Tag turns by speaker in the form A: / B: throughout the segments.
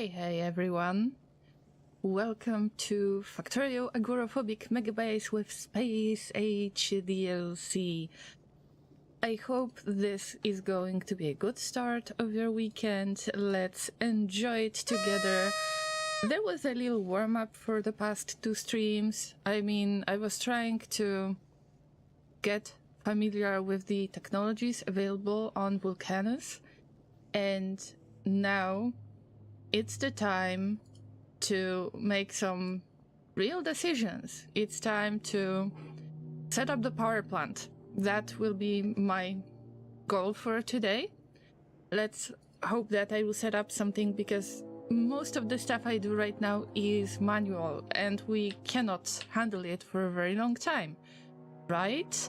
A: Hey everyone! Welcome to Factorio Agoraphobic Megabase with Space Age DLC. I hope this is going to be a good start of your weekend. Let's enjoy it together. There was a little warm-up for the past two streams. I mean, I was trying to get familiar with the technologies available on Vulcanus, and now it's the time to make some real decisions. It's time to set up the power plant. That will be my goal for today. Let's hope that I will set up something, because most of the stuff I do right now is manual and we cannot handle it for a very long time, right?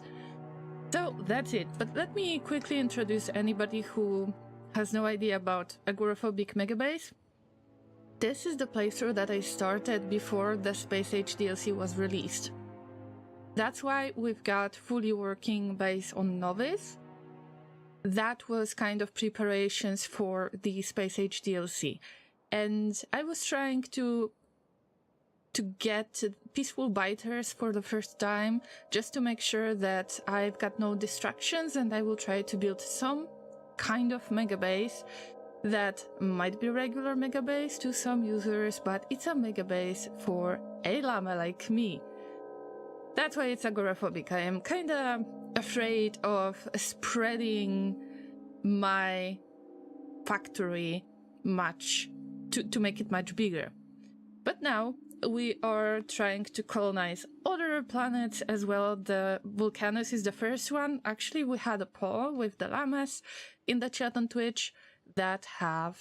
A: So that's it. But let me quickly introduce anybody who has no idea about Agoraphobic Megabase. This is the playthrough that I started before the Space Age DLC was released. That's why we've got fully working base on Novice. That was kind of preparations for the Space Age DLC. And I was trying to get peaceful biters for the first time, just to make sure that I've got no distractions, and I will try to build some kind of megabase that might be regular megabase to some users, but it's a megabase for a llama like me. That's why it's agoraphobic. I am kinda afraid of spreading my factory much to make it much bigger. But now we are trying to colonize other planets as well. The Vulcanus is the first one. Actually, we had a poll with the llamas in the chat on Twitch that have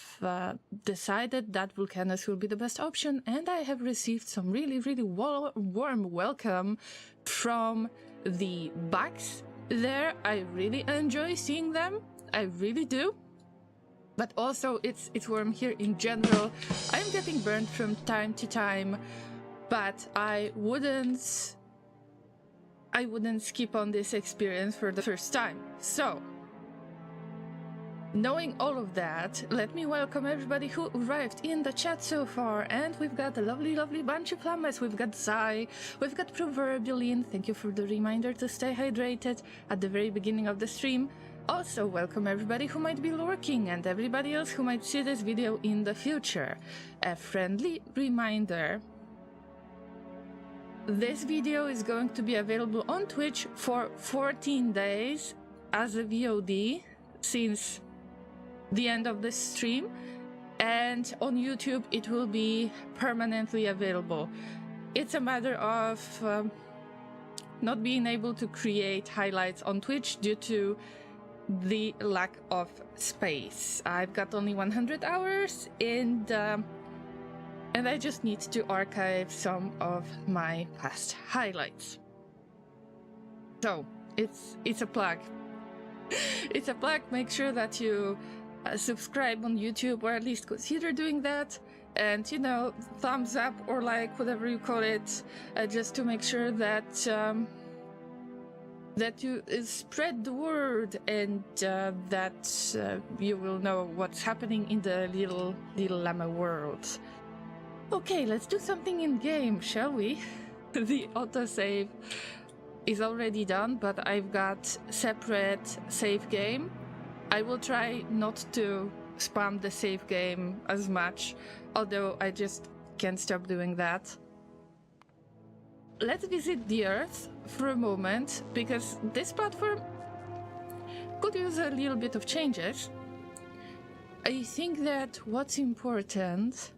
A: decided that Vulcanus will be the best option, and I have received some really warm welcome from the bugs there. I really enjoy seeing them, I really do. But also it's warm here in general. I'm getting burned from time to time, but I wouldn't skip on this experience for the first time. So knowing all of that, let me welcome everybody who arrived in the chat so far. And we've got a lovely bunch of llamas. We've got Zai, we've got Proverbialine. Thank you for the reminder to stay hydrated at the very beginning of the stream. Also, welcome everybody who might be lurking and everybody else who might see this video in the future. A friendly reminder: this video is going to be available on Twitch for 14 days as a VOD since the end of the stream, and on YouTube it will be permanently available. It's a matter of not being able to create highlights on Twitch due to the lack of space. I've got only 100 hours, and I just need to archive some of my past highlights. So it's a plug. It's a plug. Make sure that you subscribe on YouTube, or at least consider doing that, and, you know, thumbs up or like, whatever you call it, just to make sure that that you spread the word, and that you will know what's happening in the little llama world. Okay, let's do something in game, shall we? The autosave is already done, but I've got separate save game. I will try not to spam the save game as much, although I just can't stop doing that. Let's visit the Earth for a moment, because this platform could use a little bit of changes. I think that what's important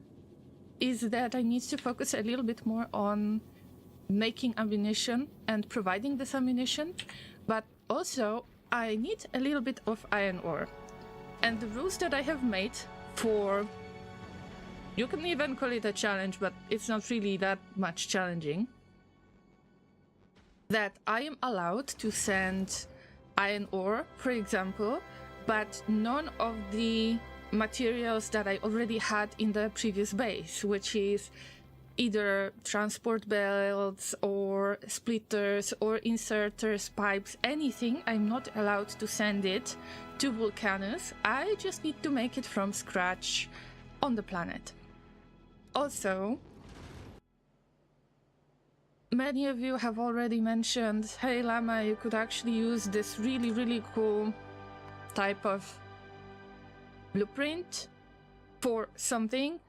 A: is that I need to focus a little bit more on making ammunition and providing this ammunition, but also I need a little bit of iron ore. And the rules that I have made for, you can even call it a challenge, but it's not really that much challenging, that I am allowed to send iron ore, for example, but none of the materials that I already had in the previous base, which is either transport belts or splitters or inserters, pipes, anything. I'm not allowed to send it to Vulcanus. I just need to make it from scratch on the planet. Also, many of you have already mentioned, hey Llama, you could actually use this really cool type of blueprint for something.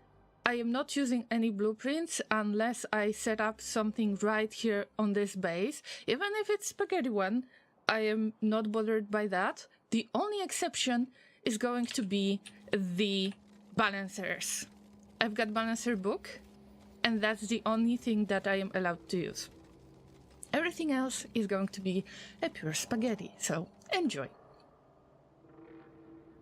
A: I am not using any blueprints unless I set up something right here on this base. Even if it's spaghetti one, I am not bothered by that. The only exception is going to be the balancers. I've got balancer book, and that's the only thing that I am allowed to use. Everything else is going to be a pure spaghetti, so enjoy.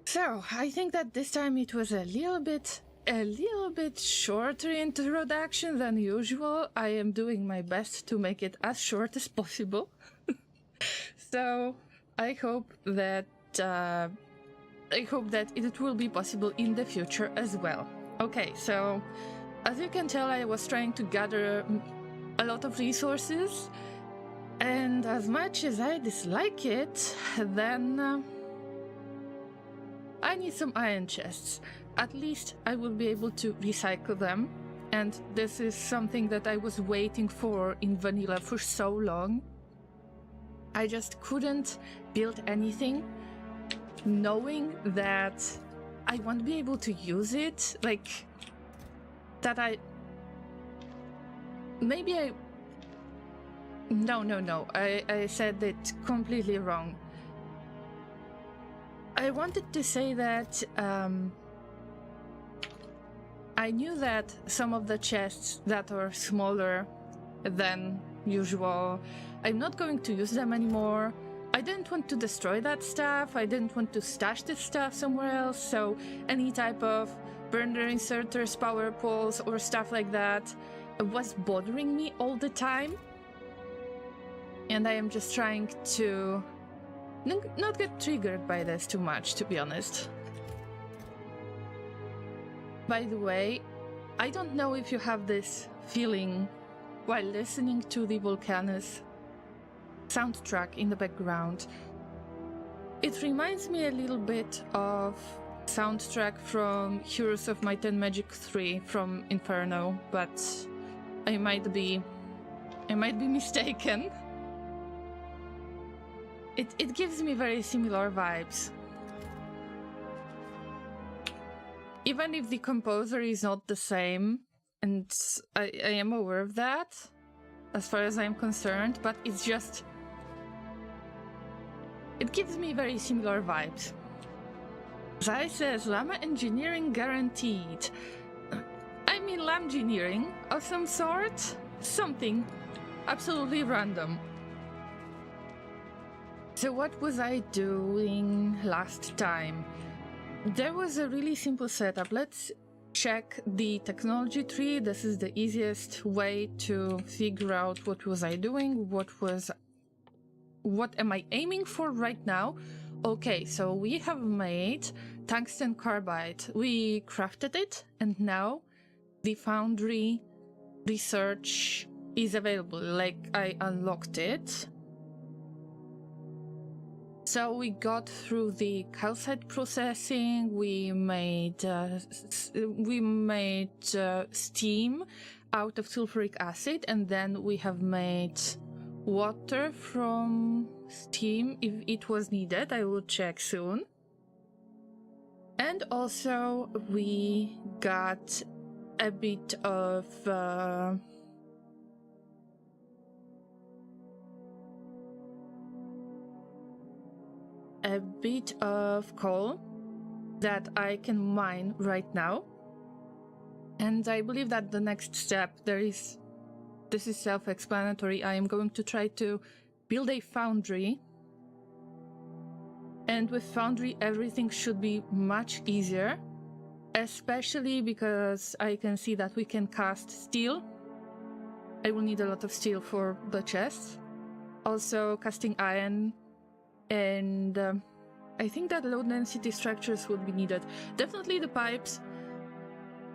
A: So, I think that this time it was a little bit shorter introduction than usual. I am doing my best to make it as short as possible. So, I hope that it will be possible in the future as well. Okay, so as you can tell, I was trying to gather a lot of resources, and as much as I dislike it, then I need some iron chests. At least I will be able to recycle them, and this is something that I was waiting for in vanilla for so long. I just couldn't build anything, knowing that I won't be able to use it, like, that No, I said it completely wrong. I wanted to say that, I knew that some of the chests that are smaller than usual, I'm not going to use them anymore. I didn't want to destroy that stuff, I didn't want to stash this stuff somewhere else, so any type of burner inserters, power poles, or stuff like that was bothering me all the time. And I am just trying to not get triggered by this too much, to be honest. By the way, I don't know if you have this feeling while listening to the Vulcanus soundtrack in the background. It reminds me a little bit of soundtrack from Heroes of Might and Magic 3 from Inferno, but I might be mistaken. It gives me very similar vibes. Even if the composer is not the same, and I am aware of that, as far as I'm concerned, but it's just... it gives me very similar vibes. Zai says, Llama engineering guaranteed. I mean Llama engineering of some sort? Something absolutely random. So what was I doing last time? There was a really simple setup. Let's check the technology tree. This is the easiest way to figure out what was I doing, what am I aiming for right now. Okay, so we have made tungsten carbide. We crafted it, and now the Foundry research is available. Like, I unlocked it. So we got through the calcite processing, we made steam out of sulfuric acid, and then we have made water from steam if it was needed. I will check soon. And also we got a bit of coal that I can mine right now. And I believe that the next step, this is self-explanatory. I am going to try to build a foundry. And with foundry, everything should be much easier, especially because I can see that we can cast steel. I will need a lot of steel for the chests. Also casting iron. And I think that low density structures would be needed. Definitely the pipes.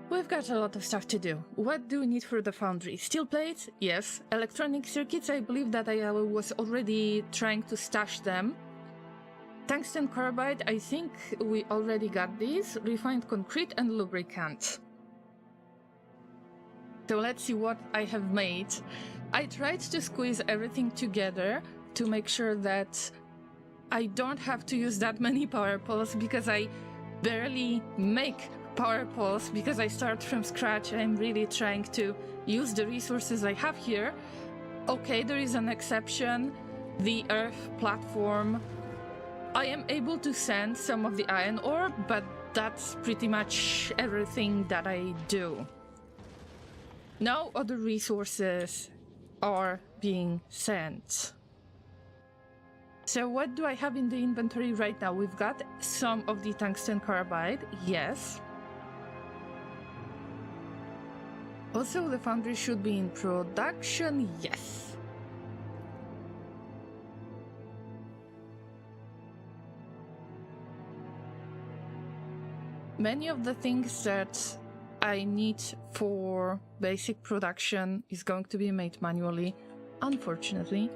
A: We've got a lot of stuff to do. What do we need for the foundry? Steel plates? Yes. Electronic circuits? I believe that I was already trying to stash them. Tungsten carbide? I think we already got these. Refined concrete and lubricant. So let's see what I have made. I tried to squeeze everything together to make sure that I don't have to use that many power poles, because I barely make power poles because I start from scratch. I'm really trying to use the resources I have here. Okay, there is an exception. The Earth platform. I am able to send some of the iron ore, but that's pretty much everything that I do. No other resources are being sent. So what do I have in the inventory right now? We've got some of the tungsten carbide, yes. Also, the foundry should be in production, yes. Many of the things that I need for basic production is going to be made manually, unfortunately.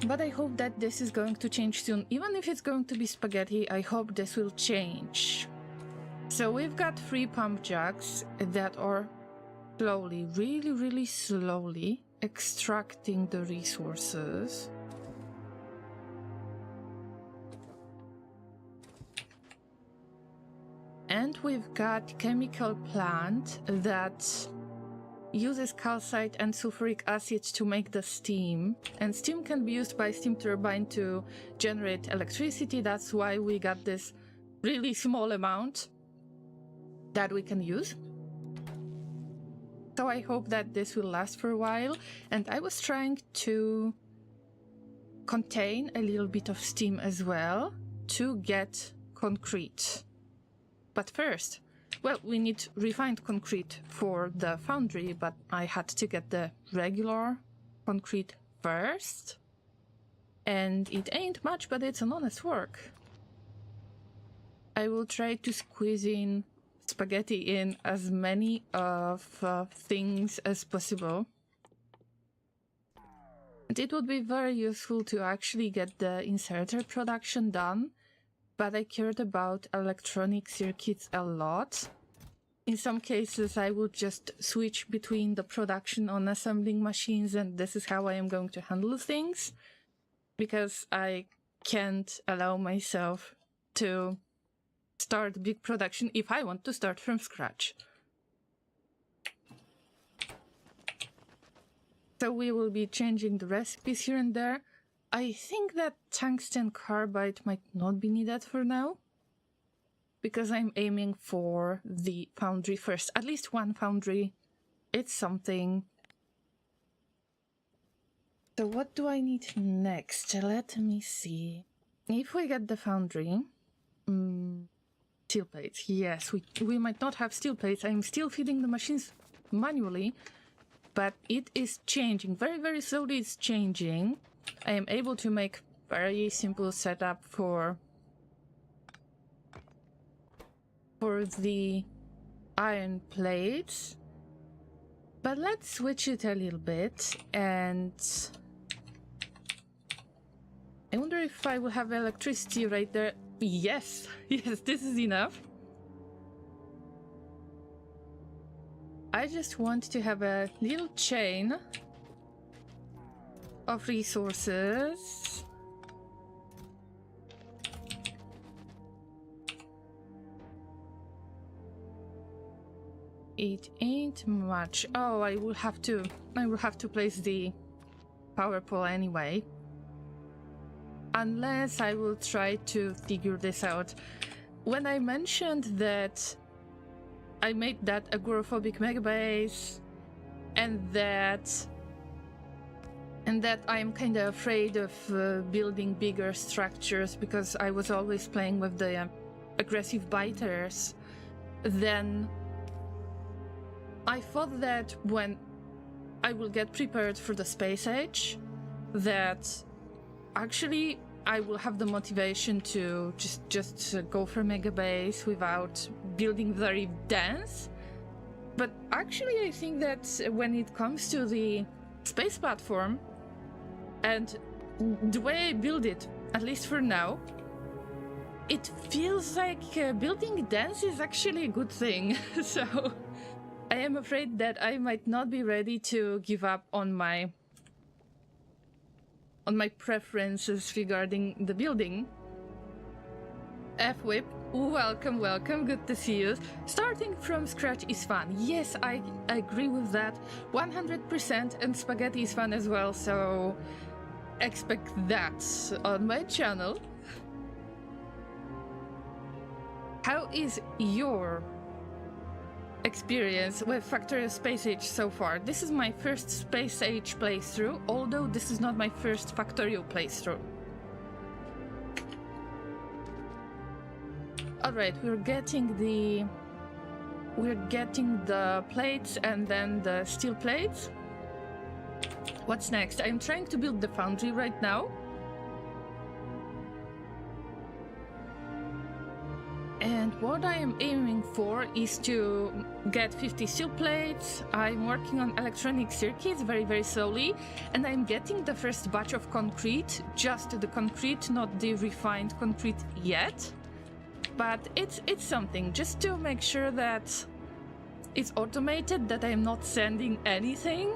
A: But I hope that this is going to change soon. Even if it's going to be spaghetti, I hope this will change. So we've got 3 pump jacks that are slowly, really slowly extracting the resources. And we've got chemical plant that uses calcite and sulfuric acid to make the steam. And steam can be used by steam turbine to generate electricity. That's why we got this really small amount that we can use. So I hope that this will last for a while. And I was trying to contain a little bit of steam as well to get concrete. But first, well, we need refined concrete for the foundry, but I had to get the regular concrete first. And it ain't much, but it's an honest work. I will try to squeeze in spaghetti in as many of things as possible. And it would be very useful to actually get the inserter production done, but I cared about electronic circuits a lot. In some cases, I would just switch between the production on assembling machines, and this is how I am going to handle things, because I can't allow myself to start big production if I want to start from scratch. So we will be changing the recipes here and there. I think that tungsten carbide might not be needed for now, because I'm aiming for the foundry first. At least one foundry. It's something. So what do I need next? Let me see. If we get the foundry... steel plates. Yes, we might not have steel plates. I'm still feeding the machines manually, but it is changing. Very slowly it's changing. I am able to make very simple setup for the iron plates. But let's switch it a little bit, and I wonder if I will have electricity right there. Yes, yes, this is enough. I just want to have a little chain of resources. It ain't much. Oh, I will have to place the power pole anyway. Unless I will try to figure this out. When I mentioned that I made that agoraphobic megabase and that I'm kind of afraid of building bigger structures because I was always playing with the aggressive biters, then I thought that when I will get prepared for the space age, that actually I will have the motivation to just go for megabase without building very dense. But actually I think that when it comes to the space platform and the way I build it, at least for now, it feels like building dense is actually a good thing. So I am afraid that I might not be ready to give up on my preferences regarding the building. F-Whip, welcome, welcome, good to see you. Starting from scratch is fun. Yes, I agree with that 100%, and spaghetti is fun as well, so expect that on my channel. How is your experience with Factorio Space Age so far? This is my first Space Age playthrough, although this is not my first Factorio playthrough. Alright, we're getting the plates and then the steel plates. What's next? I'm trying to build the foundry right now. And what I am aiming for is to get 50 steel plates. I'm working on electronic circuits very, very slowly. And I'm getting the first batch of concrete, just the concrete, not the refined concrete yet. But it's something, just to make sure that it's automated, that I'm not sending anything.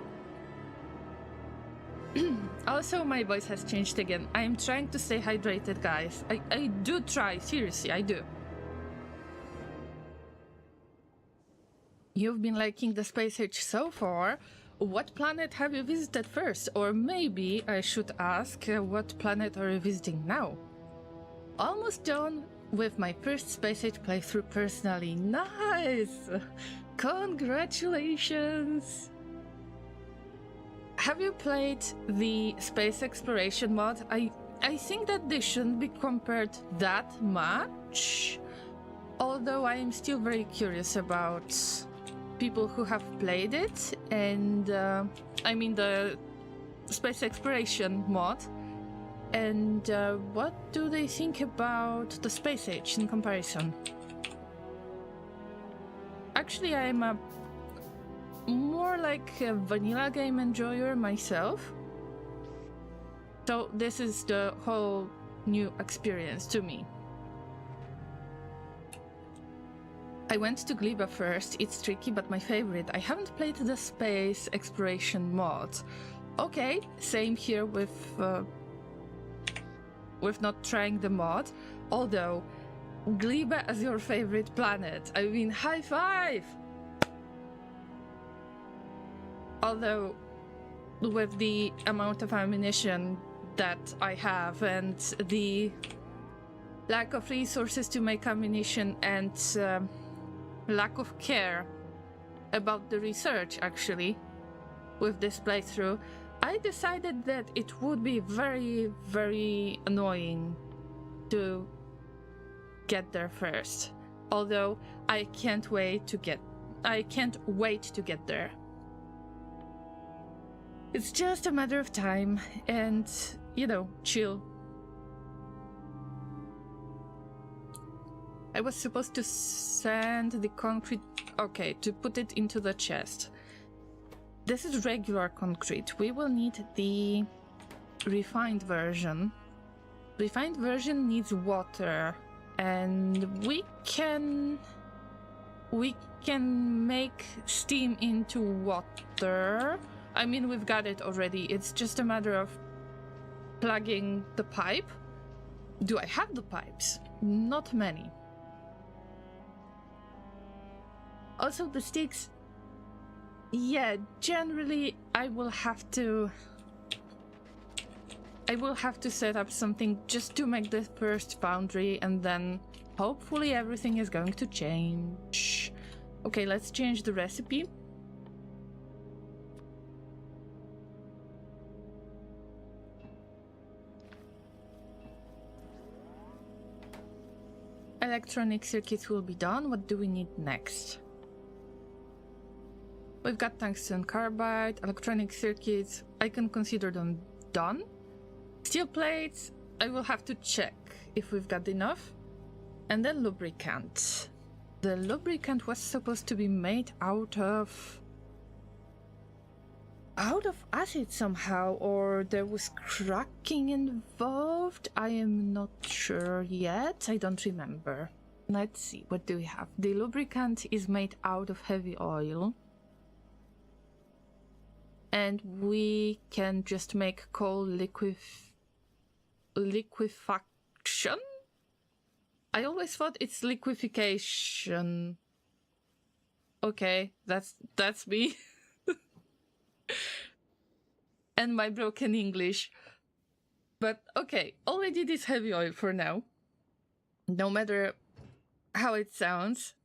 A: Also, my voice has changed again. I'm trying to stay hydrated, guys. I do try, seriously, I do. You've been liking the Space Age so far. What planet have you visited first? Or maybe I should ask, what planet are you visiting now? Almost done with my first Space Age playthrough personally. Nice! Congratulations! Have you played the space exploration mod? I think that they shouldn't be compared that much. Although I am still very curious about people who have played it, and I mean the space exploration mod, and what do they think about the Space Age in comparison? Actually, I'm a more like a vanilla game enjoyer myself, so this is the whole new experience to me. I went to Llama first. It's tricky, but my favorite. I haven't played the space exploration mod. Okay, same here with not trying the mod. Although, Llama as your favorite planet. I mean, high five! Although, with the amount of ammunition that I have and the lack of resources to make ammunition and lack of care about the research, actually, with this playthrough, I decided that it would be very, very annoying to get there first. Although I can't wait to get there. It's just a matter of time and, you know, chill. I was supposed to sand the concrete, okay, to put it into the chest. This is regular concrete. We will need the refined version. Refined version needs water, and we can make steam into water. I mean, we've got it already. It's just a matter of plugging the pipe. Do I have the pipes? Not many. Also, the sticks, yeah, generally I will have to set up something just to make the first foundry, and then hopefully everything is going to change. Okay, let's change the recipe. Electronic circuits will be done. What do we need next? We've got tungsten carbide, electronic circuits. I can consider them done. Steel plates, I will have to check if we've got enough. And then lubricant. The lubricant was supposed to be made out of acid somehow, or there was cracking involved. I am not sure yet. I don't remember. Let's see, what do we have? The lubricant is made out of heavy oil. and we can just make coal liquefaction? I always thought it's liquefaction. Okay, that's me. And my broken English. But okay, all I did is heavy oil for now. No matter how it sounds.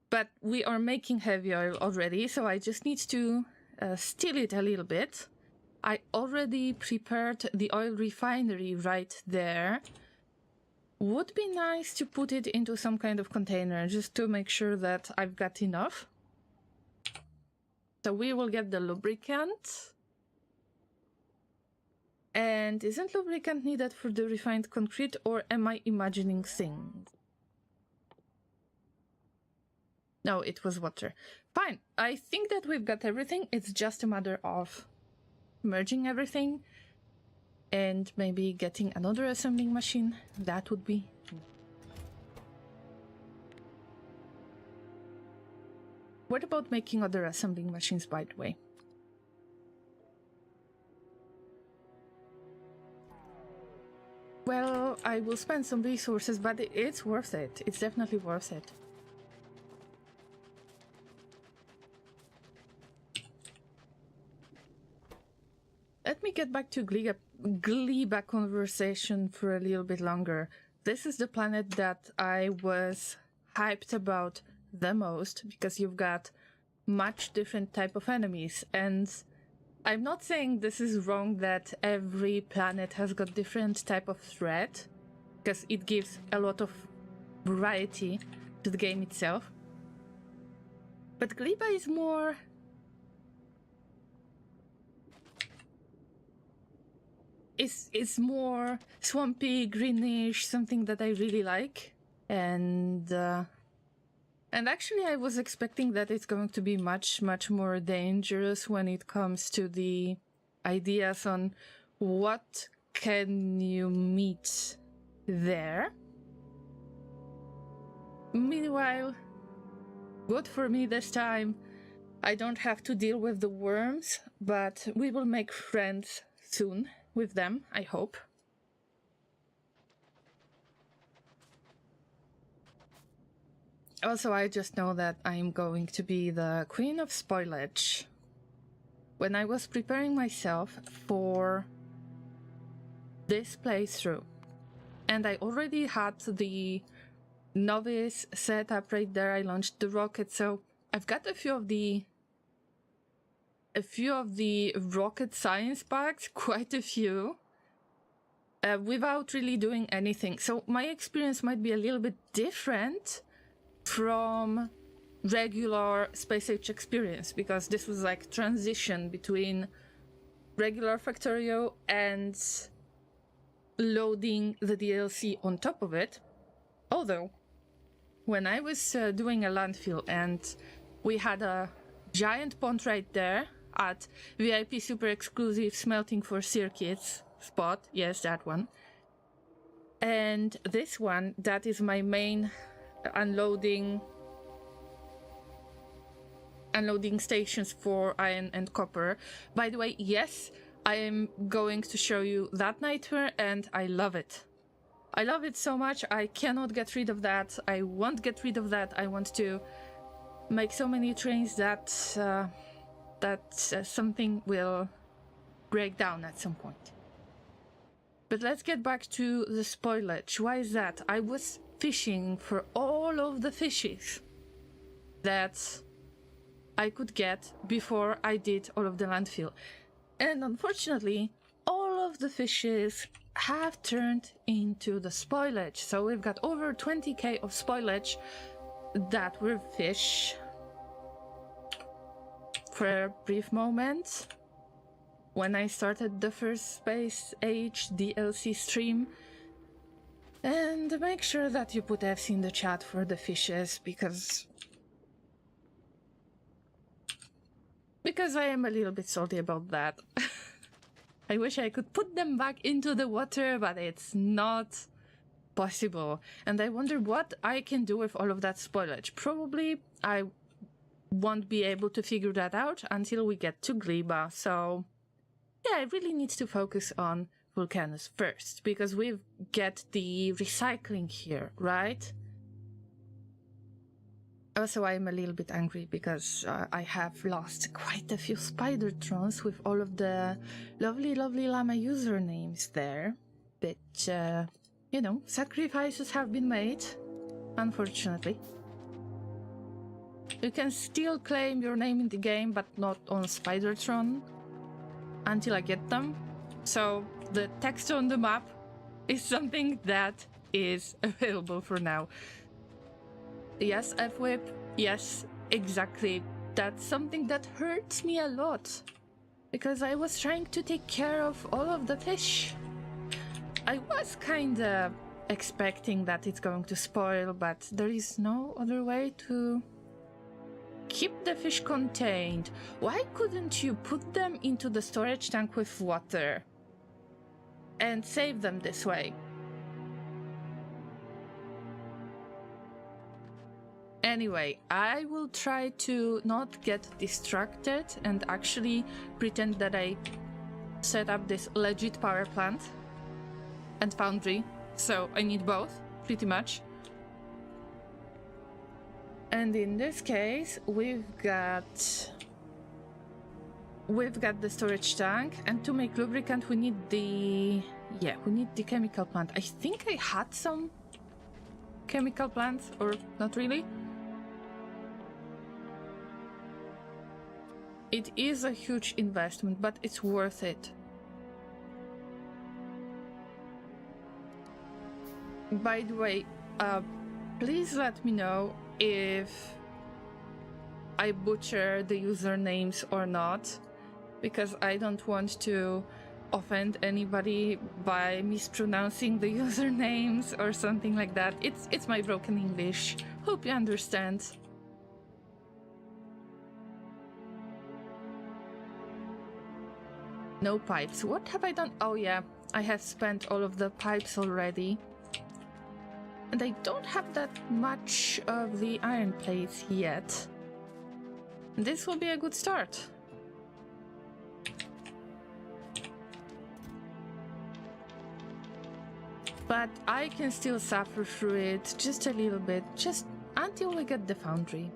A: But we are making heavy oil already, so I just need to steal it a little bit. I already prepared the oil refinery right there. Would be nice to put it into some kind of container just to make sure that I've got enough. So we will get the lubricant. And isn't lubricant needed for the refined concrete, or am I imagining things? No, it was water. Fine, I think that we've got everything. It's just a matter of merging everything and maybe getting another assembling machine. That would be... What about making other assembling machines, by the way? Well, I will spend some resources, but it's worth it. It's definitely worth it. Let me get back to Gleba conversation for a little bit longer. This is the planet that I was hyped about the most, because you've got much different type of enemies, and I'm not saying this is wrong that every planet has got different type of threat, because it gives a lot of variety to the game itself. But Gleba is more... It's more swampy, greenish, something that I really like. And actually I was expecting that it's going to be much more dangerous when it comes to the ideas on what can you meet there. Meanwhile, good for me this time. I don't have to deal with the worms, but we will make friends soon with them, I hope. Also, I just know that I'm going to be the queen of spoilage. When I was preparing myself for this playthrough, and I already had the novice set up right there, I launched the rocket, so I've got a few of the rocket science packs, quite a few, without really doing anything. So my experience might be a little bit different from regular Space Age experience, because this was like transition between regular Factorio and loading the DLC on top of it. Although, when I was doing a landfill and we had a giant pond right there at VIP super exclusive smelting for circuits spot, yes, that one, and this one, that is my main unloading stations for iron and copper. By the way, yes, I am going to show you that nightmare, and I love it. I love it so much. I cannot get rid of that. I won't get rid of that. I want to make so many trains that something will break down at some point. But let's get back to the spoilage. Why is that? I was fishing for all of the fishes that I could get before I did all of the landfill. And unfortunately, all of the fishes have turned into the spoilage. So we've got over 20k of spoilage that were fish. For a brief moment, when I started the first Space Age DLC stream, and make sure that you put Fs in the chat for the fishes, because I am a little bit salty about that. I wish I could put them back into the water, but it's not possible. And I wonder what I can do with all of that spoilage. Probably I won't be able to figure that out until we get to Gliba. So yeah, I really need to focus on Vulcanus first, because we get the recycling here, right? Also, I'm a little bit angry because I have lost quite a few Spidertrons with all of the lovely Llama usernames there. But, you know, sacrifices have been made, unfortunately. You can still claim your name in the game, but not on Spidertron until I get them. So the text on the map is something that is available for now. Yes, F-Whip. Yes, exactly. That's something that hurts me a lot, because I was trying to take care of all of the fish. I was kinda expecting that it's going to spoil, but there is no other way to keep the fish contained. Why couldn't you put them into the storage tank with water and save them this way? Anyway, I will try to not get distracted and actually pretend that I set up this legit power plant and foundry. So I need both, pretty much. And in this case, we've got the storage tank, and to make lubricant we need the chemical plant. I think I had some chemical plants, or not really. It is a huge investment, but it's worth it. By the way, please let me know if I butcher the usernames or not, because I don't want to offend anybody by mispronouncing the usernames or something like that. It's my broken English. Hope you understand. No pipes. What have I done? Oh yeah, I have spent all of the pipes already. And I don't have that much of the iron plates yet. This will be a good start. But I can still suffer through it just a little bit, just until we get the foundry.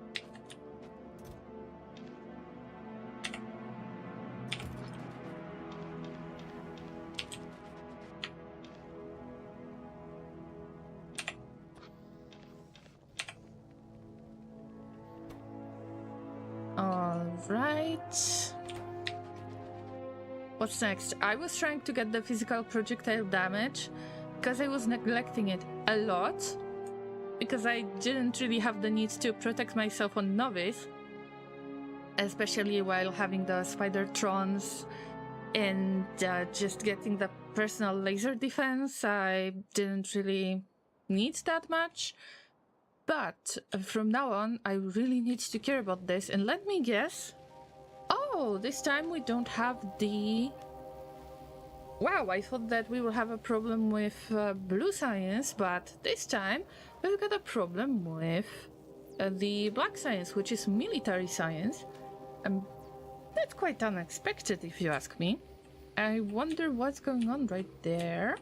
A: Alright. What's next? I was trying to get the physical projectile damage because I was neglecting it a lot, because I didn't really have the need to protect myself on Novice, especially while having the Spidertrons and just getting the personal laser defense. I didn't really need that much. But from now on, I really need to care about this. And let me guess. Oh, this time we don't have the... Wow, I thought that we will have a problem with blue science, but this time we've got a problem with the black science, which is military science. That's quite unexpected, if you ask me. I wonder what's going on right there.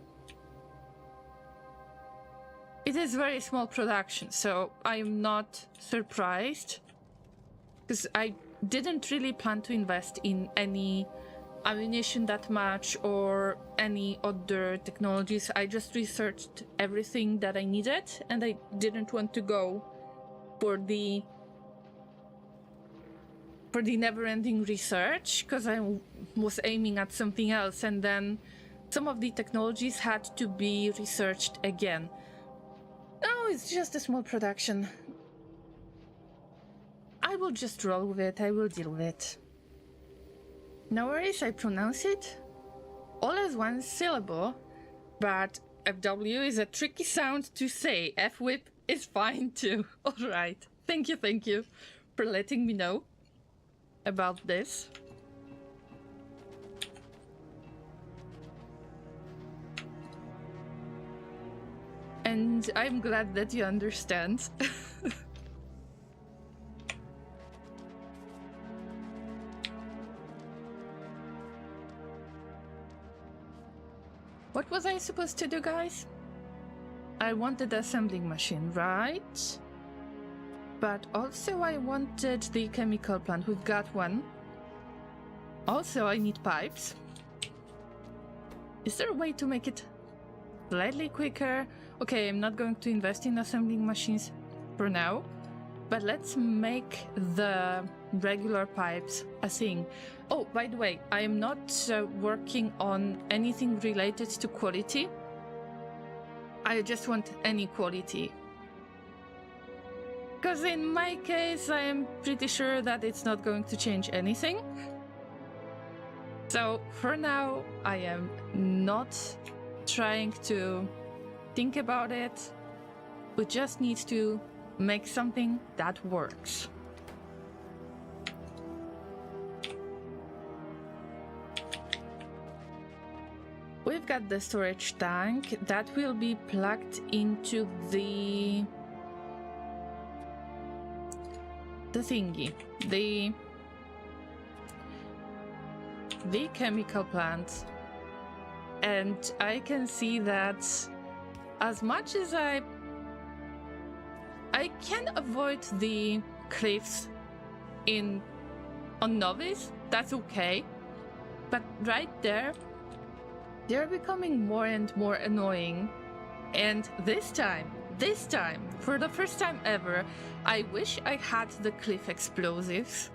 A: It is very small production, so I'm not surprised, because I didn't really plan to invest in any ammunition that much or any other technologies. I just researched everything that I needed, and I didn't want to go for the never-ending research, because I was aiming at something else, and then some of the technologies had to be researched again. No, it's just a small production. I will just roll with it, I will deal with it. No worries, I pronounce it all as one syllable, but FW is a tricky sound to say. F-whip is fine too. Alright, thank you for letting me know about this. And I'm glad that you understand. What was I supposed to do, guys? I wanted the assembling machine, right? But also I wanted the chemical plant. We've got one. Also, I need pipes. Is there a way to make it slightly quicker? Okay, I'm not going to invest in assembling machines for now. But let's make the regular pipes a thing. Oh, by the way, I am not working on anything related to quality. I just want any quality. Because in my case, I am pretty sure that it's not going to change anything. So for now, I am not trying to think about it. We just need to make something that works. We've got the storage tank that will be plugged into the thingy, the chemical plant, and I can see that as much as I can avoid the cliffs on Novice, that's okay, but right there they're becoming more and more annoying. And this time, for the first time ever, I wish I had the cliff explosives.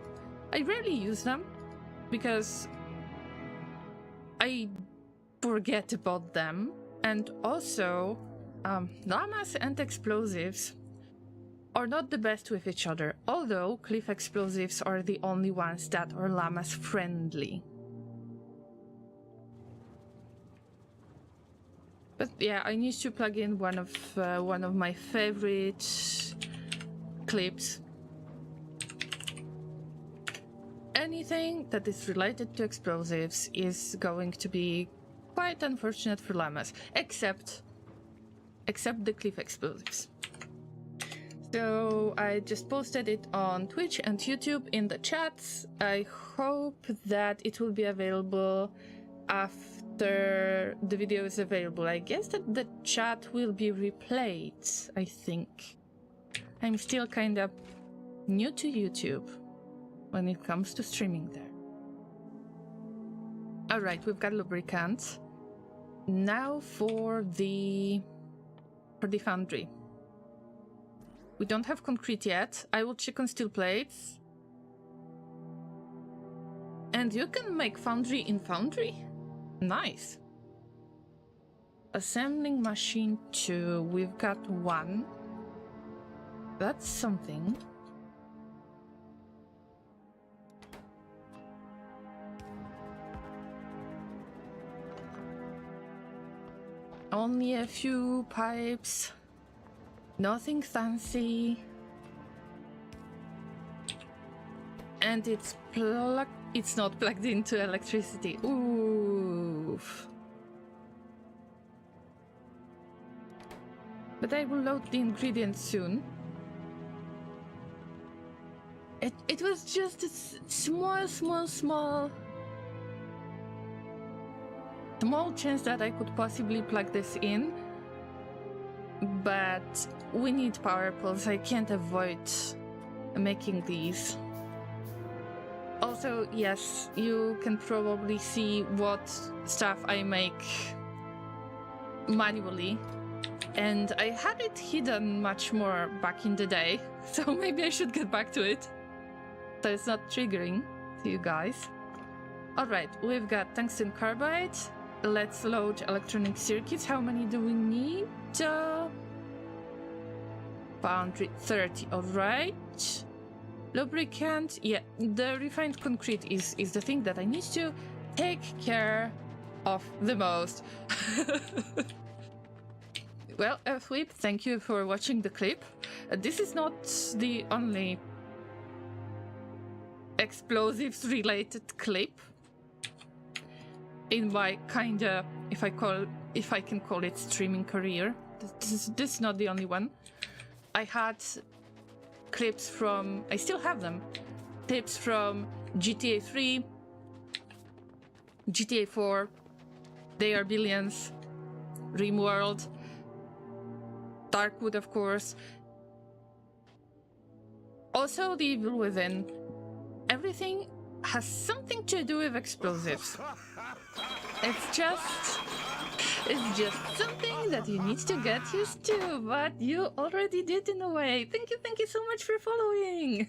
A: I rarely use them because I forget about them. And also, llamas and explosives are not the best with each other, although cliff explosives are the only ones that are llamas friendly. But yeah, I need to plug in one of my favorite clips. Anything that is related to explosives is going to be quite unfortunate for llamas, except the cliff explosives. So I just posted it on Twitch and YouTube in the chats. I hope that it will be available after the video is available. I guess that the chat will be replayed, I think. I'm still kind of new to YouTube when it comes to streaming there. Alright, we've got lubricant. Now for the foundry. We don't have concrete yet. I will check on steel plates. And you can make foundry in Foundry? Nice. Assembling machine 2. We've got 1. That's something. Only a few pipes. Nothing fancy. And it's not plugged into electricity. Oof. But I will load the ingredients soon. It was just a small chance that I could possibly plug this in. But we need power poles. I can't avoid making these. Also, yes, you can probably see what stuff I make manually. And I had it hidden much more back in the day, so maybe I should get back to it, so it's not triggering to you guys. Alright, we've got tungsten carbide. Let's load electronic circuits. How many do we need? Foundry 30, alright. Lubricant, yeah, the refined concrete is the thing that I need to take care of the most. Well, Flip, thank you for watching the clip. This is not the only explosives related clip in my kinda, if I can call it, streaming career. This is not the only one. I had clips from, I still have them, clips from GTA 3, GTA 4, they are billions, Rimworld, Darkwood, of course. Also, the Evil Within. Everything has something to do with explosives. It's just something that you need to get used to, but you already did in a way. Thank you so much for following.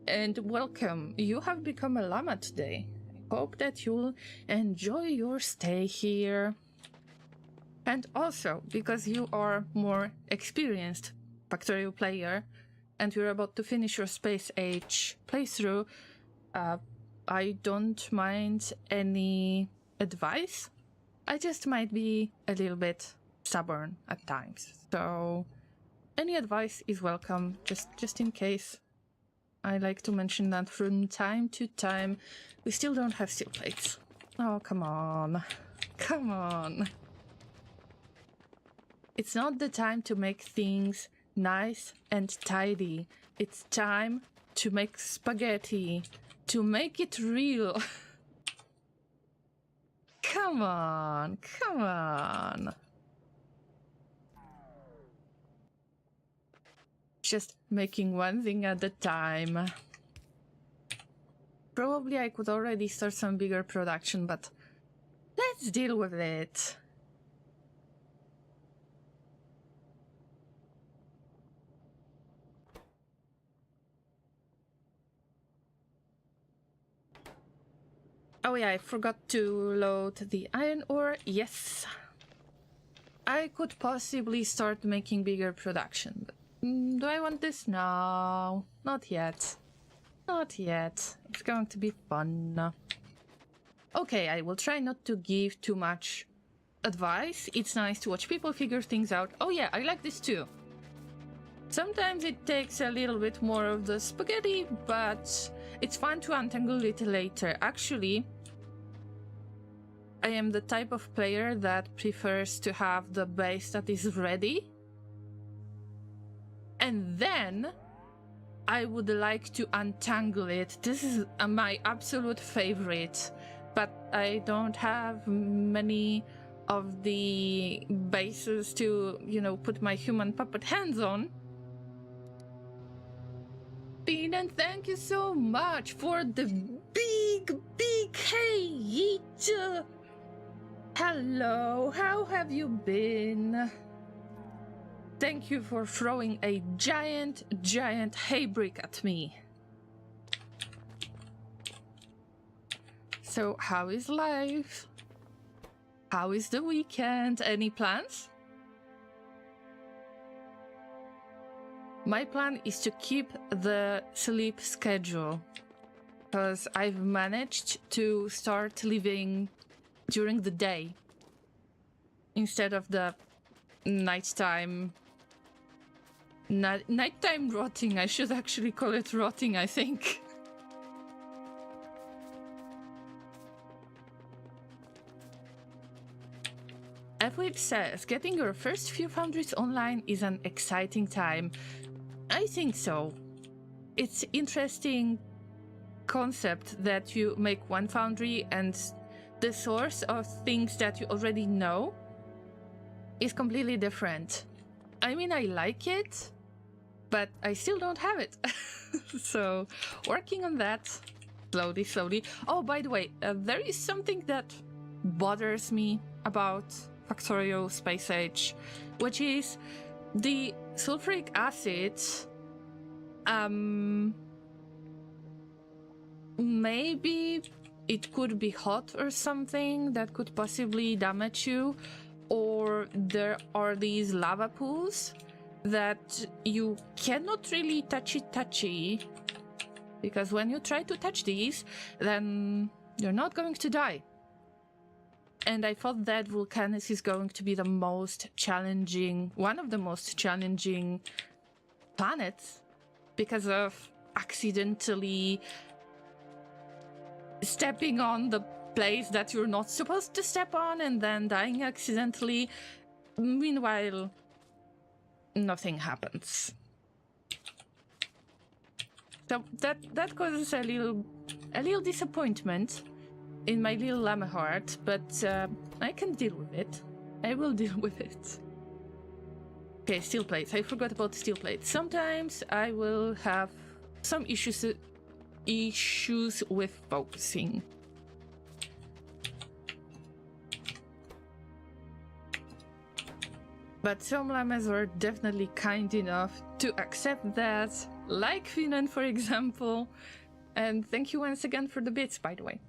A: And welcome. You have become a llama today. I hope that you'll enjoy your stay here. And also, because you are more experienced Factorio player, and you're about to finish your Space Age playthrough, I don't mind any advice. I just might be a little bit stubborn at times. So any advice is welcome, just in case. I like to mention that from time to time. We still don't have steel plates. Oh, come on. Come on. It's not the time to make things nice and tidy. It's time to make spaghetti. To make it real. Come on. Come on. Just making one thing at a time. Probably I could already start some bigger production, but let's deal with it. Oh yeah, I forgot to load the iron ore. Yes. I could possibly start making bigger production, but do I want this? No, not yet. Not yet. It's going to be fun. Okay, I will try not to give too much advice. It's nice to watch people figure things out. Oh yeah, I like this too. Sometimes it takes a little bit more of the spaghetti, but it's fun to untangle it later. Actually, I am the type of player that prefers to have the base that is ready. And then I would like to untangle it. This is my absolute favorite. But I don't have many of the bases to, you know, put my human puppet hands on. Bean, and thank you so much for the big hate. Hello, how have you been? Thank you for throwing a giant hay brick at me. So, how is life? How is the weekend? Any plans? My plan is to keep the sleep schedule, because I've managed to start living during the day instead of the nighttime rotting. I should actually call it rotting, I think. Edward says, getting your first few foundries online is an exciting time. I think so. It's interesting concept that you make one foundry and the source of things that you already know is completely different. I mean, I like it, but I still don't have it. So, working on that slowly. Oh, by the way, there is something that bothers me about Factorio Space Age, which is the sulfuric acid. Maybe it could be hot or something that could possibly damage you, or there are these lava pools that you cannot really touchy, because when you try to touch these, then you're not going to die. And I thought that Vulcanus is going to be the most challenging, one of the most challenging planets, because of accidentally stepping on the place that you're not supposed to step on and then dying accidentally. Meanwhile, nothing happens. So that causes a little disappointment in my little llama heart, but I can deal with it. I will deal with it. Okay, steel plates. I forgot about steel plates. Sometimes I will have some issues with focusing. But some llamas are definitely kind enough to accept that, like Finan, for example. And thank you once again for the bits, by the way.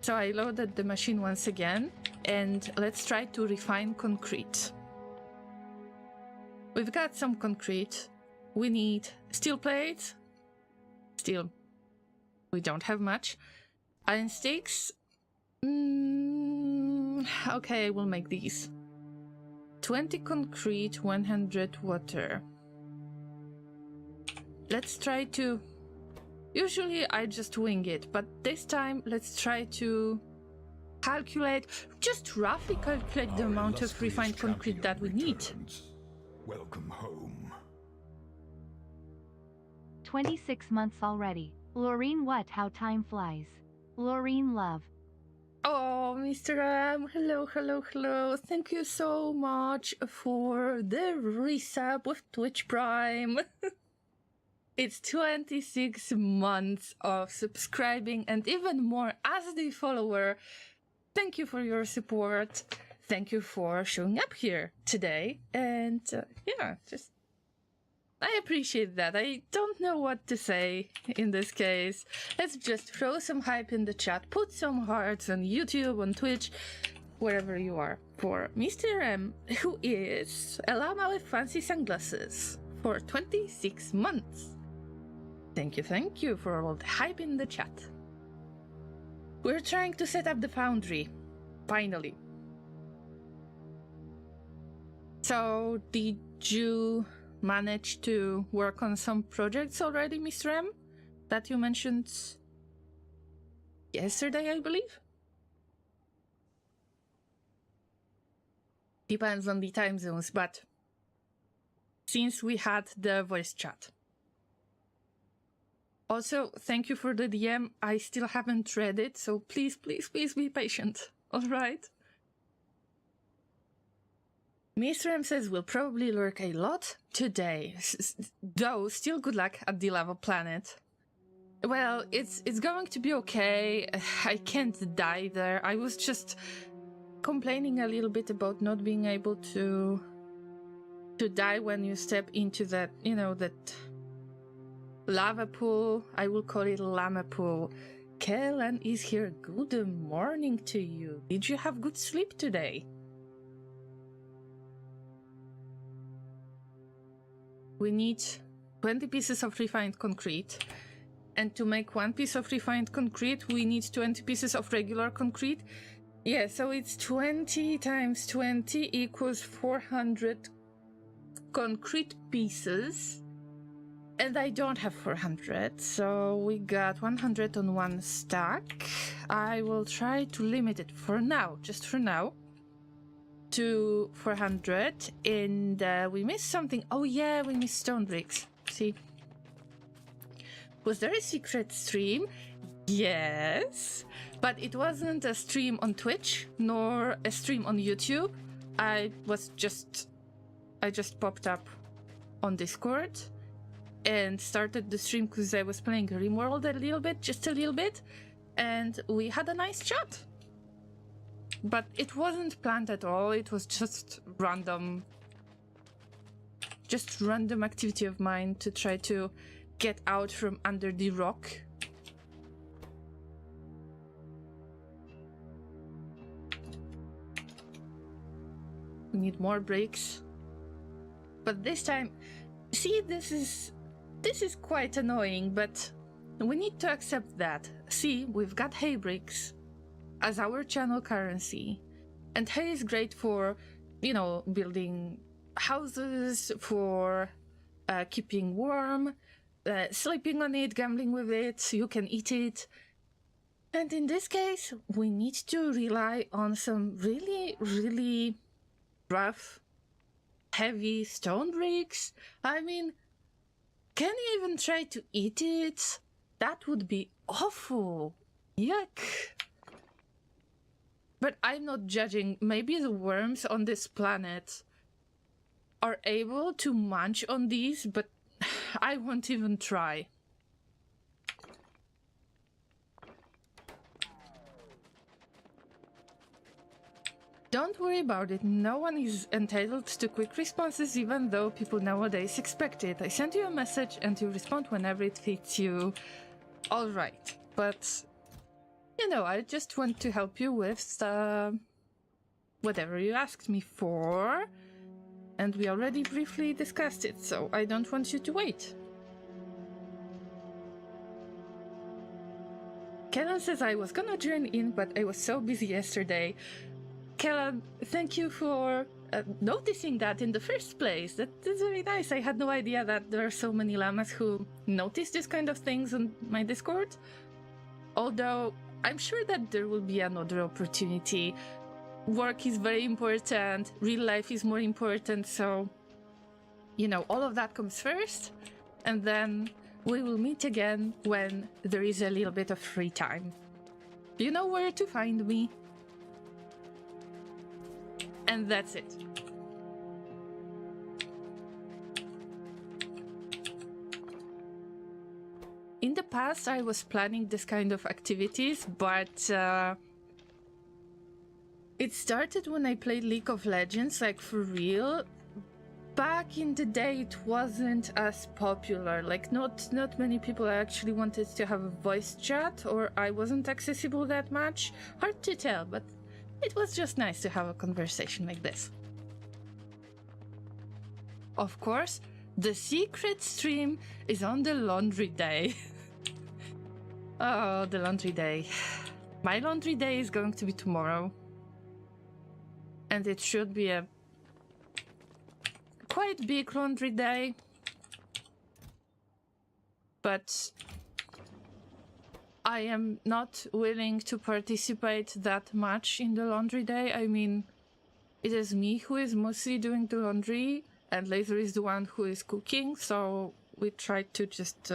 A: So I loaded the machine once again, and let's try to refine concrete. We've got some concrete. We need steel plates. Steel. We don't have much. Iron sticks. Okay, we'll make these. 20 concrete, 100 water. Let's try to... Usually I just wing it, but this time let's try to calculate, just roughly calculate the amount of refined concrete that we need.
B: Welcome home.
C: 26 months already. Laureen, what? How time flies. Laureen, love.
A: Oh, Mr. M, hello, hello, hello. Thank you so much for the resub with Twitch Prime. It's 26 months of subscribing and even more as the follower. Thank you for your support. Thank you for showing up here today. And yeah, just I appreciate that. I don't know what to say in this case. Let's just throw some hype in the chat. Put some hearts on YouTube, on Twitch, wherever you are. For Mr. M, who is a llama with fancy sunglasses for 26 months. Thank you for all the hype in the chat. We're trying to set up the Foundry, finally. So, did you manage to work on some projects already, Mr. M? That you mentioned yesterday, I believe? Depends on the time zones, but since we had the voice chat. Also, thank you for the DM. I still haven't read it, so please, please, please be patient. Alright? Mr. M says we'll probably lurk a lot today. Though, still good luck at the lava planet. Well, it's going to be okay. I can't die there. I was just complaining a little bit about not being able to die when you step into that, that lava pool. I will call it llama pool. Kellen is here. Good morning to you. Did you have good sleep today? We need 20 pieces of refined concrete. And to make one piece of refined concrete, we need 20 pieces of regular concrete. Yeah, so it's 20 times 20 equals 400 concrete pieces. And I don't have 400, so we got 100 on one stack. I will try to limit it for now, just for now, to 400. And we missed something. Oh yeah, we missed stone bricks. See? Was there a secret stream? Yes, but it wasn't a stream on Twitch, nor a stream on YouTube. I just popped up on Discord and started the stream because I was playing RimWorld a little bit, just a little bit, and we had a nice chat. But it wasn't planned at all, it was just random activity of mine to try to get out from under the rock. We need more bricks. But this time, see, this is quite annoying, but we need to accept that. See, we've got hay bricks as our channel currency. And hay is great for, building houses, for keeping warm, sleeping on it, gambling with it, you can eat it. And in this case, we need to rely on some really, really rough, heavy stone bricks. I mean, can you even try to eat it? That would be awful. Yuck. But I'm not judging. Maybe the worms on this planet are able to munch on these, but I won't even try. Don't worry about it. No one is entitled to quick responses, even though people nowadays expect it. I send you a message and you respond whenever it fits you. All right, but you know, I just want to help you with whatever you asked me for, and we already briefly discussed it, so I don't want you to wait. Kellen says I was gonna join in, but I was so busy yesterday. Kellen, thank you for noticing that in the first place. That is very nice. I had no idea that there are so many llamas who notice this kind of things on my Discord. Although, I'm sure that there will be another opportunity. Work is very important, real life is more important, so, you know, all of that comes first, and then we will meet again when there is a little bit of free time. You know where to find me. And that's it. In the past, I was planning this kind of activities, but it started when I played League of Legends, like for real. Back in the day, it wasn't as popular. Like, not many people actually wanted to have a voice chat, or I wasn't accessible that much. Hard to tell, but it was just nice to have a conversation like this. Of course, the secret stream is on the laundry day. Oh, the laundry day. My laundry day is going to be tomorrow. And it should be a quite big laundry day. But I am not willing to participate that much in the laundry day. I mean, it is me who is mostly doing the laundry, and Laser is the one who is cooking, so we try to just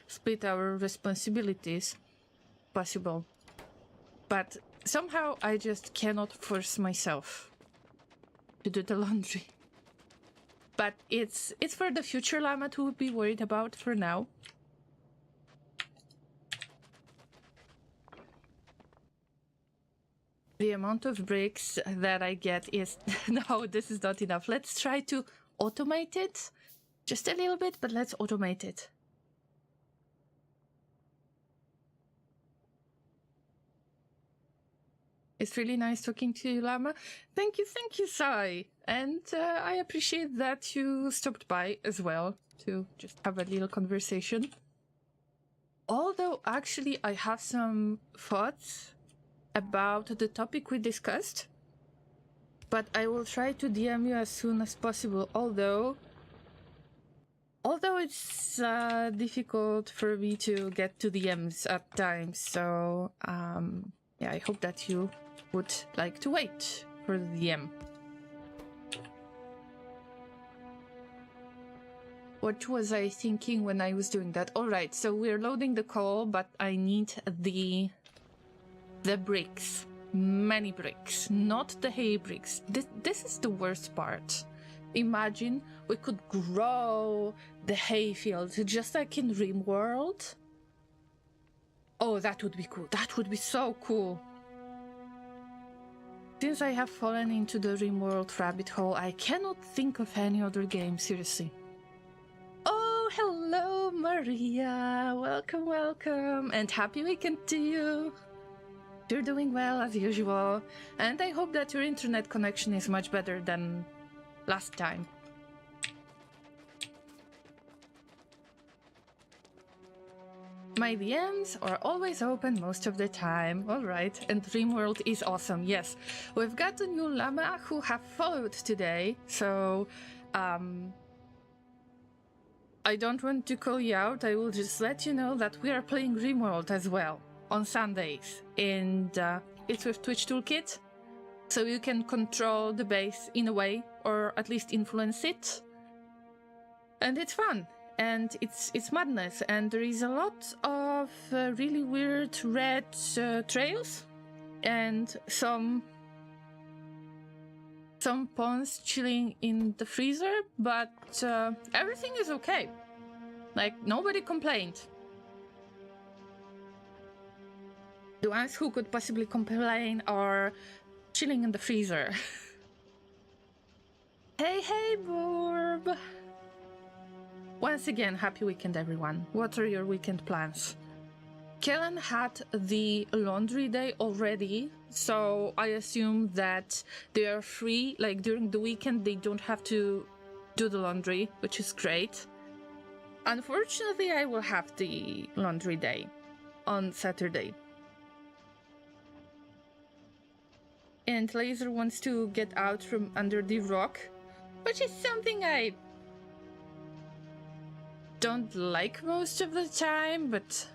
A: split our responsibilities, possible. But somehow I just cannot force myself to do the laundry. But it's for the future Llama to be worried about for now. The amount of bricks that I get is... No, this is not enough. Let's try to automate it. Just a little bit, but let's automate it. It's really nice talking to you, Llama. Thank you, Sai. And I appreciate that you stopped by as well to just have a little conversation. Although, actually, I have some thoughts about the topic we discussed, but I will try to DM you as soon as possible, although it's difficult for me to get to DMs at times, so yeah, I hope that you would like to wait for the DM. What was I thinking when I was doing that? Alright, so we're loading the call, but I need the bricks. Many bricks, not the hay bricks. This is the worst part. Imagine we could grow the hay fields just like in RimWorld. Oh, that would be cool. That would be so cool. Since I have fallen into the RimWorld rabbit hole, I cannot think of any other game, seriously. Oh, hello, Maria. Welcome, welcome. And happy weekend to you. You're doing well as usual, and I hope that your internet connection is much better than last time. My DMs are always open most of the time, alright, and RimWorld is awesome, yes. We've got a new Llama who have followed today, so I don't want to call you out, I will just let you know that we are playing RimWorld as well. On Sundays, and it's with Twitch Toolkit, so you can control the base in a way, or at least influence it. And it's fun. and it's madness, and there is a lot of really weird red trails and some pawns chilling in the freezer, but everything is okay. Like, nobody complained. The ones who could possibly complain are chilling in the freezer. Hey, Borb! Once again, happy weekend, everyone. What are your weekend plans? Kellen had the laundry day already, so I assume that they are free. Like, during the weekend, they don't have to do the laundry, which is great. Unfortunately, I will have the laundry day on Saturday. And Laser wants to get out from under the rock, which is something I don't like most of the time, but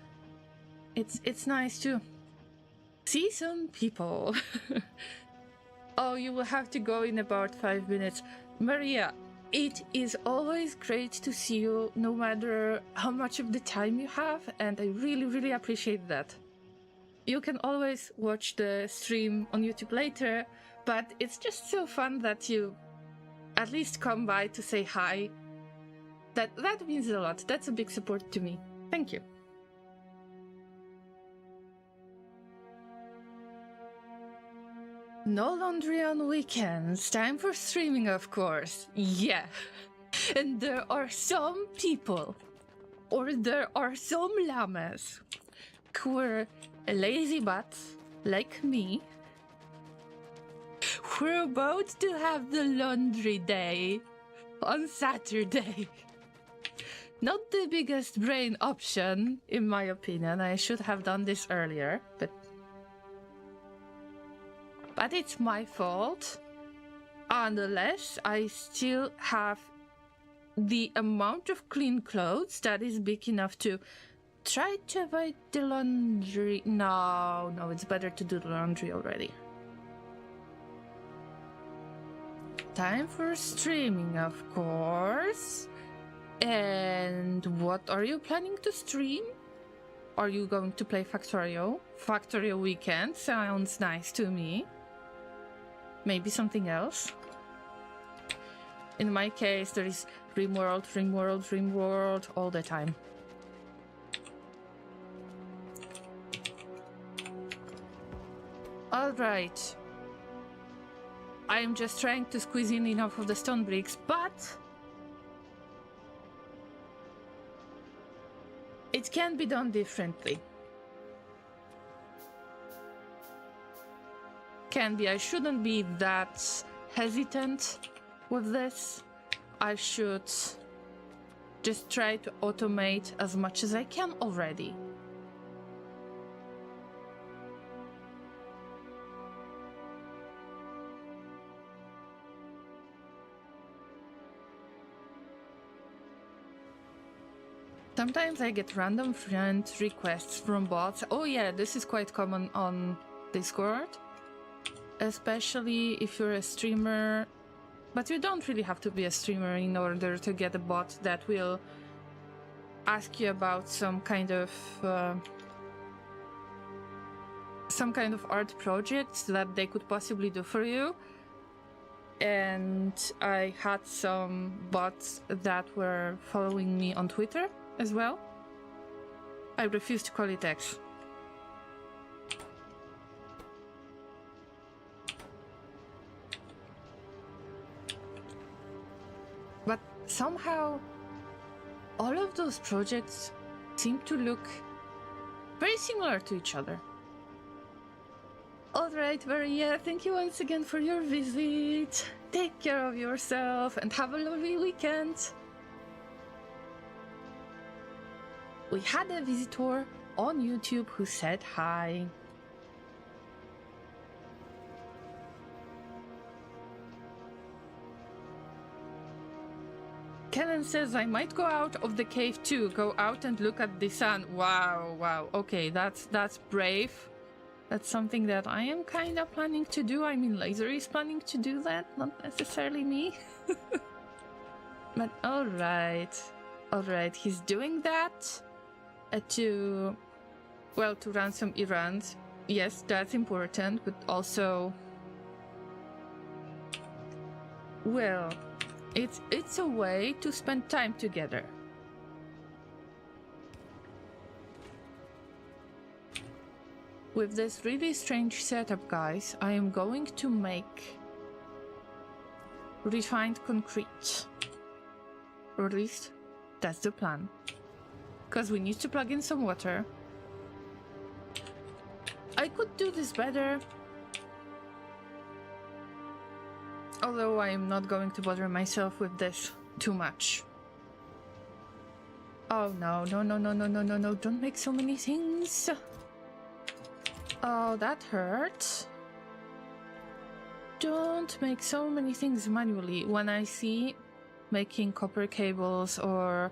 A: it's nice to see some people. Oh, you will have to go in about 5 minutes. Maria, it is always great to see you, no matter how much of the time you have, and I really, really appreciate that. You can always watch the stream on YouTube later, but it's just so fun that you at least come by to say hi. That means a lot. That's a big support to me. Thank you. No laundry on weekends. Time for streaming, of course. Yeah. And there are some people, or there are some llamas, who are lazy butts, like me, who are about to have the laundry day on Saturday. Not the biggest brain option, in my opinion. I should have done this earlier, but it's my fault. Unless I still have the amount of clean clothes that is big enough to try to avoid the laundry. No, it's better to do the laundry already. Time for streaming, of course. And what are you planning to stream? Are you going to play Factorio? Factorio weekend sounds nice to me. Maybe something else? In my case, there is RimWorld all the time. Alright. I am just trying to squeeze in enough of the stone bricks, but it can be done differently. Can be. I shouldn't be that hesitant with this. I should just try to automate as much as I can already. Sometimes I get random friend requests from bots. Oh yeah, this is quite common on Discord. Especially if you're a streamer. But you don't really have to be a streamer in order to get a bot that will ask you about some kind of art project that they could possibly do for you. And I had some bots that were following me on Twitter as well. I refuse to call it X. But somehow, all of those projects seem to look very similar to each other. Alright, Maria, thank you once again for your visit. Take care of yourself and have a lovely weekend. We had a visitor on YouTube who said hi. Kellen says, I might go out of the cave too. Go out and look at the sun. Wow. Okay, that's brave. That's something that I am kind of planning to do. I mean, Laser is planning to do that, not necessarily me. But alright. Alright, he's doing that to run some errands. Yes, that's important, but also... Well, it's a way to spend time together. With this really strange setup, guys, I am going to make refined concrete. Or at least, that's the plan. Because we need to plug in some water. I could do this better. Although I am not going to bother myself with this too much. Oh no, no, no, no, no, no, no, no, don't make so many things. Oh, that hurt. Don't make so many things manually. When I see making copper cables or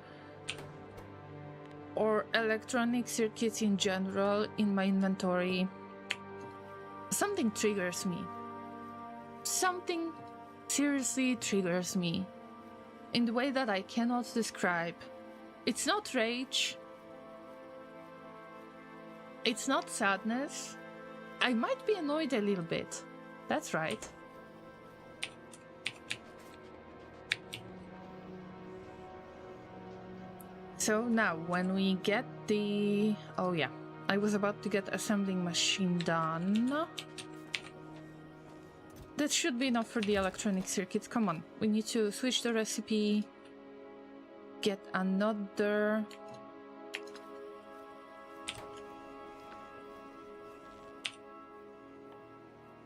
A: electronic circuits in general in my inventory, something triggers me. Something seriously triggers me in the way that I cannot describe. It's not rage. It's not sadness. I might be annoyed a little bit. That's right. So now, when we get the... Oh yeah, I was about to get assembling machine done. That should be enough for the electronic circuits. Come on, we need to switch the recipe. Get another...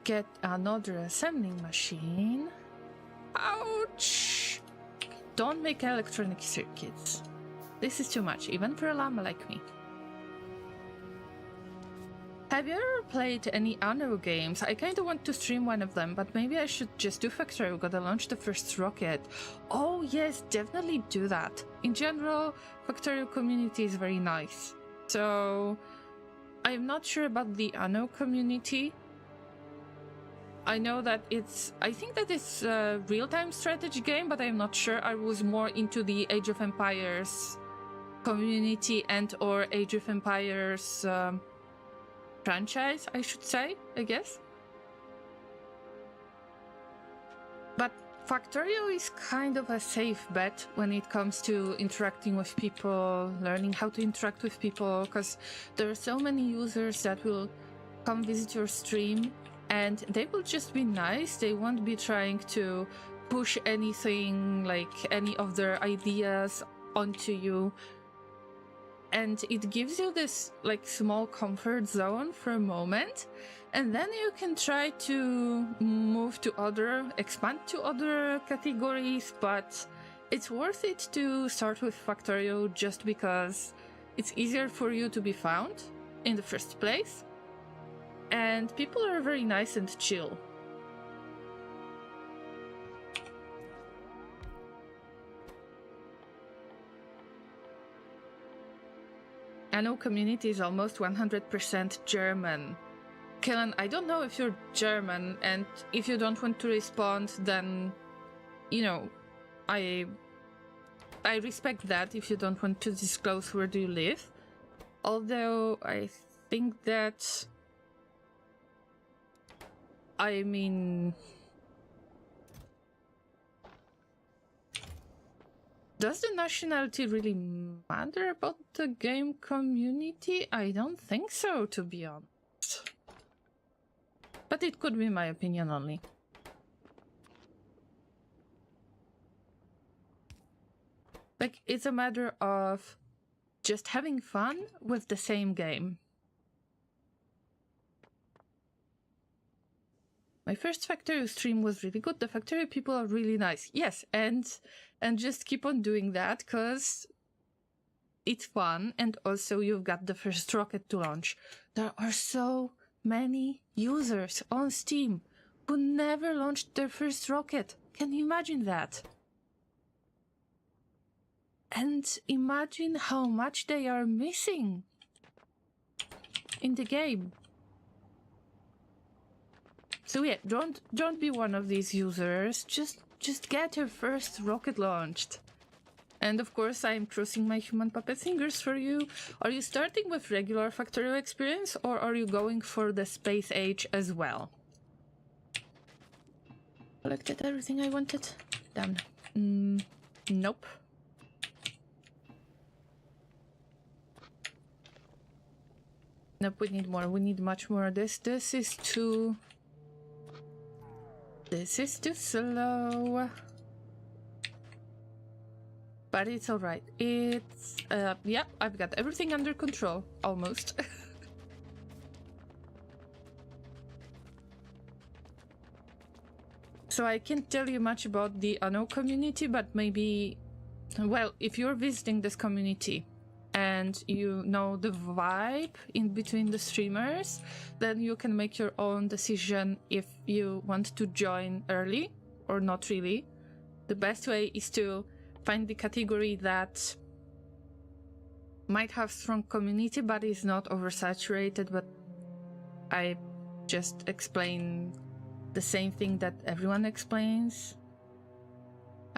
A: Get another assembling machine. Ouch! Don't make electronic circuits. This is too much, even for a llama like me. Have you ever played any Anno games? I kinda want to stream one of them, but maybe I should just do Factory. We gotta launch the first rocket. Oh yes, definitely do that. In general, Factorio community is very nice. So, I'm not sure about the Anno community. I know that I think that it's a real-time strategy game, but I'm not sure. I was more into the Age of Empires community and or Age of Empires franchise, I should say, I guess. But Factorio is kind of a safe bet when it comes to interacting with people, learning how to interact with people, because there are so many users that will come visit your stream and they will just be nice. They won't be trying to push anything, like any of their ideas onto you. And it gives you this like small comfort zone for a moment, and then you can try to expand to other categories, but it's worth it to start with Factorio just because it's easier for you to be found in the first place, and people are very nice and chill. Anno community is almost 100% German. Kellen, I don't know if you're German, and if you don't want to respond, then, you know, I respect that if you don't want to disclose where do you live. Although, I think that... I mean... Does the nationality really matter about the game community? I don't think so, to be honest. But it could be my opinion only. Like, it's a matter of just having fun with the same game. My first Factorio stream was really good. The Factorio people are really nice. Yes, and just keep on doing that, because it's fun, and also you've got the first rocket to launch. There are so many users on Steam who never launched their first rocket. Can you imagine that? And imagine how much they are missing in the game. So yeah, don't be one of these users. Just get your first rocket launched. And of course, I'm crossing my human puppet fingers for you. Are you starting with regular Factorio experience, or are you going for the space age as well? Collected everything I wanted? Damn. Nope. Nope, we need more. We need much more. This is too... This is too slow. But it's alright. It's... yeah, I've got everything under control. Almost. So I can't tell you much about the Anno community, but maybe... Well, if you're visiting this community and you know the vibe in between the streamers, then you can make your own decision if you want to join early or not really. The best way is to find the category that might have strong community but is not oversaturated, but I just explain the same thing that everyone explains.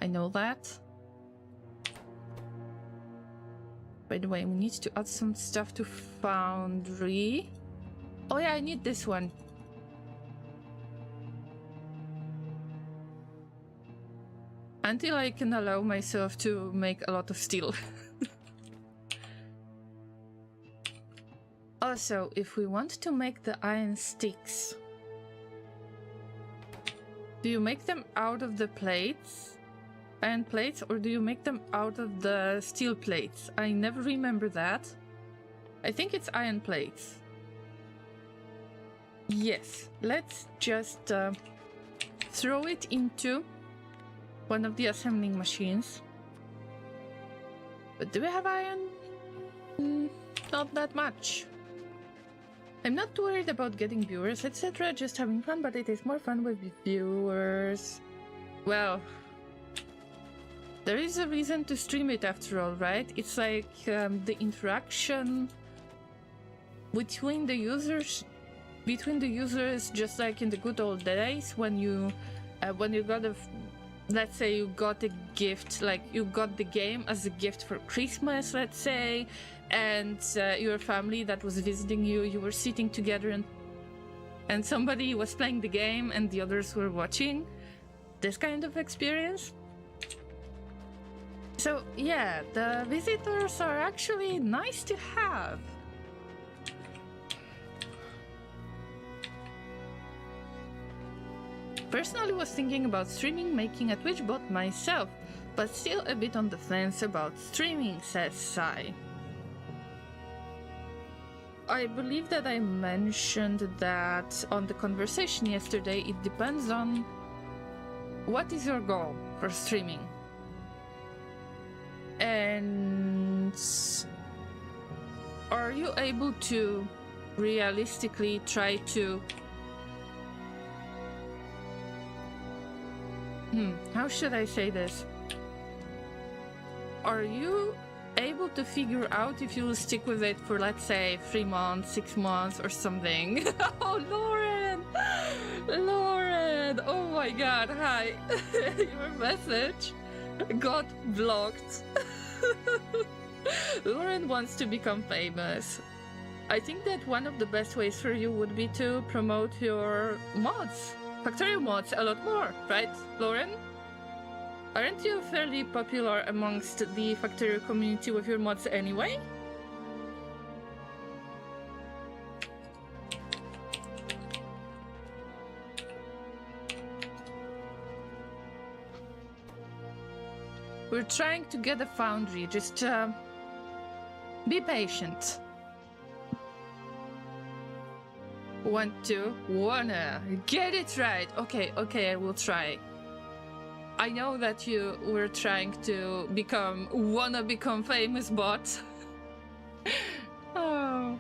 A: I know that. By the way, we need to add some stuff to Foundry. Oh yeah, I need this one. Until I can allow myself to make a lot of steel. Also, if we want to make the iron sticks, do you make them out of the plates? Iron plates, or do you make them out of the steel plates? I never remember that. I think it's iron plates. Yes, let's just throw it into one of the assembling machines. But do we have iron? Not that much. I'm not too worried about getting viewers, etc. Just having fun, but it is more fun with viewers. Well, there is a reason to stream it after all, right? It's like the interaction between the users, just like in the good old days when you got a, let's say you got a gift, like you got the game as a gift for Christmas, let's say, and your family that was visiting you, you were sitting together and somebody was playing the game and the others were watching. This kind of experience. So yeah, the visitors are actually nice to have. Personally was thinking about streaming, making a Twitch bot myself, but still a bit on the fence about streaming, says Sai. I believe that I mentioned that on the conversation yesterday. It depends on what is your goal for streaming. And are you able to realistically try to... how should I say this? Are you able to figure out if you will stick with it for, let's say, 3 months, 6 months or something? Oh, Lauren! Lauren! Oh my god, hi! Your message got blocked. Lauren wants to become famous. I think that one of the best ways for you would be to promote your mods, Factorio mods, a lot more, right, Lauren? Aren't you fairly popular amongst the Factorio community with your mods anyway? We're trying to get a foundry, just be patient. Wanna get it right. Okay, I will try. I know that you were trying to wanna become famous bot. Oh.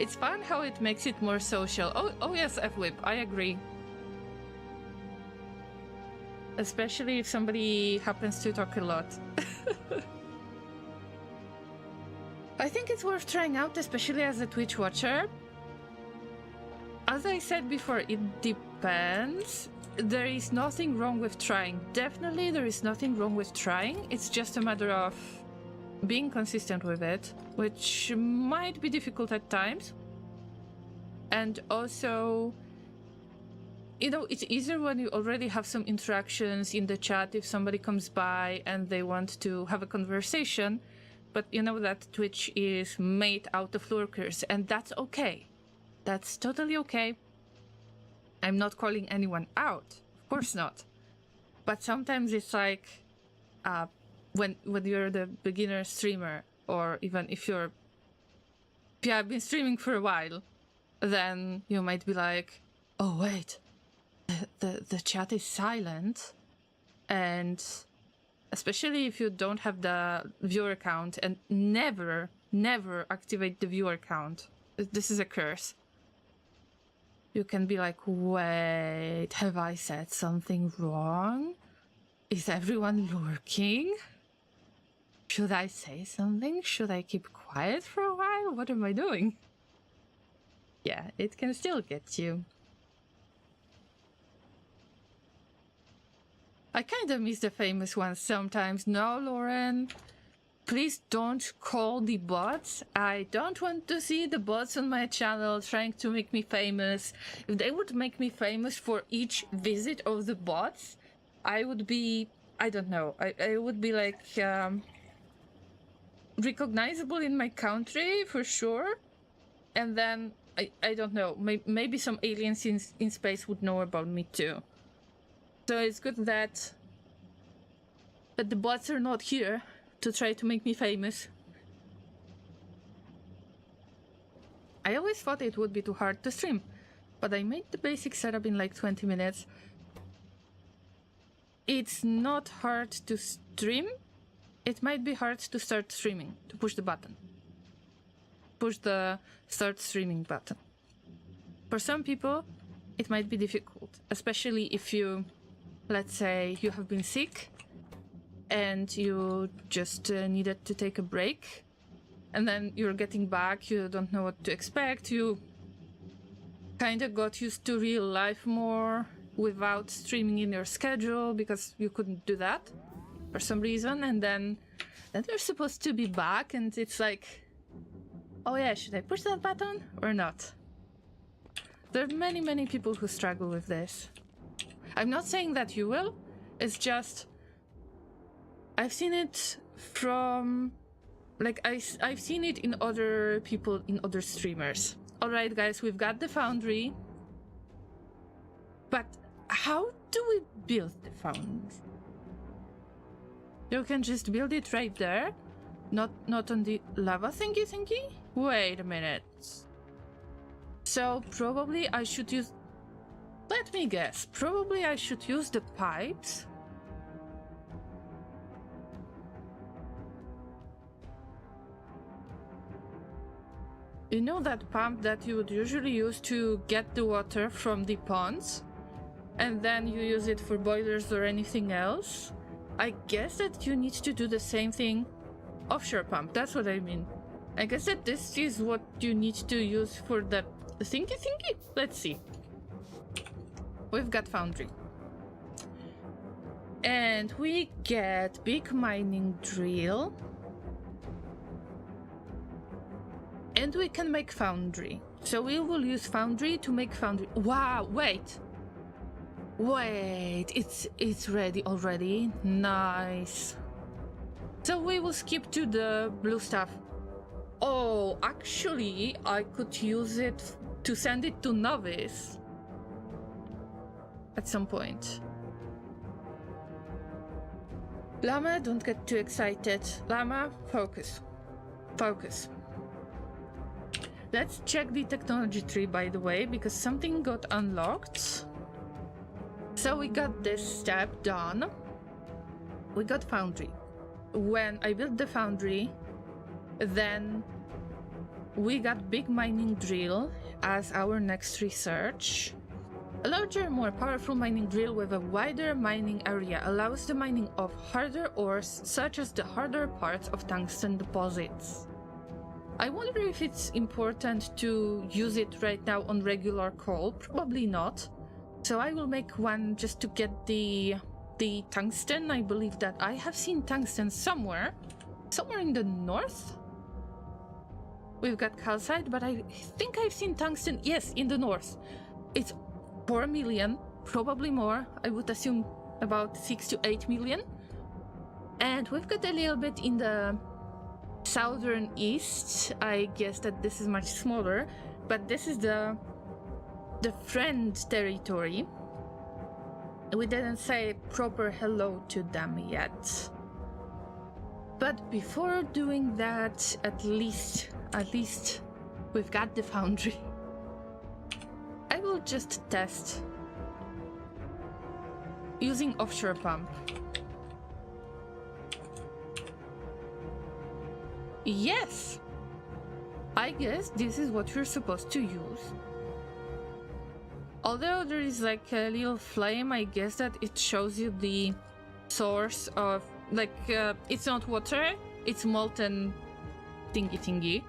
A: It's fun how it makes it more social. Oh yes, F-Whip, I agree. Especially if somebody happens to talk a lot. I think it's worth trying out, especially as a Twitch watcher. As I said before, it depends. There is nothing wrong with trying. Definitely there is nothing wrong with trying. It's just a matter of being consistent with it, which might be difficult at times. And also, you know, it's easier when you already have some interactions in the chat if somebody comes by and they want to have a conversation. But you know that Twitch is made out of lurkers, and that's okay. That's totally okay. I'm not calling anyone out, of course not. But sometimes it's like, when you're the beginner streamer, or even if you're, yeah, I've been streaming for a while, then you might be like, oh wait, the chat is silent, and especially if you don't have the viewer count, and never activate the viewer count. This is a curse. You can be like, wait, have I said something wrong? Is everyone lurking? Should I say something? Should I keep quiet for a while? What am I doing? Yeah, it can still get you. I kind of miss the famous ones sometimes. No, Lauren, please don't call the bots. I don't want to see the bots on my channel trying to make me famous. If they would make me famous for each visit of the bots, I would be, I don't know, I would be like recognizable in my country for sure. And then, I don't know, maybe some aliens in space would know about me too. So it's good that the bots are not here to try to make me famous. I always thought it would be too hard to stream, but I made the basic setup in like 20 minutes. It's not hard to stream. It might be hard to start streaming, to push the button. Push the start streaming button. For some people, it might be difficult, especially if you, let's say, you have been sick and you just needed to take a break, and then you're getting back, you don't know what to expect, you kind of got used to real life more without streaming in your schedule because you couldn't do that for some reason, and then you're supposed to be back and it's like, oh yeah, should I push that button or not? There are many people who struggle with this. I'm not saying that you will, it's just I've seen it from, like, I've seen it in other people, in other streamers. Alright guys, we've got the Foundry, but how do we build the Foundry? You can just build it right there, not on the lava thingy? Wait a minute. So probably I should use, let me guess, probably I should use the pipes. You know that pump that you would usually use to get the water from the ponds? And then you use it for boilers or anything else? I guess that you need to do the same thing. Offshore pump, that's what I mean. I guess that this is what you need to use for the thingy? Let's see. We've got Foundry. And we get big mining drill. And we can make Foundry. So we will use Foundry to make Foundry. Wow, wait, it's ready already. Nice. So we will skip to the blue stuff. Oh, actually, I could use it to send it to Novice at some point. Llama, don't get too excited. Llama, focus. Focus. Let's check the technology tree, by the way, because something got unlocked. So we got this step done. We got Foundry. When I built the Foundry, then we got big mining drill as our next research. A larger, more powerful mining drill with a wider mining area allows the mining of harder ores, such as the harder parts of tungsten deposits. I wonder if it's important to use it right now on regular coal. Probably not. So I will make one just to get the tungsten. I believe that I have seen tungsten somewhere in the north. We've got calcite, but I think I've seen tungsten, yes, in the north. It's 4 million, probably more. I would assume about 6 to 8 million. And we've got a little bit in the southern east. I guess that this is much smaller, but this is the friend territory. We didn't say proper hello to them yet. But before doing that, at least we've got the foundry. I will just test using offshore pump. Yes! I guess this is what we're supposed to use. Although there is like a little flame, I guess that it shows you the source of, like, it's not water, it's molten thingy.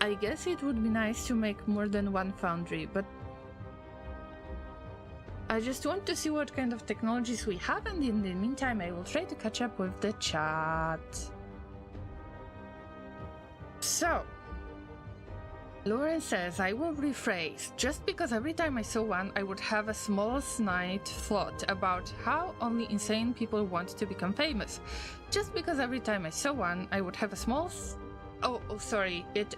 A: I guess it would be nice to make more than one foundry, but I just want to see what kind of technologies we have, and in the meantime I will try to catch up with the chat. So, Laureen says, I will rephrase, just because every time I saw one, I would have a small snide thought about how only insane people want to become famous. Just because every time I saw one, I would have a small Oh, sorry, it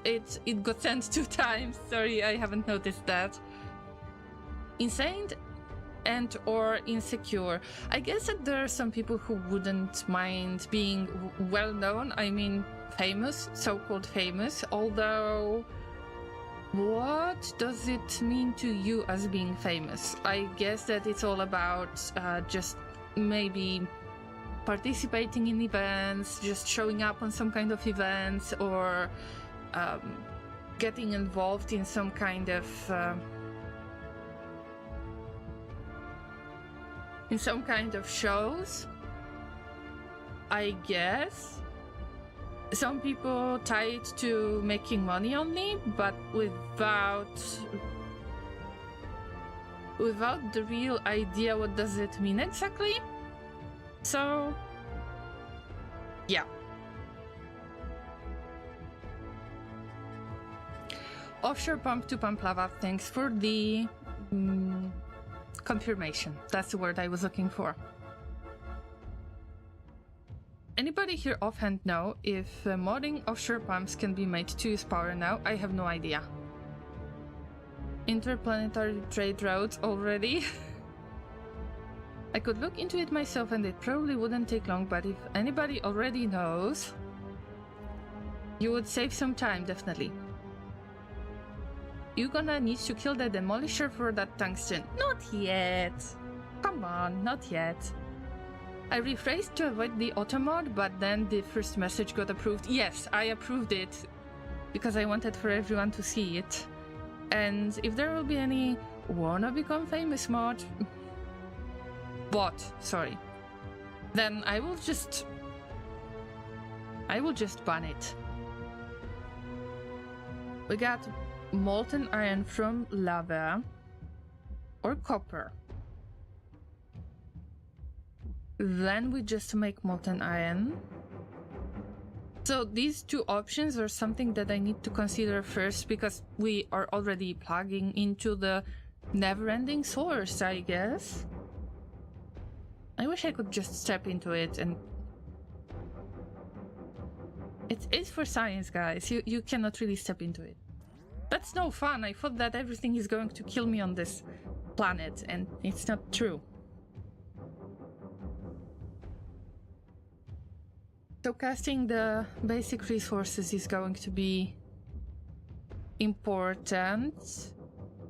A: got sent 2 times. Sorry, I haven't noticed that. Insane and or insecure. I guess that there are some people who wouldn't mind being well known. I mean, famous, so-called famous, although what does it mean to you as being famous? I guess that it's all about just maybe participating in events, just showing up on some kind of events, or getting involved in some kind of shows. I guess some people tie it to making money only, but without the real idea what does it mean exactly. So yeah. Offshore pump to pump lava, thanks for the confirmation. That's the word I was looking for. Anybody here offhand know if modding offshore pumps can be made to use power now? I have no idea. Interplanetary trade routes already? I could look into it myself and it probably wouldn't take long, but if anybody already knows, you would save some time, definitely. You're gonna need to kill the demolisher for that tungsten. Not yet. Come on, not yet. I rephrased to avoid the auto mod, but then the first message got approved. Yes, I approved it because I wanted for everyone to see it. And if there will be any wanna become famous mod, sorry, then I will just ban it. We got molten iron from lava or copper. Then we just make molten iron. So these 2 options are something that I need to consider first, because we are already plugging into the never-ending source, I guess. I wish I could just step into it, and it is for science, guys. You cannot really step into it. That's no fun. I thought that everything is going to kill me on this planet, and it's not true. So casting the basic resources is going to be important,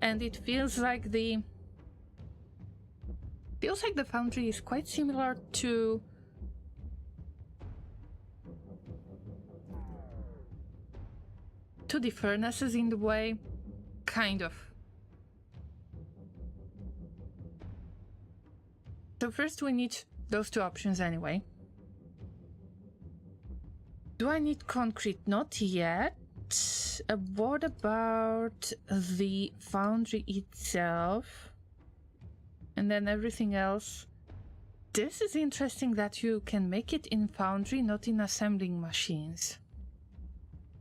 A: and it feels like the foundry is quite similar to the furnaces in the way, kind of. So first we need those 2 options anyway. Do I need concrete? Not yet. What about the foundry itself? And then everything else. This is interesting that you can make it in foundry, not in assembling machines.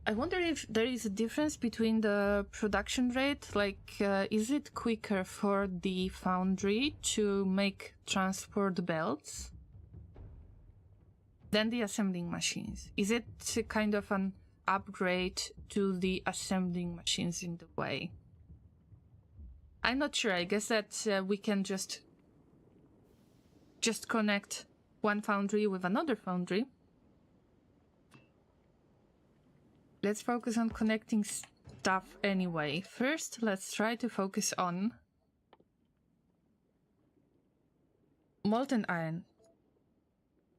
A: I wonder if there is a difference between the production rate, like is it quicker for the foundry to make transport belts than the assembling machines? Is it kind of an upgrade to the assembling machines in the way? I'm not sure. I guess that we can just connect one foundry with another foundry. Let's focus on connecting stuff anyway. First, let's try to focus on molten iron.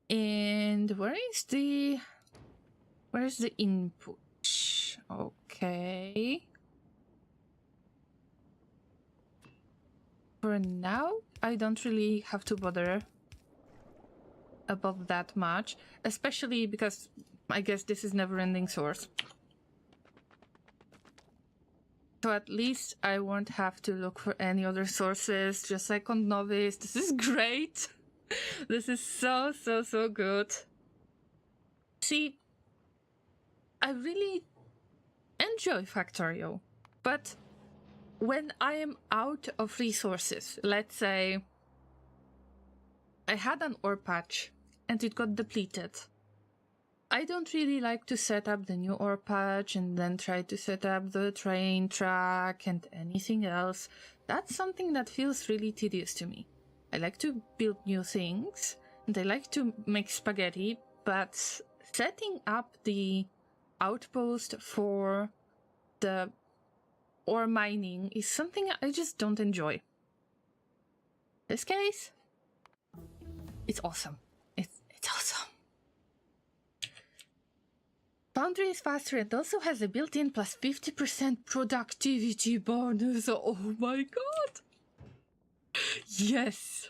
A: And where is the input? Okay. For now, I don't really have to bother about that much, especially because I guess this is never-ending source. So at least I won't have to look for any other sources, just like on Novice. This is great! This is so good. See, I really enjoy Factorio, but when I am out of resources, let's say I had an ore patch and it got depleted, I don't really like to set up the new ore patch and then try to set up the train track and anything else. That's something that feels really tedious to me. I like to build new things and I like to make spaghetti, but setting up the outpost for the ore mining is something I just don't enjoy. This case, it's awesome. It's awesome. Foundry is faster and also has a built-in plus 50% productivity bonus. Oh my god! Yes!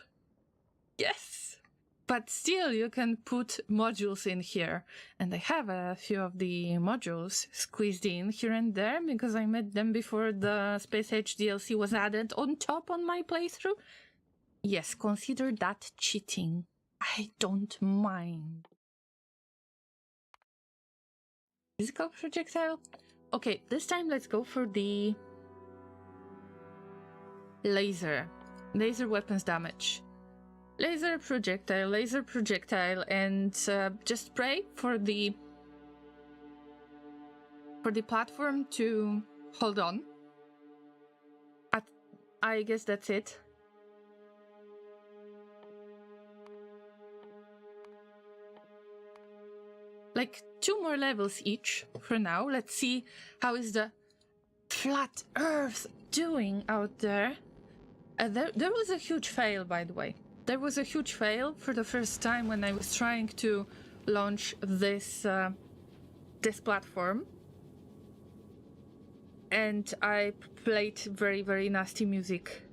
A: Yes! But still, you can put modules in here. And I have a few of the modules squeezed in here and there because I made them before the Space Age DLC was added on top on my playthrough. Yes, consider that cheating. I don't mind. Physical projectile? Okay, this time let's go for the laser. Laser weapons damage. Laser projectile, and just pray for the platform to hold on. I guess that's it. Like 2 more levels each for now. Let's see how is the flat earth doing out there. There was a huge fail, by the way. There was a huge fail for the first time when I was trying to launch this platform. And I played very, very nasty music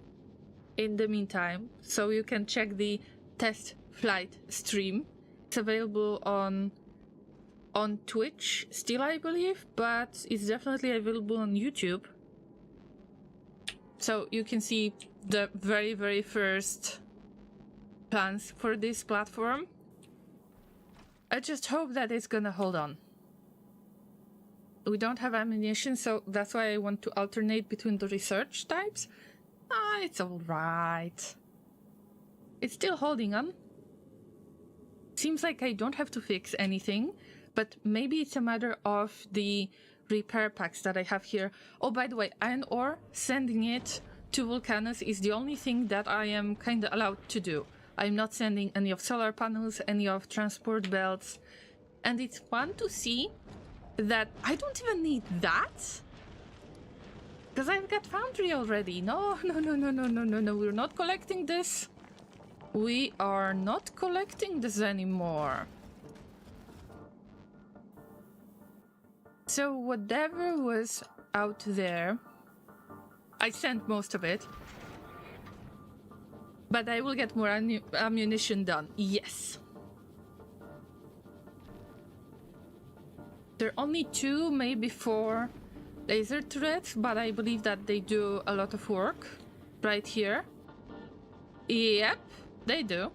A: in the meantime. So you can check the test flight stream. It's available on Twitch still, I believe, but it's definitely available on YouTube. So you can see the very, very first plans for this platform. I just hope that it's gonna hold on. We don't have ammunition, so that's why I want to alternate between the research types. It's alright. It's still holding on. Seems like I don't have to fix anything, but maybe it's a matter of the repair packs that I have here. Oh, by the way, iron ore, sending it to Vulcanus is the only thing that I am kind of allowed to do. I'm not sending any of solar panels, any of transport belts. And it's fun to see that I don't even need that. Because I've got Foundry already. No, we're not collecting this. We are not collecting this anymore. So whatever was out there, I sent most of it. But I will get more ammunition done. Yes. There are only 2, maybe 4 laser turrets, but I believe that they do a lot of work right here. Yep, they do.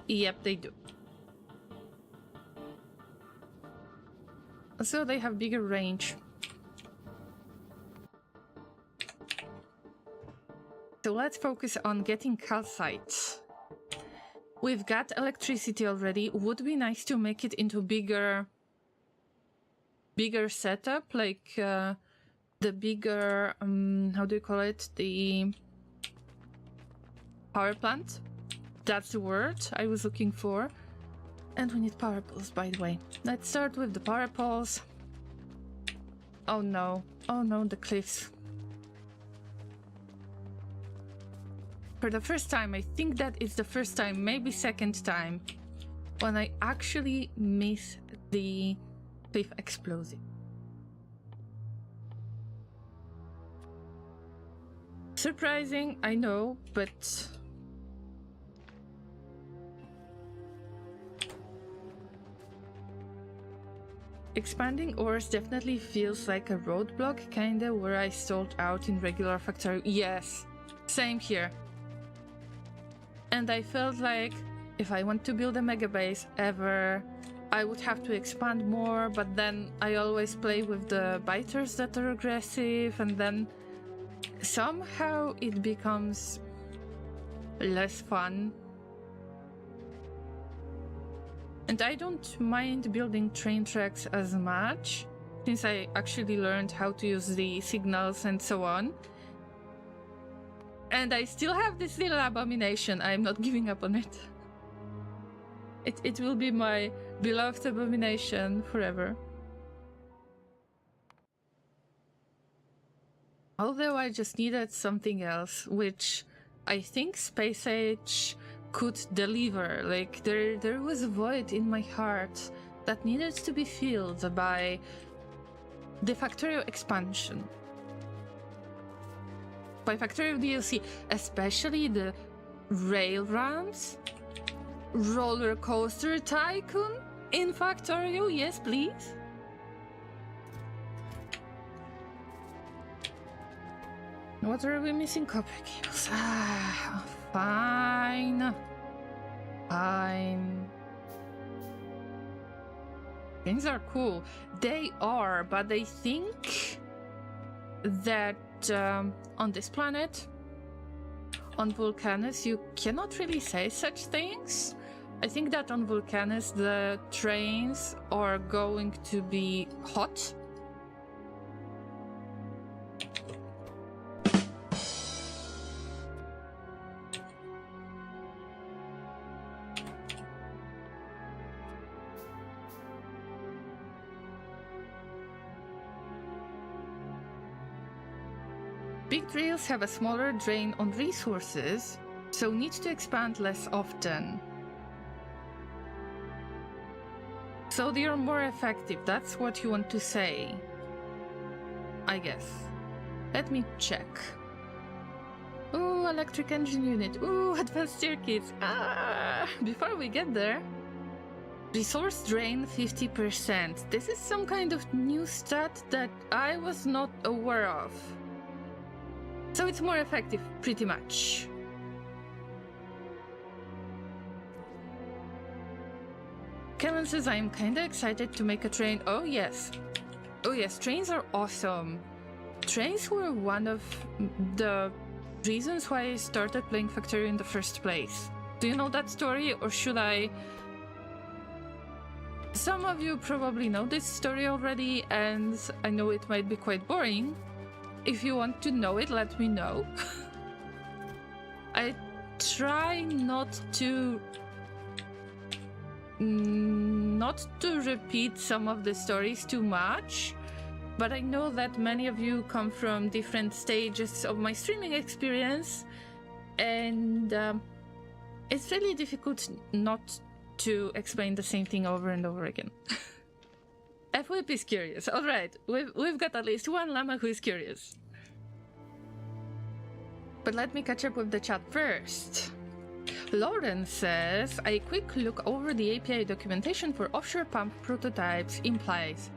A: Yep, they do. So they have bigger range. So let's focus on getting calcite. We've got electricity already. Would be nice to make it into bigger setup, like the bigger, how do you call it? The power plant. That's the word I was looking for. And we need power poles, by the way. Let's start with the power poles. Oh no, the cliffs. For the first time, I think that it's the first time, maybe second time, when I actually miss the cliff explosive. Surprising, I know, but expanding ores definitely feels like a roadblock, kinda, where I stalled out in regular factory. Yes, same here. And I felt like if I want to build a megabase ever, I would have to expand more, but then I always play with the biters that are aggressive, and then somehow it becomes less fun. And I don't mind building train tracks as much, since I actually learned how to use the signals and so on. And I still have this little abomination. I'm not giving up on it. It will be my beloved abomination forever. Although I just needed something else, which I think Space Age could deliver. Like, there was a void in my heart that needed to be filled by the Factorio expansion. By Factorio DLC, especially the rail ramps, roller coaster tycoon in Factorio, yes please. What are we missing? Copper cables. Ah, fine. Fine. Things are cool. They are, but I think that on this planet, on Vulcanus, you cannot really say such things. I think that on Vulcanus the trains are going to be hot. Big drills have a smaller drain on resources, so need to expand less often. So they are more effective, that's what you want to say. I guess. Let me check. Ooh, electric engine unit. Ooh, advanced circuits. Ah! Before we get there. Resource drain 50%. This is some kind of new stat that I was not aware of. So it's more effective, pretty much. Kellen says I'm kinda excited to make a train. Oh yes. Oh yes, trains are awesome. Trains were one of the reasons why I started playing Factorio in the first place. Do you know that story, or should I? Some of you probably know this story already, and I know it might be quite boring. If you want to know it, let me know. I try not to repeat some of the stories too much, but I know that many of you come from different stages of my streaming experience, and it's really difficult not to explain the same thing over and over again. F-Whip is curious. Alright, we've got at least one llama who is curious. But let me catch up with the chat first. Lauren says, a quick look over the API documentation for offshore pump prototypes implies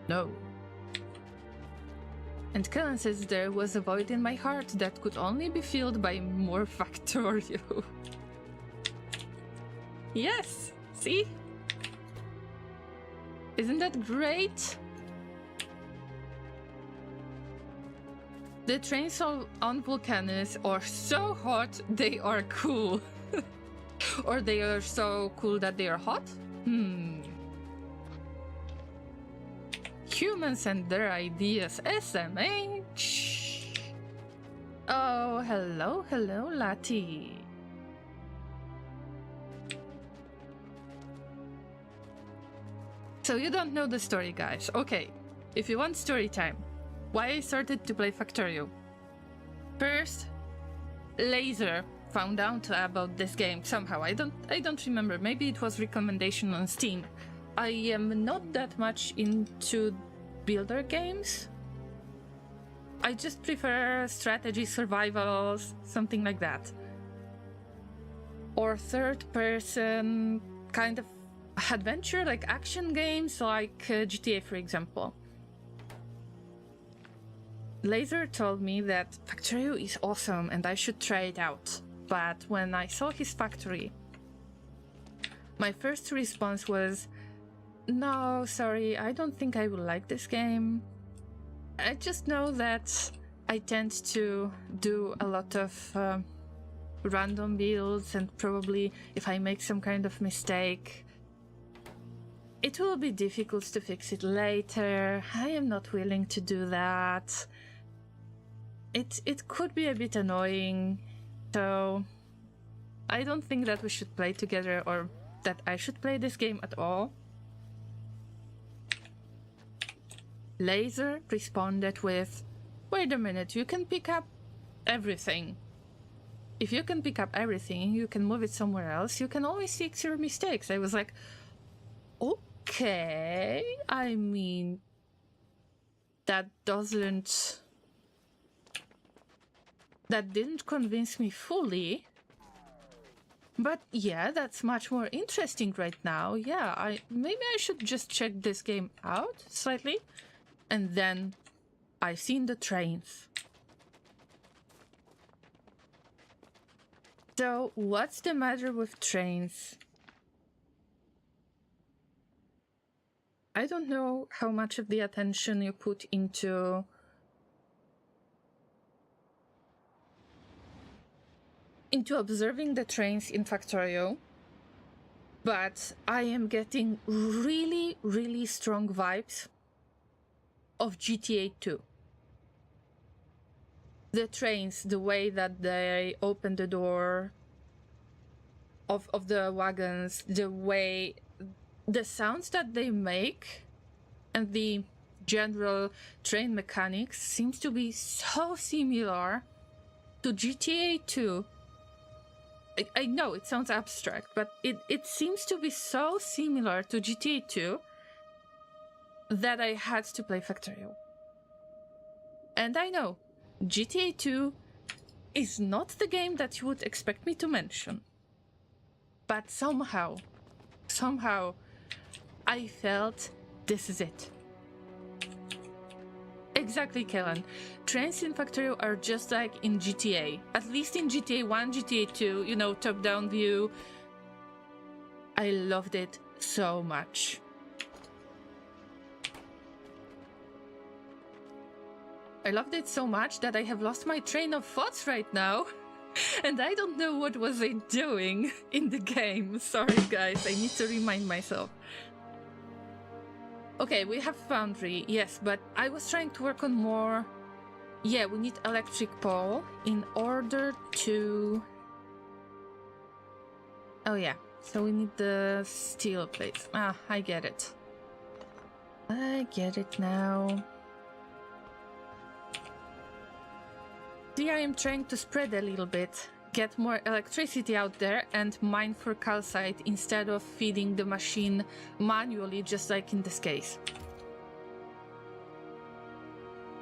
A: no. And Kellen says, there was a void in my heart that could only be filled by more Factorio. Yes, see? Isn't that great? The trains on Vulcanus are so hot, they are cool. Or they are so cool that they are hot? Humans and their ideas, SMH. Oh, hello, Lati. So you don't know the story, guys. Okay, if you want story time, why I started to play Factorio. First, Laser found out about this game somehow. I don't remember. Maybe it was recommendation on Steam. I am not that much into builder games. I just prefer strategy, survivals, something like that. Or third person kind of adventure, like action games, like GTA, for example. Laser told me that Factorio is awesome and I should try it out. But when I saw his factory, my first response was, no, sorry, I don't think I will like this game. I just know that I tend to do a lot of random builds, and probably if I make some kind of mistake, it will be difficult to fix it later. I am not willing to do that. It could be a bit annoying, so I don't think that we should play together or that I should play this game at all. Laser responded with, wait a minute, you can pick up everything. If you can pick up everything, you can move it somewhere else, you can always fix your mistakes. I was like, okay, I mean, that didn't convince me fully. But yeah, that's much more interesting right now. Yeah, maybe I should just check this game out slightly. And then I've seen the trains. So what's the matter with trains? I don't know how much of the attention you put into observing the trains in Factorio, but I am getting really, really strong vibes of GTA 2. The trains, the way that they open the door of the wagons, the sounds that they make, and the general train mechanics seems to be so similar to GTA 2. I know it sounds abstract, but it seems to be so similar to GTA 2 that I had to play Factorio. And I know, GTA 2 is not the game that you would expect me to mention. But somehow, I felt this is it. Exactly, Kellen. Trains in Factorio are just like in GTA. At least in GTA 1, GTA 2, you know, top-down view. I loved it so much. I loved it so much that I have lost my train of thoughts right now. And I don't know what was I doing in the game. Sorry guys, I need to remind myself. Okay, we have Foundry, yes, but I was trying to work on more... Yeah, we need electric pole in order to... Oh yeah, so we need the steel plates. Ah, I get it. I get it now. See, I am trying to spread a little bit, get more electricity out there and mine for calcite instead of feeding the machine manually, just like in this case.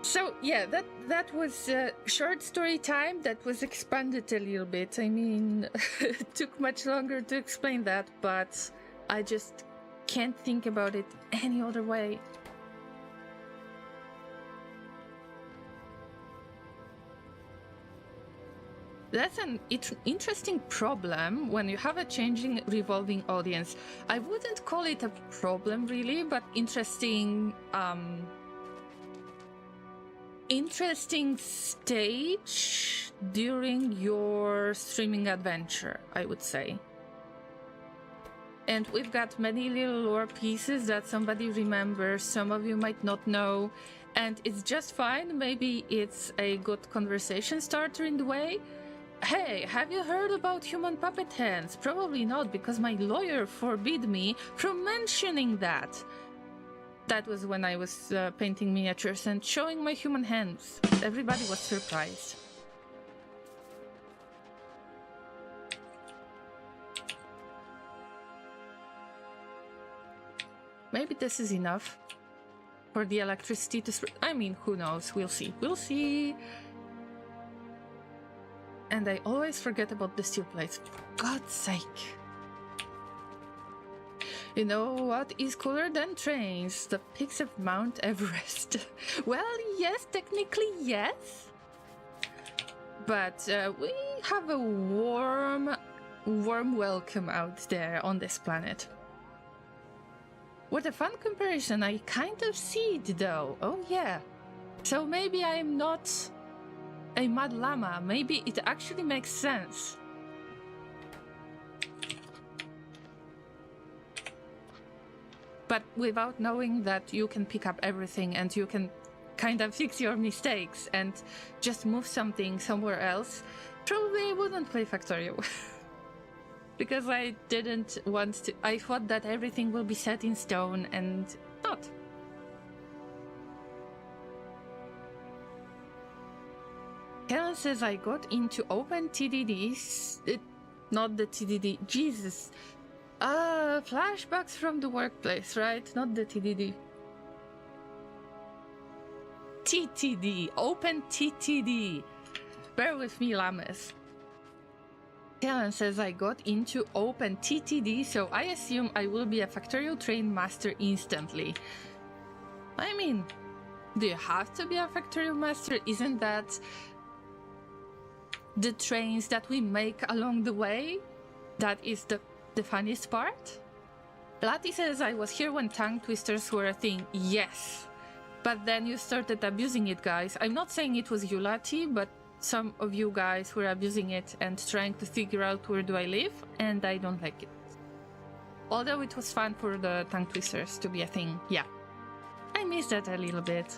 A: So yeah, that was short story time that was expanded a little bit. I mean, it took much longer to explain that, but I just can't think about it any other way. That's an interesting problem when you have a changing, revolving audience. I wouldn't call it a problem really, but interesting stage during your streaming adventure, I would say. And we've got many little lore pieces that somebody remembers, some of you might not know, and it's just fine. Maybe it's a good conversation starter in the way. Hey, have you heard about human puppet hands? Probably not, because my lawyer forbid me from mentioning that. That was when I was painting miniatures and showing my human hands. Everybody was surprised. Maybe this is enough for the electricity to... I mean, who knows? We'll see. We'll see. And I always forget about the steel plates. For God's sake. You know what is cooler than trains? The peaks of Mount Everest. Well, yes, technically yes. But we have a warm welcome out there on this planet. What a fun comparison. I kind of see it though. Oh yeah. So maybe I'm not a mad llama. Maybe it actually makes sense. But without knowing that you can pick up everything and you can kind of fix your mistakes and just move something somewhere else, probably I wouldn't play Factorio. Because I didn't want to. I thought that everything will be set in stone and not. Kellen says I got into open TDDs. Not the TDD. Jesus. Flashbacks from the workplace, right? Not the TDD. TTD. Open TTD. Bear with me, Llamas. Kellen says I got into open TTD, so I assume I will be a Factorio train master instantly. I mean, do you have to be a Factorio master? Isn't that the trains that we make along the way? That is the funniest part? Lati says I was here when tongue twisters were a thing. Yes. But then you started abusing it, guys. I'm not saying it was you, Lati, but some of you guys were abusing it and trying to figure out where do I live, and I don't like it. Although it was fun for the tongue twisters to be a thing, yeah. I miss that a little bit.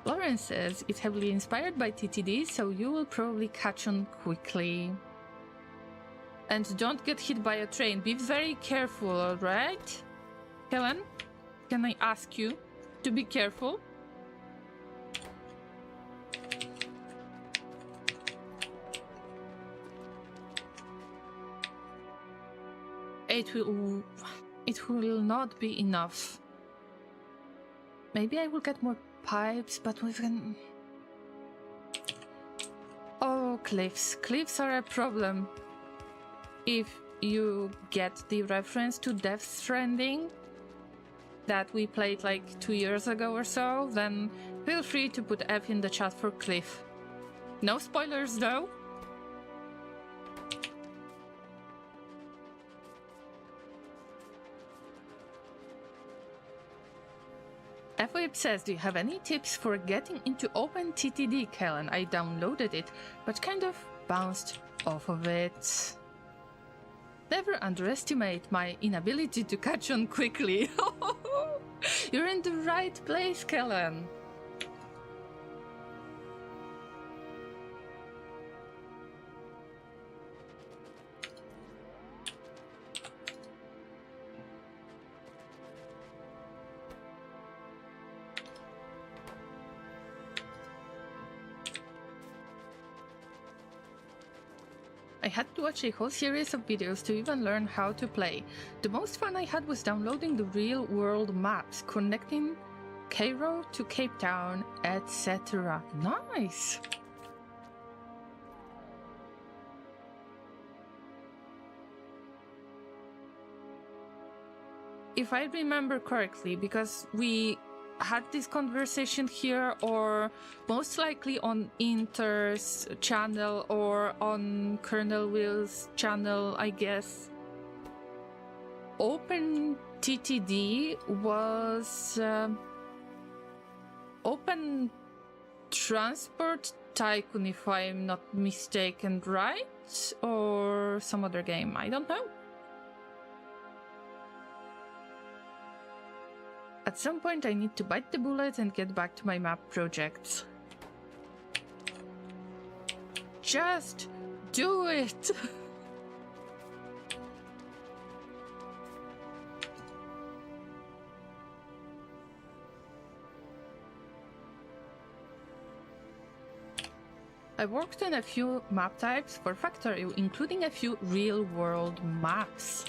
A: Lauren says it's heavily inspired by TTD, so you will probably catch on quickly. And don't get hit by a train. Be very careful, alright? Helen, can I ask you to be careful? It will not be enough. Maybe I will get more pipes, but we can... Oh, cliffs. Cliffs are a problem. If you get the reference to Death Stranding that we played like 2 years ago or so, then feel free to put F in the chat for cliff. No spoilers though. FWhip says, do you have any tips for getting into Open TTD, Kellen? I downloaded it, but kind of bounced off of it. Never underestimate my inability to catch on quickly. You're in the right place, Kellen. I had to watch a whole series of videos to even learn how to play. The most fun I had was downloading the real-world maps, connecting Cairo to Cape Town, etc. Nice! If I remember correctly, because we had this conversation here, or most likely on Inter's channel or on Colonel Will's channel, I guess. OpenTTD was Open Transport Tycoon, if I'm not mistaken, right? Or some other game, I don't know. At some point I need to bite the bullet and get back to my map projects. Just do it! I worked on a few map types for Factory, including a few real-world maps.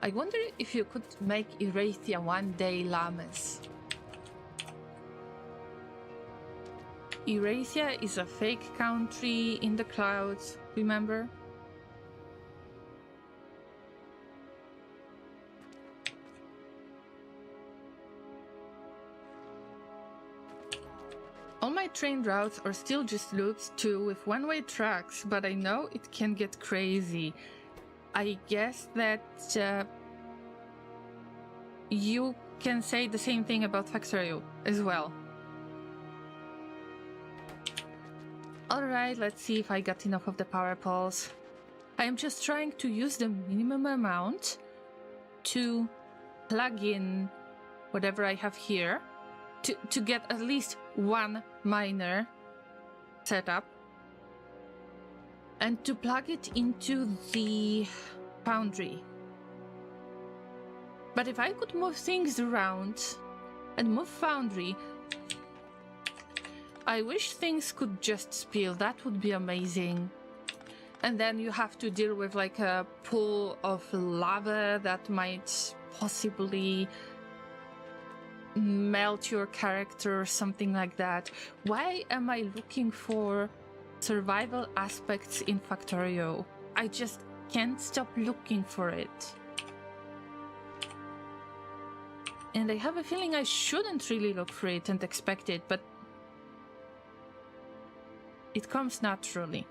A: I wonder if you could make Erathia one-day llamas. Erathia is a fake country in the clouds, remember? All my train routes are still just loops too, with one-way tracks, but I know it can get crazy. I guess that you can say the same thing about Factorio as well. Alright, let's see if I got enough of the power poles. I am just trying to use the minimum amount to plug in whatever I have here to get at least one miner set up. And to plug it into the Foundry. But if I could move things around and move Foundry, I wish things could just spill. That would be amazing. And then you have to deal with like a pool of lava that might possibly melt your character or something like that. Why am I looking for survival aspects in Factorio? I just can't stop looking for it. And I have a feeling I shouldn't really look for it and expect it, but it comes naturally.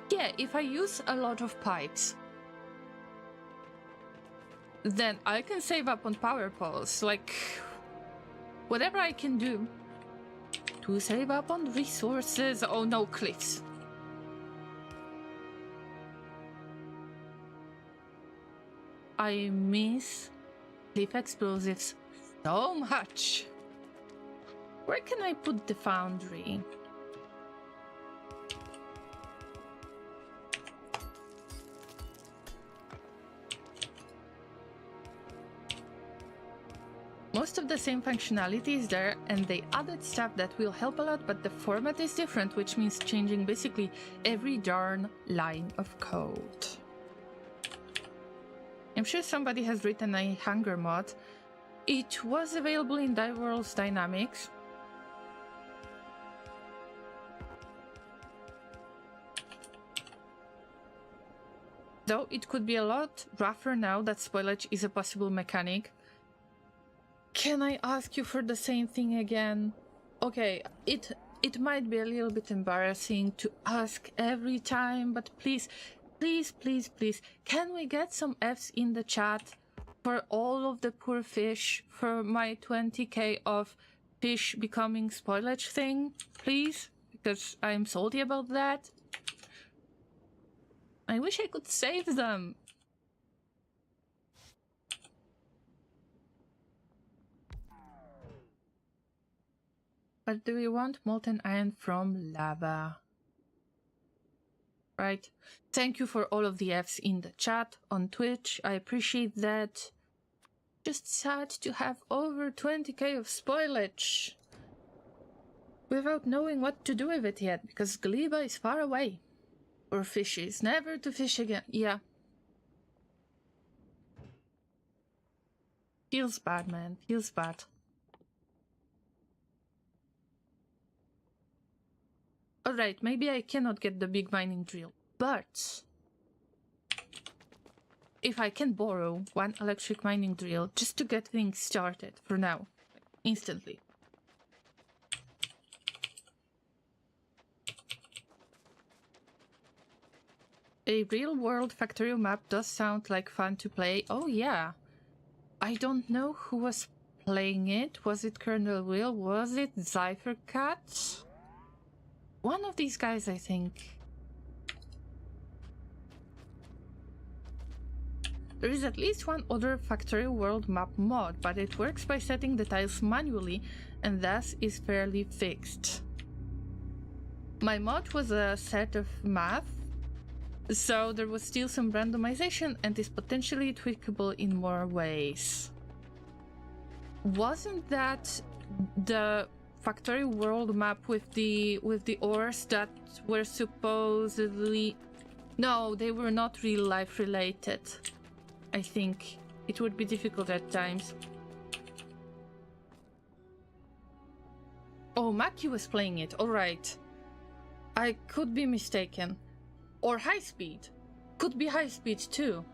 A: Yeah, if I use a lot of pipes, then I can save up on power poles, like whatever I can do to save up on resources. Oh no, cliffs. I miss cliff explosives so much. Where can I put the Foundry? Most of the same functionality is there, and they added stuff that will help a lot, but the format is different, which means changing basically every darn line of code. I'm sure somebody has written a hunger mod. It was available in World's Dynamics. Though it could be a lot rougher now that spoilage is a possible mechanic. Can I ask you for the same thing again? Okay, it might be a little bit embarrassing to ask every time, but please, please, please, please, can we get some Fs in the chat for all of the poor fish for my 20k of fish becoming spoilage thing, please? Because I'm salty about that. I wish I could save them. But do we want molten iron from lava? Right. Thank you for all of the Fs in the chat on Twitch. I appreciate that. Just sad to have over 20k of spoilage without knowing what to do with it yet, because Gleba is far away. Or fishes, never to fish again. Yeah. Feels bad, man. Feels bad. Alright, maybe I cannot get the big mining drill, but if I can borrow one electric mining drill just to get things started for now, instantly. A real-world Factorio map does sound like fun to play. Oh yeah. I don't know who was playing it. Was it Colonel Will? Was it Zyphercat? One of these guys, I think. There is at least one other Factorio world map mod, but it works by setting the tiles manually and thus is fairly fixed. My mod was a set of math, so there was still some randomization and is potentially tweakable in more ways. Wasn't that the Factorio world map with the ores that were supposedly... No, they were not real life related. I think it would be difficult at times. Oh, Maki was playing it, alright. I could be mistaken. Or High Speed. Could be High Speed too.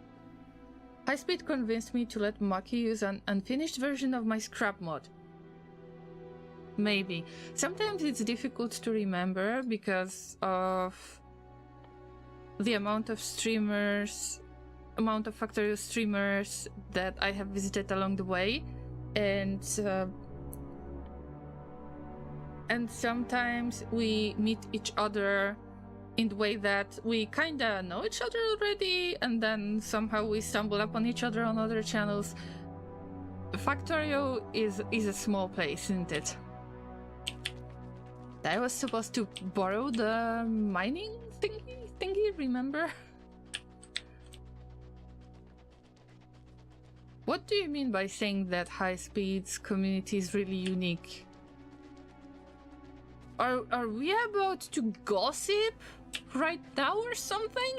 A: High Speed convinced me to let Maki use an unfinished version of my scrap mod. Maybe. Sometimes it's difficult to remember because of the amount of Factorio streamers that I have visited along the way, and sometimes we meet each other in the way that we kinda know each other already, and then somehow we stumble upon each other on other channels. Factorio is a small place, isn't it? I was supposed to borrow the mining thingy, remember? What do you mean by saying that High Speed's community is really unique? Are we about to gossip right now or something?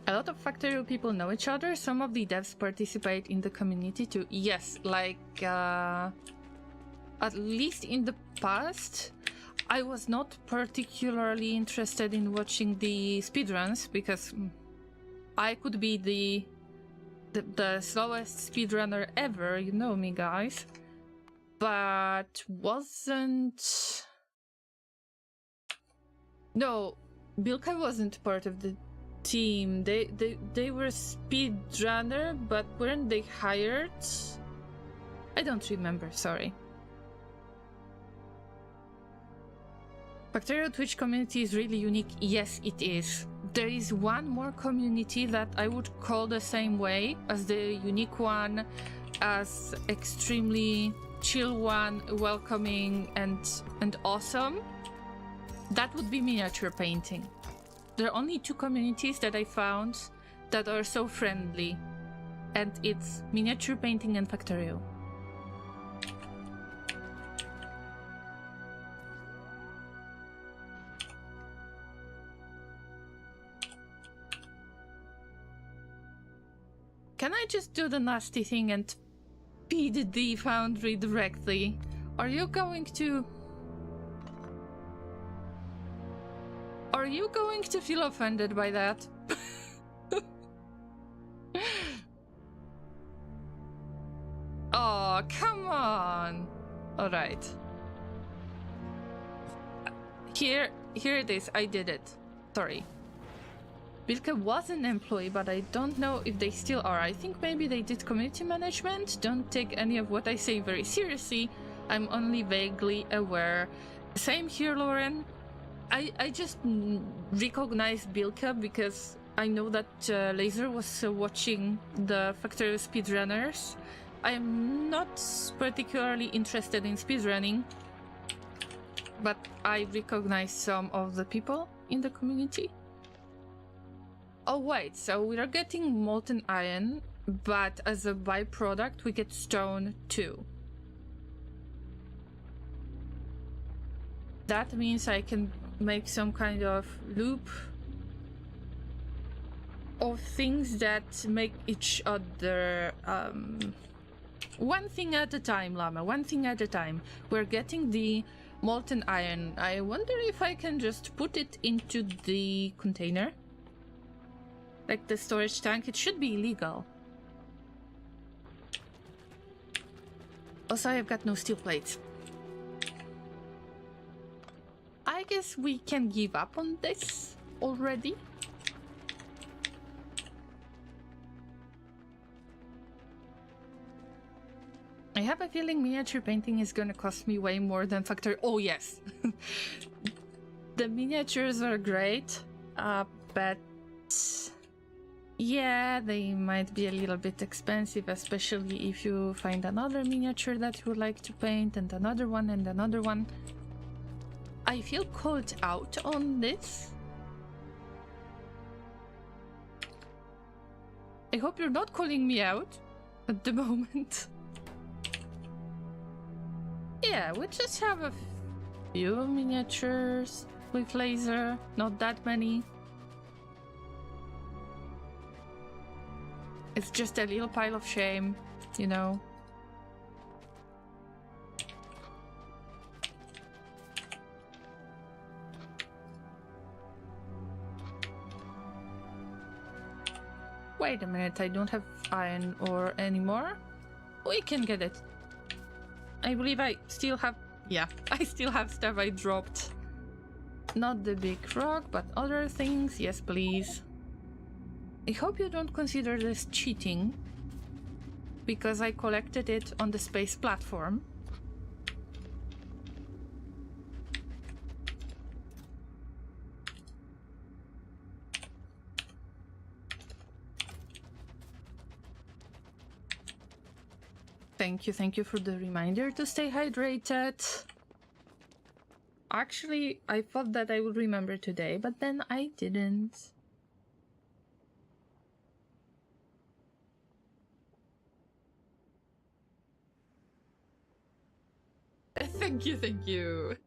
A: A lot of Factorio people know each other. Some of the devs participate in the community too. Yes, like at least in the past, I was not particularly interested in watching the speedruns because I could be the slowest speedrunner ever, you know me, guys. But wasn't... No, Bilka wasn't part of the team. They were speedrunner, but weren't they hired? I don't remember, sorry. Factorio Twitch community is really unique. Yes, it is. There is one more community that I would call the same way as the unique one, as extremely chill one, welcoming and awesome. That would be miniature painting. There are only two communities that I found that are so friendly, and it's miniature painting and Factorio. Can I just do the nasty thing and feed the Foundry directly? Are you going to... Are you going to feel offended by that? Oh, come on! Alright. Here it is, I did it. Sorry. Bilka was an employee, but I don't know if they still are. I think maybe they did community management. Don't take any of what I say very seriously. I'm only vaguely aware. Same here, Lauren. I just recognize Bilka because I know that Laser was watching the Factorio speedrunners. I am not particularly interested in speedrunning, but I recognize some of the people in the community. Oh wait, so we are getting molten iron, but as a byproduct we get stone too. That means I can make some kind of loop of things that make each other one thing at a time, Llama, one thing at a time. We're getting the molten iron. I wonder if I can just put it into the container, like the storage tank. It should be illegal. Also, I've got no steel plates. I guess we can give up on this already. I have a feeling miniature painting is gonna cost me way more than factory. Oh yes, the miniatures are great, but yeah, they might be a little bit expensive, especially if you find another miniature that you would like to paint, and another one, and another one. I feel called out on this. I hope you're not calling me out at the moment. Yeah, we just have a few miniatures with laser, not that many. It's just a little pile of shame, you know. Wait a minute, I don't have iron ore anymore. We can get it. I believe I still have... yeah, I still have stuff I dropped. Not the big rock, but other things. Yes, please. I hope you don't consider this cheating, because I collected it on the space platform. Thank you for the reminder to stay hydrated. Actually, I thought that I would remember today, but then I didn't. Thank you.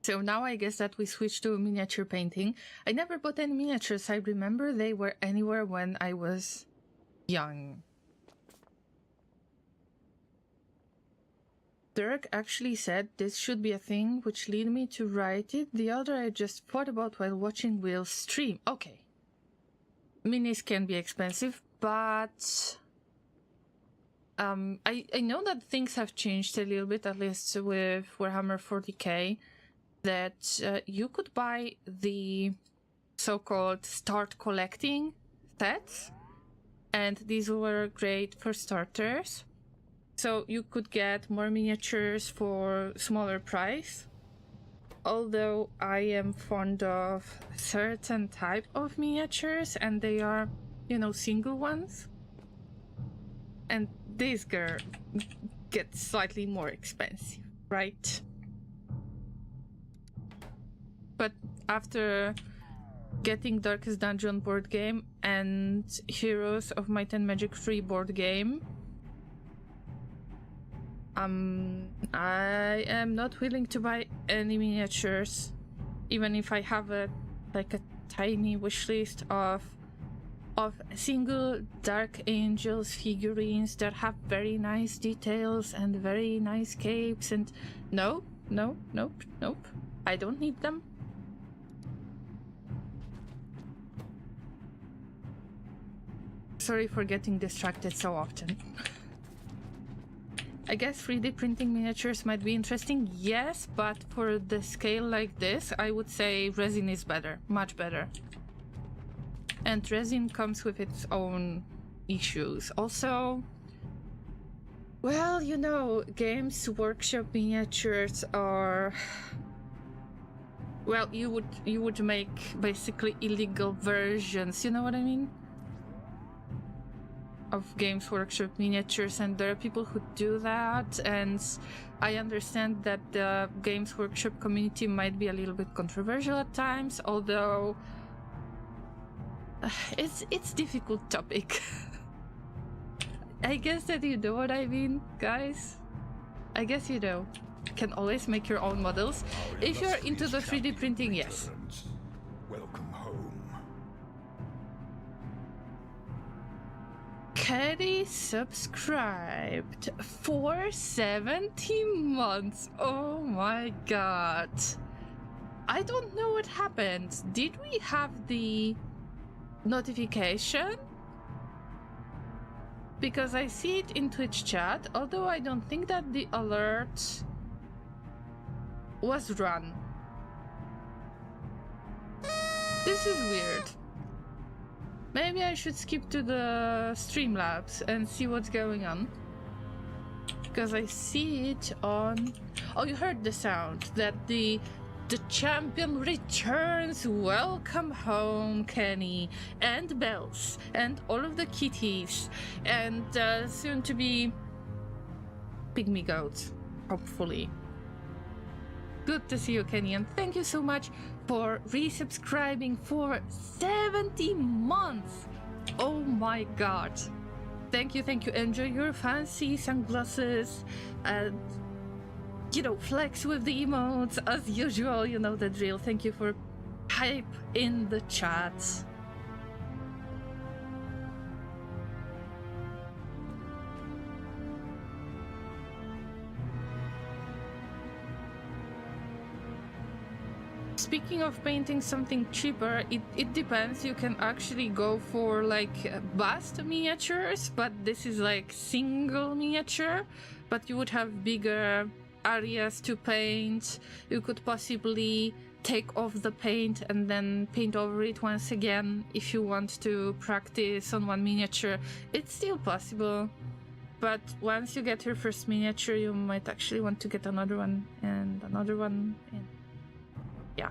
A: So now I guess that we switched to miniature painting. I never bought any miniatures. I remember they were anywhere when I was young. Dirk actually said this should be a thing, which led me to write it. The other I just thought about while watching Will's stream. Okay. Minis can be expensive, but I know that things have changed a little bit, at least with Warhammer 40k, that you could buy the so-called start collecting sets, and these were great for starters. So you could get more miniatures for smaller price. Although I am fond of certain type of miniatures, and they are, you know, single ones. And these get slightly more expensive, right? But after getting Darkest Dungeon board game and Heroes of Might and Magic free board game, I am not willing to buy any miniatures, even if I have a tiny wish list of single Dark Angels figurines that have very nice details and very nice capes, and nope, I don't need them. Sorry for getting distracted so often. I guess 3D printing miniatures might be interesting, yes, but for the scale like this, I would say resin is better, much better. And resin comes with its own issues. Also, well, you know, Games Workshop miniatures are... well, you would make basically illegal versions, you know what I mean? of Games Workshop miniatures, and there are people who do that, and I understand that the Games Workshop community might be a little bit controversial at times, although it's difficult topic. I guess that you know what I mean, guys. I guess you know. You can always make your own models. If you're into the 3D printing, yes.
B: Welcome home.
A: Caddy subscribed for 70 months. Oh my god. I don't know what happened. Did we have the notification? Because I see it in Twitch chat, although I don't think that the alert was run. This is weird. Maybe I should skip to the Streamlabs and see what's going on. Because I see it on... Oh, you heard the sound that the champion returns. Welcome home, Kenny, and Bells, and all of the kitties, and soon to be pygmy goats, hopefully. Good to see you, Kenny, and thank you so much for resubscribing for 70 months. Oh my god. Thank you, thank you. Enjoy your fancy sunglasses and, you know, flex with the emotes as usual. You know the drill. Thank you for hype in the chat. Speaking of painting something cheaper, it depends. You can actually go for like bust miniatures, but this is like single miniature, but you would have bigger areas to paint. You could possibly take off the paint and then paint over it once again if you want to practice on one miniature. It's still possible, but once you get your first miniature, you might actually want to get another one and another one, and yeah.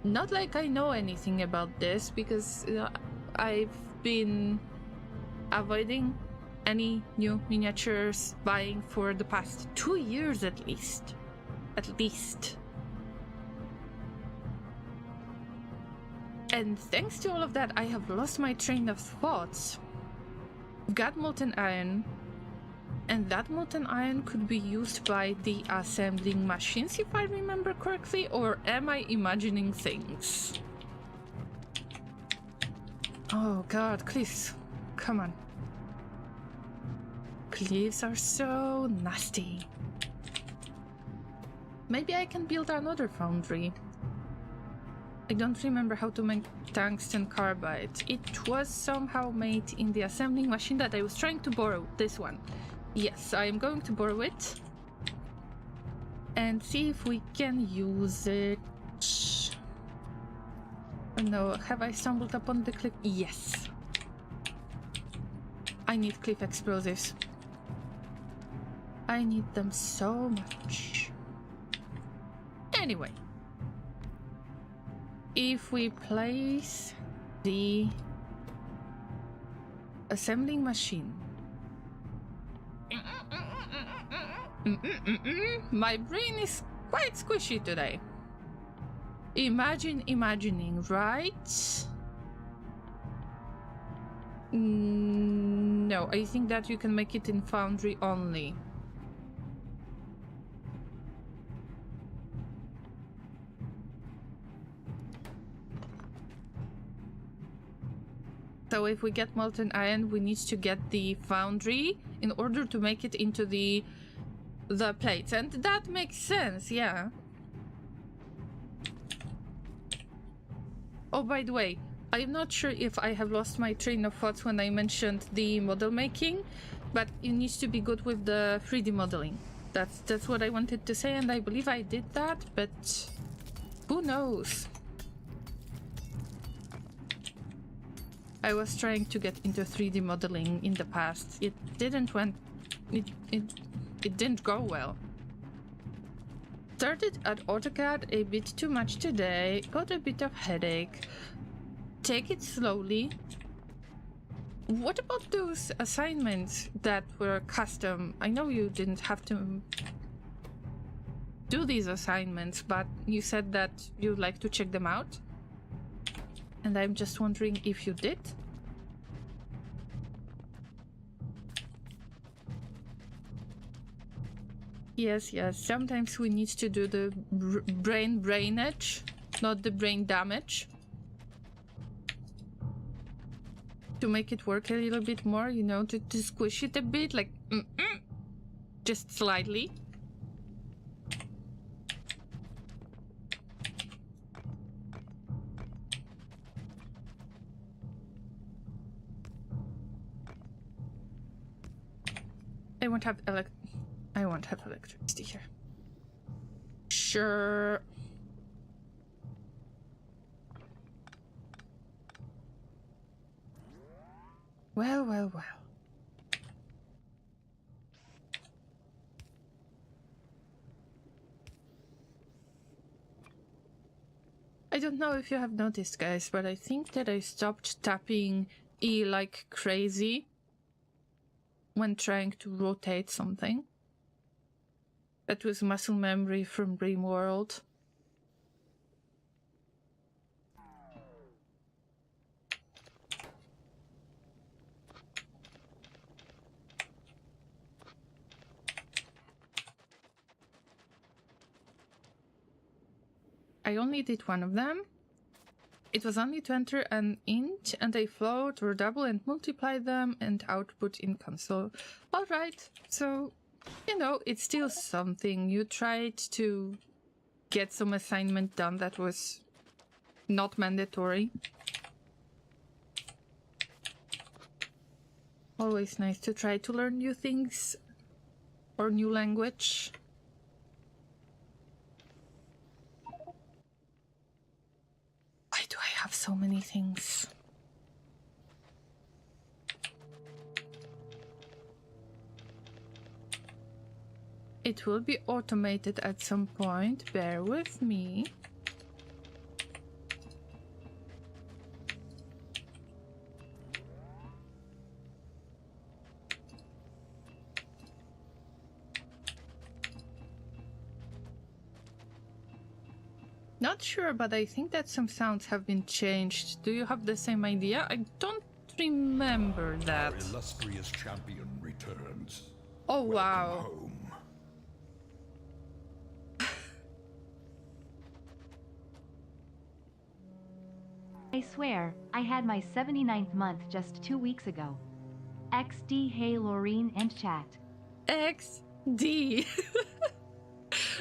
A: Not like I know anything about this, because I've been avoiding any new miniatures buying for the past 2 years at least. And thanks to all of that, I have lost my train of thoughts. I've got molten iron, and that molten iron could be used by the assembling machines, if I remember correctly, or am I imagining things? Oh god, cliffs. Come on. Cliffs are so nasty. Maybe I can build another foundry. I don't remember how to make tungsten carbide. It was somehow made in the assembling machine that I was trying to borrow. This one. Yes, I am going to borrow it and see if we can use it. No, have I stumbled upon the cliff? Yes. I need cliff explosives. I need them so much. Anyway, if we place the assembling machine... My brain is quite squishy today. Imagining, right? No, I think that you can make it in Foundry only. So if we get molten iron, we need to get the Foundry in order to make it into the plates, and that makes sense, yeah. Oh, by the way, I'm not sure if I have lost my train of thoughts when I mentioned the model making, but you need to be good with the 3D modeling. That's what I wanted to say, and I believe I did that, but who knows? I was trying to get into 3D modeling in the past. It didn't go well. Started at AutoCAD a bit too much today, got a bit of headache. Take it slowly. What about those assignments that were custom? I know you didn't have to do these assignments, but you said that you'd like to check them out. And I'm just wondering if you did. Yes, yes. Sometimes we need to do the brainage, not the brain damage. To make it work a little bit more, you know, to squish it a bit, like, just slightly. I won't have electricity here. Sure. Well, well, well. I don't know if you have noticed, guys, but I think that I stopped tapping E like crazy when trying to rotate something. That was muscle memory from Dreamworld. I only did one of them. It was only to enter an int and a float or double and multiply them and output in console. Alright, so, you know, it's still something. You tried to get some assignment done that was not mandatory. Always nice to try to learn new things or new language. Why do I have so many things? It will be automated at some point. Bear with me. Not sure, but I think that some sounds have been changed. Do you have the same idea? I don't remember that.
B: Our illustrious champion returns.
A: Oh,
B: Welcome
A: wow.
B: home.
C: I swear, I had my 79th month just 2 weeks ago. XD, hey Laureen and chat.
A: XD.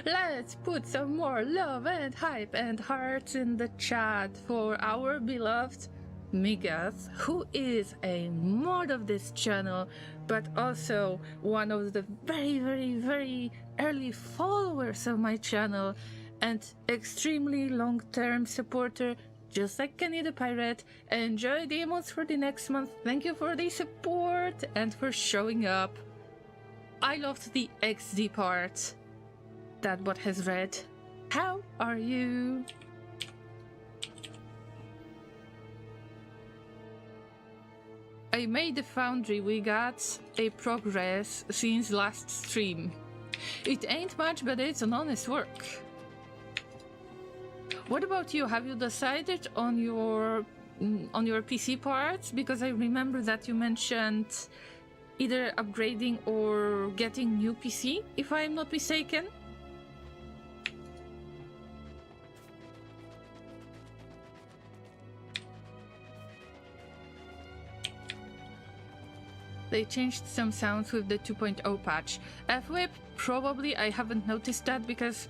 A: Let's put some more love and hype and hearts in the chat for our beloved Migas, who is a mod of this channel, but also one of the very, very, very early followers of my channel and extremely long-term supporter, just like Kenny the Pirate. Enjoy the emotes for the next month. Thank you for the support and for showing up. I loved the XD part that bot has read. How are you? I made the Foundry. We got a progress since last stream. It ain't much, but it's an honest work. What about you? Have you decided on your PC parts? Because I remember that you mentioned either upgrading or getting new PC, if I'm not mistaken. They changed some sounds with the 2.0 patch. F-Whip, probably I haven't noticed that because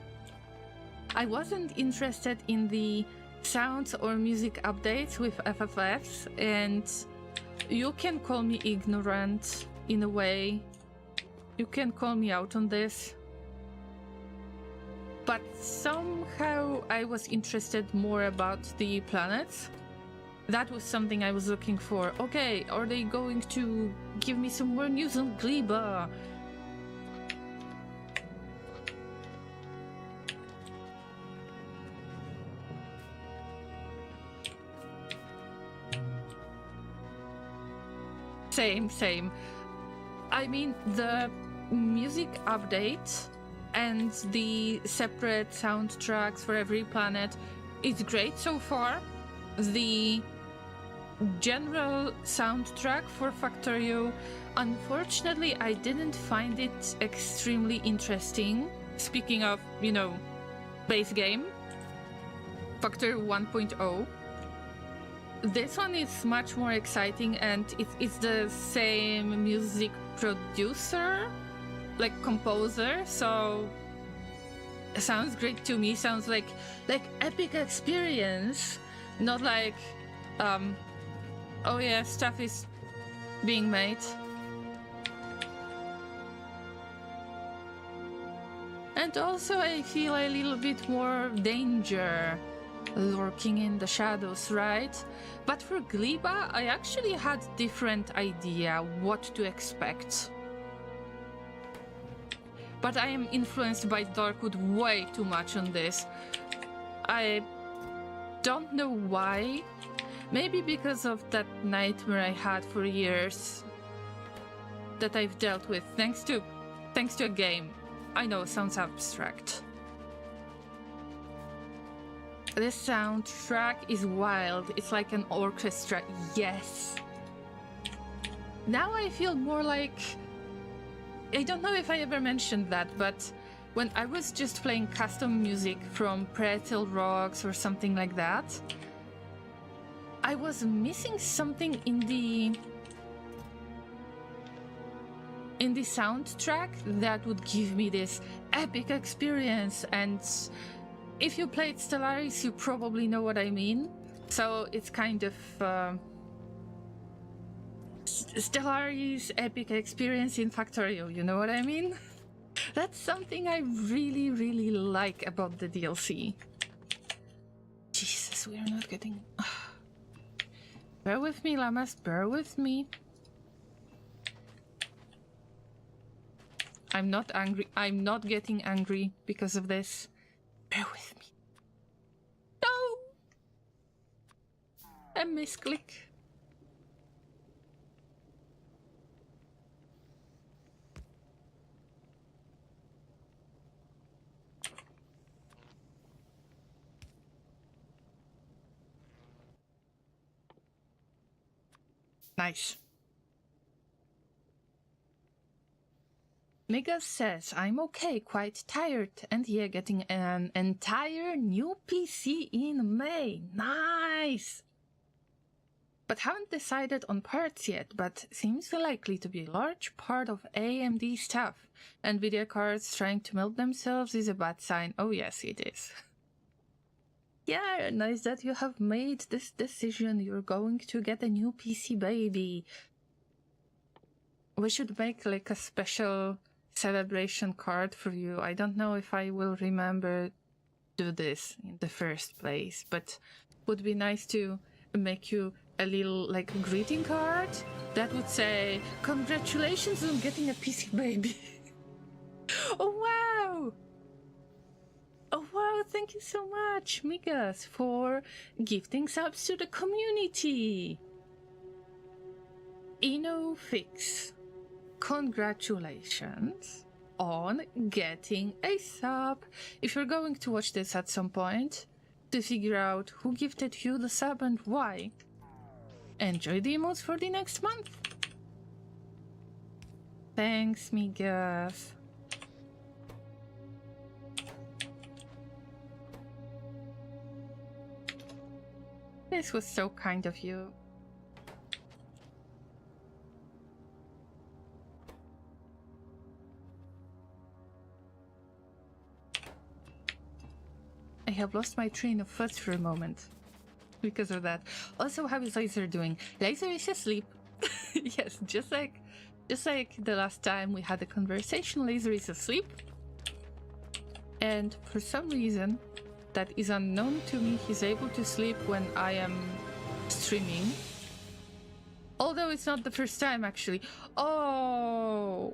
A: I wasn't interested in the sounds or music updates with FFFs, and you can call me ignorant in a way. You can call me out on this. But somehow I was interested more about the planets. That was something I was looking for. Okay, are they going to give me some more news on Gleba? Same. I mean, the music update and the separate soundtracks for every planet is great so far. The general soundtrack for Factorio, unfortunately, I didn't find it extremely interesting. Speaking of, base game, Factorio 1.0. This one is much more exciting, and it's the same music producer, like composer, so it sounds great to me. Sounds like epic experience, not like oh yeah, stuff is being made. And also I feel a little bit more danger lurking in the shadows, right? But for Gleba, I actually had different idea what to expect. But I am influenced by Darkwood way too much on this. I don't know why. Maybe because of that nightmare I had for years that I've dealt with thanks to a game. I know, sounds abstract. This soundtrack is wild. It's like an orchestra. Yes. Now I feel more like... I don't know if I ever mentioned that, but when I was just playing custom music from Pretzel Rocks or something like that, I was missing something in the soundtrack that would give me this epic experience. And if you played Stellaris, you probably know what I mean. So it's kind of Stellaris epic experience in Factorio, you know what I mean? That's something I really, really like about the DLC. Jesus, we are not getting... Bear with me, Llamas, bear with me. I'm not angry. I'm not getting angry because of this. Bear with me. No! A misclick. Nice. Mega says, I'm okay, quite tired, and yeah, getting an entire new PC in May. Nice! But haven't decided on parts yet, but seems likely to be a large part of AMD stuff. Nvidia cards trying to melt themselves is a bad sign. Oh yes, it is. Yeah, nice that you have made this decision. You're going to get a new PC, baby. We should make like a special celebration card for you. I don't know if I will remember do this in the first place, but would be nice to make you a little like greeting card that would say, congratulations on getting a PC, baby. Oh wow! Oh wow, thank you so much, Migas, for gifting subs to the community. InnoFix, congratulations on getting a sub. If you're going to watch this at some point to figure out who gifted you the sub and why, enjoy the emotes for the next month. Thanks, Migas. This was so kind of you. I have lost my train of thought for a moment because of that. Also, how is Laser doing? Laser is asleep. Yes, just like the last time we had a conversation, Laser is asleep. And for some reason that is unknown to me, he's able to sleep when I am streaming. Although it's not the first time, actually. Oh,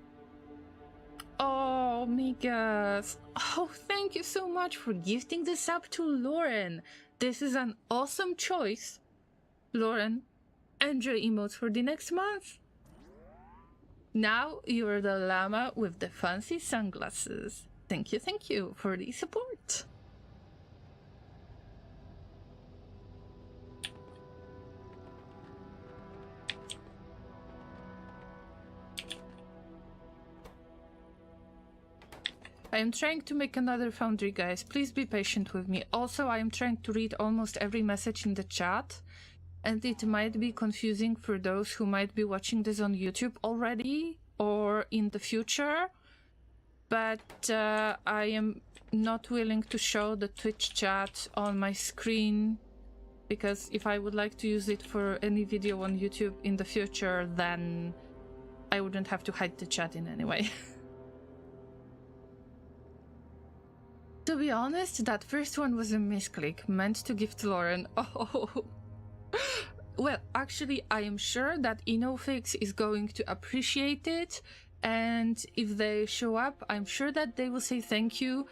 A: Migas. Oh, thank you so much for gifting this up to Lauren. This is an awesome choice. Lauren, enjoy emotes for the next month. Now you're the llama with the fancy sunglasses. Thank you for the support. I am trying to make another Foundry, guys. Please be patient with me. Also, I am trying to read almost every message in the chat, and it might be confusing for those who might be watching this on YouTube already or in the future, but I am not willing to show the Twitch chat on my screen, because if I would like to use it for any video on YouTube in the future, then I wouldn't have to hide the chat in any way. To be honest, that first one was a misclick, meant to gift Lauren. Oh. Well, actually, I am sure that InnoFix is going to appreciate it, and if they show up, I'm sure that they will say thank you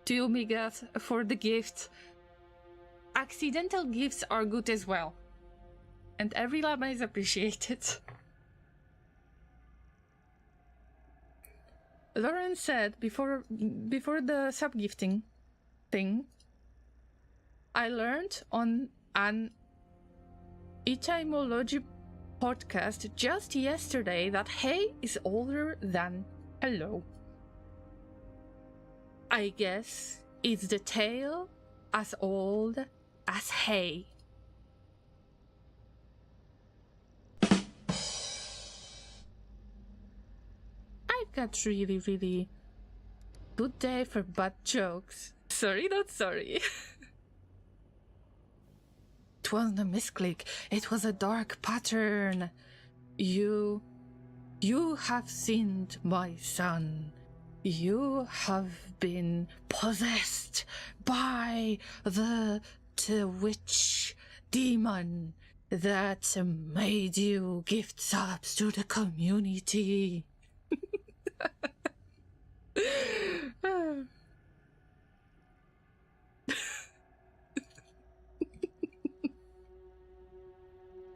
A: to you, Migas, for the gift. Accidental gifts are good as well, and every llama is appreciated. Lauren said before the sub-gifting thing, I learned on an etymology podcast just yesterday that hey is older than hello. I guess it's the tale as old as hey. I've got really good day for bad jokes. Sorry, not sorry. It wasn't a misclick, it was a dark pattern. You have sinned, my son. You have been possessed by the witch demon that made you gift subs to the community.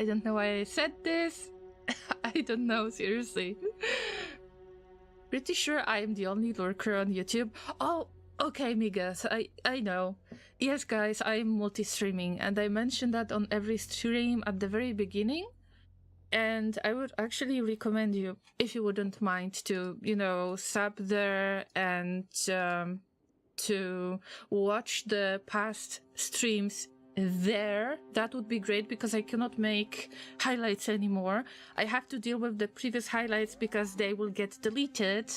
A: I don't know why I said this. I don't know, seriously. Pretty sure I am the only lurker on YouTube. Oh, okay, Migas, I know. Yes, guys, I am multi-streaming, and I mentioned that on every stream at the very beginning. And I would actually recommend you, if you wouldn't mind, to, sub there and to watch the past streams there. That would be great, because I cannot make highlights anymore. I have to deal with the previous highlights because they will get deleted,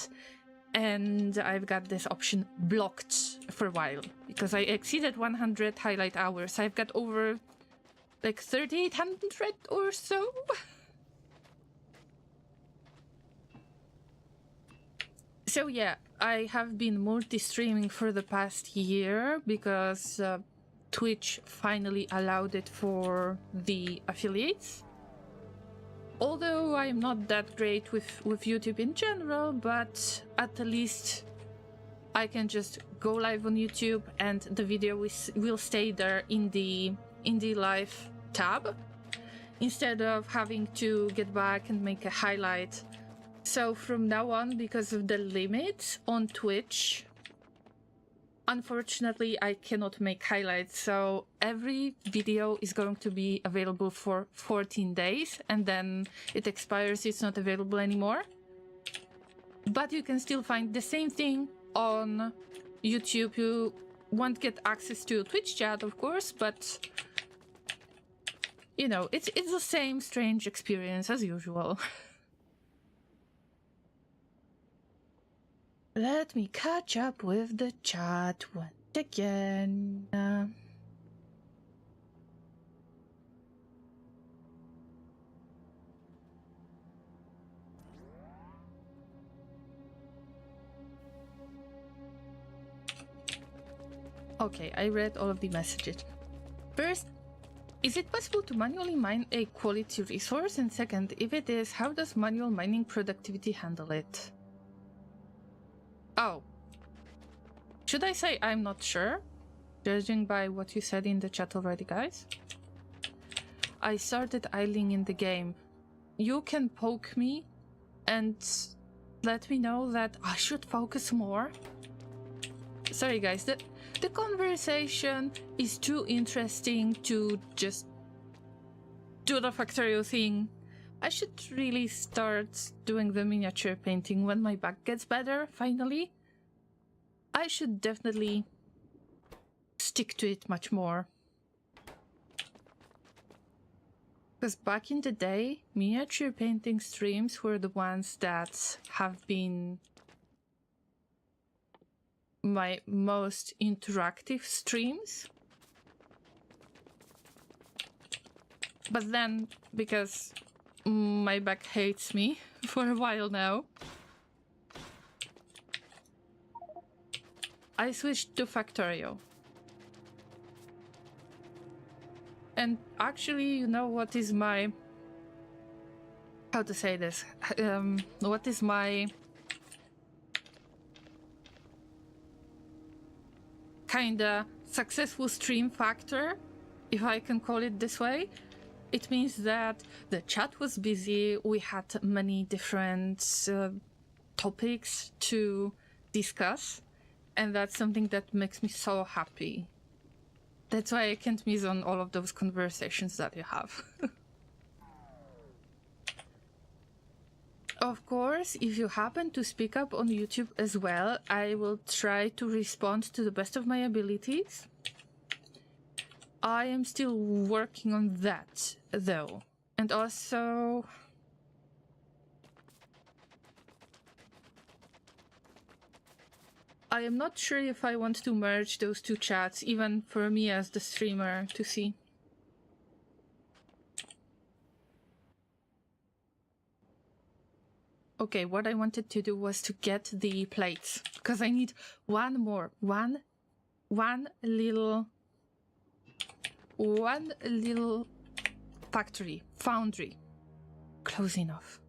A: and I've got this option blocked for a while because I exceeded 100 highlight hours. I've got over like 3,800 or so. So yeah, I have been multi-streaming for the past year because Twitch finally allowed it for the affiliates. Although I'm not that great with YouTube in general, but at least I can just go live on YouTube and the video will stay there in the live tab, instead of having to get back and make a highlight. So from now on, because of the limit on Twitch, unfortunately I cannot make highlights, so every video is going to be available for 14 days and then it expires, it's not available anymore. But you can still find the same thing on YouTube. You won't get access to Twitch chat, of course, but it's the same strange experience as usual. Let me catch up with the chat once again. Okay, I read all of the messages. First, is it possible to manually mine a quality resource? And second, if it is, how does manual mining productivity handle it? Oh. Should I say I'm not sure? Judging by what you said in the chat already, guys. I started idling in the game. You can poke me and let me know that I should focus more. Sorry guys, the conversation is too interesting to just do the Factorio thing. I should really start doing the miniature painting when my back gets better, finally. I should definitely stick to it much more. Because back in the day, miniature painting streams were the ones that have been my most interactive streams. But then, because my back hates me for a while now, I switched to Factorio. And actually, you know what is my... how to say this? What is my... kinda successful stream factor, if I can call it this way? It means that the chat was busy, we had many different topics to discuss, and that's something that makes me so happy. That's why I can't miss on all of those conversations that you have. Of course, if you happen to speak up on YouTube as well, I will try to respond to the best of my abilities. I am still working on that, though. And also... I am not sure if I want to merge those two chats, even for me as the streamer to see. Okay, what I wanted to do was to get the plates, because I need one little factory, foundry. Close enough.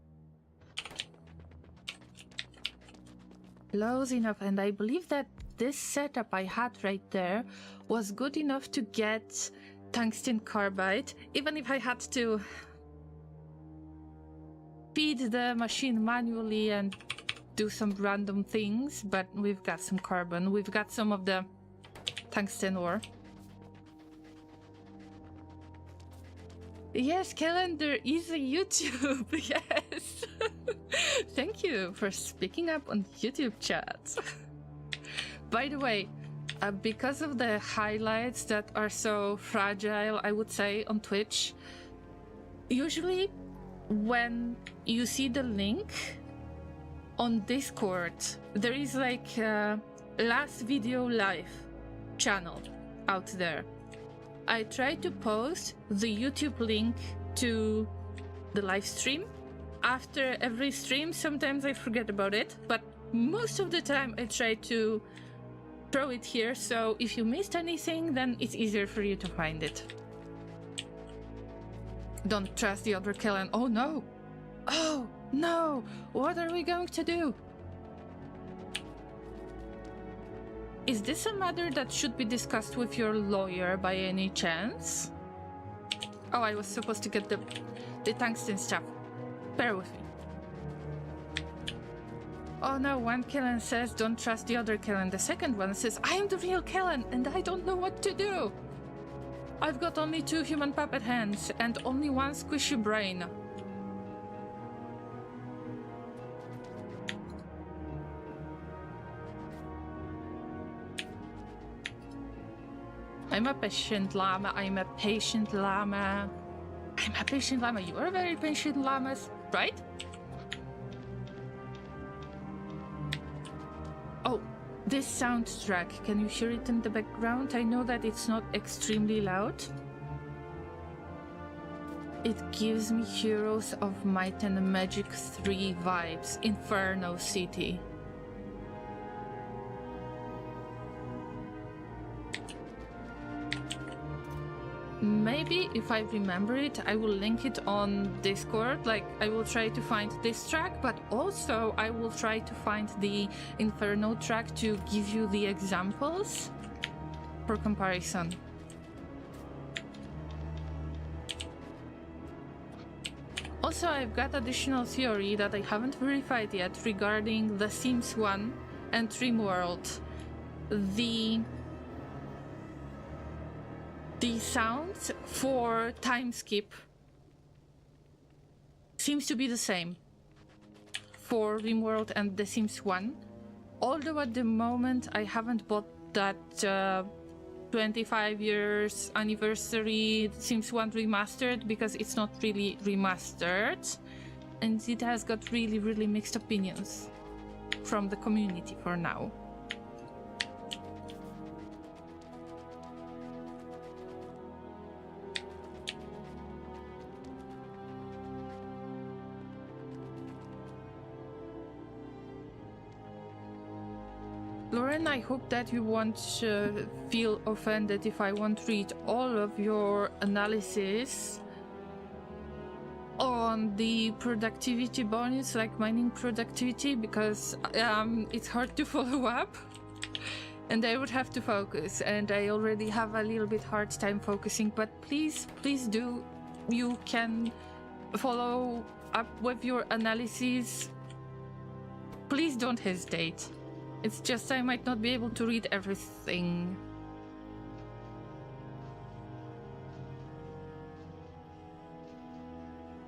A: Close enough, and I believe that this setup I had right there was good enough to get tungsten carbide, even if I had to feed the machine manually and do some random things, but we've got some carbon, we've got some of the tungsten ore. Yes, calendar is a YouTube, yes. Thank you for speaking up on YouTube chat. By the way, because of the highlights that are so fragile, I would say, on Twitch, usually when you see the link on Discord, there is like a last video live channel out there. I try to post the YouTube link to the live stream after every stream. Sometimes I forget about it, but most of the time I try to throw it here, so if you missed anything, then it's easier for you to find it. Don't trust the other Kellen. Oh no! Oh no! What are we going to do? Is this a matter that should be discussed with your lawyer by any chance? Oh, I was supposed to get the tungsten stuff. Bear with me. Oh no, one Kellen says don't trust the other Kellen. The second one says I am the real Kellen and I don't know what to do. I've got only 2 human puppet hands and only 1 squishy brain. I'm a patient llama, I'm a patient llama. I'm a patient llama, you are very patient llamas, right? Oh, this soundtrack, can you hear it in the background? I know that it's not extremely loud. It gives me Heroes of Might and Magic 3 vibes, Inferno City. Maybe if I remember it, I will link it on Discord. Like, I will try to find this track, but also I will try to find the Inferno track to give you the examples for comparison. also, I've got additional theory that I haven't verified yet regarding The Sims 1 and RimWorld. The sounds for time skip seems to be the same for RimWorld and The Sims 1. Although at the moment I haven't bought that 25 years anniversary Sims 1 remastered because it's not really remastered and it has got really mixed opinions from the community for now. Laureen, I hope that you won't feel offended if I won't read all of your analysis on the productivity bonus, like mining productivity, because it's hard to follow up and I would have to focus, and I already have a little bit hard time focusing, but please do, you can follow up with your analysis. Please don't hesitate. It's just I might not be able to read everything.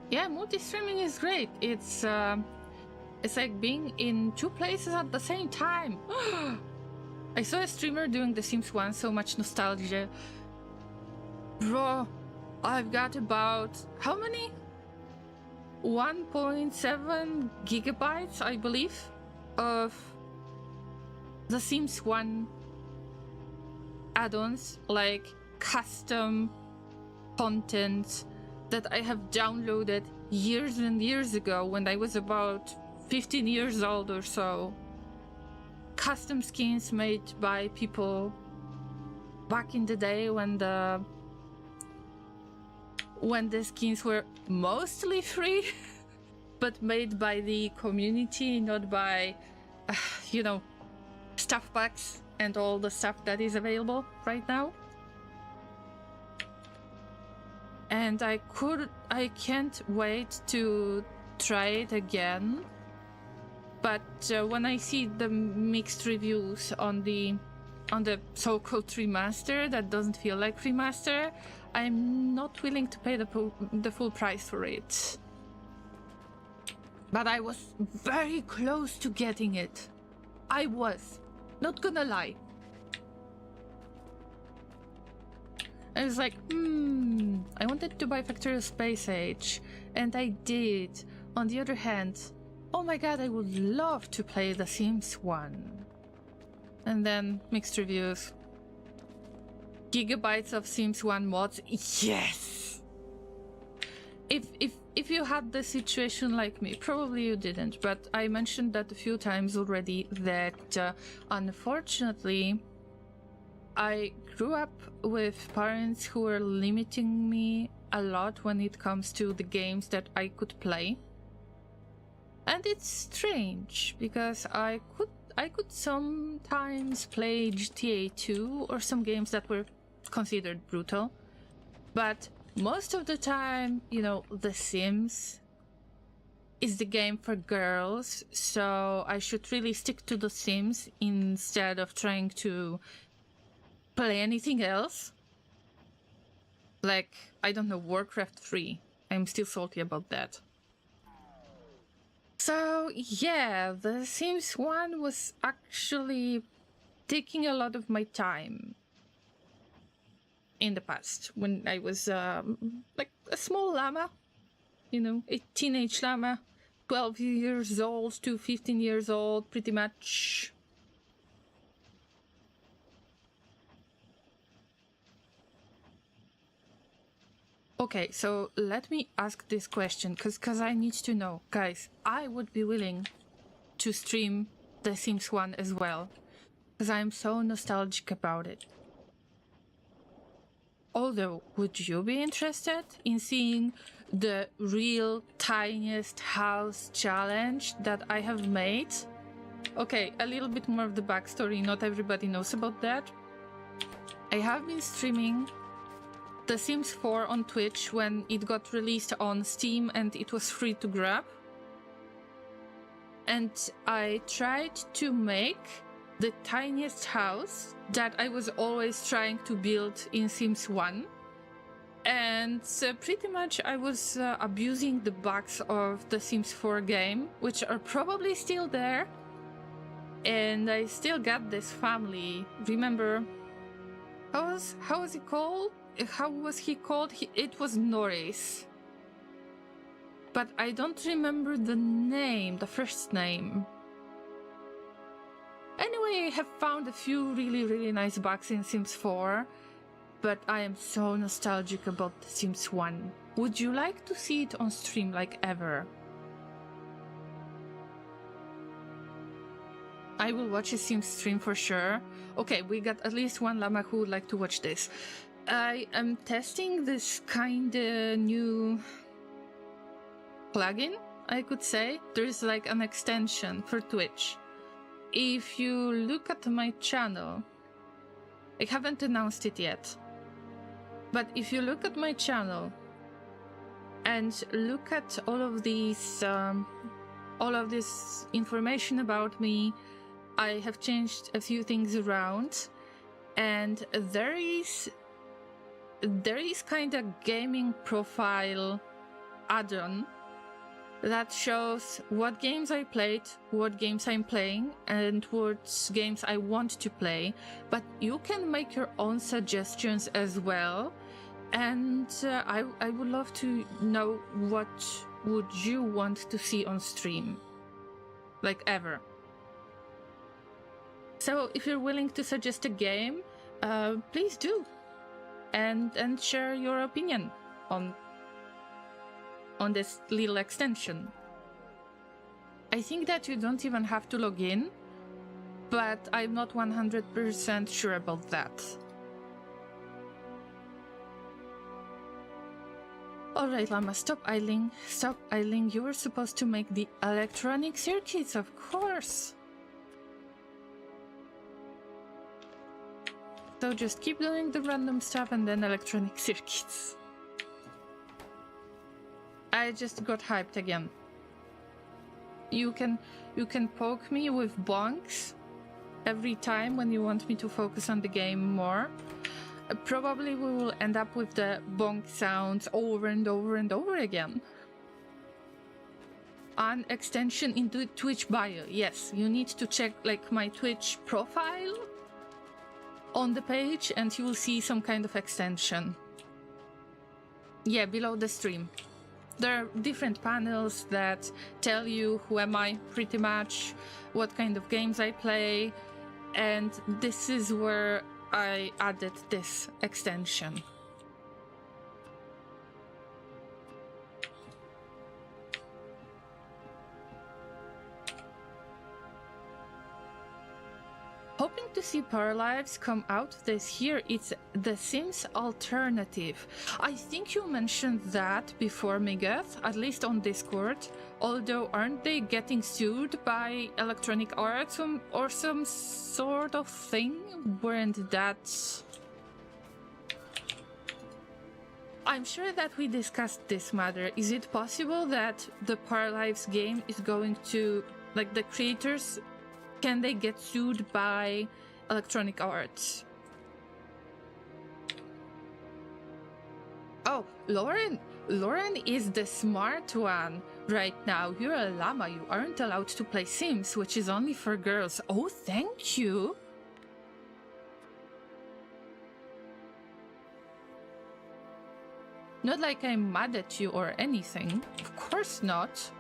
A: Yeah, multi-streaming is great. It's like being in two places at the same time. I saw a streamer doing The Sims 1, so much nostalgia. Bro, I've got about, how many? 1.7 gigabytes, I believe, of The Sims 1 add-ons, like custom content that I have downloaded years and years ago when I was about 15 years old or so. Custom skins made by people back in the day when the skins were mostly free, but made by the community, not by, you know, stuff packs and all the stuff that is available right now. And I can't wait to try it again. But when I see the mixed reviews on the so-called remaster that doesn't feel like remaster, I'm not willing to pay the full price for it. But I was very close to getting it. I was. Not gonna lie. I was like, I wanted to buy Factorial Space Age, and I did. On the other hand, oh my god, I would love to play The Sims 1. And then mixed reviews. Gigabytes of Sims 1 mods, yes! If you had the situation like me, probably you didn't, but I mentioned that a few times already that unfortunately I grew up with parents who were limiting me a lot when it comes to the games that I could play. And it's strange because I could sometimes play GTA 2 or some games that were considered brutal, but most of the time, you know, The Sims is the game for girls, so I should really stick to The Sims instead of trying to play anything else. Like, I don't know, Warcraft 3. I'm still salty about that. So, yeah, The Sims 1 was actually taking a lot of my time in the past when I was like a small llama, you know, a teenage llama, 12 years old to 15 years old, pretty much. Okay, so let me ask this question, because I need to know. Guys, I would be willing to stream The Sims 1 as well, because I'm so nostalgic about it. Although, would you be interested in seeing the real tiniest house challenge that I have made? Okay, a little bit more of the backstory, not everybody knows about that. I have been streaming The Sims 4 on Twitch when it got released on Steam and it was free to grab. And I tried to make the tiniest house that I was always trying to build in Sims 1. And pretty much I was abusing the bugs of the Sims 4 game, which are probably still there. And I still got this family. Remember, how was he called? How was he called? It was Norris. But I don't remember the name, the first name. Anyway, I have found a few really nice bugs in Sims 4, but I am so nostalgic about the Sims 1. Would you like to see it on stream like ever? I will watch a Sims stream for sure. Okay, we got at least one llama who would like to watch this. I am testing this kinda new plugin, I could say. There's like an extension for Twitch. If you look at my channel, I haven't announced it yet, but if you look at my channel and look at all of this information about me, I have changed a few things around, and there is kind of gaming profile add-on that shows what games I played, what games I'm playing, and what games I want to play. But you can make your own suggestions as well, and I would love to know what would you want to see on stream, like ever. So if you're willing to suggest a game, please do, and share your opinion on this little extension. I think that you don't even have to log in, but I'm not 100% sure about that. Alright, Llama, stop idling. Stop idling. You were supposed to make the electronic circuits, of course. So just keep doing the random stuff and then electronic circuits. I just got hyped again. You can poke me with bonks every time when you want me to focus on the game more. Probably we will end up with the bonk sounds over and over and over again. An extension into Twitch bio. Yes, you need to check like my Twitch profile on the page and you will see some kind of extension. Yeah, below the stream. There are different panels that tell you who am I, pretty much, what kind of games I play, and this is where I added this extension. Hoping to see Paralives come out this year. It's the Sims alternative. I think you mentioned that before, Migueth, at least on Discord. Although, aren't they getting sued by Electronic Arts or some sort of thing? Weren't that... I'm sure that we discussed this matter. Is it possible that the Paralives game is going to... like, the creators... can they get sued by Electronic Arts? Oh, Laureen is the smart one right now. You're a llama. You aren't allowed to play Sims, which is only for girls. Oh, thank you. Not like I'm mad at you or anything. Of course not.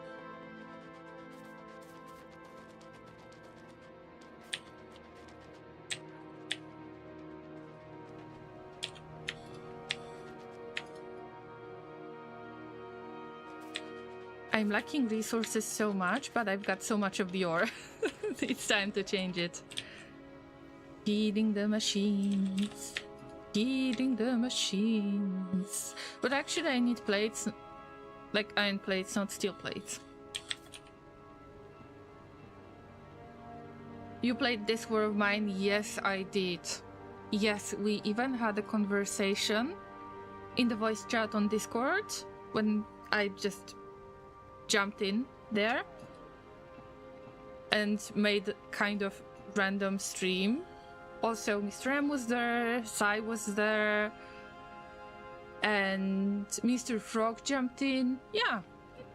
A: I'm lacking resources so much, but I've got so much of the ore. It's time to change it. Feeding the machines. Feeding the machines. But actually I need plates. Like iron plates, not steel plates. You played This War of Mine? Yes, I did. Yes, we even had a conversation. I played This War of Mine. Yes, I did. Yes, we even had a conversation. Yes, we even had a conversation. Yes, I did. Yes, we even had a conversation. Yes, I did. Yes, we even had a conversation. Yes, I did. Yes, we even had a conversation. Yes, we even had a conversation. in the voice chat on Discord when I just jumped in there and made kind of random stream. Also, Mr. M was there, Sai was there, and Mr. Frog jumped in. Yeah,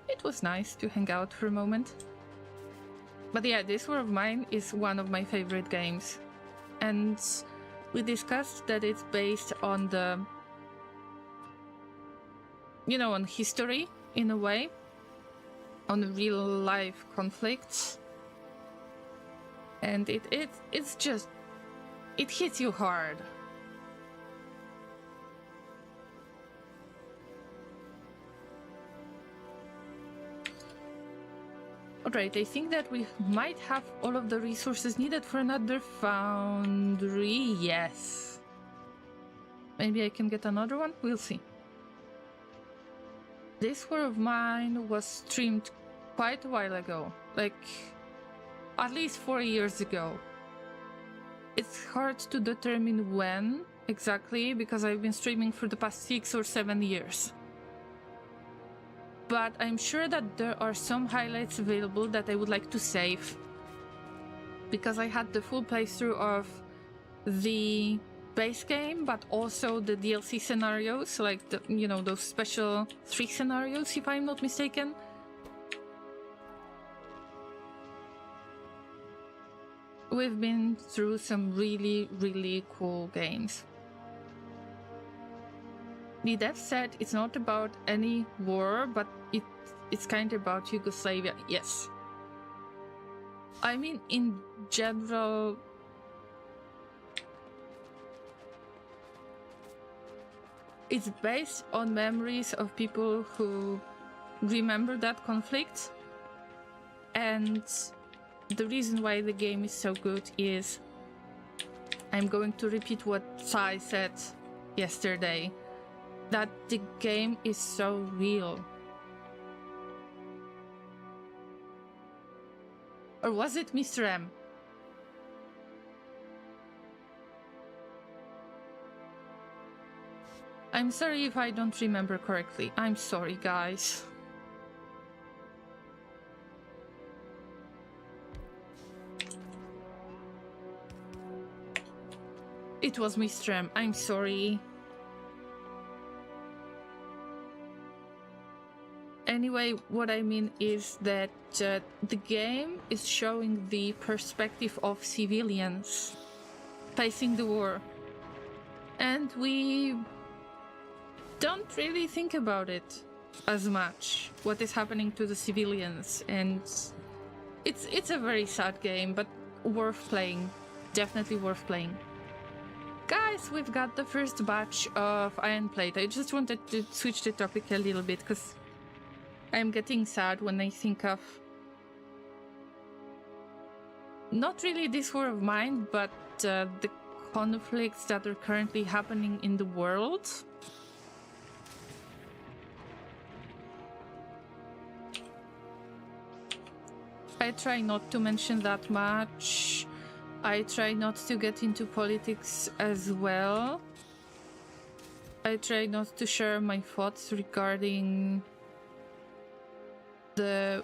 A: it was nice to hang out for a moment. But yeah, this War of Mine is one of my favorite games. And we discussed that it's based on the, you know, on history in a way, on real life conflicts. And it's just, it hits you hard. Alright, I think that we might have all of the resources needed for another foundry. Yes. Maybe I can get another one? We'll see. This War of Mine was streamed quite a while ago. Like, at least 4 years ago. It's hard to determine when exactly, because I've been streaming for the past 6 or 7 years. But I'm sure that there are some highlights available that I would like to save. Because I had the full playthrough of the base game, but also the DLC scenarios, like the, you know, those special 3 scenarios, if I'm not mistaken. We've been through some really, really cool games. The dev said it's not about any war, but it's kind of about Yugoslavia. Yes. I mean, in general, it's based on memories of people who remember that conflict. And the reason why the game is so good is, I'm going to repeat what Sai said yesterday, that the game is so real. Or was it Mr. M? I'm sorry if I don't remember correctly. I'm sorry, guys. It was Mr. M. I'm sorry. Anyway, what I mean is that the game is showing the perspective of civilians facing the war. And we don't really think about it as much, what is happening to the civilians. And it's a very sad game, but worth playing. Definitely worth playing. Guys, we've got the first batch of Iron Plate. I just wanted to switch the topic a little bit, because I'm getting sad when I think of not really this War of Mine, but the conflicts that are currently happening in the world. I try not to mention that much. I try not to get into politics as well. I try not to share my thoughts regarding the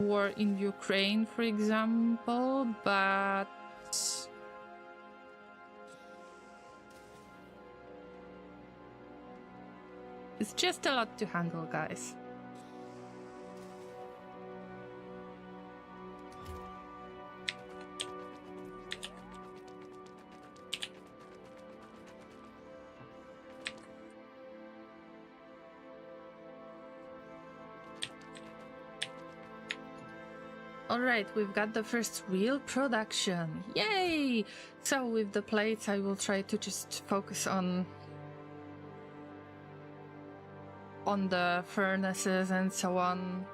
A: war in Ukraine, for example, but it's just a lot to handle, guys. Alright, we've got the first real production. Yay! So with the plates, I will try to just focus on the furnaces and so on.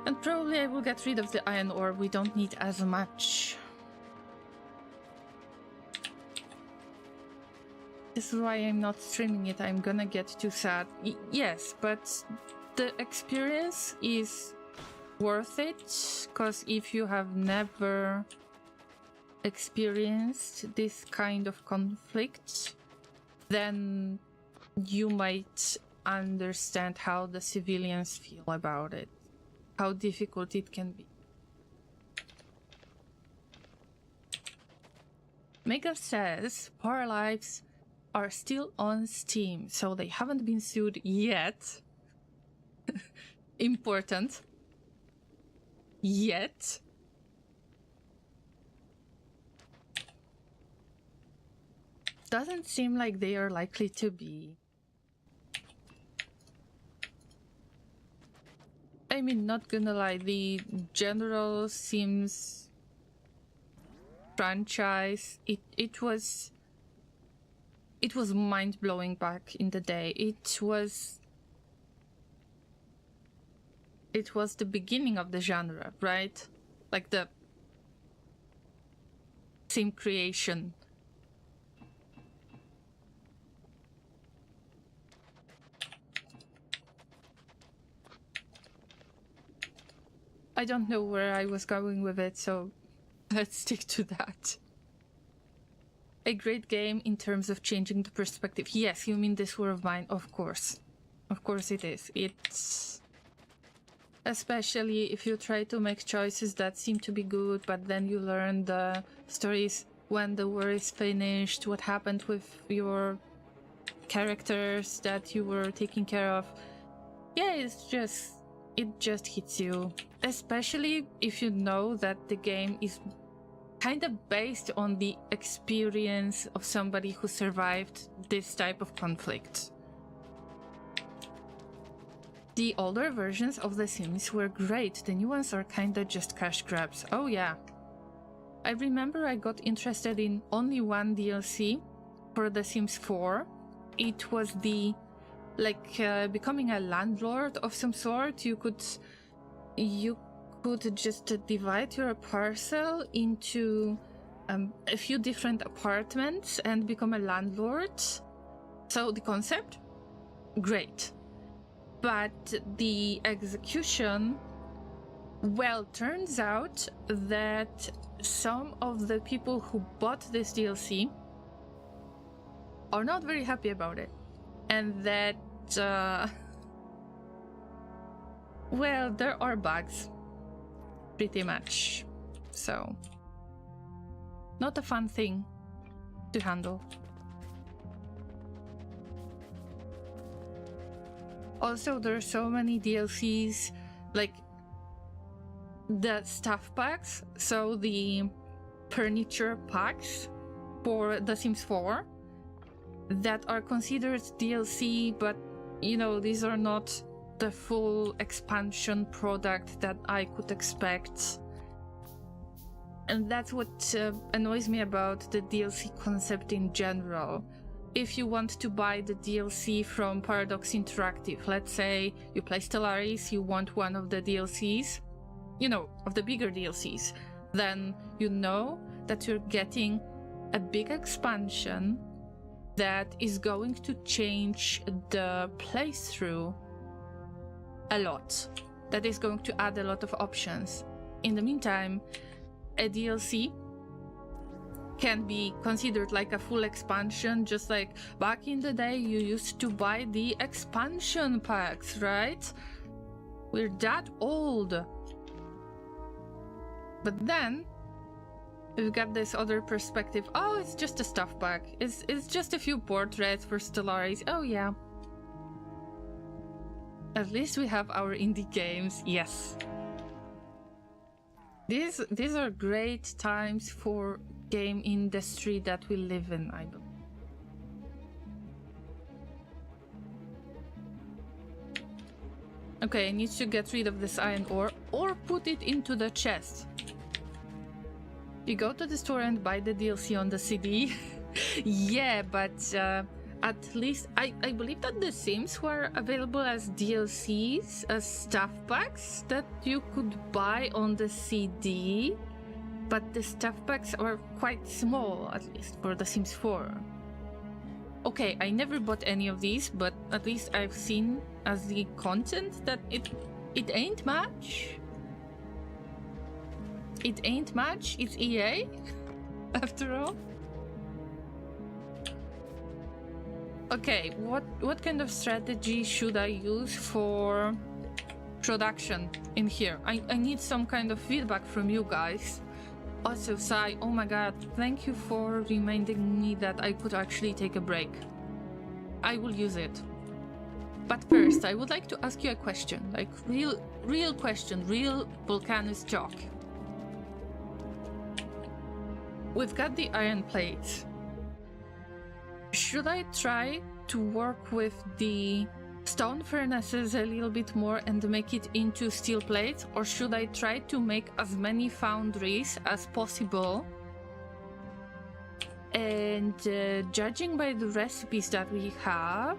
A: And probably I will get rid of the iron ore. We don't need as much. This is why I'm not streaming it. I'm gonna get too sad. Yes, but the experience is worth it, because if you have never experienced this kind of conflict, then you might understand how the civilians feel about it, how difficult it can be. Mega says Power Lives are still on Steam, so they haven't been sued yet. Important. Yet. Doesn't seem like they are likely to be. I mean, not gonna lie, the general Sims franchise, it was mind-blowing back in the day. It was the beginning of the genre, right? Like the sim creation. I don't know where I was going with it, so let's stick to that. A great game in terms of changing the perspective. Yes, you mean This War of Mine, of course. Of course it is. It's... especially if you try to make choices that seem to be good, but then you learn the stories when the war is finished, what happened with your characters that you were taking care of. Yeah, it just hits you. Especially if you know that the game is kind of based on the experience of somebody who survived this type of conflict. The older versions of The Sims were great, the new ones are kinda just cash grabs. Oh yeah. I remember I got interested in only one DLC for The Sims 4. It was the, becoming a landlord of some sort. You could just divide your parcel into a few different apartments and become a landlord. So the concept, great. But the execution, well, turns out that some of the people who bought this DLC are not very happy about it. And that, well, there are bugs. Pretty much. So, not a fun thing to handle. Also, there are so many DLCs, like the stuff packs, so the furniture packs for The Sims 4 that are considered DLC, but you know, these are not the full expansion product that I could expect. And that's what annoys me about the DLC concept in general. If you want to buy the DLC from Paradox Interactive, let's say you play Stellaris, you want one of the DLCs, you know, of the bigger DLCs, then you know that you're getting a big expansion that is going to change the playthrough a lot. That is going to add a lot of options. In the meantime, a DLC can be considered like a full expansion, just like back in the day you used to buy the expansion packs, right? We're that old. But then we've got this other perspective. Oh, it's just a stuff pack. It's just a few portraits for Stellaris. Oh yeah. At least we have our indie games. Yes. These are great times for game industry that we live in, I believe. Okay, I need to get rid of this iron ore or put it into the chest. You go to the store and buy the DLC on the CD. Yeah, but at least I believe that the Sims were available as DLCs, as stuff packs that you could buy on the CD. But the stuff packs are quite small, at least for The Sims 4. Okay, I never bought any of these, but at least I've seen as the content that it ain't much. It ain't much, it's EA, after all. Okay, what kind of strategy should I use for production in here? I need some kind of feedback from you guys. Also, Sai, oh my god, thank you for reminding me that I could actually take a break. I will use it. But first, I would like to ask you a question, like real question, real Vulcanus talk. We've got the iron plates. Should I try to work with the stone furnaces a little bit more and make it into steel plates, or should I try to make as many foundries as possible? And judging by the recipes that we have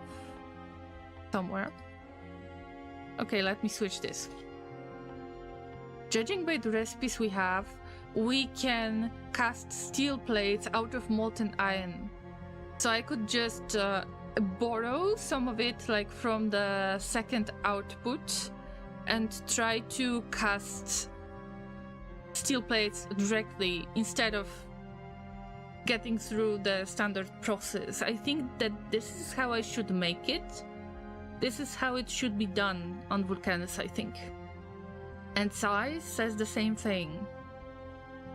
A: somewhere. Okay, let me switch this. Judging by the recipes we have, we can cast steel plates out of molten iron. So I could just borrow some of it, like from the second output, and try to cast steel plates directly instead of getting through the standard process. I think that this is how I should make it. This is how it should be done on Vulcanus, I think. And Sai says the same thing.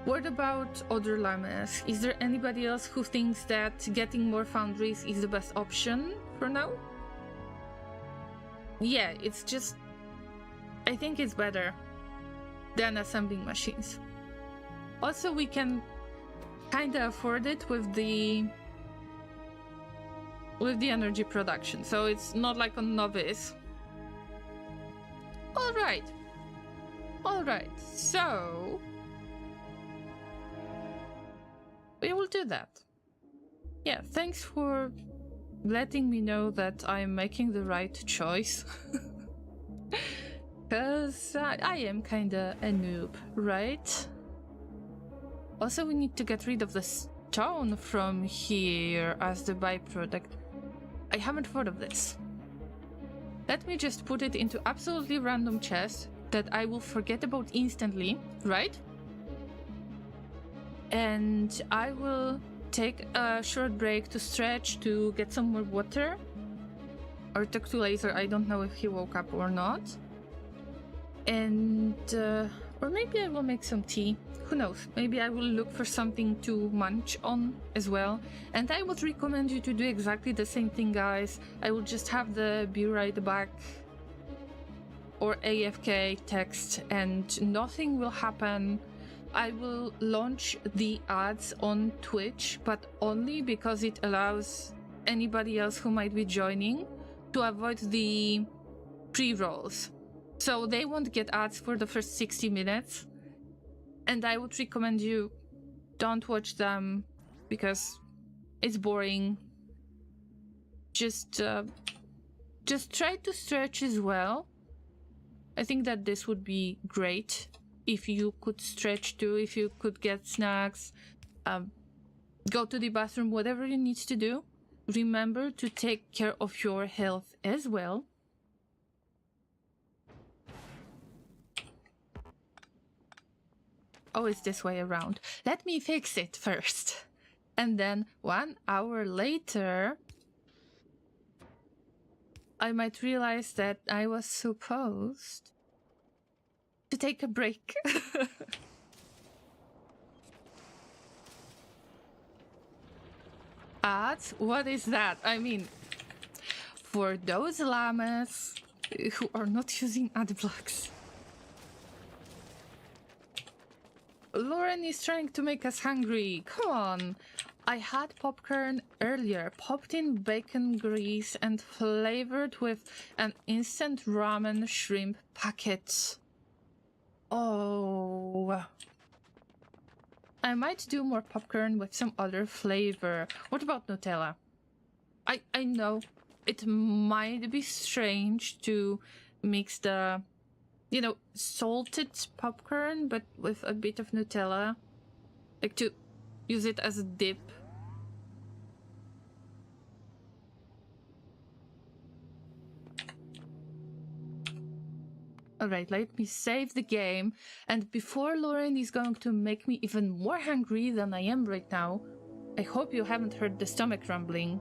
A: What about other llamas? Is there anybody else who thinks that getting more foundries is the best option for now? Yeah, it's just... I think it's better than assembling machines. Also, we can kinda afford it with the energy production, so it's not like a novice. Alright, so we will do that. Yeah, thanks for letting me know that I'm making the right choice. Because I am kinda a noob, right? Also, we need to get rid of the stone from here as the byproduct. I haven't thought of this. Let me just put it into absolutely random chest that I will forget about instantly, right? And I will take a short break to stretch, to get some more water. Or talk to Laser, I don't know if he woke up or not. And, or maybe I will make some tea. Who knows? Maybe I will look for something to munch on as well. And I would recommend you to do exactly the same thing, guys. I will just have the be right back or AFK text and nothing will happen. I will launch the ads on Twitch, but only because it allows anybody else who might be joining to avoid the pre-rolls. So they won't get ads for the first 60 minutes. And I would recommend you don't watch them because it's boring. Just try to stretch as well. I think that this would be great if you could stretch too, if you could get snacks, go to the bathroom, whatever you need to do. Remember to take care of your health as well. Oh, it's this way around. Let me fix it first. And then 1 hour later, I might realize that I was supposed to take a break. Ads? What is that? I mean, for those llamas who are not using ad blocks. Laureen is trying to make us hungry. Come on. I had popcorn earlier, popped in bacon grease and flavored with an instant ramen shrimp packet. Oh. I might do more popcorn with some other flavor. What about Nutella? I know it might be strange to mix the, you know, salted popcorn, but with a bit of Nutella. Like to use it as a dip. Alright, let me save the game. And before Laureen is going to make me even more hungry than I am right now, I hope you haven't heard the stomach rumbling.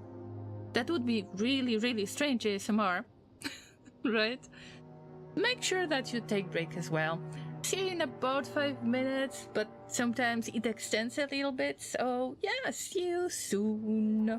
A: That would be really, really strange ASMR, right? Make sure that you take break as well. See you in about 5 minutes, but sometimes it extends a little bit, so yeah, see you soon.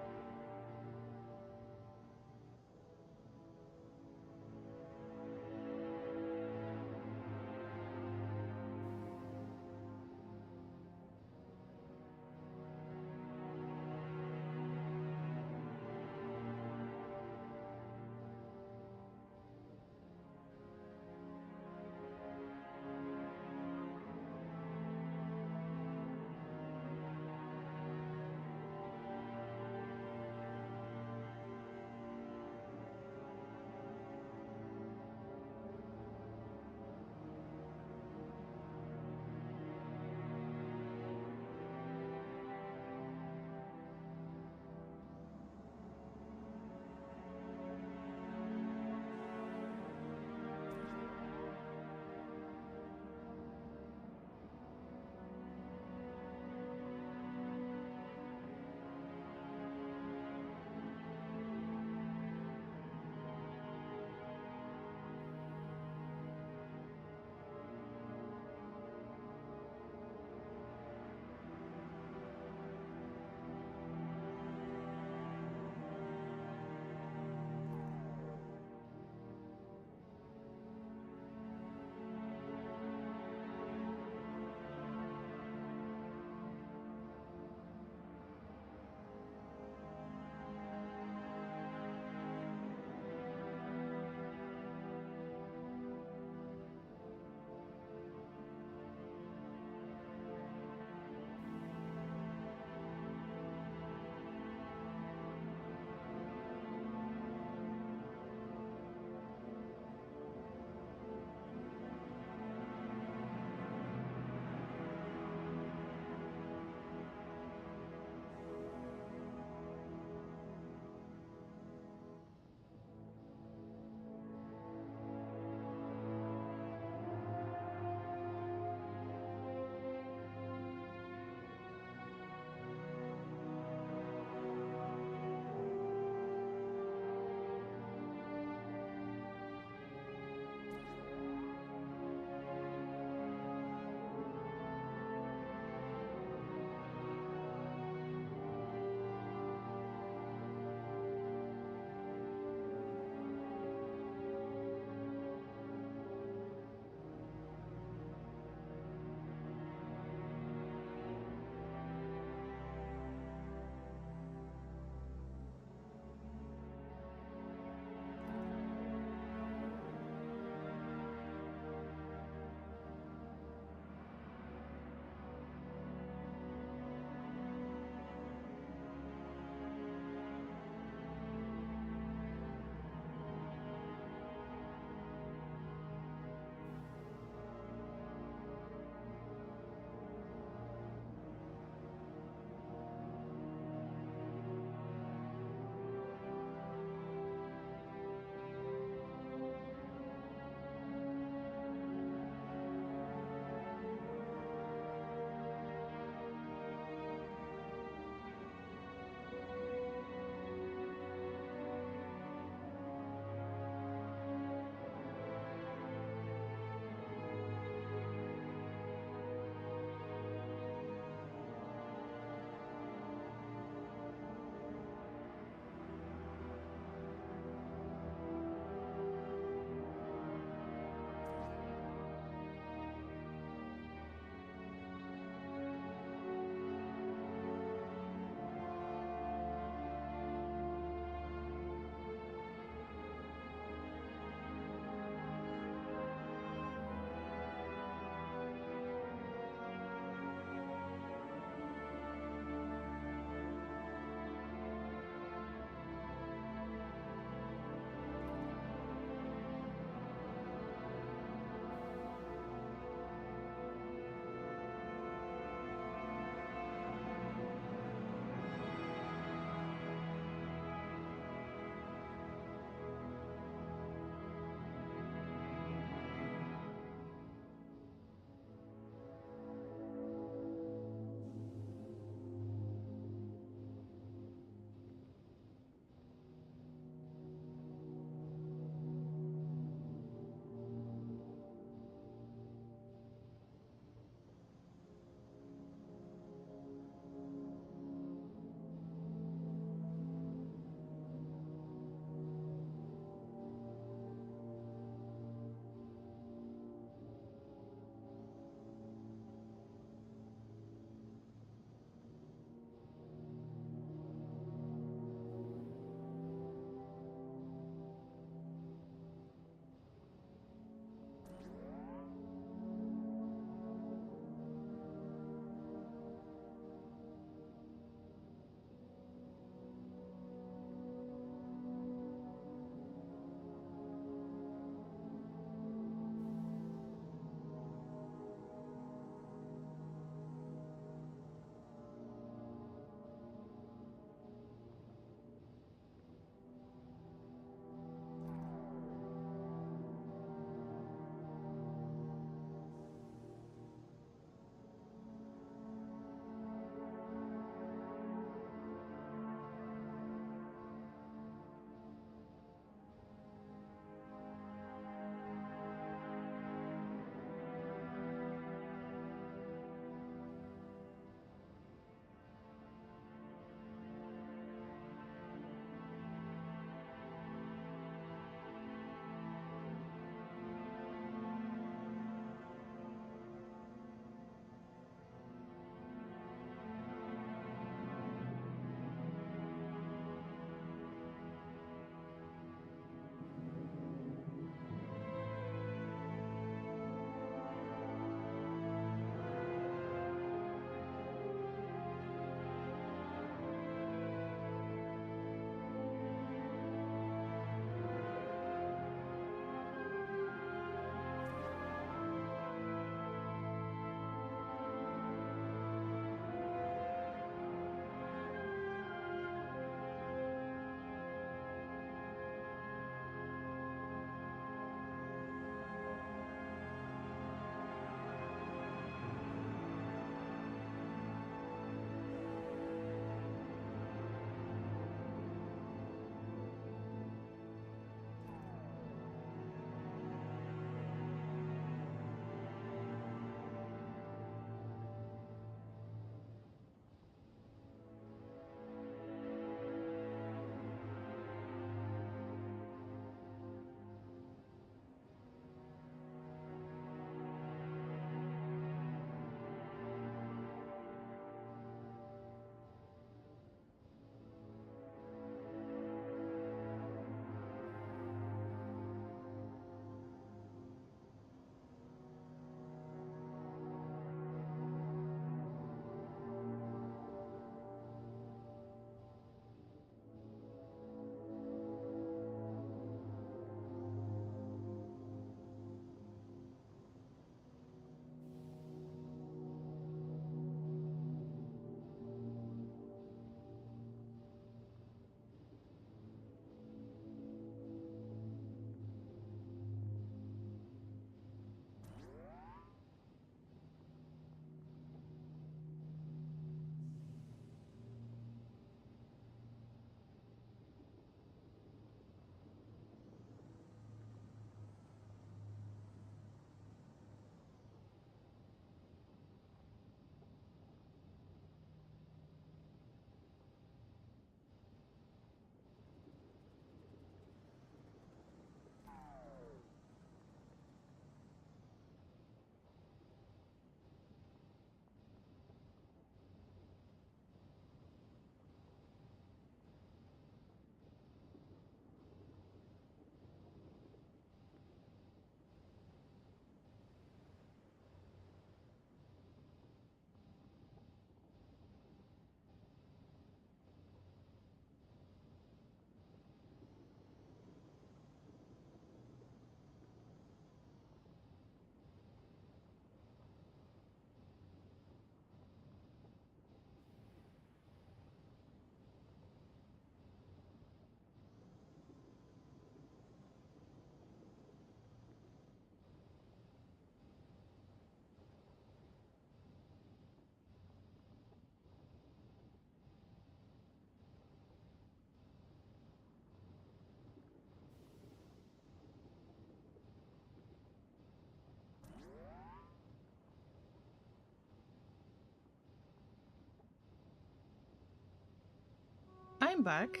A: I'm back.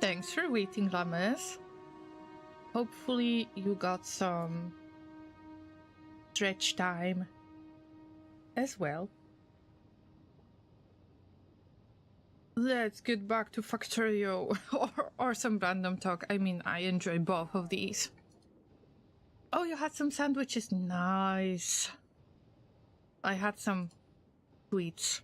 A: Thanks for waiting, Llamas. Hopefully you got some stretch time as well. Let's get back to Factorio or some random talk. I mean, I enjoy both of these. Oh, you had some sandwiches. Nice. I had some sweets.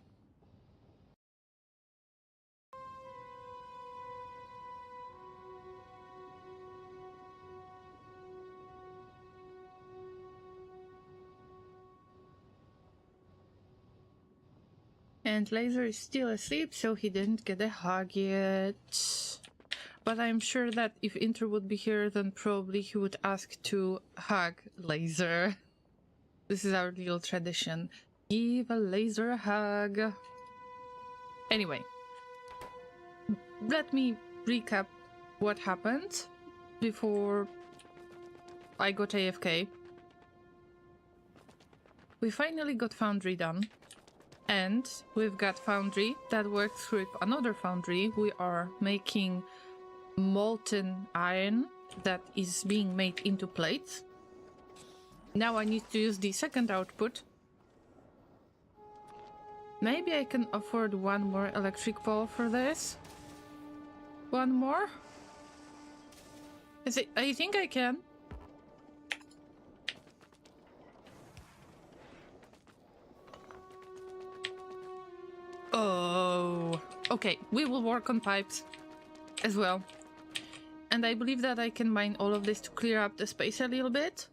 A: And Laser is still asleep, so he didn't get a hug yet. But I'm sure that if Inter would be here, then probably he would ask to hug Laser. This is our little tradition. Give a Laser a hug. Anyway, let me recap what happened before I got AFK. We finally got Foundry done. And we've got Foundry that works with another Foundry. We are making molten iron that is being made into plates. Now I need to use the second output. Maybe I can afford one more electric ball for this. One more? I think I can. Oh, okay, we will work on pipes as well. And I believe that I can mine all of this to clear up the space a little bit.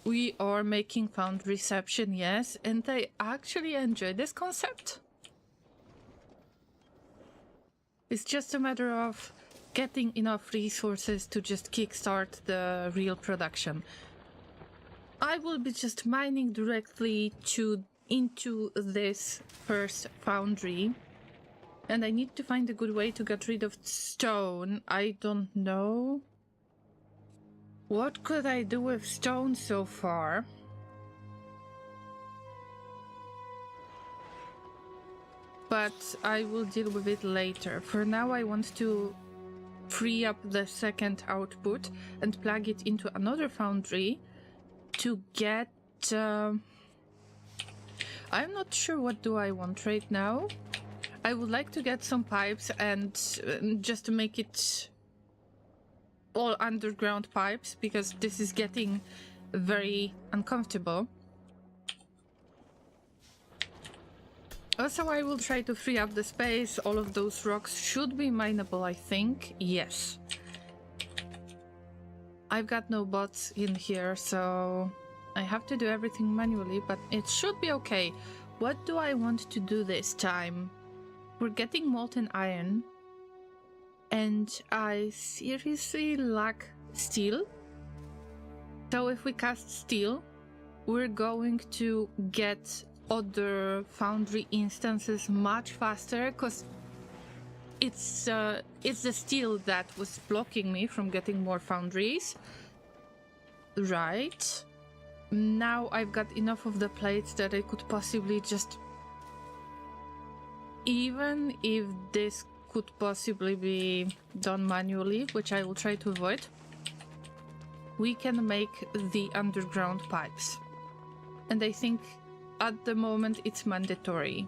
A: We are making found reception, yes, and I actually enjoy this concept. It's just a matter of getting enough resources to just kickstart the real production. I will be just mining directly into this first foundry, and I need to find a good way to get rid of stone. I don't know. What could I do with stone so far? But I will deal with it later. For now, I want to free up the second output and plug it into another foundry to get... I'm not sure what do I want right now. I would like to get some pipes and just to make it all underground pipes, because this is getting very uncomfortable. Also, I will try to free up the space. All of those rocks should be mineable, I think. Yes. I've got no bots in here, so I have to do everything manually, but it should be okay. What do I want to do this time? We're getting molten iron, and I seriously lack steel. So if we cast steel, we're going to get other foundry instances much faster, because it's the steel that was blocking me from getting more foundries. Right. Now I've got enough of the plates that I could possibly just... Even if this could possibly be done manually, which I will try to avoid, we can make the underground pipes. And I think at the moment it's mandatory.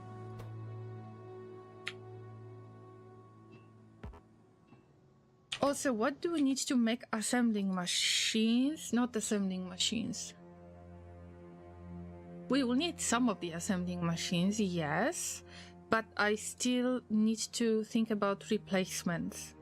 A: Also, what do we need to make assembling machines? Not assembling machines. We will need some of the assembling machines, yes, but I still need to think about replacements.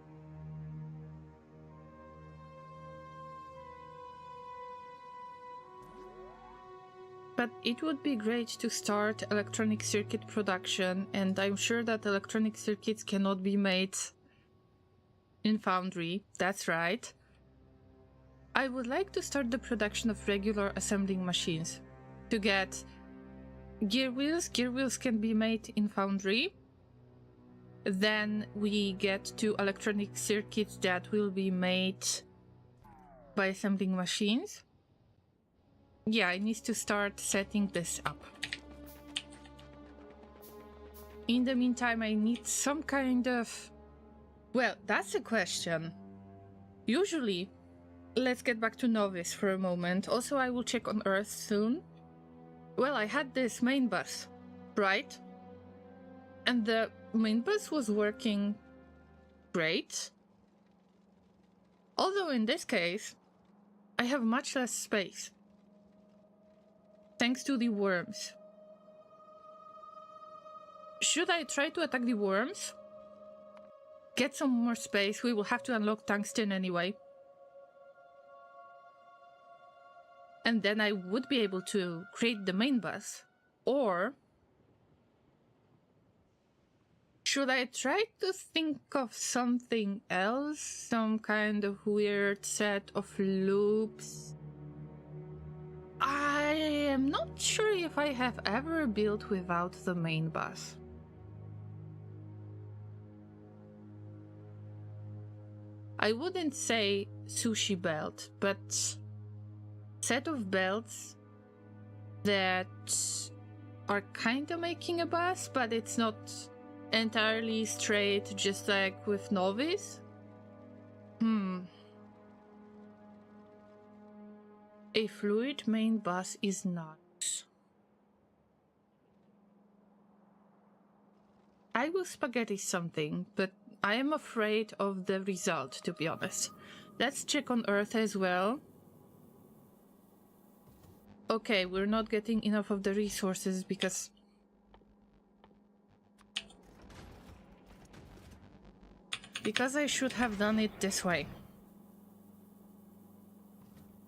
A: But it would be great to start electronic circuit production, and I'm sure that electronic circuits cannot be made in Foundry. That's right. I would like to start the production of regular assembling machines to get gear wheels. Gear wheels can be made in Foundry. Then we get to electronic circuits that will be made by assembling machines. Yeah, I need to start setting this up. In the meantime, I need some kind of... Well, that's a question. Usually, let's get back to Novice for a moment. Also, I will check on Earth soon. Well, I had this main bus, right? And the main bus was working great. Although in this case, I have much less space. Thanks to the worms. Should I try to attack the worms? Get some more space. We will have to unlock tungsten anyway. And then I would be able to create the main bus. Or should I try to think of something else? Some kind of weird set of loops? I am not sure if I have ever built without the main bus. I wouldn't say sushi belt, but set of belts that are kind of making a bus, but it's not entirely straight, just like with Novice. A fluid main bus is not. I will spaghetti something, but I am afraid of the result, to be honest. Let's check on Earth as well. Okay, we're not getting enough of the resources because... Because I should have done it this way.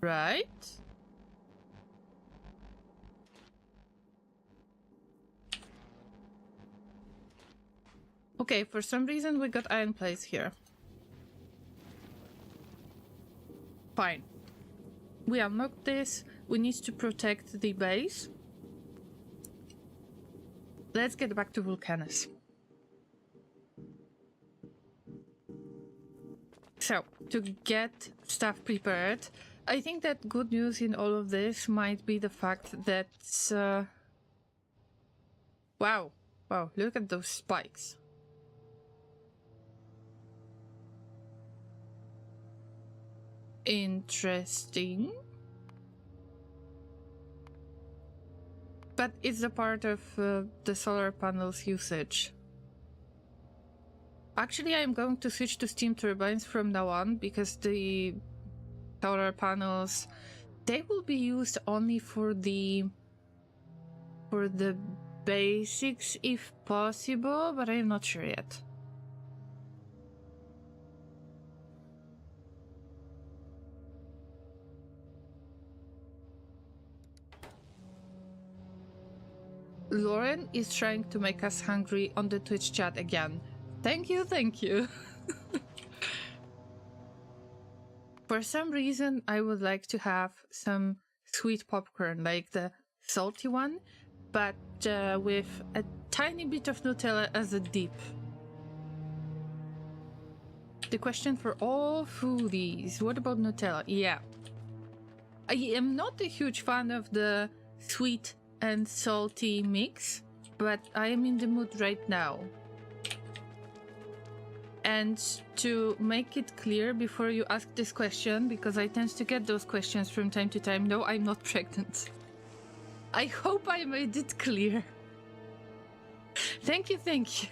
A: Right? Okay, for some reason we got iron plates here. Fine. We unlocked this. We need to protect the base. Let's get back to Vulcanus. So, to get stuff prepared, I think that good news in all of this might be the fact that... Wow, look at those spikes. Interesting. But it's a part of the solar panels usage. Actually, I'm going to switch to steam turbines from now on because the solar panels, they will be used only for the basics if possible, but I'm not sure yet. Laureen is trying to make us hungry on the Twitch chat again. Thank you, thank you. For some reason, I would like to have some sweet popcorn, like the salty one, but with a tiny bit of Nutella as a dip. The question for all foodies, what about Nutella? Yeah. I am not a huge fan of the sweet and salty mix, but I am in the mood right now. And to make it clear before you ask this question, because I tend to get those questions from time to time, no, I'm not pregnant. I hope I made it clear. Thank you, thank you.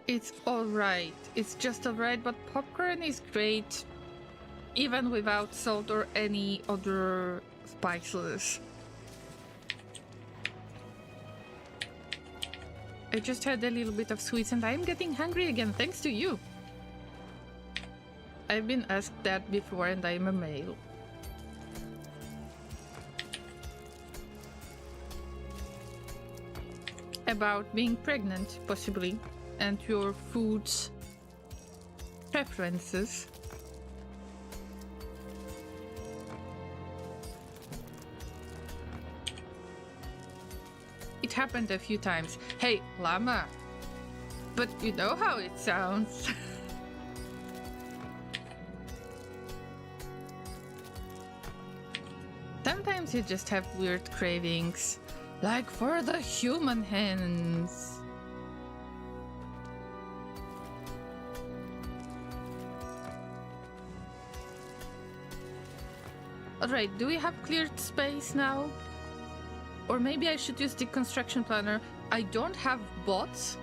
A: It's alright. It's just alright, but popcorn is great even without salt or any other spices. I just had a little bit of sweets and I'm getting hungry again, thanks to you. I've been asked that before and I'm a male. About being pregnant, possibly. And your food's preferences. It happened a few times. Hey, Llama, But you know how it sounds. Sometimes you just have weird cravings, like for the human hands. Alright, do we have cleared space now? Or maybe I should use the construction planner. I don't have bots,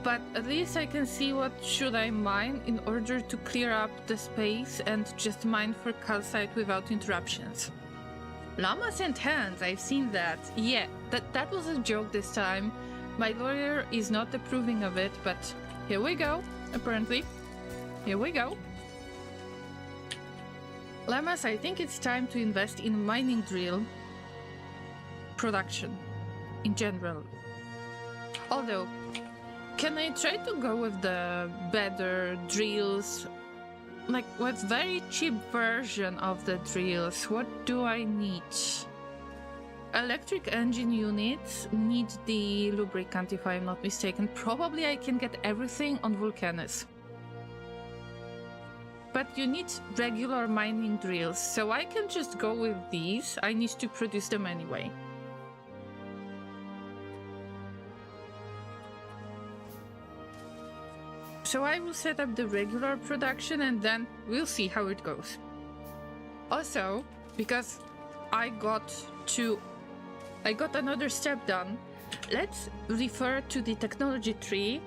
A: but at least I can see what should I mine in order to clear up the space and just mine for calcite without interruptions. Llamas and hands, I've seen that. Yeah, that was a joke this time. My lawyer is not approving of it, but here we go, apparently. Here we go. Llamas, I think it's time to invest in mining drill production in general. Although, can I try to go with the better drills? Like, with very cheap version of the drills, what do I need? Electric engine units need the lubricant, if I'm not mistaken. Probably I can get everything on Vulcanus. But you need regular mining drills, so I can just go with these. I need to produce them anyway. So I will set up the regular production and then we'll see how it goes. Also, because I got another step done, let's refer to the technology tree.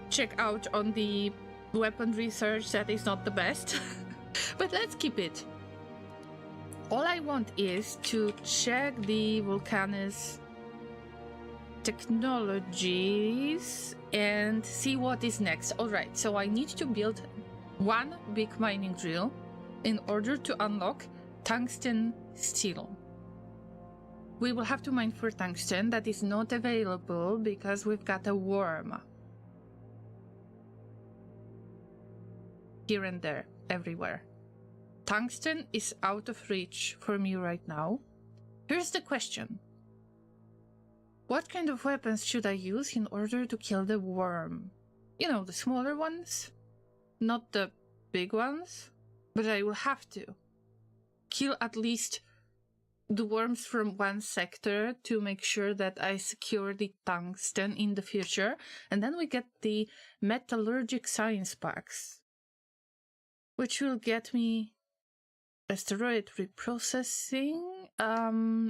A: Check out on the weapon research, that is not the best, but let's keep it. All I want is to check the Vulcanus technologies and see what is next. Alright, so I need to build one big mining drill in order to unlock tungsten steel. We will have to mine for tungsten. That is not available because we've got a worm. Here and there, everywhere. Tungsten is out of reach for me right now. Here's the question. What kind of weapons should I use in order to kill the worm? You know, the smaller ones? Not the big ones? But I will have to kill at least the worms from one sector to make sure that I secure the tungsten in the future. And then we get the metallurgic science packs, which will get me asteroid reprocessing.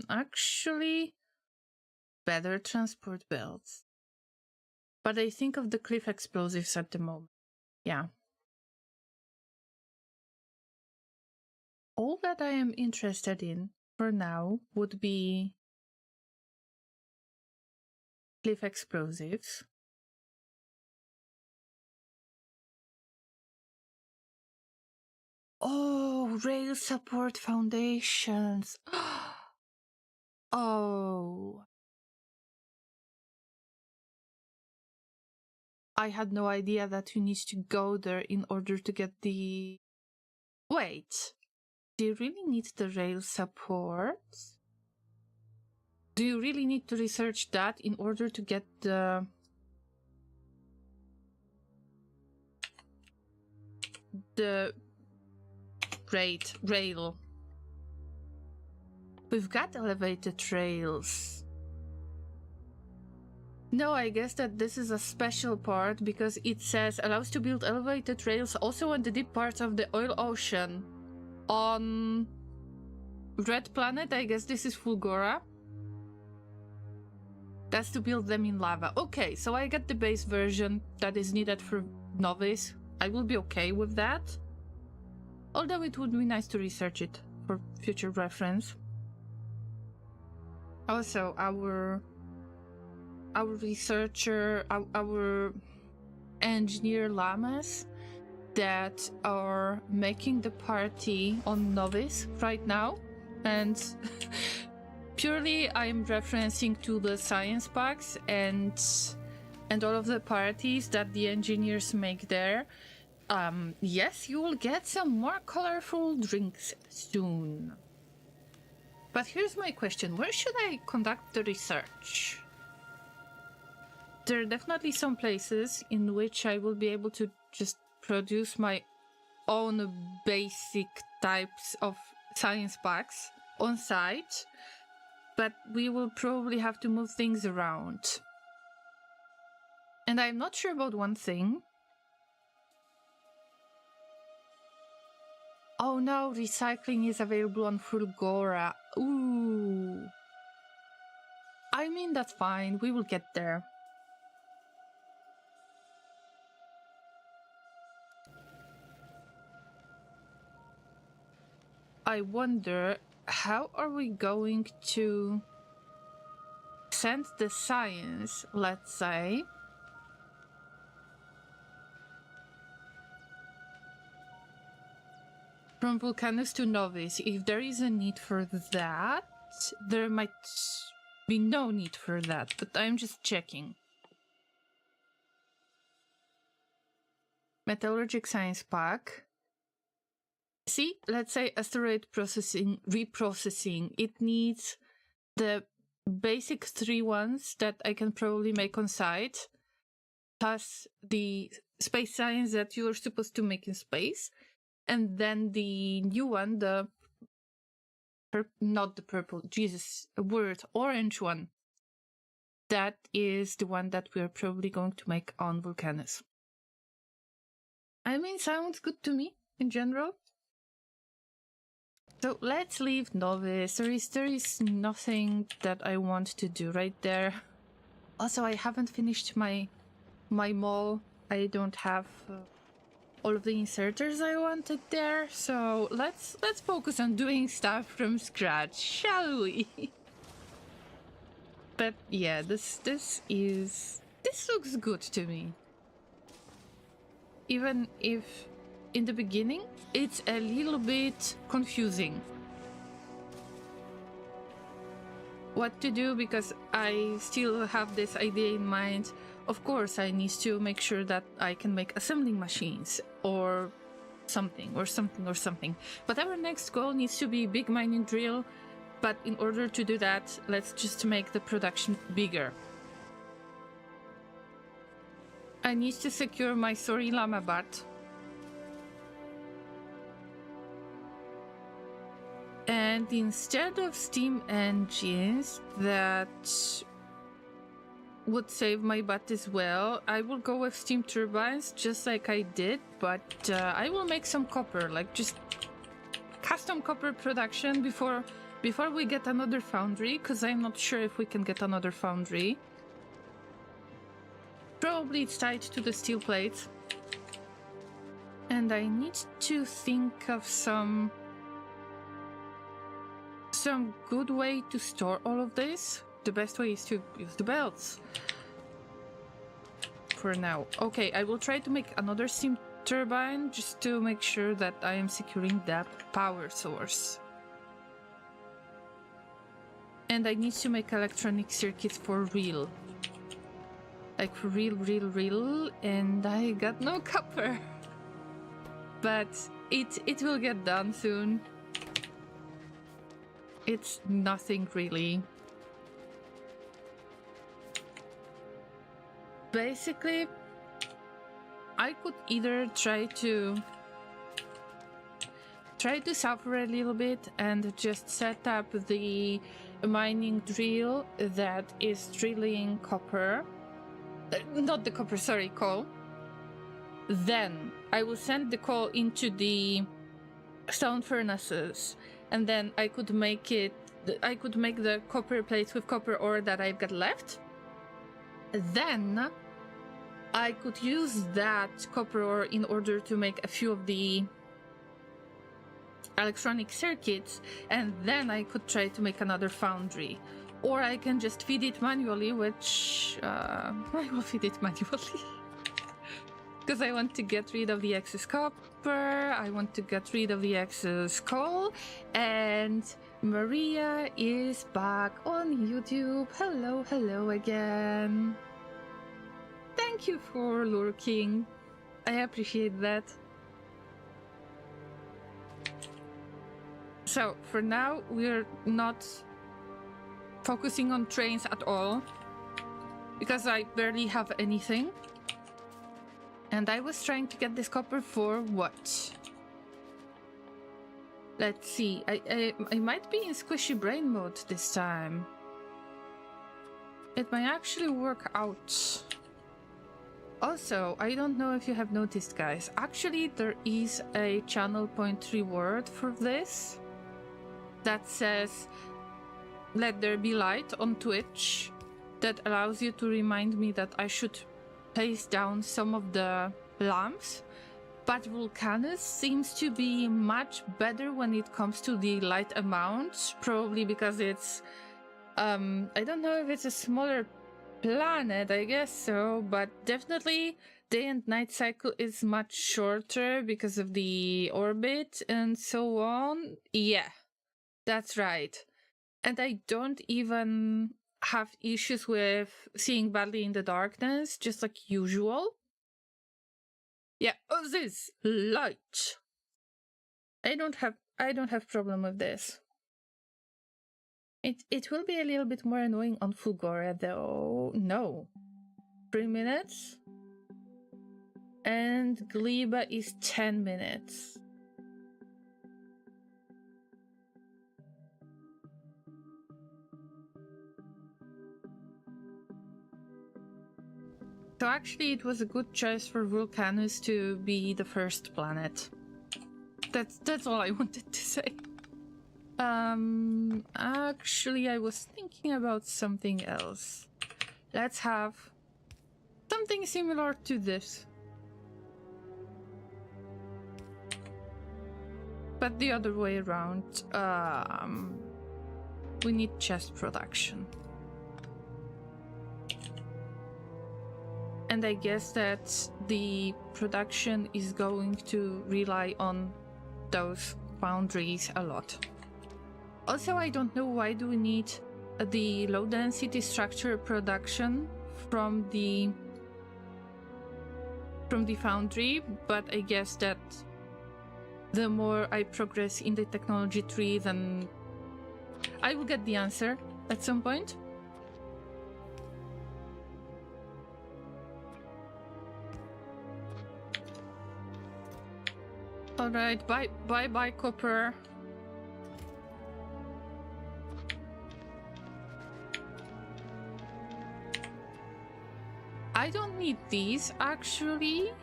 A: Actually, better transport belts. But I think of the cliff explosives at the moment. Yeah. All that I am interested in for now would be cliff explosives. Oh, rail support foundations. Oh. I had no idea that you need to go there in order to get the... Wait. Do you really need the rail support? Do you really need to research that in order to get the... rail? We've got elevated rails. No, I guess that this is a special part because it says allows to build elevated rails also on the deep parts of the oil ocean. On Red Planet, I guess this is Fulgora. That's to build them in lava. Okay, so I get the base version that is needed for novice. I will be okay with that. Although it would be nice to research it for future reference. Also, our researcher, our engineer llamas that are making the party on novice right now, and purely I'm referencing to the science packs and all of the parties that the engineers make there. Yes, you will get some more colorful drinks soon. But here's my question, where should I conduct the research? there are definitely some places in which I will be able to just produce my own basic types of science packs on site, but we will probably have to move things around. And I'm not sure about one thing. Oh no, recycling is available on Fulgora. Ooh. I mean, that's fine, we will get there. I wonder, how are we going to send the science, let's say, from Vulcanus to Novice? If there is a need for that, there might be no need for that, but I'm just checking. Metallurgic Science Pack. See, let's say asteroid processing, reprocessing. It needs the basic 3 ones that I can probably make on site, plus the space science that you're supposed to make in space, and then the new one, the not the purple, Jesus, a word, orange one. That is the one that we're probably going to make on Vulcanus. I mean, sounds good to me in general. So let's leave Novice. There is nothing that I want to do right there. Also, I haven't finished my mall. I don't have all of the inserters I wanted there. So let's focus on doing stuff from scratch, shall we? But yeah, this looks good to me. Even if in the beginning it's a little bit confusing what to do, because I still have this idea in mind. Of course, I need to make sure that I can make assembling machines or something. But our next goal needs to be big mining drill. But in order to do that, let's just make the production bigger. I need to secure my Llama bat. And instead of steam engines that would save my butt as well, I will go with steam turbines, just like I did, but I will make some copper, like just custom copper production before we get another foundry, because I'm not sure if we can get another foundry. Probably it's tied to the steel plates. And I need to think of some good way to store all of this. The best way is to use the belts. For now. Okay, I will try to make another steam turbine just to make sure that I am securing that power source. And I need to make electronic circuits for real. Like for real, and I got no copper. But it will get done soon. It's nothing really. Basically, I could either try to suffer a little bit and just set up the mining drill that is drilling copper. Not the copper, sorry, coal. Then I will send the coal into the stone furnaces, and then I could make the copper plates with copper ore that I've got left. Then I could use that copper ore in order to make a few of the electronic circuits, and then I could try to make another foundry. Or I can just feed it manually, which I will feed it manually. Because I want to get rid of the excess copper, I want to get rid of the excess coal, and Maria is back on YouTube. Hello again. Thank you for lurking. I appreciate that. So, for now, we're not focusing on trains at all. because I barely have anything. And I was trying to get this copper for what? Let's see. I might be in squishy brain mode this time. It might actually work out. Also, I don't know if you have noticed, guys. Actually, there is a channel point reward for this that says "Let there be light" on Twitch. That allows you to remind me that I should place down some of the lamps. But Vulcanus seems to be much better when it comes to the light amount, probably because it's, I don't know if it's a smaller planet, I guess so, but definitely day and night cycle is much shorter because of the orbit and so on. Yeah, that's right. And I don't even have issues with seeing badly in the darkness, just like usual. Yeah, oh, this light. I don't have problem with this. It will be a little bit more annoying on Fulgora though. No. 3 minutes. And Gleba is 10 minutes. So actually it was a good choice for Vulcanus to be the first planet. That's all I wanted to say. Actually I was thinking about something else. Let's have something similar to this. But the other way around. We need chest production. And I guess that the production is going to rely on those foundries a lot. Also, I don't know why do we need the low density structure production from the foundry, but I guess that the more I progress in the technology tree, then I will get the answer at some point. Alright, bye copper. I don't need these actually,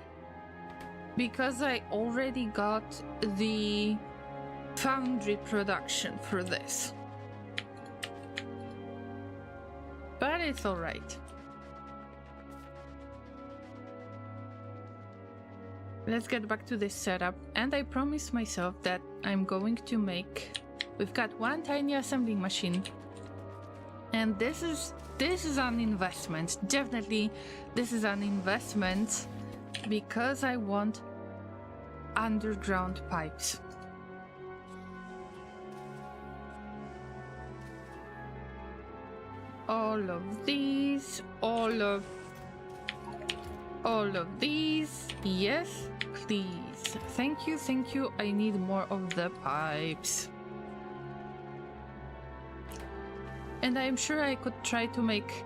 A: because I already got the foundry production for this. But it's alright. Let's get back to this setup, and I promised myself that I'm going to make... We've got one tiny assembling machine, and this is an investment. Definitely this is an investment because I want underground pipes. All of these, all of these, yes, please. Thank you, I need more of the pipes. And I'm sure I could try to make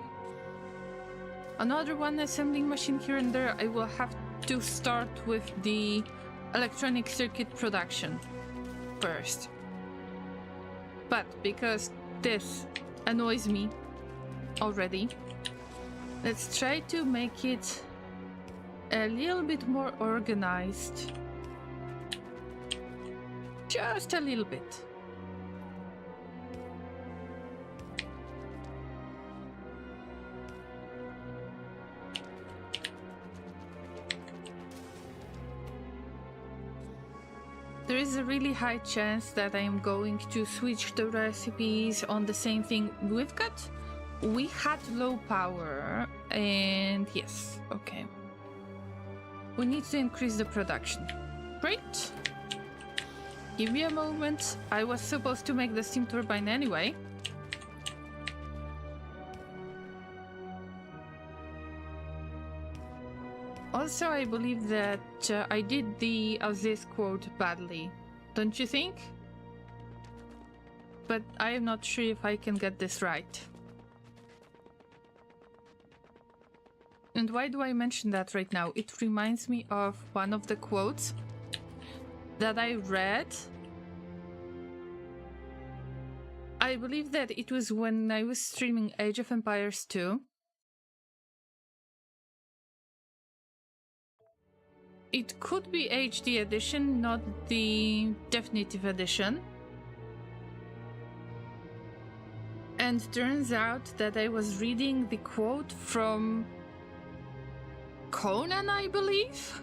A: another one assembling machine here and there. I will have to start with the electronic circuit production first. But because this annoys me already, let's try to make it a little bit more organized. Just a little bit. There is a really high chance that I am going to switch the recipes on the same thing. We had low power, and yes, okay. We need to increase the production. Great. Give me a moment. I was supposed to make the steam turbine anyway. Also, I believe that I did the Aziz quote badly. Don't you think? But I am not sure if I can get this right. And why do I mention that right now? It reminds me of one of the quotes that I read. I believe that it was when I was streaming Age of Empires 2. It could be HD edition, not the definitive edition. And turns out that I was reading the quote from Conan, I believe?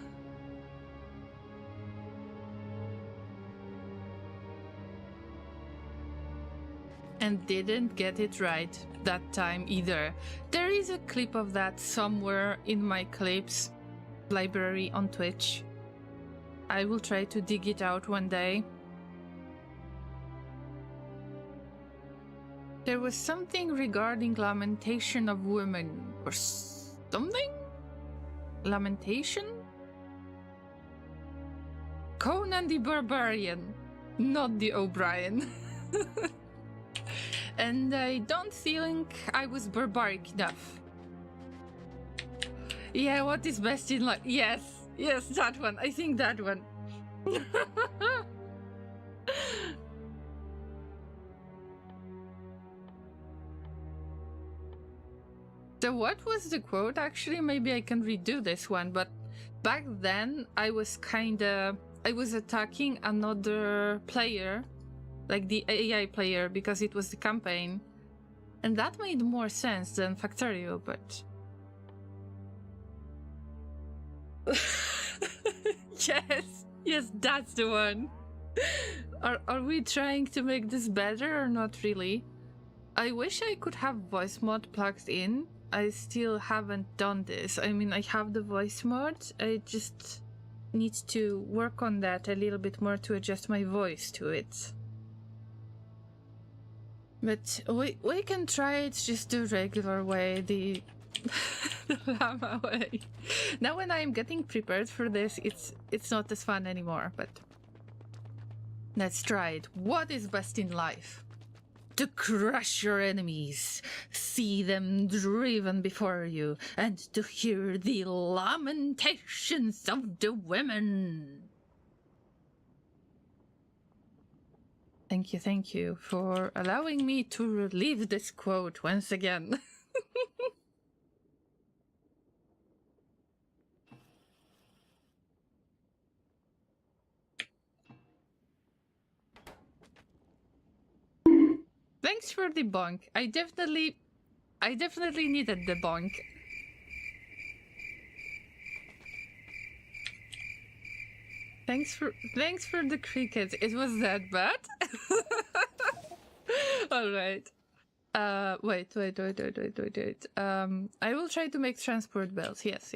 A: And didn't get it right that time either. There is a clip of that somewhere in my clips library on Twitch. I will try to dig it out one day. There was something regarding lamentation of women or something? Lamentation? Conan the Barbarian, not the O'Brien. And I don't think I was barbaric enough. Yeah, what is best in life? Yes, that one. I think that one. So what was the quote? Actually, maybe I can redo this one, but back then I was attacking another player, like the AI player, because it was the campaign. And that made more sense than Factorio, but... yes, that's the one. Are we trying to make this better or not really? I wish I could have voice mod plugged in. I still haven't done this. I mean, I have the voice mod. I just need to work on that a little bit more to adjust my voice to it. But we can try it just the regular way, the Llama way. Now when I'm getting prepared for this, it's not as fun anymore, but let's try it. What is best in life? To crush your enemies, see them driven before you, and to hear the lamentations of the women. Thank you for allowing me to relive this quote once again. Thanks for the bonk. I definitely needed the bonk. Thanks for the crickets. It was that bad? All right. Wait. I will try to make transport bells. Yes.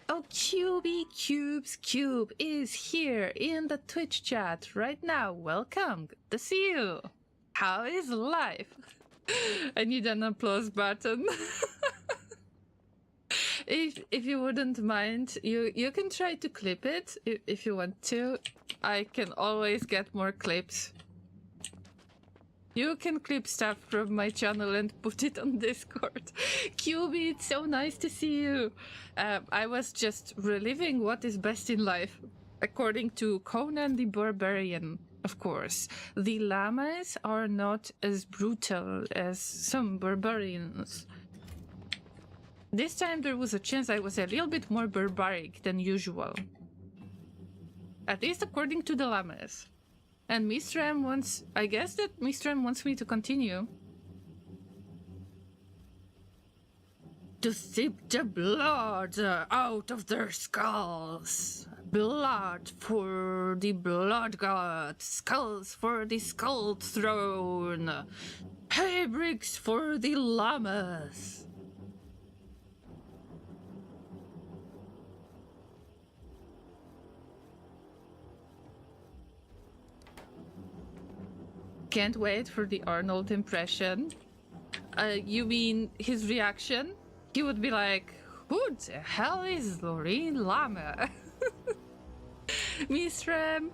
A: Oh, Cube is here in the Twitch chat right now. Welcome. Good to see you. How is life? I need an applause button. If you wouldn't mind, you can try to clip it if you want to. I can always get more clips. You can clip stuff from my channel and put it on Discord. QB, it's so nice to see you. I was just reliving what is best in life, according to Conan the Barbarian, of course. The llamas are not as brutal as some barbarians. This time there was a chance I was a little bit more barbaric than usual. At least according to the llamas. And Mr. M wants... I guess that Mr. M wants me to continue. To sip the blood out of their skulls. Blood for the blood god. Skulls for the skull throne. Hay bricks for the llamas. Can't wait for the Arnold impression. You mean his reaction? He would be like, who the hell is Laureen Llama? Miss Ram,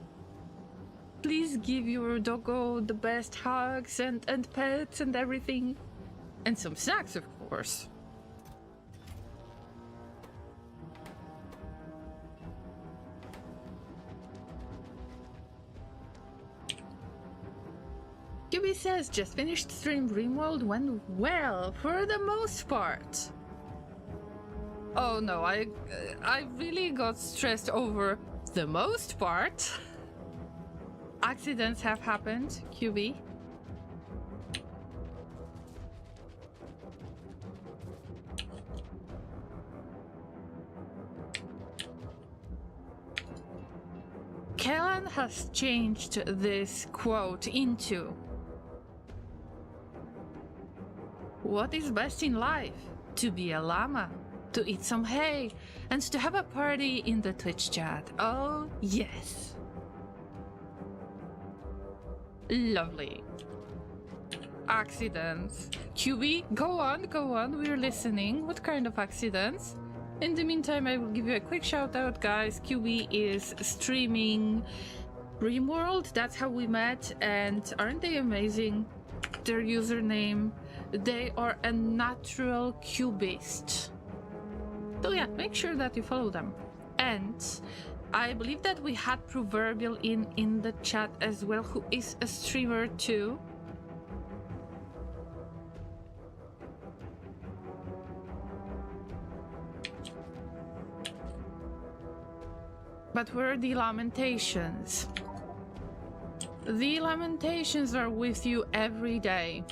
A: please give your doggo the best hugs and pets and everything. And some snacks, of course. QB says, just finished stream. Rimworld went well for the most part. Oh no, I really got stressed over the most part. Accidents have happened, QB. Kellan has changed this quote into: what is best in life? To be a llama, to eat some hay, and to have a party in the Twitch chat. Oh, yes. Lovely. Accidents. QB, go on, we're listening. What kind of accidents? In the meantime, I will give you a quick shout out, guys. QB is streaming Rimworld, that's how we met, and aren't they amazing? Their username, they are a natural cubist. So yeah, make sure that you follow them. And I believe that we had Proverbial in the chat as well, who is a streamer too. But where are the Lamentations? The Lamentations are with you every day.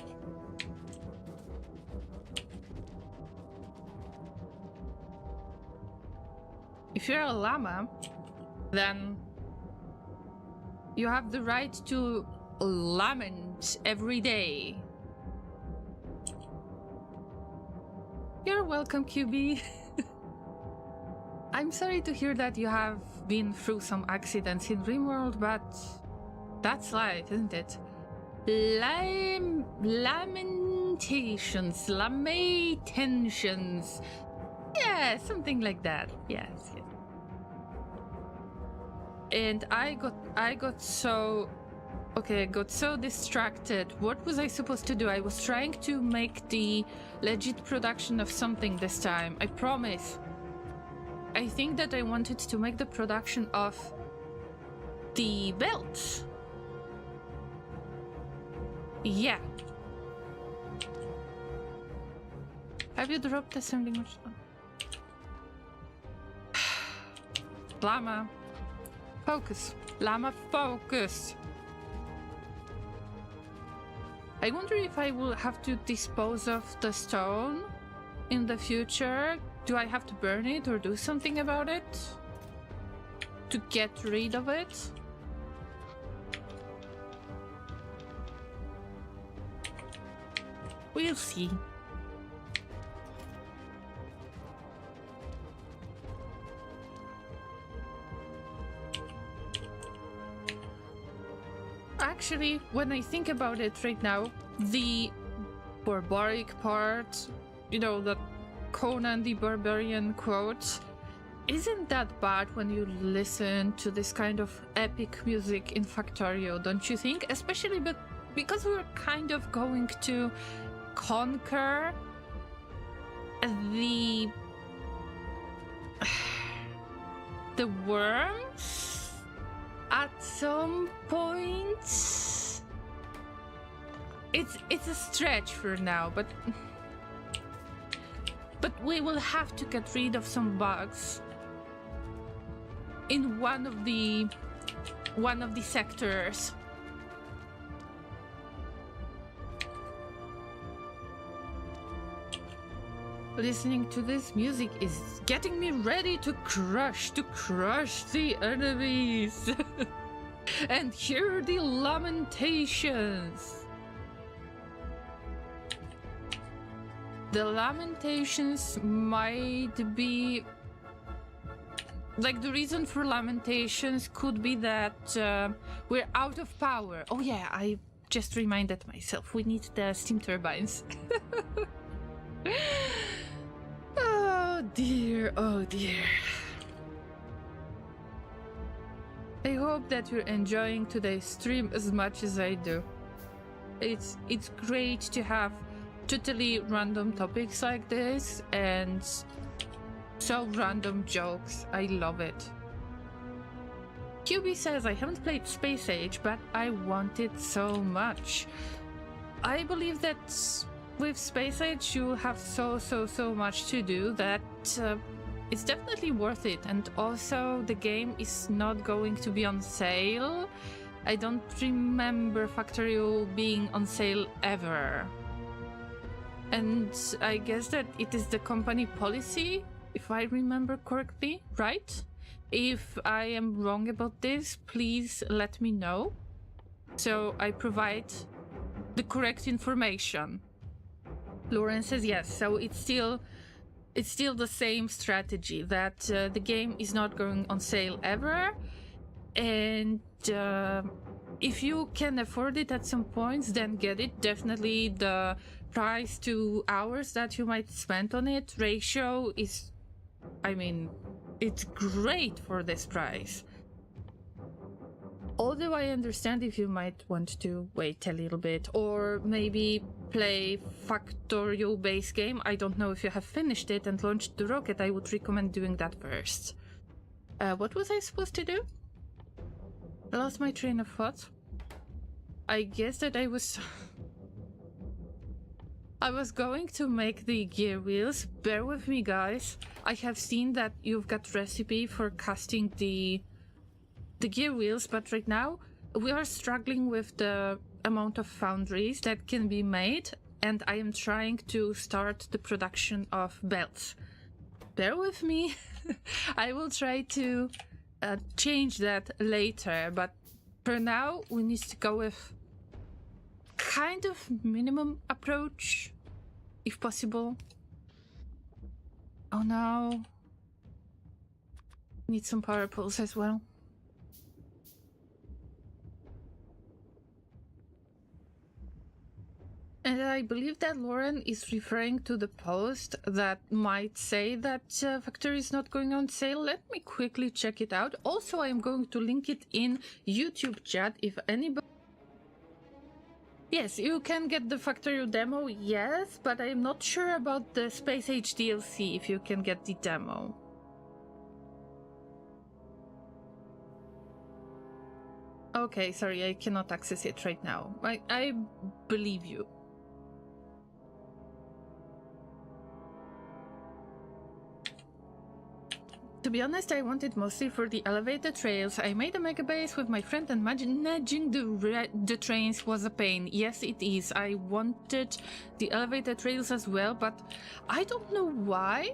A: If you're a llama, then you have the right to lament every day. You're welcome, QB. I'm sorry to hear that you have been through some accidents in Rimworld, but that's life, isn't it? Lamentations. Yeah, something like that. Yes. And I got so distracted. What was I supposed to do? I was trying to make the legit production of something this time. I promise. I think that I wanted to make the production of the belt. Yeah. Have you dropped assembly much? Llama. Focus. Llama, focus. I wonder if I will have to dispose of the stone in the future. Do I have to burn it or do something about it to get rid of it? We'll see. Actually, when I think about it right now, the barbaric part, you know, that Conan the Barbarian quote, isn't that bad when you listen to this kind of epic music in Factorio, don't you think? Especially because we're kind of going to conquer the worms at some point. It's a stretch for now, but we will have to get rid of some bugs in one of the sectors. Listening to this music is getting me ready to crush the enemies and hear the lamentations. The lamentations might be like the reason for lamentations could be that we're out of power. Oh yeah, I just reminded myself we need the steam turbines. Oh dear, oh dear. I hope that you're enjoying today's stream as much as I do. It's great to have totally random topics like this and so random jokes. I love it. QB says, I haven't played Space Age, but I want it so much. I believe that with Space Age you have so much to do that it's definitely worth it. And also the game is not going to be on sale. I don't remember Factorio being on sale ever. And I guess that it is the company policy, if I remember correctly, right? If I am wrong about this, please let me know, so I provide the correct information. Laureen says yes, so it's still the same strategy, that the game is not going on sale ever, and if you can afford it at some points, then get it. Definitely the price to hours that you might spend on it ratio is, I mean, it's great for this price. Although I understand if you might want to wait a little bit, or maybe play Factorio base game. I don't know if you have finished it and launched the rocket. I would recommend doing that first. What was I supposed to do? I lost my train of thought. I guess that I was going to make the gear wheels. Bear with me, guys. I have seen that you've got recipe for casting the gear wheels, but right now we are struggling with the amount of foundries that can be made, and I am trying to start the production of belts. Bear with me. I will try to change that later, but for now we need to go with kind of minimum approach, if possible. Oh no. Need some power poles as well. And I believe that Lauren is referring to the post that might say that Factory is not going on sale. Let me quickly check it out. Also, I am going to link it in YouTube chat if anybody... Yes, you can get the Factorio demo, yes, but I am not sure about the Space Age DLC if you can get the demo. Okay, sorry, I cannot access it right now. I believe you. To be honest, I wanted mostly for the elevated trails. I made a megabase with my friend and managing the trains was a pain. Yes, it is. I wanted the elevated trails as well, but I don't know why.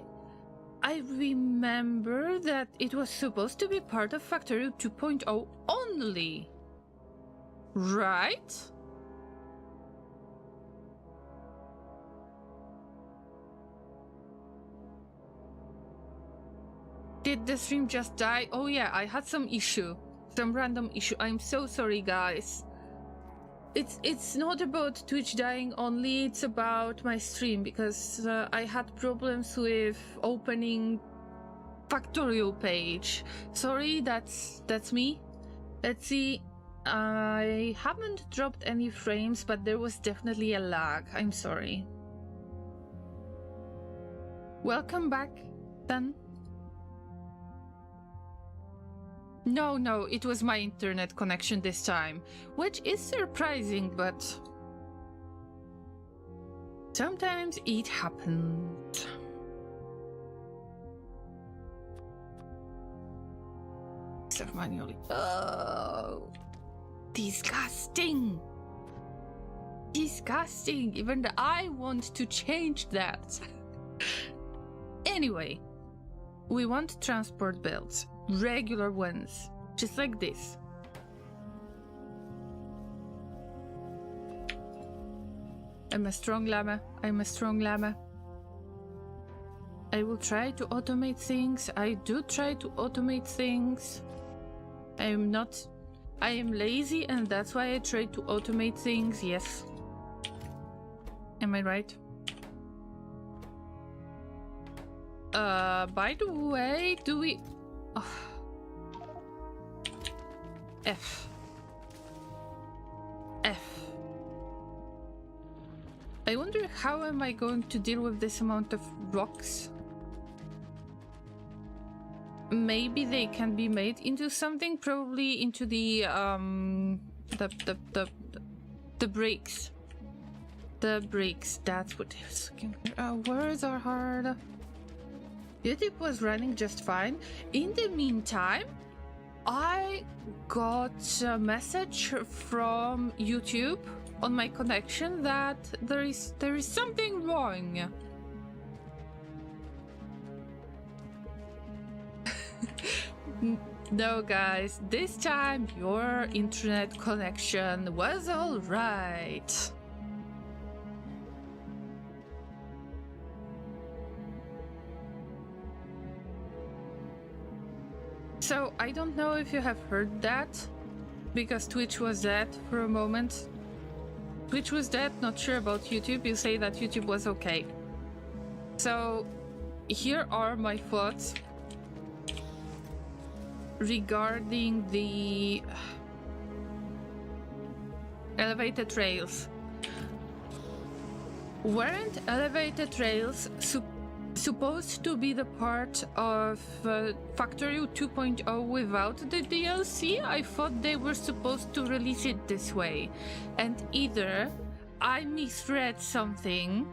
A: I remember that it was supposed to be part of Factorio 2.0 only. Right? Did the stream just die? Oh yeah, I had some issue. Some random issue. I'm so sorry, guys. It's not about Twitch dying only, it's about my stream, because I had problems with opening Factorio page. Sorry, that's me. Let's see. I haven't dropped any frames, but there was definitely a lag. I'm sorry. Welcome back, then. No, it was my internet connection this time, which is surprising, but sometimes it happens. Stuff manually. Oh, disgusting! Disgusting! Even I want to change that. Anyway, we want transport belts. Regular ones, just like this. I'm a strong llama. I'm a strong llama. I will try to automate things. I do try to automate things. I am lazy, and that's why I try to automate things, yes. Am I right? By the way, do we... Oh. F. I wonder how am I going to deal with this amount of rocks? Maybe they can be made into something, probably into the bricks. The bricks, that's what I was looking for. Words are hard. YouTube was running just fine. In the meantime, I got a message from YouTube on my connection that there is something wrong. No, guys, this time your internet connection was all right. So, I don't know if you have heard that, because Twitch was dead for a moment. Twitch was dead, not sure about YouTube. You say that YouTube was okay. So, here are my thoughts regarding the elevated rails. Weren't elevated rails supposed to be the part of Factory 2.0 without the DLC? I thought they were supposed to release it this way. And either I misread something,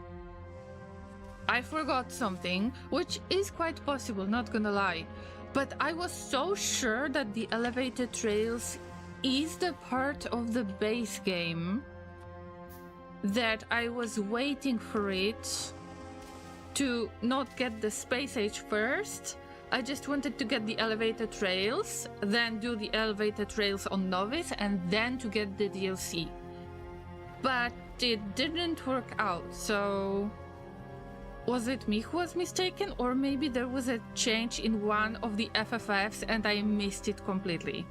A: I forgot something, which is quite possible, not gonna lie. But I was so sure that the elevated trails is the part of the base game that I was waiting for it to not get the space age first. I just wanted to get the elevated trails, then do the elevated trails on novice, and then to get the DLC. But it didn't work out, so was it me who was mistaken, or maybe there was a change in one of the FFFs and I missed it completely?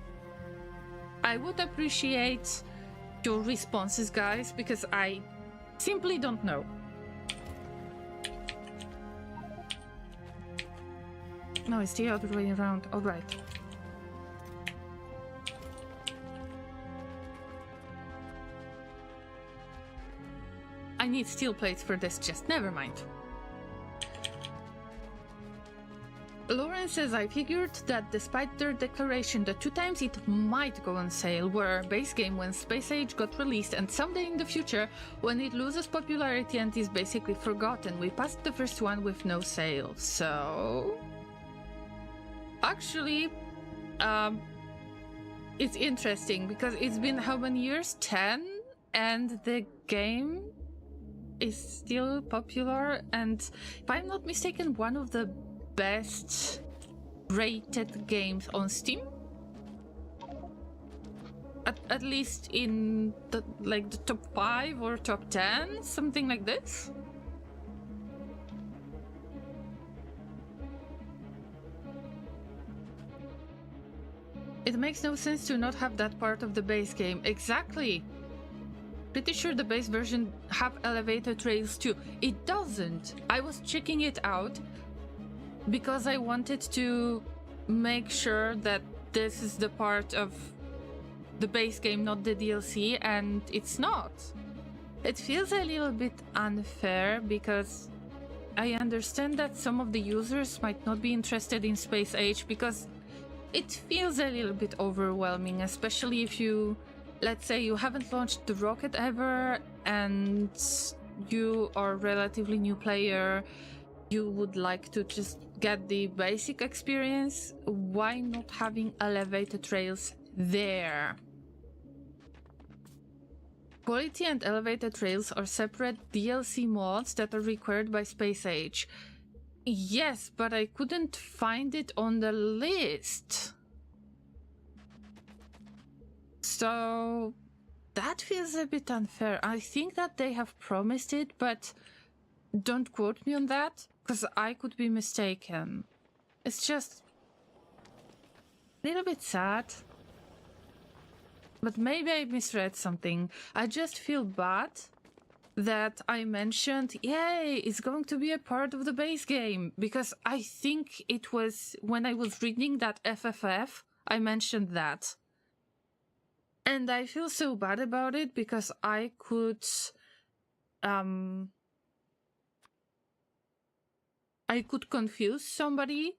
A: I would appreciate your responses, guys, because I simply don't know. No, it's the other way around. All right. I need steel plates for this chest. Never mind. Laureen says, I figured that despite their declaration that 2 times it might go on sale, were base game when Space Age got released, and someday in the future when it loses popularity and is basically forgotten. We passed the first one with no sale, so... Actually, it's interesting because it's been how many years? 10? And the game is still popular, and if I'm not mistaken, one of the best rated games on Steam, at least in the top 5 or top 10, something like this. It makes no sense to not have that part of the base game. Exactly. Pretty sure the base version have elevated trails too. It doesn't. I was checking it out because I wanted to make sure that this is the part of the base game, not the DLC, and it's not. It feels a little bit unfair because I understand that some of the users might not be interested in Space Age because it feels a little bit overwhelming, especially if you, let's say you haven't launched the rocket ever and you are a relatively new player, you would like to just get the basic experience. Why not having elevated trails there? Quality and elevated trails are separate DLC mods that are required by Space Age. Yes, but I couldn't find it on the list. So that feels a bit unfair. I think that they have promised it, but don't quote me on that, because I could be mistaken. It's just a little bit sad. But maybe I misread something. I just feel bad that I mentioned, yay, it's going to be a part of the base game, because I think it was when I was reading that FFF, I mentioned that. And I feel so bad about it because I could I could confuse somebody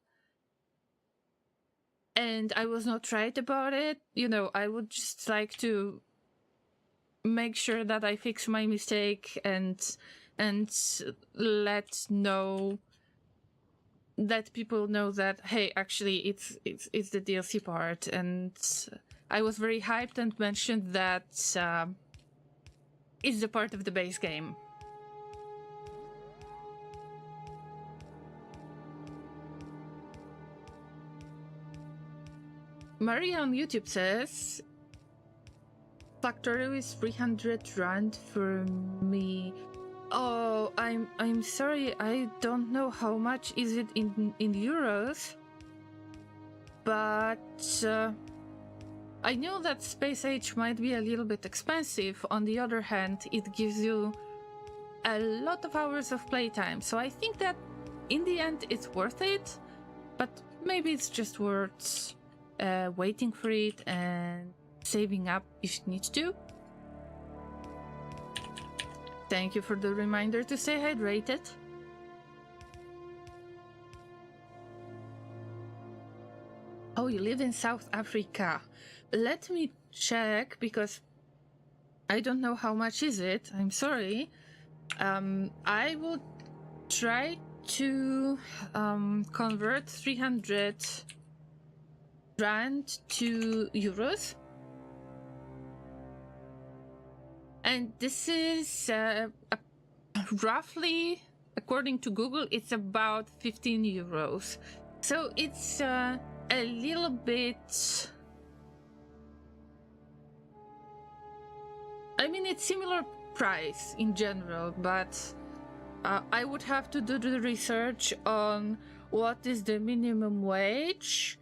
A: and I was not right about it, you know, I would just like to make sure that I fix my mistake and let people know that, hey, actually it's the DLC part. And I was very hyped and mentioned that it's the part of the base game. Maria on YouTube says, Factorio is 300 rand for me. Oh, I'm sorry, I don't know how much is it in euros, but I know that Space Age might be a little bit expensive. On the other hand, it gives you a lot of hours of playtime, so I think that in the end it's worth it, but maybe it's just worth waiting for it and saving up if you need to. Thank you for the reminder to stay hydrated. Oh, you live in South Africa. Let me check, because I don't know how much is it. I'm sorry. I will try to convert 300 rand to euros. And this is roughly, according to Google, it's about 15 euros. So it's a little bit... I mean, it's similar price in general, but I would have to do the research on what is the minimum wage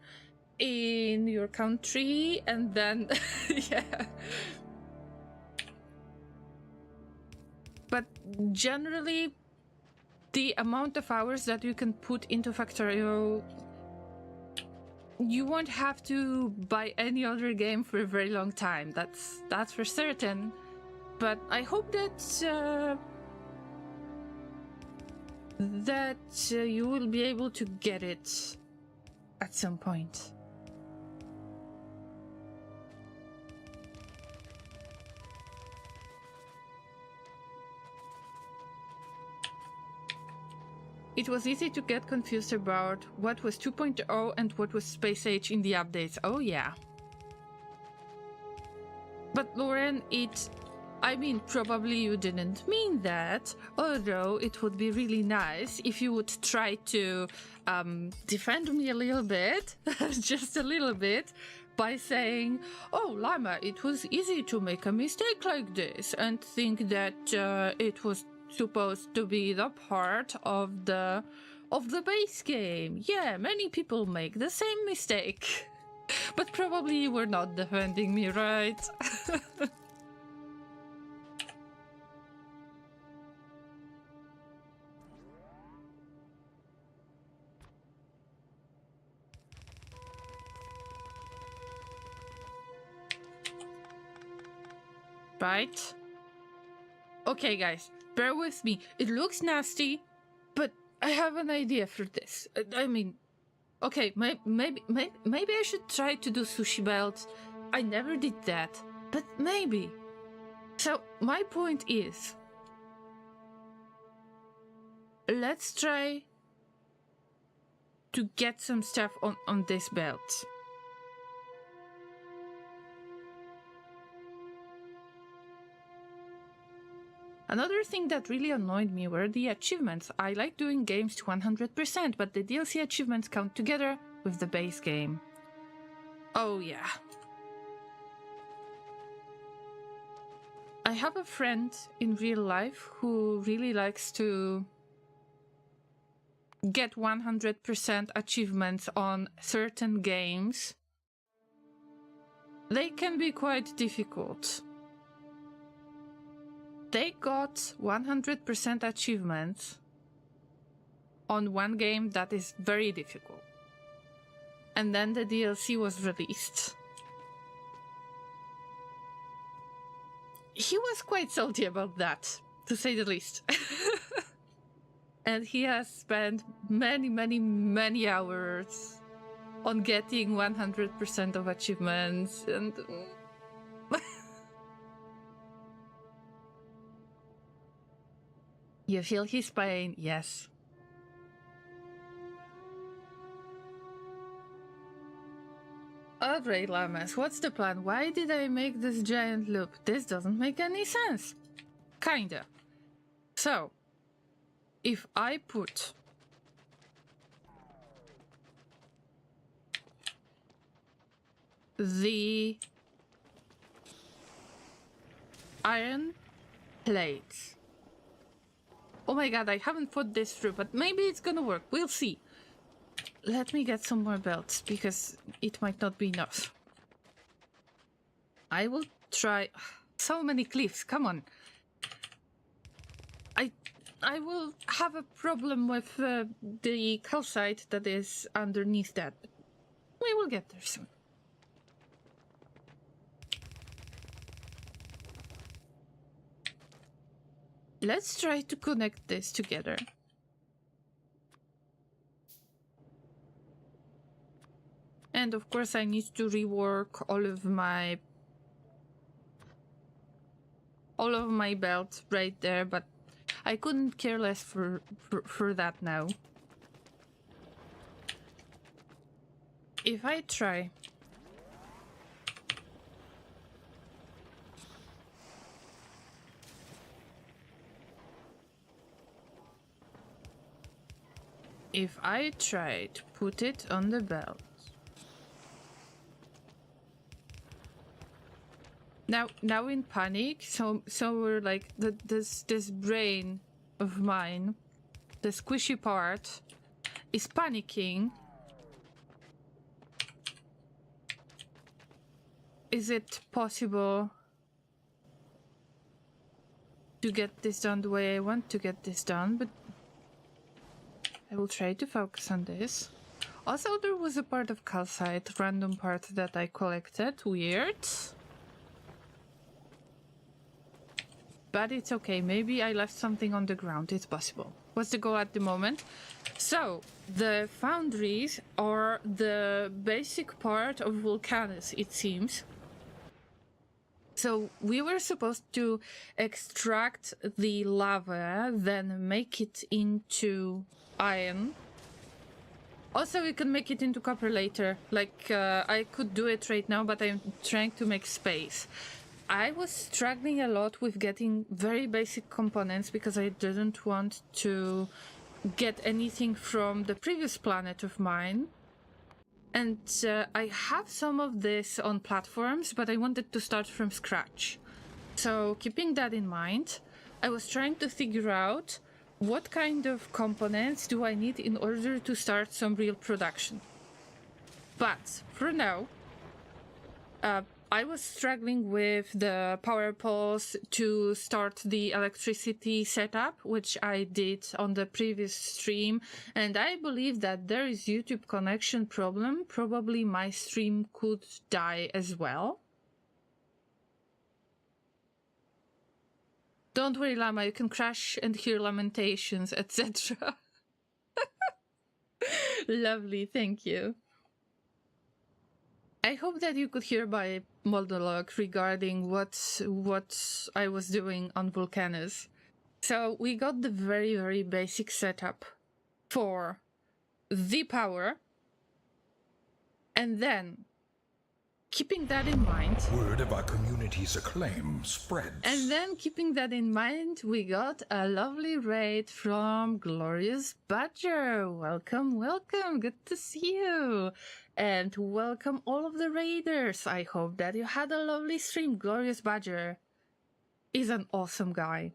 A: in your country, and then, yeah. But generally, the amount of hours that you can put into Factorio, you won't have to buy any other game for a very long time. That's for certain. But I hope that you will be able to get it at some point. It was easy to get confused about what was 2.0 and what was Space Age in the updates. Oh yeah. But Lauren, I mean, probably you didn't mean that, although it would be really nice if you would try to defend me a little bit, just a little bit, by saying, oh, Llama, it was easy to make a mistake like this and think that it was supposed to be the part of the base game. Yeah, many people make the same mistake. But probably you were not defending me, right? Right? Okay, guys, bear with me. It looks nasty, but I have an idea for this. I mean, okay, maybe I should try to do sushi belts. I never did that, but maybe. So my point is, let's try to get some stuff on this belt. Another thing that really annoyed me were the achievements. I like doing games to 100%, but the DLC achievements count together with the base game. Oh yeah. I have a friend in real life who really likes to get 100% achievements on certain games. They can be quite difficult. They got 100% achievements on one game that is very difficult. And then the DLC was released. He was quite salty about that. to say the least. And he has spent many, many, many hours on getting 100% of achievements, and you feel his pain, yes. Alright, Llamas, what's the plan? Why did I make this giant loop? This doesn't make any sense. Kinda. So, if I put the iron plates. Oh my god, I haven't put this through, but maybe it's gonna work. We'll see. Let me get some more belts, because it might not be enough. I will try... So many cliffs, come on. I will have a problem with the calcite that is underneath that. We will get there soon. Let's try to connect this together. And of course I need to rework all of my belt right there, but I couldn't care less for that now. If I try to put it on the belt. Now in panic, so we're like this brain of mine, the squishy part, is panicking. Is it possible to get this done the way I want to get this done? But I will try to focus on this. Also, there was a part of calcite, random part that I collected. Weird. But it's okay, maybe I left something on the ground, it's possible. What's the goal at the moment? So, the foundries are the basic part of Vulcanus, it seems. So, we were supposed to extract the lava, then make it into iron. Also, we can make it into copper later. Like, I could do it right now, but I'm trying to make space. I was struggling a lot with getting very basic components because I didn't want to get anything from the previous planet of mine. And I have some of this on platforms, but I wanted to start from scratch. So keeping that in mind, I was trying to figure out what kind of components do I need in order to start some real production. But for now, I was struggling with the power poles to start the electricity setup, which I did on the previous stream, and I believe that there is YouTube connection problem. Probably my stream could die as well. Don't worry, Llama, you can crash and hear lamentations, etc. Lovely, thank you. I hope that you could hear my monologue regarding what I was doing on Vulcanus. So we got the very, very basic setup for the power, and then keeping that in mind,
B: Word of our community's acclaim spreads.
A: and then keeping that in mind, we got a lovely raid from Glorious Badger. Welcome, welcome, good to see you. And welcome all of the raiders. I hope that you had a lovely stream. Glorious Badger is an awesome guy.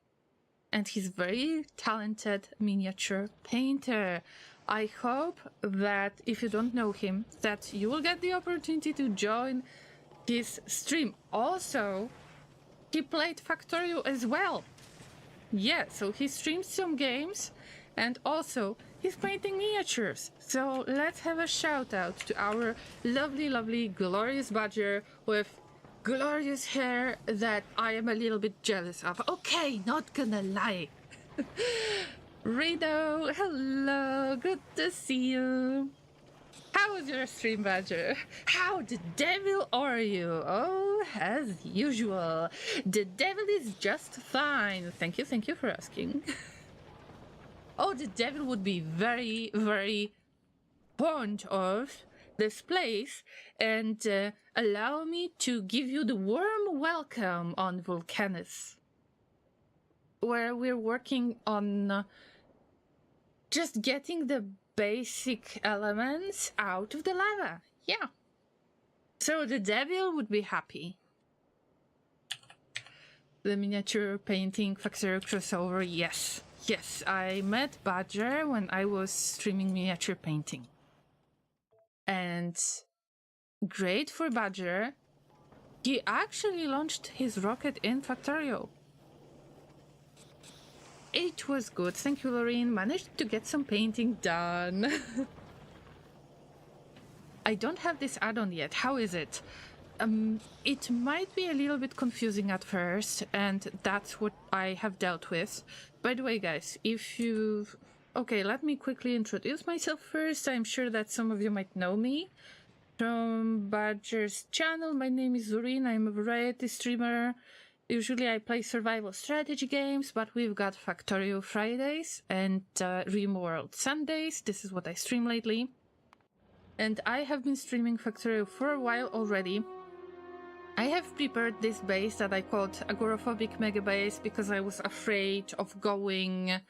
A: And he's very talented miniature painter. I hope that if you don't know him, that you will get the opportunity to join his stream. Also, he played Factorio as well. Yeah, so he streams some games, and also he's painting miniatures. So let's have a shout out to our lovely, lovely Glorious Badger with glorious hair that I am a little bit jealous of. Okay, not gonna lie. Reno, hello, good to see you. How was your stream, Badger? How the devil are you? Oh, as usual. The devil is just fine. Thank you for asking. Oh, the devil would be very, very fond of this place, and allow me to give you the warm welcome on Vulcanus, where we're working on just getting the basic elements out of the lava. Yeah. So the devil would be happy. The miniature painting factory crossover, yes. Yes, I met Badger when I was streaming miniature painting. And great for Badger, he actually launched his rocket in Factorio. It was good, thank you, Laureen. Managed to get some painting done. I don't have this add-on yet. How is it? It might be a little bit confusing at first, and that's what I have dealt with. By the way, guys, if you've... Okay, let me quickly introduce myself first. I'm sure that some of you might know me from Badger's channel. My name is Laureen. I'm a variety streamer. Usually I play survival strategy games, but we've got Factorio Fridays and RimWorld Sundays. This is what I stream lately. And I have been streaming Factorio for a while already. I have prepared this base that I called Agoraphobic Megabase because I was afraid of going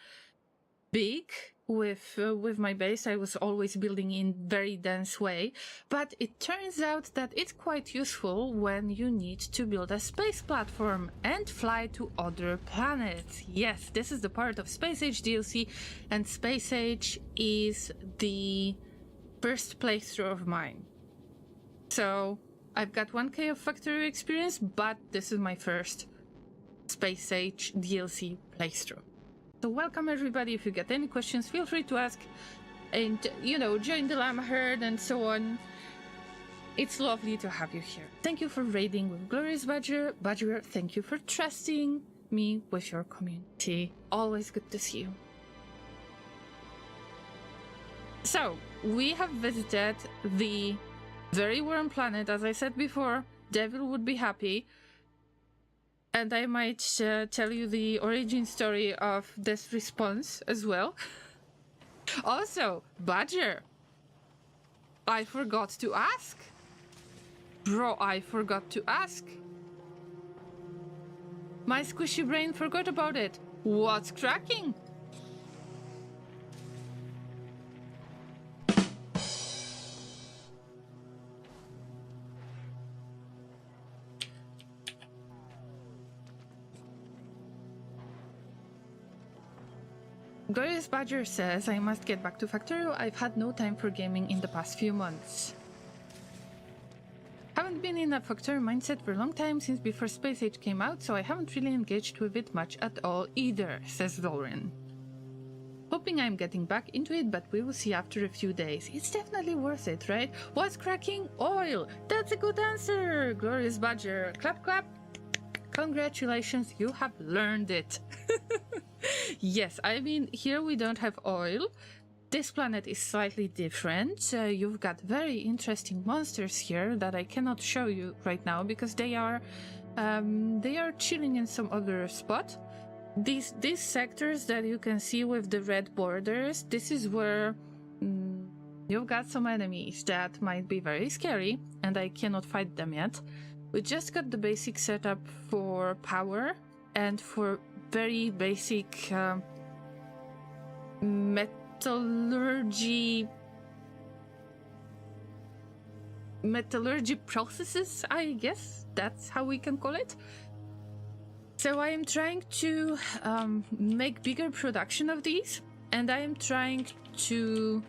A: big with my base. I was always building in very dense way, but it turns out that it's quite useful when you need to build a space platform and fly to other planets. Yes, this is the part of Space Age DLC, and Space Age is the first playthrough of mine. So I've got 1k of Factory experience, but this is my first Space Age DLC playthrough. So welcome everybody. If you get any questions, feel free to ask, and you know, join the Llama herd and so on. It's lovely to have you here. Thank you for raiding with Glorious Badger. Badger, thank you for trusting me with your community. Always good to see you. So we have visited the very warm planet. As I said before, Devil would be happy. And I might tell you the origin story of this response as well. Also, Badger, I forgot to ask. Bro, I forgot to ask. My squishy brain forgot about it. What's cracking? Glorious Badger says, I must get back to Factorio. I've had no time for gaming in the past few months. Haven't been in a Factorio mindset for a long time, since before Space Age came out, so I haven't really engaged with it much at all either, says Laureen. Hoping I'm getting back into it, but we will see after a few days. It's definitely worth it, right? What's cracking? Oil! That's a good answer! Glorious Badger. Clap, clap. Congratulations, you have learned it. Yes, I mean, here we don't have oil. This planet is slightly different. You've got very interesting monsters here that I cannot show you right now because they are chilling in some other spot. These sectors that you can see with the red borders, this is where you've got some enemies that might be very scary, and I cannot fight them yet. We just got the basic setup for power and for very basic metallurgy processes, I guess that's how we can call it. So I am trying to make bigger production of these, and I am trying to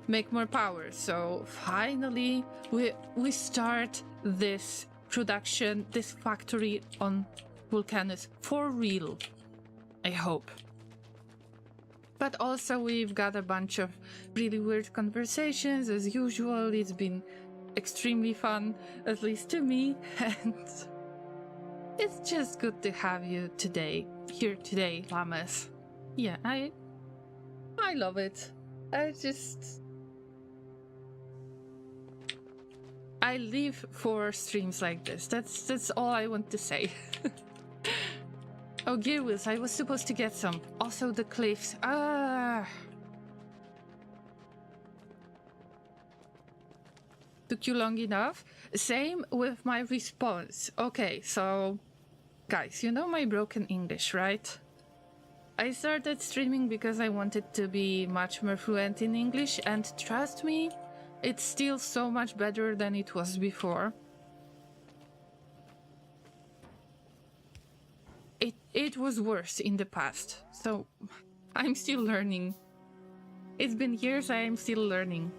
A: make more power. So finally we start this production, this factory on Vulcanus for real, I hope. But also we've got a bunch of really weird conversations as usual. It's been extremely fun, at least to me, and It's just good to have you here today, Llamas. Yeah, I love it. I live for streams like this. That's all I want to say. Oh, gear wheels, I was supposed to get some. Also the cliffs. Took you long enough. Same with my response. Okay, so guys, you know my broken English, right? I started streaming because I wanted to be much more fluent in English, and trust me, it's still so much better than it was before. It was worse in the past, so I'm still learning. It's been years, I am still learning.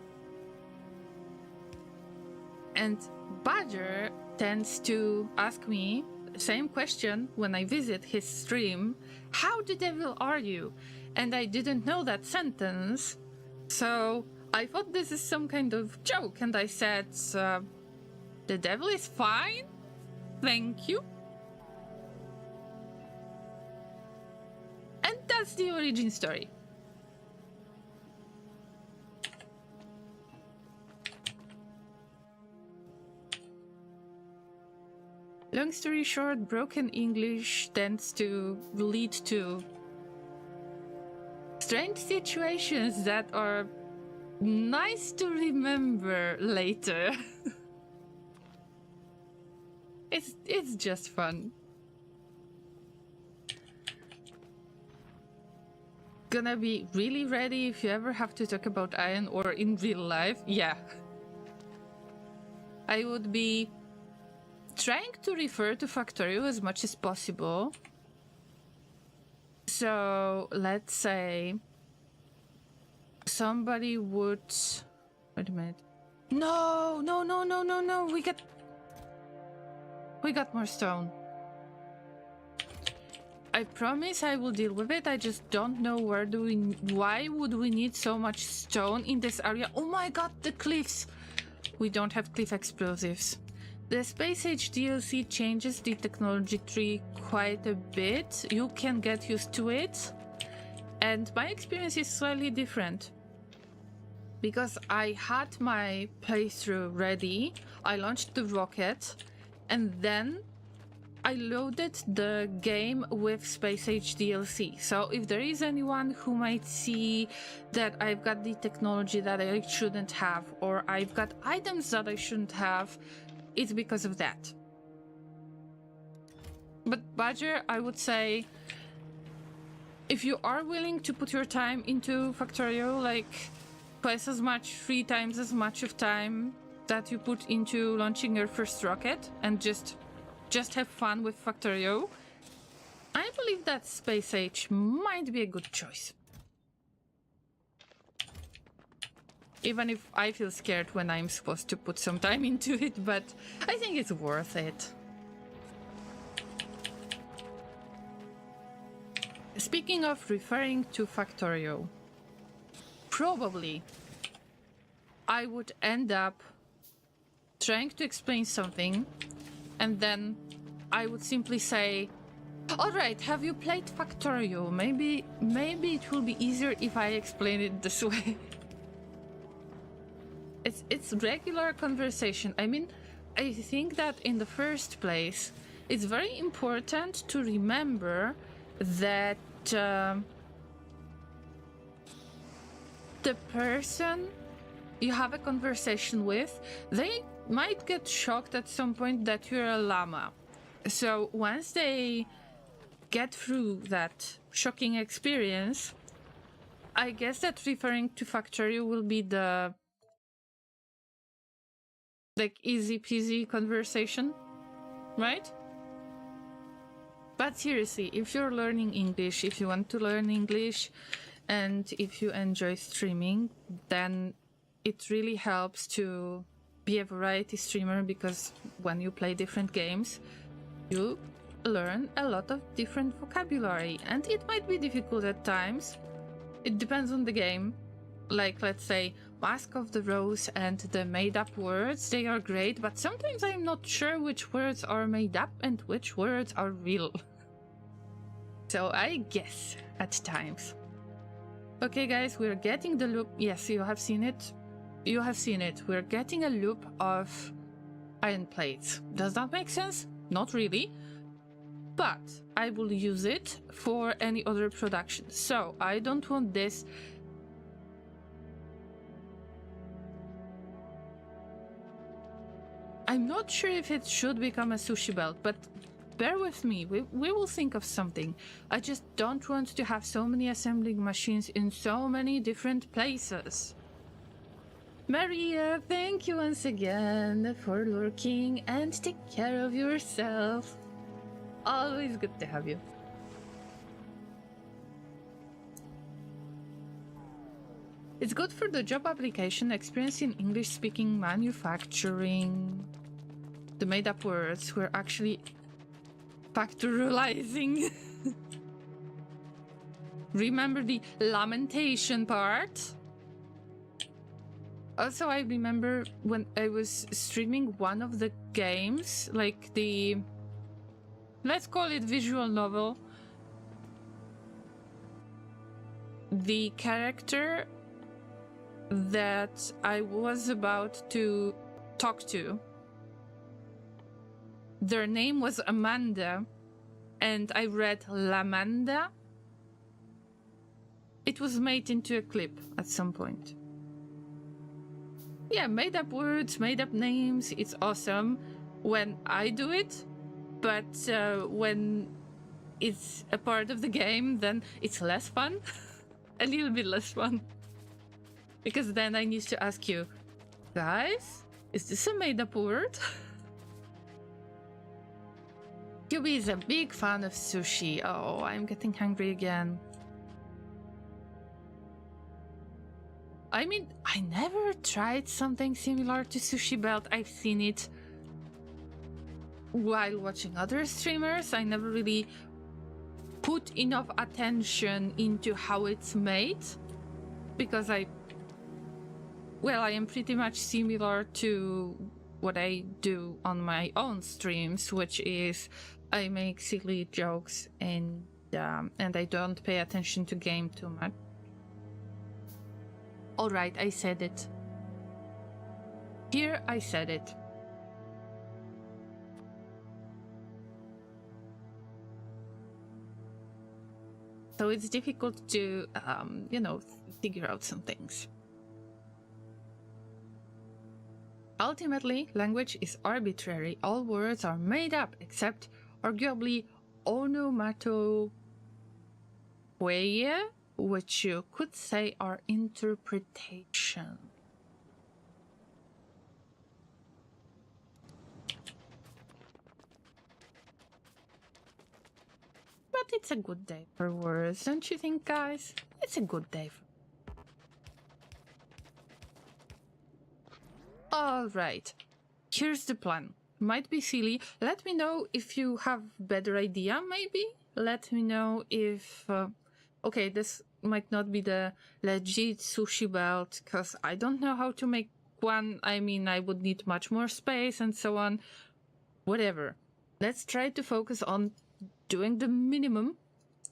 A: And Badger tends to ask me the same question when I visit his stream. How the devil are you? And I didn't know that sentence, so I thought this is some kind of joke, and I said, the devil is fine, thank you. And that's the origin story. Long story short, broken English tends to lead to strange situations that are nice to remember later. It's just fun. Gonna be really ready if you ever have to talk about iron ore in real life. Yeah. I would be trying to refer to Factorio as much as possible. So let's say somebody would... Wait a minute. No! We got more stone. I promise I will deal with it. I just don't know why would we need so much stone in this area? Oh my god, the cliffs! We don't have cliff explosives. The Space Age DLC changes the technology tree quite a bit. You can get used to it. And my experience is slightly different. Because I had my playthrough ready, I launched the rocket, and then I loaded the game with Space Age DLC. So if there is anyone who might see that I've got the technology that I shouldn't have, or I've got items that I shouldn't have, it's because of that. But Badger, I would say, if you are willing to put your time into Factorio, like twice as much, 3 times as much of time that you put into launching your first rocket, and just have fun with Factorio, I believe that Space Age might be a good choice. Even if I feel scared when I'm supposed to put some time into it, but I think it's worth it. Speaking of referring to Factorio, probably I would end up trying to explain something, and then I would simply say, alright, have you played Factorio? Maybe it will be easier if I explain it this way. It's regular conversation. I mean, I think that in the first place, it's very important to remember that the person you have a conversation with, they might get shocked at some point that you're a llama. So once they get through that shocking experience, I guess that referring to Factorio will be the easy peasy conversation, right? But seriously, if you're learning English, if you want to learn English, and if you enjoy streaming, then it really helps to be a variety streamer, because when you play different games, you learn a lot of different vocabulary, and it might be difficult at times. It depends on the game. Like, let's say, Mask of the Rose and the made-up words. They are great, but sometimes I'm not sure which words are made up and which words are real. So I guess at times. Okay guys, we're getting the loop. Yes, you have seen it. You have seen it. We're getting a loop of iron plates. Does that make sense? Not really. But I will use it for any other production. So I don't want this. I'm not sure if it should become a sushi belt, but bear with me, we will think of something. I just don't want to have so many assembling machines in so many different places. Maria, thank you once again for lurking, and take care of yourself. Always good to have you. It's good for the job application, experience in English-speaking manufacturing. The made-up words were actually factorializing. Remember the lamentation part? Also, I remember when I was streaming one of the games, like the... let's call it visual novel. The character that I was about to talk to, their name was Amanda, and I read Lamanda. It was made into a clip at some point. Yeah, made up words, made up names, it's awesome when I do it, but when it's a part of the game, then it's less fun. A little bit less fun. Because then I need to ask you, guys, is this a made up word? QB is a big fan of sushi. Oh, I'm getting hungry again. I mean, I never tried something similar to Sushi Belt. I've seen it while watching other streamers. I never really put enough attention into how it's made because I am pretty much similar to what I do on my own streams, which is I make silly jokes and I don't pay attention to game too much. All right, I said it. Here I said it. So it's difficult to, figure out some things. Ultimately, language is arbitrary. All words are made up, except arguably onomatopoeia, which you could say are interpretation. But it's a good day for words, don't you think, guys? It's a good day. Alright, here's the plan. Might be silly. Let me know if you have better idea, maybe? Let me know if... okay, this might not be the legit sushi belt, because I don't know how to make one. I mean, I would need much more space and so on. Whatever. Let's try to focus on doing the minimum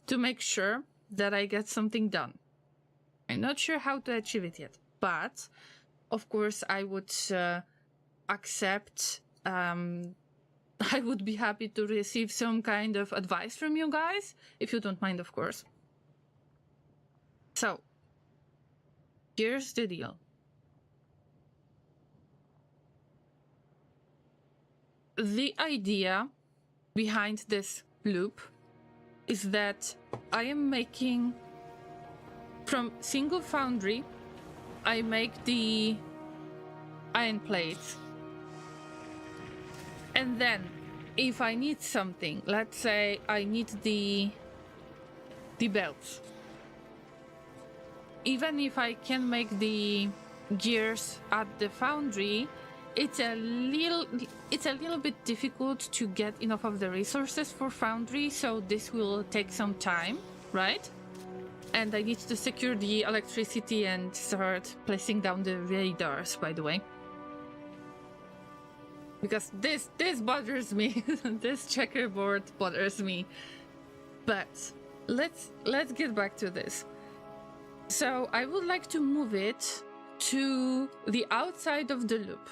A: to make sure that I get something done. I'm not sure how to achieve it yet, but of course I would accept, I would be happy to receive some kind of advice from you guys, if you don't mind, of course. So, here's the deal. The idea behind this loop is that I am making, from single foundry, I make the iron plates. And then, if I need something, let's say I need the belts. Even if I can make the gears at the foundry, it's a little bit difficult to get enough of the resources for foundry, so this will take some time, right? And I need to secure the electricity and start placing down the radars, by the way. Because this bothers me. This checkerboard bothers me. But let's get back to this. So I would like to move it to the outside of the loop.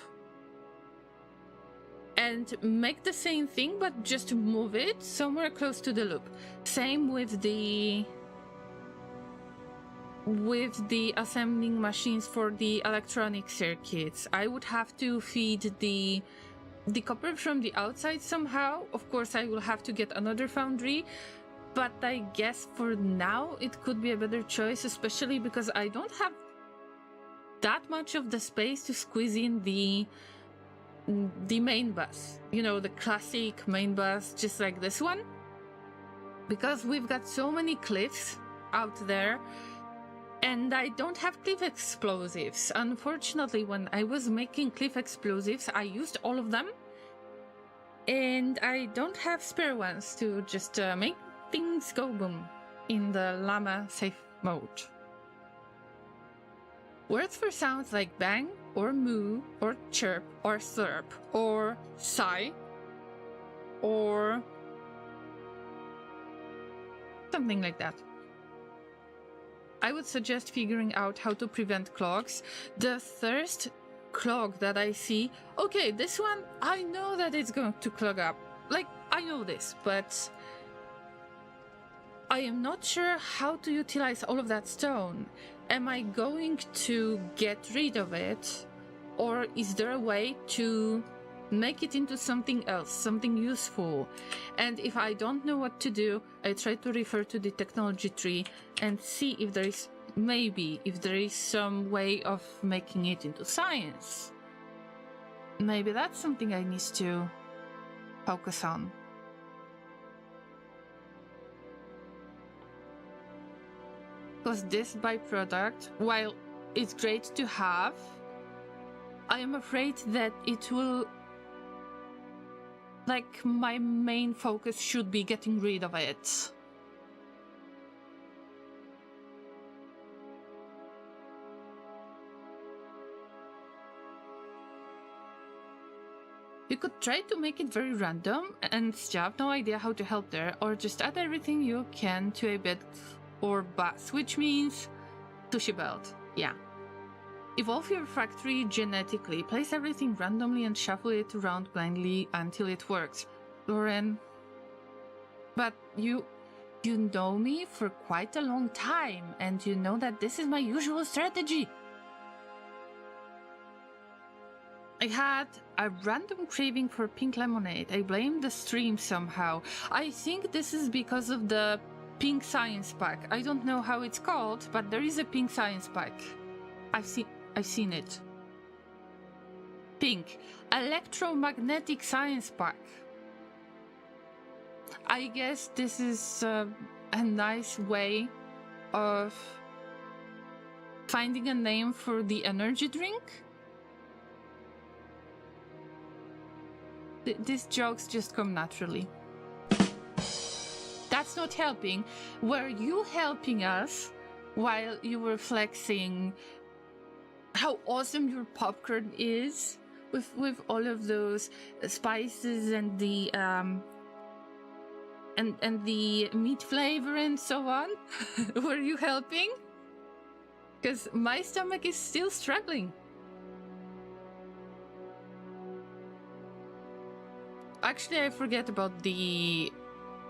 A: And make the same thing, but just move it somewhere close to the loop. Same with the assembling machines for the electronic circuits. I would have to feed the copper from the outside somehow. Of course, I will have to get another foundry, but I guess for now it could be a better choice, especially because I don't have that much of the space to squeeze in the main bus. You know, the classic main bus, just like this one. Because we've got so many cliffs out there, and I don't have cliff explosives. Unfortunately, when I was making cliff explosives, I used all of them. And I don't have spare ones to just make things go boom in the Llama safe mode. Words for sounds like bang, or moo, or chirp, or slurp, or sigh, or something like that. I would suggest figuring out how to prevent clogs. The first clog that I see, okay, this one, I know that it's going to clog up. Like, I know this, but I am not sure how to utilize all of that stone. Am I going to get rid of it? Or is there a way to make it into something else, something useful? And if I don't know what to do, I try to refer to the technology tree and see if there is some way of making it into science. Maybe that's something I need to focus on. Because this byproduct, while it's great to have, I am afraid that it will... Like, my main focus should be getting rid of it. You could try to make it very random and you have no idea how to help there, or just add everything you can to a bed or bus, which means sushi belt. Yeah. Evolve your factory genetically. Place everything randomly and shuffle it around blindly until it works. Laureen. But you know me for quite a long time, and you know that this is my usual strategy. I had a random craving for pink lemonade. I blame the stream somehow. I think this is because of the pink science pack. I don't know how it's called, but there is a pink science pack. I've seen it. Pink. Electromagnetic science pack. I guess this is a nice way of finding a name for the energy drink. These jokes just come naturally. That's not helping. Were you helping us while you were flexing how awesome your popcorn is with all of those spices and the and the meat flavor and so on? Were you helping? Because my stomach is still struggling. Actually, I forget about the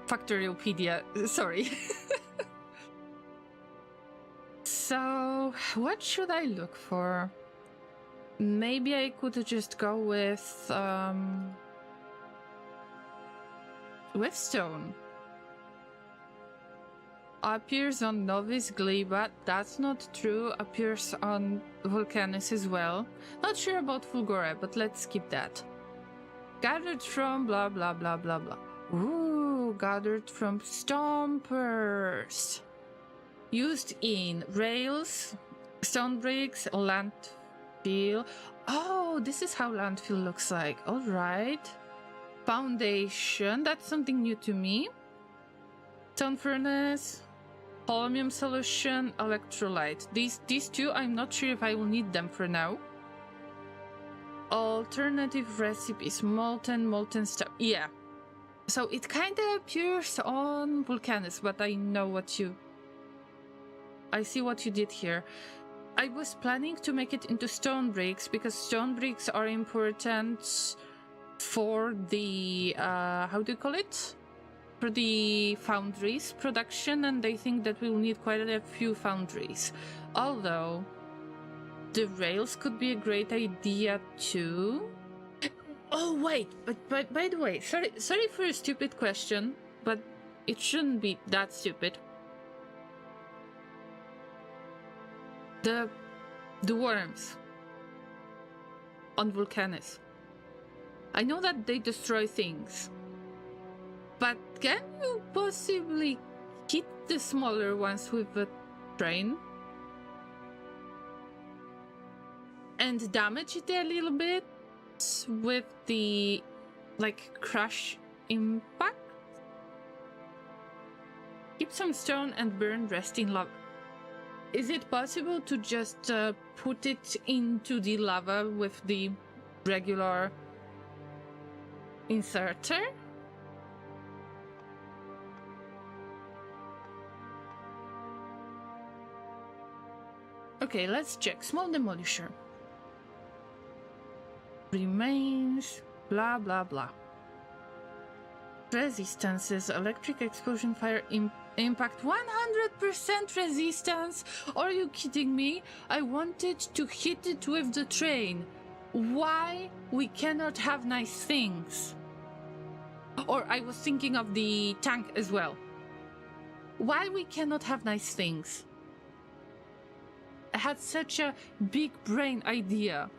A: Factoriopedia. Sorry. So, what should I look for? Maybe I could just go with stone. Appears on Novice Glee, but that's not true. Appears on Vulcanus as well. Not sure about Fulgore, but let's skip that. Gathered from blah blah blah blah blah. Ooh, gathered from stompers. Used in rails, stone bricks, landfill. Oh, this is how landfill looks like. All right. Foundation. That's something new to me. Stone furnace. Holmium solution, electrolyte. These two, I'm not sure if I will need them for now. Alternative recipes, molten stuff. Yeah. So it kind of appears on Vulcanus, but I know what you... I see what you did here. I was planning to make it into stone bricks, because stone bricks are important for the... how do you call it? For the foundries production, and I think that we'll need quite a few foundries. Although, the rails could be a great idea too. Oh wait, but by the way, sorry for a stupid question, but it shouldn't be that stupid. The worms on Vulcanus. I know that they destroy things, but can you possibly hit the smaller ones with a train and damage it a little bit with the, like, crush impact? Keep some stone and burn rest in lava. Is it possible to just put it into the lava with the regular inserter? Okay, let's check. Small demolisher. Remains, blah blah blah. Resistances, electric explosion, fire impact, 100% resistance? Are you kidding me? I wanted to hit it with the train. Why we cannot have nice things? Or I was thinking of the tank as well. Why we cannot have nice things? I had such a big brain idea.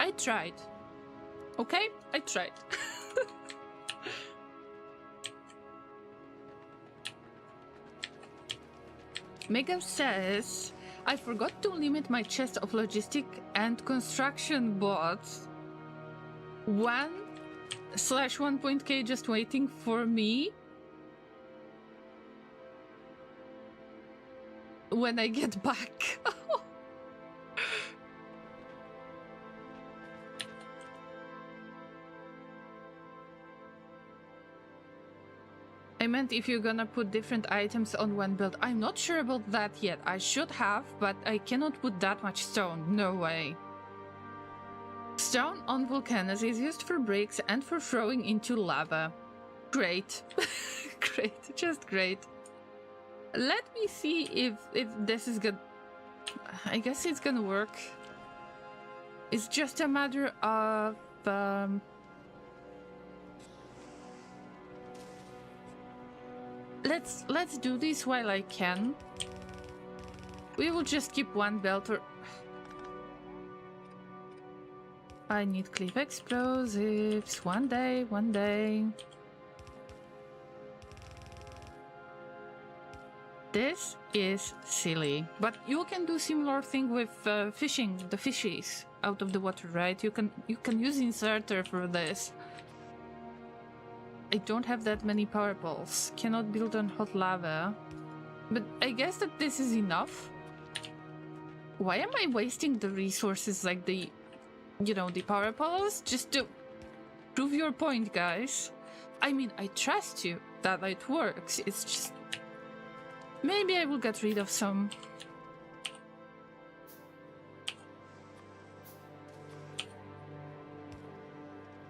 A: I tried. Okay? I tried. Megan says, I forgot to limit my chest of logistic and construction bots. 1/1.k just waiting for me when I get back. I meant if you're gonna put different items on one build. I'm not sure about that yet. I should have, but I cannot put that much stone. No way. Stone on Vulcanus is used for bricks and for throwing into lava. Great. Great. Just great. Let me see if this is good. I guess it's gonna work. It's just a matter of... Let's do this while I can. We will just keep one belt or... I need cleave explosives. One day, one day. This is silly. But you can do similar thing with fishing the fishies out of the water, right? You can use inserter for this. I don't have that many power poles. Cannot build on hot lava. But I guess that this is enough. Why am I wasting the resources like the... you know, the power poles? Just to prove your point, guys. I mean, I trust you that it works. It's just... maybe I will get rid of some...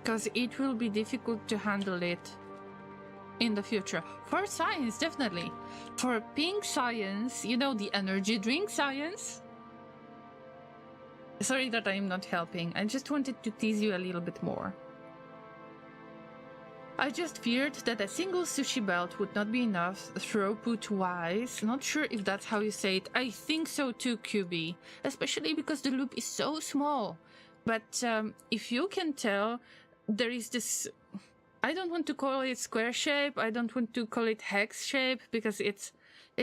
A: because it will be difficult to handle it in the future. For science, definitely. For pink science, you know, the energy drink science. Sorry that I'm not helping. I just wanted to tease you a little bit more. I just feared that a single sushi belt would not be enough throughput-wise. Not sure if that's how you say it. I think so too, QB. Especially because the loop is so small. But if you can tell, there is this... I don't want to call it square shape. I don't want to call it hex shape because it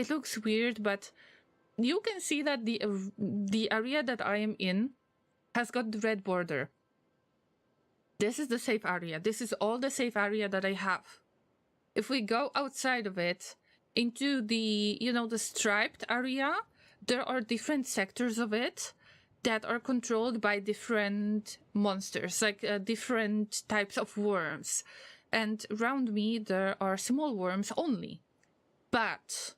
A: looks weird. But you can see that the area that I am in has got the red border. This is the safe area. This is all the safe area that I have. If we go outside of it, into the, you know, the striped area, there are different sectors of it that are controlled by different monsters, like different types of worms. And around me, there are small worms only. But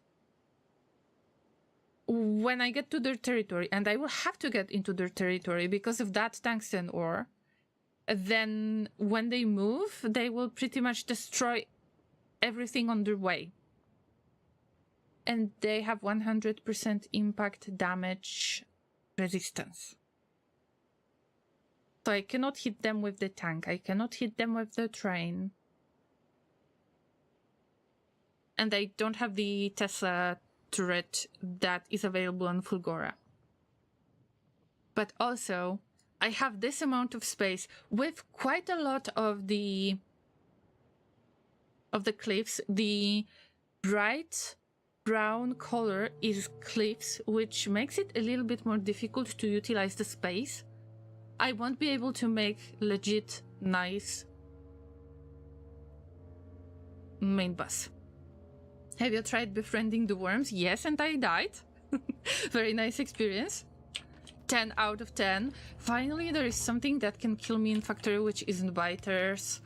A: when I get to their territory, and I will have to get into their territory because of that tungsten ore, then when they move, they will pretty much destroy everything on their way. And they have 100% impact damage resistance. So I cannot hit them with the tank. I cannot hit them with the train. And I don't have the Tesla turret that is available on Fulgora. But also, I have this amount of space with quite a lot of the cliffs. The bright brown color is cliffs, which makes it a little bit more difficult to utilize the space. I won't be able to make legit nice main bus. Have you tried befriending the worms? Yes, and I died. Very nice experience. 10 out of 10. Finally, there is something that can kill me in Factory, which isn't biters.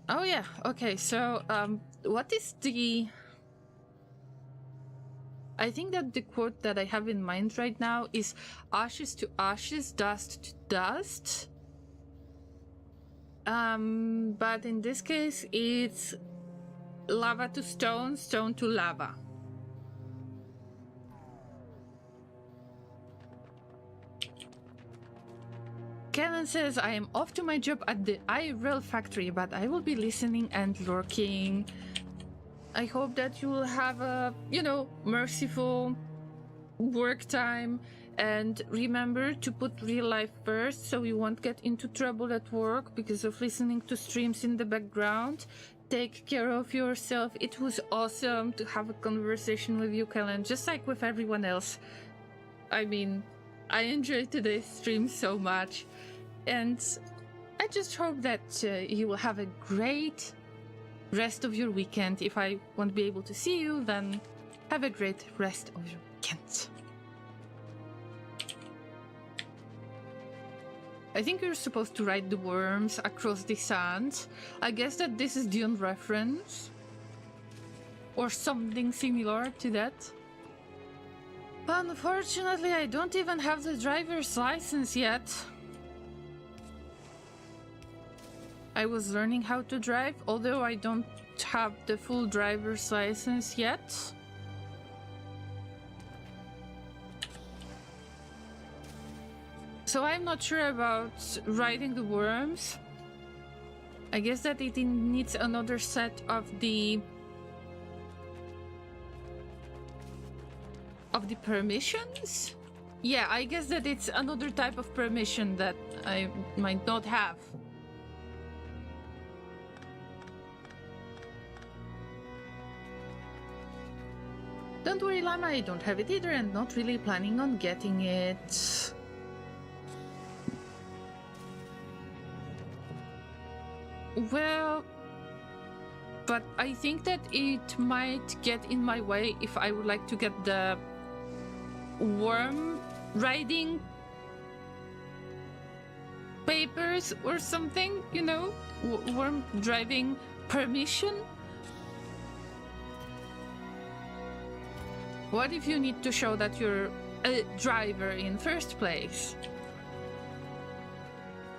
A: Oh yeah, okay, so what is the... I think that the quote that I have in mind right now is ashes to ashes, dust to dust. But in this case, it's lava to stone, stone to lava. Kellen says, I am off to my job at the IRL factory, but I will be listening and lurking. I hope that you will have a, you know, merciful work time, and remember to put real life first so you won't get into trouble at work because of listening to streams in the background. Take care of yourself. It was awesome to have a conversation with you, Kellen, just like with everyone else. I mean, I enjoyed today's stream so much, and I just hope that you will have a great rest of your weekend. If I won't be able to see you, then have a great rest of your weekend. I think you're supposed to ride the worms across the sand. I guess that this is Dune reference. Or something similar to that. Unfortunately, I don't even have the driver's license yet. I was learning how to drive, although I don't have the full driver's license yet. So I'm not sure about riding the worms. I guess that it needs another set of the permissions? Yeah, I guess that it's another type of permission that I might not have. Don't worry, Llama, I don't have it either and not really planning on getting it. Well, but I think that it might get in my way if I would like to get the worm riding papers or something, you know? Worm driving permission? What if you need to show that you're a driver in first place?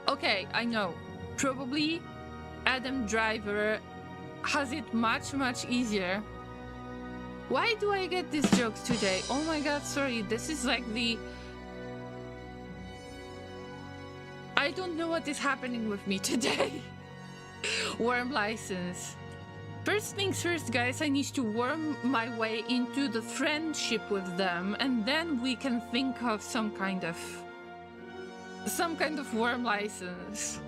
A: Okay, I know. Probably Adam Driver has it much easier. Why do I get these jokes today? Oh my god, sorry. This is like the... I don't know what is happening with me today. Worm license. First things first, guys, I need to worm my way into the friendship with them, and then we can think of some kind of worm license.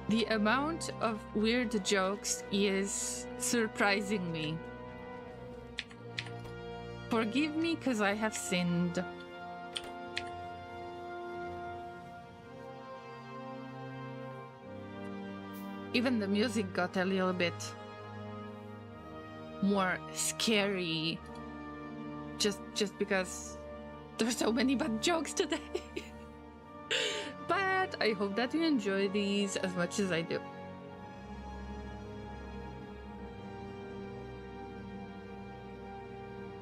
A: The amount of weird jokes is surprising me. Forgive me, because I have sinned. Even the music got a little bit more scary. Just because there's so many bad jokes today. But I hope that you enjoy these as much as I do.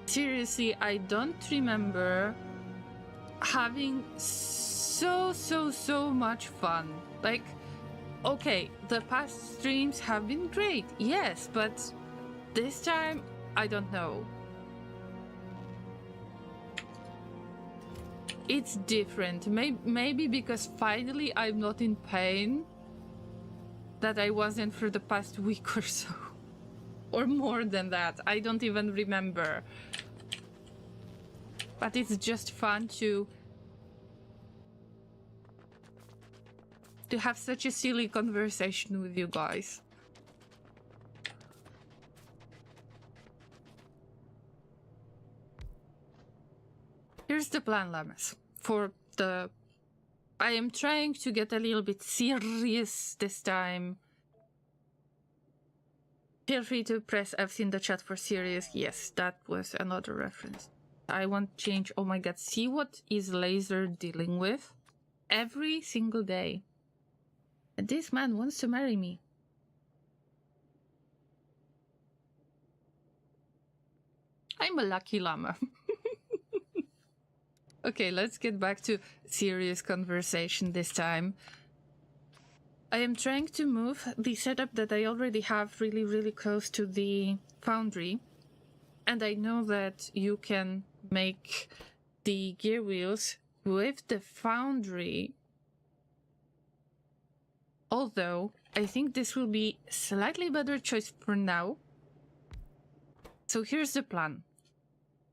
A: Seriously, I don't remember having so much fun. Like, okay, the past streams have been great, yes, but this time, I don't know. It's different. Maybe because finally I'm not in pain that I wasn't for the past week or so. Or more than that. I don't even remember. But it's just fun to have such a silly conversation with you guys. Here's the plan, Llamas. I am trying to get a little bit serious this time. Feel free to press F in the chat for serious. Yes, that was another reference. I want change. Oh my god, see what is Laser dealing with? Every single day. And this man wants to marry me. I'm a lucky llama. Okay, let's get back to serious conversation this time. I am trying to move the setup that I already have really close to the Foundry. And I know that you can make the gear wheels with the Foundry. Although, I think this will be a slightly better choice for now. So here's the plan.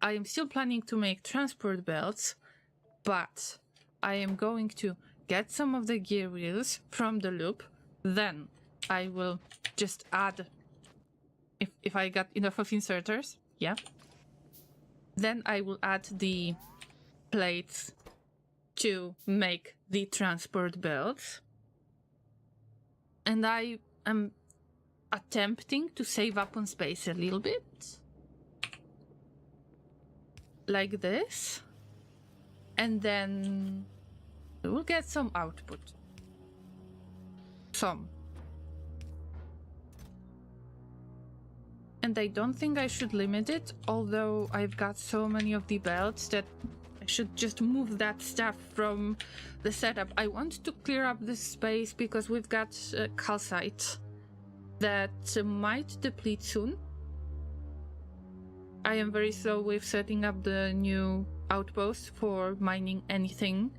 A: I am still planning to make transport belts, but I am going to get some of the gear wheels from the loop. Then I will just add, if I got enough of inserters, yeah. Then I will add the plates to make the transport belts. And I am attempting to save up on space a little bit. Like this. And then we'll get some output. Some. And I don't think I should limit it, although I've got so many of the belts that I should just move that stuff from the setup. I want to clear up this space because we've got calcite that might deplete soon. I am very slow with setting up the new outpost for mining anything.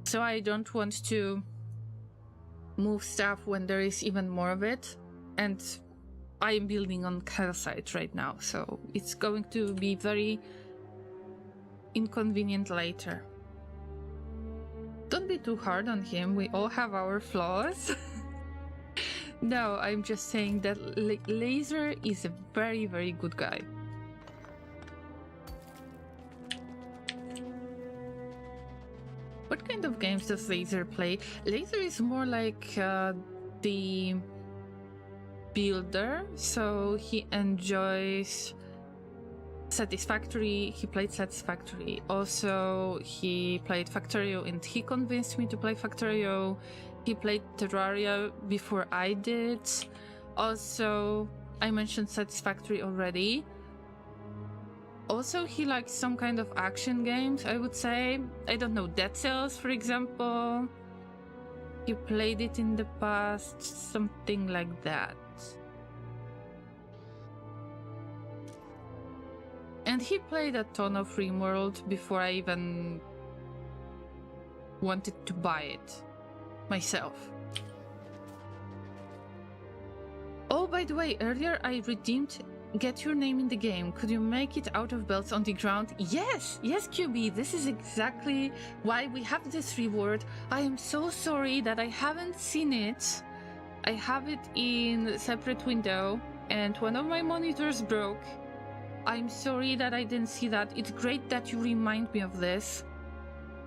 A: So I don't want to move stuff when there is even more of it. And I am building on calcite right now, so it's going to be very inconvenient later. Don't be too hard on him, we all have our flaws. No, I'm just saying that Laser is a very good guy. What kind of games does Laser play? Laser is more like the builder, so he enjoys Satisfactory. He played Satisfactory. Also, he played Factorio and he convinced me to play Factorio. He played Terraria before I did. Also, I mentioned Satisfactory already. Also, he likes some kind of action games, I would say. I don't know, Dead Cells, for example. He played it in the past, something like that. And he played a ton of RimWorld before I even wanted to buy it myself. Oh, by the way, earlier I redeemed Get Your Name in the Game. Could you make it out of belts on the ground? Yes, QB, this is exactly why we have this reward. I am so sorry that I haven't seen it. I have it in a separate window and one of my monitors broke. I'm sorry that I didn't see that. It's great that you remind me of this.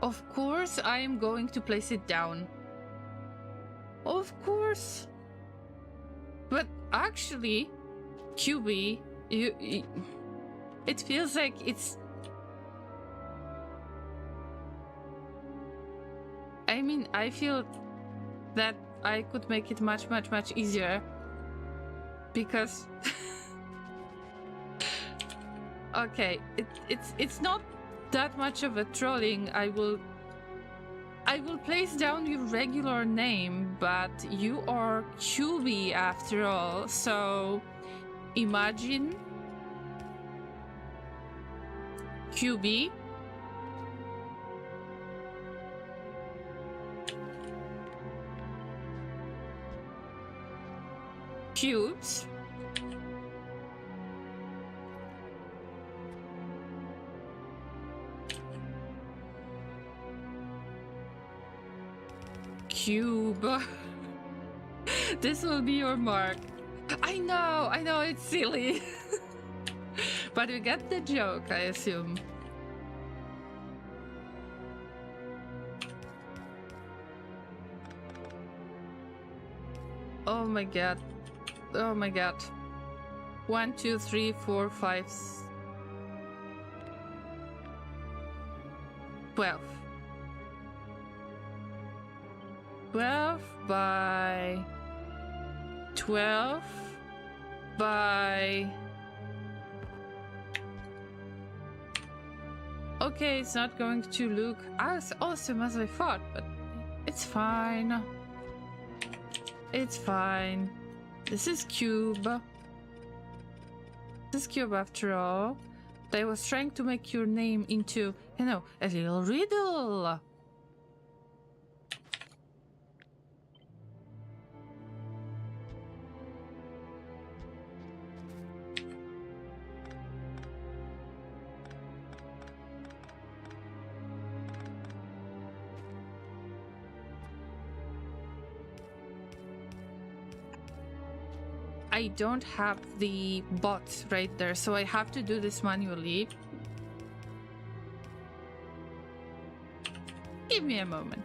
A: Of course, I am going to place it down. Of course. But actually, QB, it feels like it's... I mean, I feel that I could make it much easier. Because... okay, it's not that much of a trolling. I will place down your regular name, but you are QB after all, so imagine QB cubes cube. This will be your mark. I know it's silly. But you get the joke, I assume. Oh my god. Oh my god. 1, 2, 3, 4, 5, 12. 12 by 12 by... Okay, it's not going to look as awesome as I thought, but it's fine. It's fine. This is cube. This is cube after all. I was trying to make your name into, you know, a little riddle. I don't have the bot right there, so I have to do this manually. Give me a moment.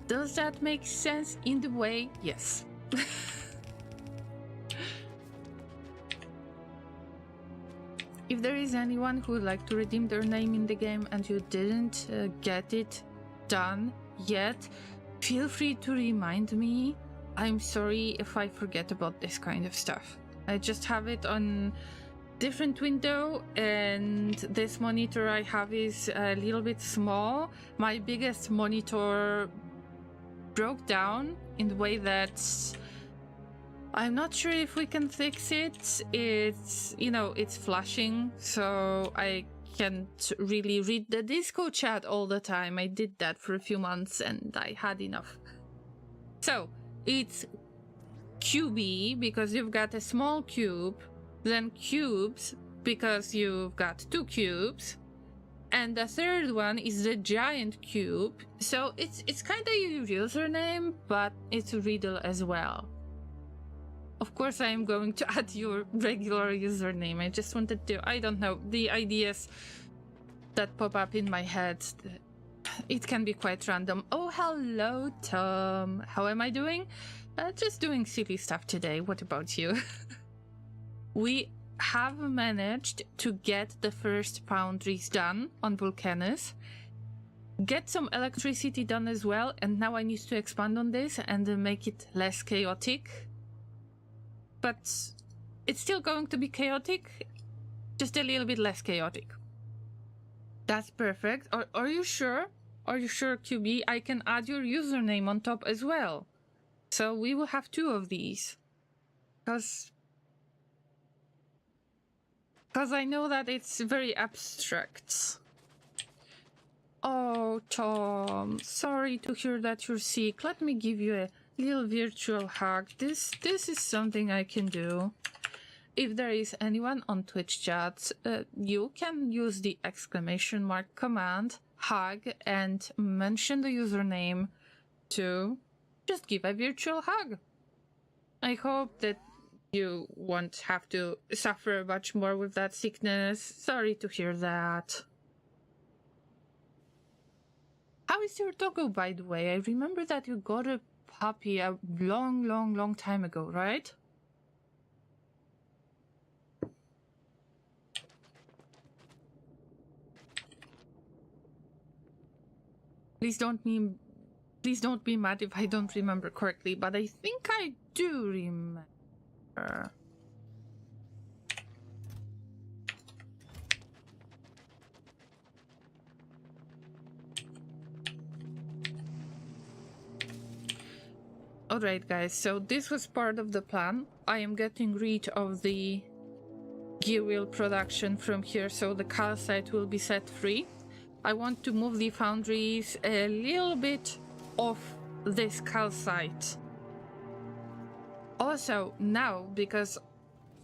A: Does that make sense in the way? Yes. If there is anyone who would like to redeem their name in the game and you didn't get it done yet, feel free to remind me. I'm sorry if I forget about this kind of stuff. I just have it on different window, and this monitor I have is a little bit small. My biggest monitor broke down in the way that I'm not sure if we can fix it. It's, you know, it's flashing, so I can't really read the Disco chat all the time. I did that for a few months and I had enough. So it's QB because you've got a small cube, then cubes because you've got 2 cubes, and the third one is the giant cube. So it's kind of your username, but it's a riddle as well. Of course, I am going to add your regular username. I just wanted to, I don't know, the ideas that pop up in my head, it can be quite random. Oh, hello, Tom. How am I doing? Just doing silly stuff today. What about you? We have managed to get the first foundries done on Vulcanus, get some electricity done as well, and now I need to expand on this and make it less chaotic. But it's still going to be chaotic, just a little bit less chaotic. That's perfect. Are you sure? Are you sure, QB? I can add your username on top as well. So we will have 2 of these. Because I know that it's very abstract. Oh, Tom, sorry to hear that you're sick. Let me give you a little virtual hug. This is something I can do. If there is anyone on Twitch chat, you can use the exclamation mark command, hug, and mention the username to just give a virtual hug. I hope that you won't have to suffer much more with that sickness. Sorry to hear that. How is your doggo, by the way? I remember that you got a puppy a long time ago, right? Please don't be mad if I don't remember correctly, but I think I do remember. Alright guys, so this was part of the plan. I am getting rid of the gear wheel production from here, so the calcite will be set free. I want to move the foundries a little bit off this calcite. Also, now, because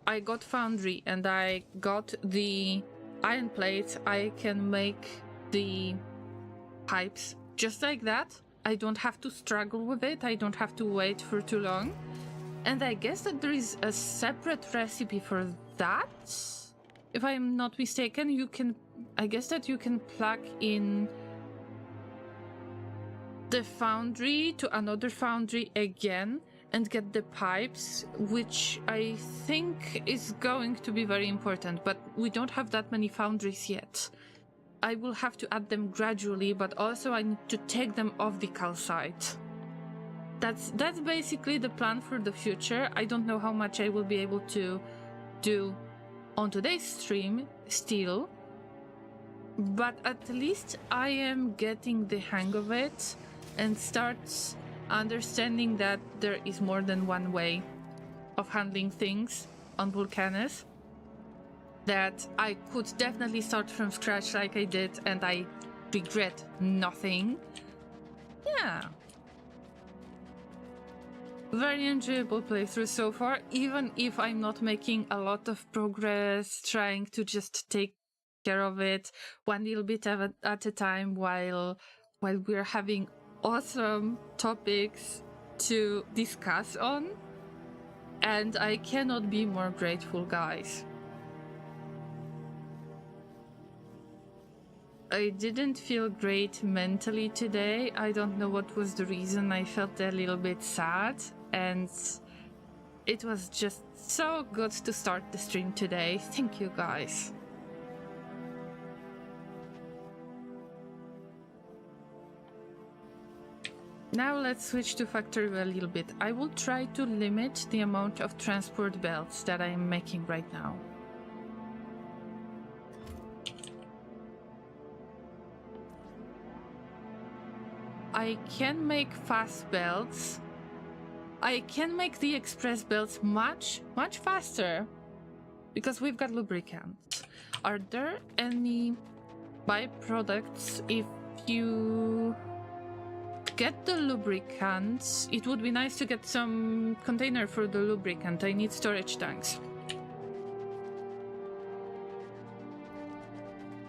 A: I got foundry and I got the iron plates, I can make the pipes just like that. I don't have to struggle with it. I don't have to wait for too long. And I guess that there is a separate recipe for that. If I'm not mistaken, I guess that you can plug in the foundry to another foundry again and get the pipes, which I think is going to be very important, but we don't have that many foundries yet. I will have to add them gradually, but also I need to take them off the calcite. That's basically the plan for the future. I don't know how much I will be able to do on today's stream still, but at least I am getting the hang of it and start understanding that there is more than one way of handling things on Vulcanus. That I could definitely start from scratch like I did, and I regret nothing. Yeah. Very enjoyable playthrough so far, even if I'm not making a lot of progress, trying to just take care of it one little bit at a time while we're having awesome topics to discuss on. And I cannot be more grateful, guys. I didn't feel great mentally today. I don't know what was the reason. I felt a little bit sad, and it was just so good to start the stream today. Thank you, guys. Now let's switch to factory a little bit. I will try to limit the amount of transport belts that I am making right now. I can make fast belts. I can make the express belts much faster because we've got lubricants. Are there any byproducts if you get the lubricants? It would be nice to get some container for the lubricant. I need storage tanks.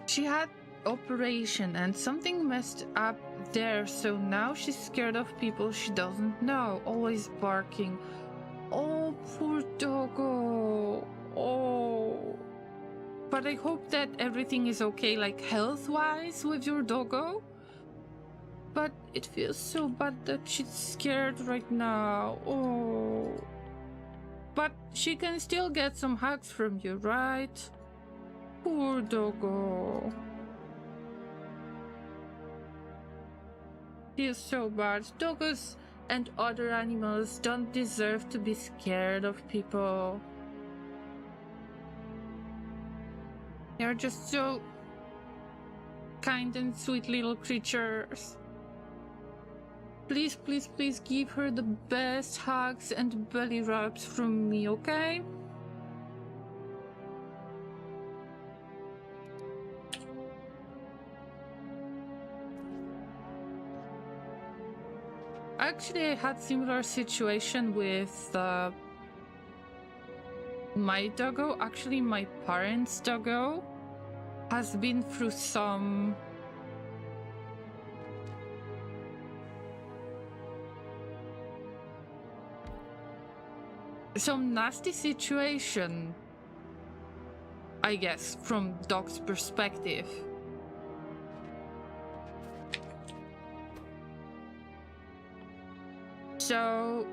A: She had operation and something messed up there, so now she's scared of people she doesn't know, always barking. Oh, poor doggo. Oh, but I hope that everything is okay, like health-wise with your doggo. But it feels so bad that she's scared right now. Oh, but she can still get some hugs from you, right? Poor doggo. Feels so bad. Doggos and other animals don't deserve to be scared of people. They're just so kind and sweet little creatures. Please, please, please give her the best hugs and belly rubs from me, okay? Actually, I had similar situation with my doggo. Actually, my parents' doggo has been through some some nasty situation, I guess, from dog's perspective. So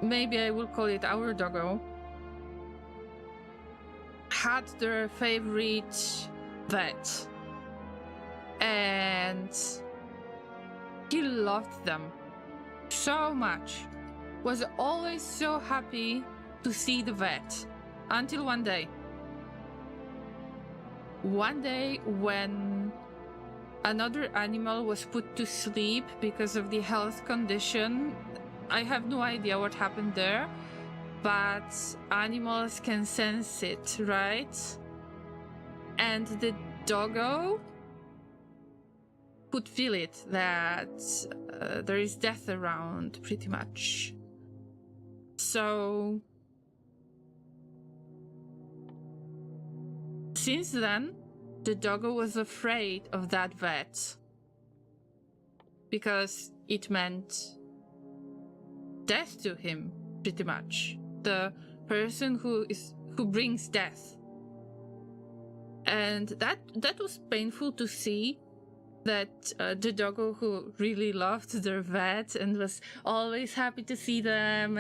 A: maybe I will call it our doggo, had their favorite vet, and he loved them so much, was always so happy to see the vet, until one day when another animal was put to sleep because of the health condition. I have no idea what happened there, but animals can sense it, right? And the doggo could feel it, that there is death around, pretty much. So since then, the doggo was afraid of that vet because it meant death to him, pretty much. The person who brings death. And that was painful to see, that the doggo who really loved their vet and was always happy to see them,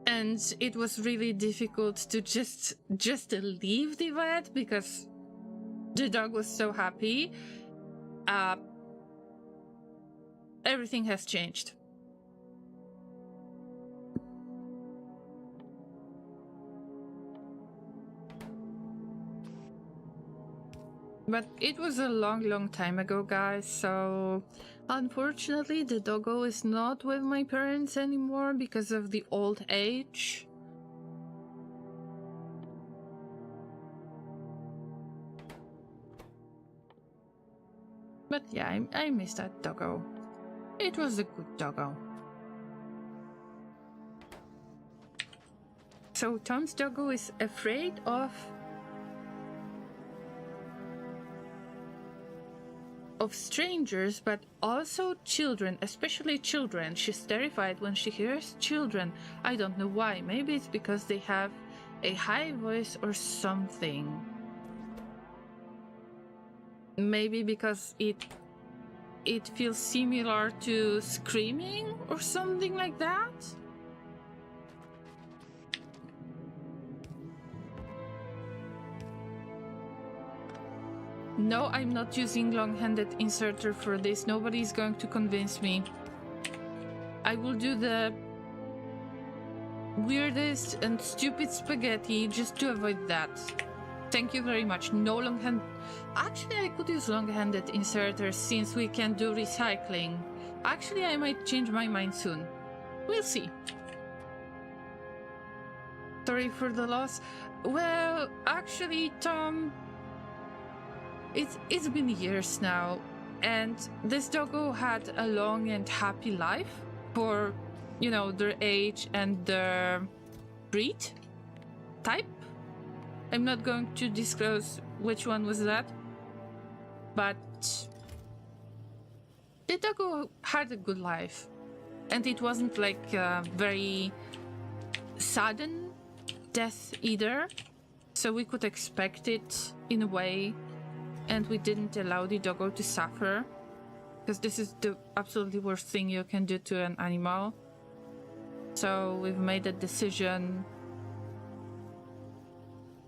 A: and it was really difficult to just leave the vet because the dog was so happy. Everything has changed. But it was a long time ago, guys, so unfortunately the doggo is not with my parents anymore because of the old age. But yeah, I miss that doggo. It was a good doggo. So Tom's doggo is afraid of strangers, but also children, especially children. She's terrified when she hears children. I don't know why. Maybe it's because they have a high voice or something. Maybe because it feels similar to screaming or something like that. No, I'm not using long-handed inserter for this. Nobody's going to convince me. I will do the weirdest and stupid spaghetti just to avoid that. Thank you very much. No long-hand... Actually, I could use long-handed inserters since we can do recycling. Actually, I might change my mind soon. We'll see. Sorry for the loss. Well, actually, Tom... It's been years now, and this doggo had a long and happy life for, you know, their age and their breed type. I'm not going to disclose which one was that, but the doggo had a good life, and it wasn't like a very sudden death either, so we could expect it in a way. And we didn't allow the doggo to suffer, because this is the absolutely worst thing you can do to an animal. So we've made a decision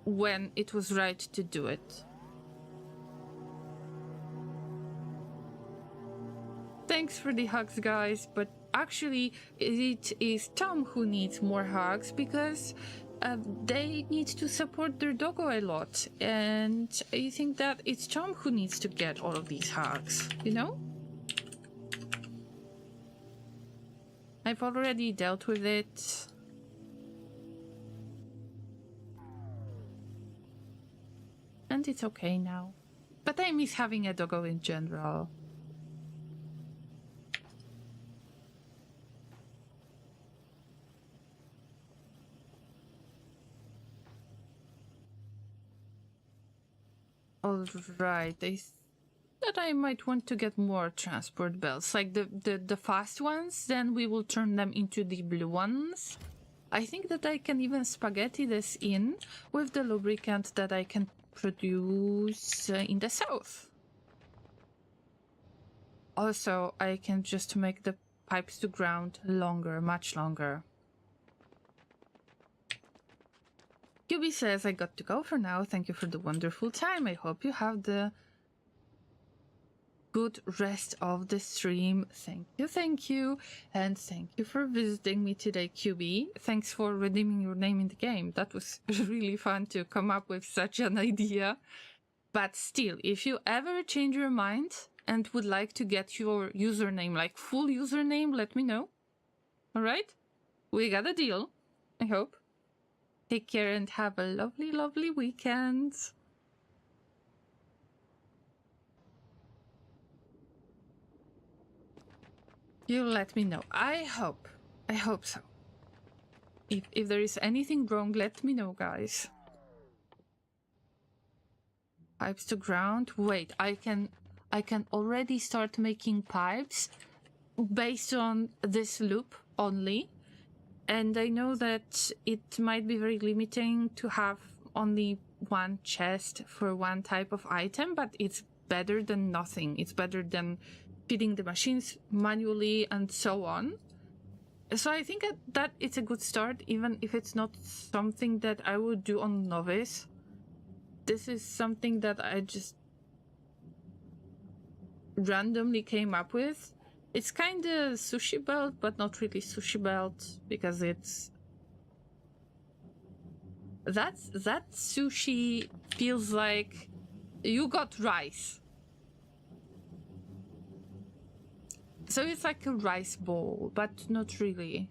A: when it was right to do it. Thanks for the hugs, guys, but actually it is Tom who needs more hugs, because they need to support their doggo a lot, and I think that it's Tom who needs to get all of these hugs, you know? I've already dealt with it. And it's okay now. But I miss having a doggo in general. Alright, that that I might want to get more transport belts, like the fast ones, then we will turn them into the blue ones. I think that I can even spaghetti this in with the lubricant that I can produce in the south. Also, I can just make the pipes to ground longer, much longer. QB says I got to go for now. Thank you for the wonderful time. I hope you have the good rest of the stream. Thank you. And thank you for visiting me today, QB. Thanks for redeeming your name in the game. That was really fun to come up with such an idea. But still, if you ever change your mind and would like to get your username, like full username, let me know. Alright? We got a deal, I hope. Take care and have a lovely, lovely weekend. You let me know. I hope so. If there is anything wrong, let me know, guys. Pipes to ground. Wait, I can already start making pipes based on this loop only. And I know that it might be very limiting to have only one chest for one type of item, but it's better than nothing. It's better than feeding the machines manually and so on. So I think that it's a good start, even if it's not something that I would do on novice. This is something that I just randomly came up with. It's kind of sushi belt, but not really sushi belt, because it's... That sushi feels like you got rice. So it's like a rice bowl, but not really.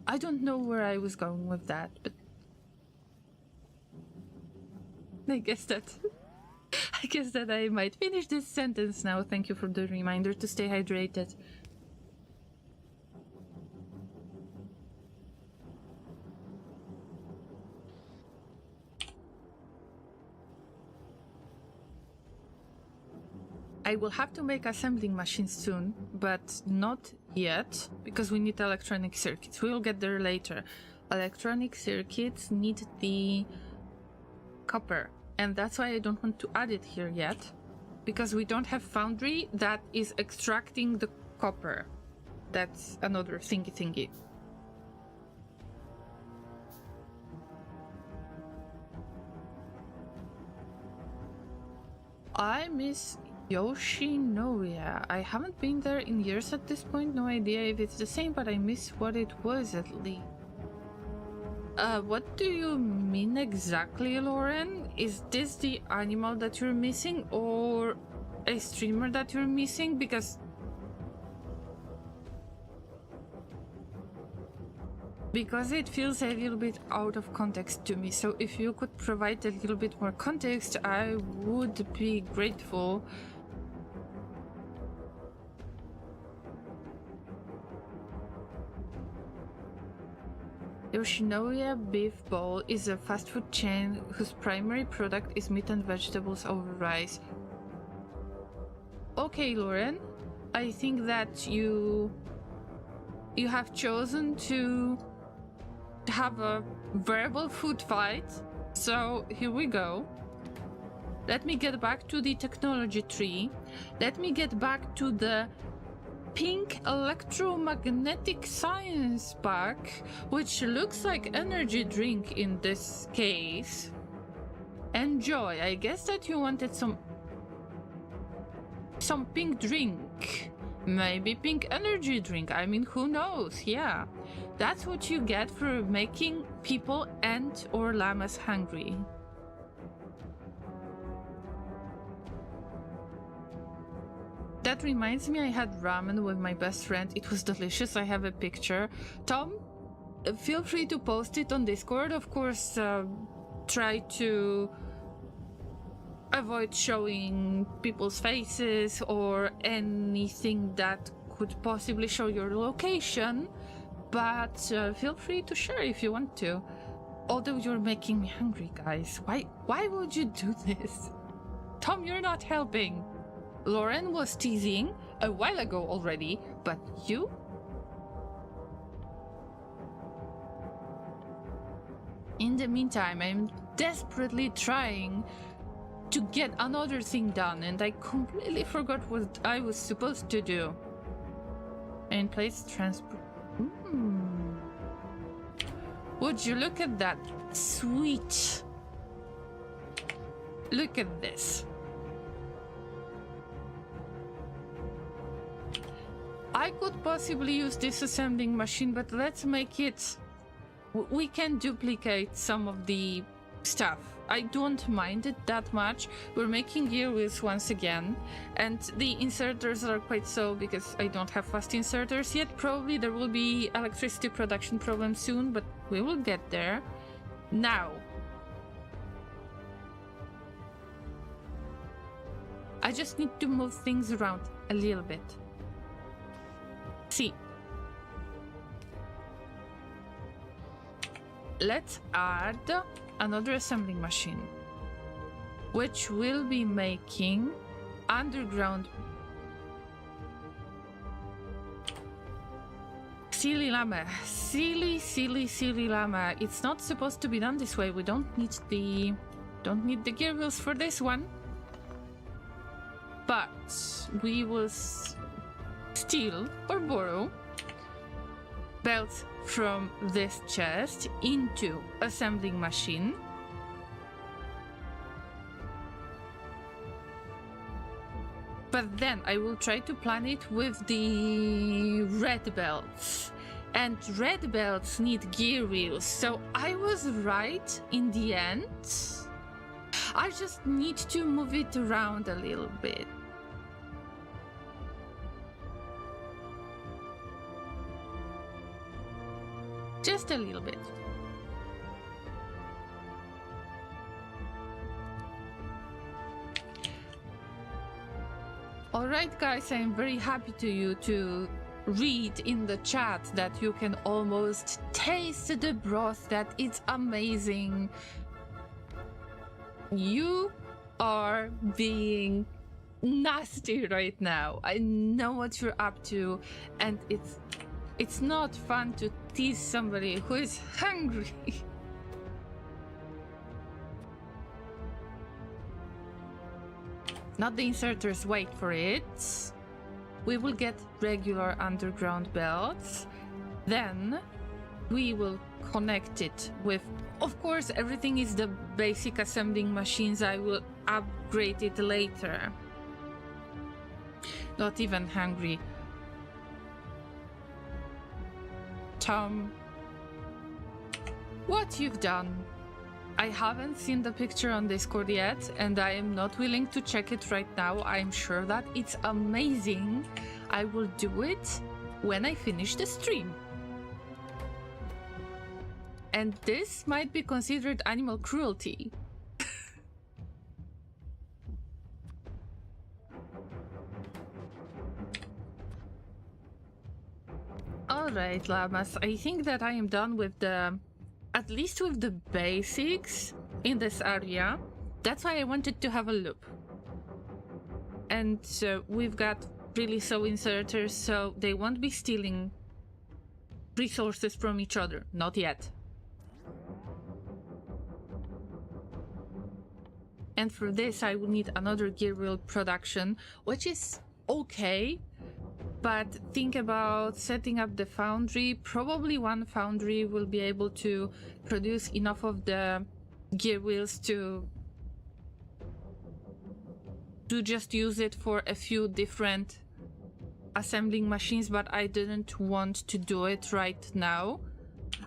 A: I don't know where I was going with that, but... I guess that I might finish this sentence now. Thank you for the reminder to stay hydrated. I will have to make assembling machines soon, but not yet, because we need electronic circuits. We will get there later. Electronic circuits need the copper, and that's why I don't want to add it here yet, because we don't have Foundry that is extracting the copper. That's another thingy. I miss Yoshinoya. I haven't been there in years at this point. No idea if it's the same, but I miss what it was at least. What do you mean exactly, Lauren? Is this the animal that you're missing, or a streamer that you're missing? Because it feels a little bit out of context to me. So if you could provide a little bit more context, I would be grateful. Yoshinoya Beef Bowl is a fast food chain whose primary product is meat and vegetables over rice. Okay, Lauren, I think that you have chosen to have a verbal food fight, so here we go. Let me get back to the technology tree. Let me get back to the pink electromagnetic science pack, which looks like energy drink in this case. Enjoy. I guess that you wanted some pink drink. Maybe pink energy drink. I mean, who knows? Yeah. That's what you get for making people and or llamas hungry. That reminds me, I had ramen with my best friend. It was delicious. I have a picture. Tom, feel free to post it on Discord. Of course, try to avoid showing people's faces or anything that could possibly show your location. But feel free to share if you want to. Although you're making me hungry, guys. Why would you do this? Tom, you're not helping. Lauren was teasing a while ago already, but you? In the meantime, I'm desperately trying to get another thing done, and I completely forgot what I was supposed to do. In place transport. Would you look at that? Sweet. Look at this. I could possibly use this assembling machine, but let's make it... We can duplicate some of the stuff. I don't mind it that much. We're making gear wheels once again, and the inserters are quite slow because I don't have fast inserters yet. Probably there will be electricity production problems soon, but we will get there. Now, I just need to move things around a little bit. See. Let's add another assembling machine, which will be making underground. Silly llama. Silly llama. It's not supposed to be done this way. We don't need the gear wheels for this one. But we will steal or borrow belts from this chest into assembling machine. But then I will try to plan it with the red belts. And red belts need gear wheels, so I was right in the end. I just need to move it around a little bit. Just a little bit. Alright guys, I'm very happy to read in the chat that you can almost taste the broth, that it's amazing. You are being nasty right now. I know what you're up to, and it's not fun to tease somebody who is hungry. Not the inserters, wait for it. We will get regular underground belts. Then we will connect it with, of course, everything is the basic assembling machines. I will upgrade it later. Not even hungry. Tom, what you've done. I haven't seen the picture on Discord yet, and I am not willing to check it right now. I'm sure that it's amazing. I will do it when I finish the stream. And this might be considered animal cruelty. Alright, llamas, I think that I am done with at least with the basics in this area. That's why I wanted to have a loop. And we've got really slow inserters, so they won't be stealing resources from each other. Not yet. And for this I will need another gear wheel production, which is okay. But think about setting up the foundry. Probably one foundry will be able to produce enough of the gear wheels to just use it for a few different assembling machines, but I didn't want to do it right now.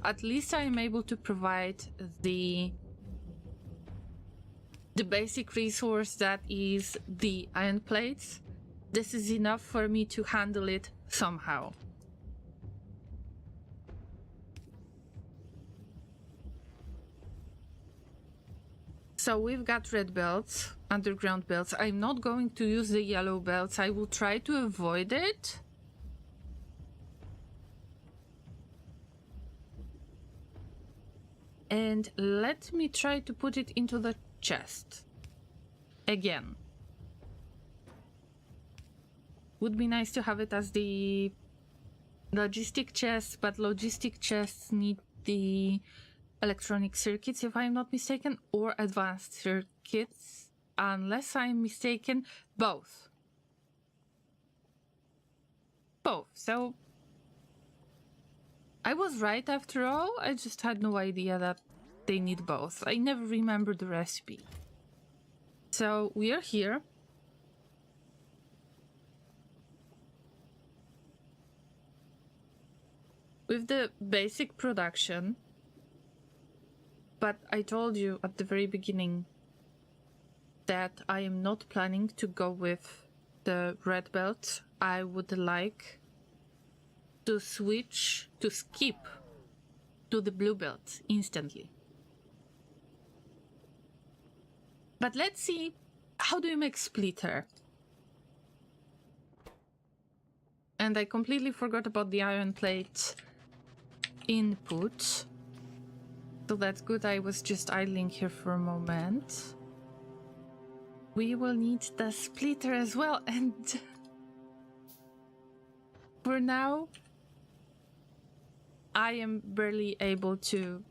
A: At least I'm able to provide the basic resource that is the iron plates. This is enough for me to handle it somehow. So we've got red belts, underground belts. I'm not going to use the yellow belts. I will try to avoid it. And let me try to put it into the chest. Again. would be nice to have it as the logistic chests, but logistic chests need the electronic circuits, if I'm not mistaken, or advanced circuits, unless I'm mistaken, both. Both. So I was right after all. I just had no idea that they need both. I never remembered the recipe. So we are here. With the basic production. But I told you at the very beginning that I am not planning to go with the red belt. I would like to skip to the blue belt instantly. But let's see, how do you make splitter? And I completely forgot about the iron plate input. So that's good, I was just idling here for a moment. We will need the splitter as well, and for now, I am barely able to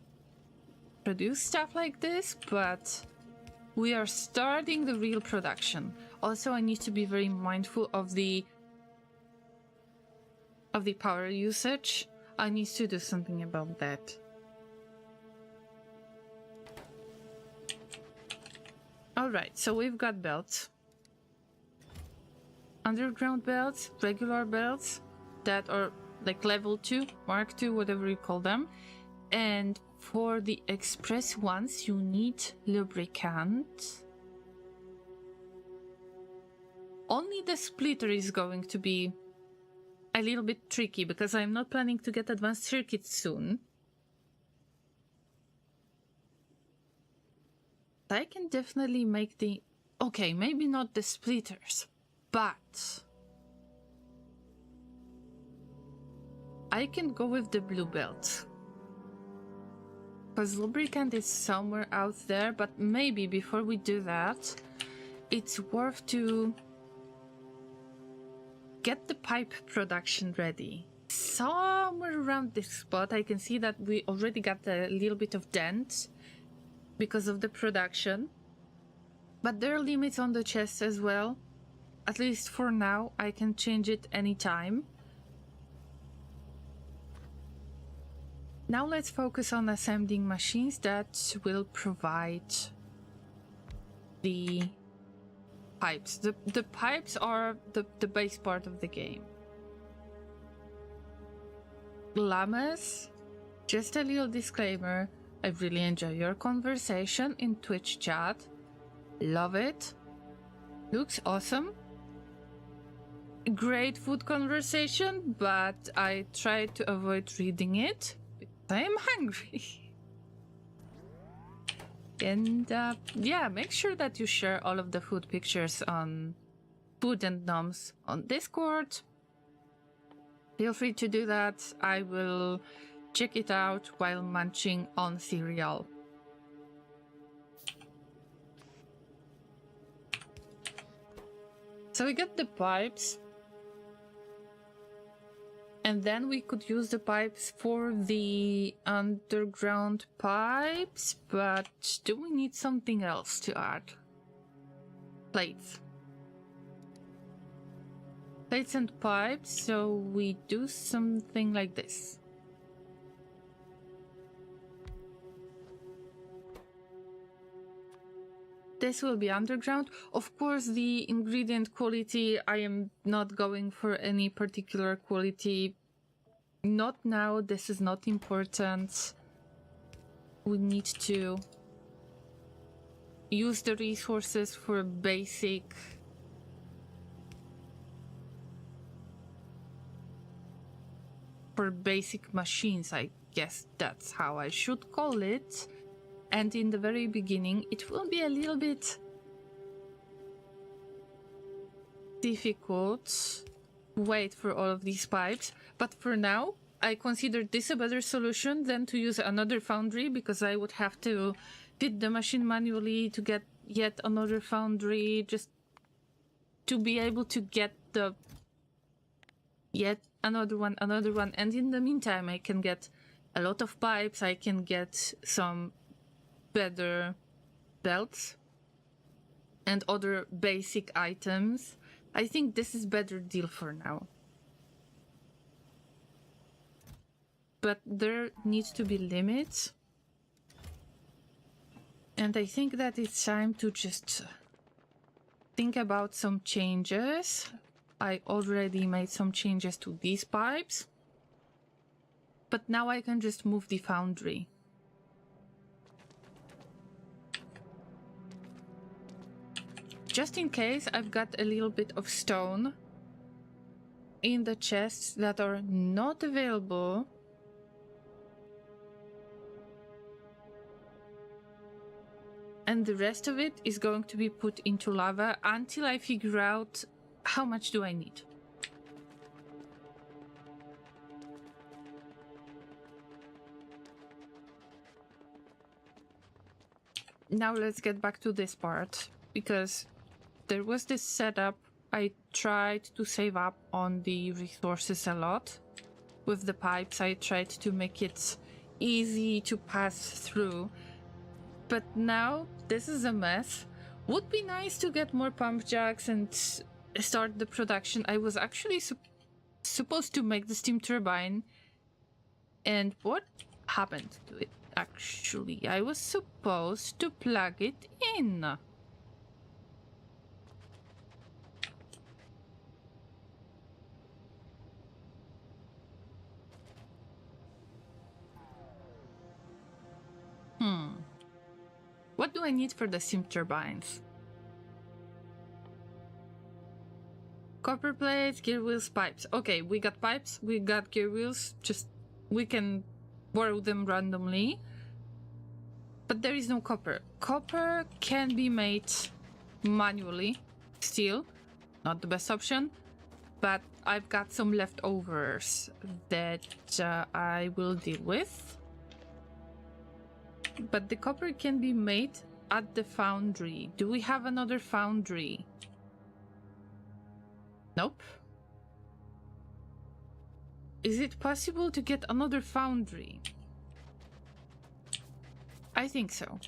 A: produce stuff like this, but we are starting the real production. Also, I need to be very mindful of the power usage. I need to do something about that. Alright, so we've got belts. Underground belts, regular belts that are like level 2, Mark 2, whatever you call them. And for the express ones, you need lubricant. Only the splitter is going to be a little bit tricky because I'm not planning to get advanced circuits soon. I can definitely make the... Okay, maybe not the splitters, but I can go with the blue belt. Because lubricant is somewhere out there, but maybe before we do that, it's worth to get the pipe production ready. Somewhere around this spot, I can see that we already got a little bit of dent because of the production. But there are limits on the chest as well. At least for now, I can change it anytime. Now let's focus on assembling machines that will provide the pipes. The pipes are the base part of the game. Llamas, just a little disclaimer, I really enjoy your conversation in Twitch chat. Love it. Looks awesome. Great food conversation, but I try to avoid reading it. I am hungry. And yeah, make sure that you share all of the food pictures on Food and Noms on Discord. Feel free to do that. I will check it out while munching on cereal. So we got the pipes. And then we could use the pipes for the underground pipes, but do we need something else to add? Plates. Plates and pipes, so we do something like this. This will be underground. Of course, the ingredient quality, I am not going for any particular quality. Not now, this is not important. We need to use the resources for basic machines, I guess that's how I should call it. And in the very beginning, it will be a little bit difficult to wait for all of these pipes. But for now, I consider this a better solution than to use another foundry, because I would have to fit the machine manually to get yet another foundry just to be able to get the yet another one, and in the meantime I can get a lot of pipes, I can get some better belts and other basic items. I think this is better deal for now. But there needs to be limits. And I think that it's time to just think about some changes. I already made some changes to these pipes. But now I can just move the foundry. Just in case, I've got a little bit of stone in the chests that are not available. And the rest of it is going to be put into lava until I figure out how much do I need. Now let's get back to this part, because there was this setup. I tried to save up on the resources a lot. With the pipes, I tried to make it easy to pass through. But now this is a mess. Would be nice to get more pump jacks and start the production. I was actually supposed to make the steam turbine. And what happened to it? Actually, I was supposed to plug it in. What do I need for the steam turbines? Copper plates, gear wheels, pipes. Okay, we got pipes, we got gear wheels. Just, we can borrow them randomly. But there is no copper. Copper can be made manually, still. Not the best option. But I've got some leftovers that I will deal with. But the copper can be made at the foundry. Do we have another foundry? Nope. Is it possible to get another foundry? I think so.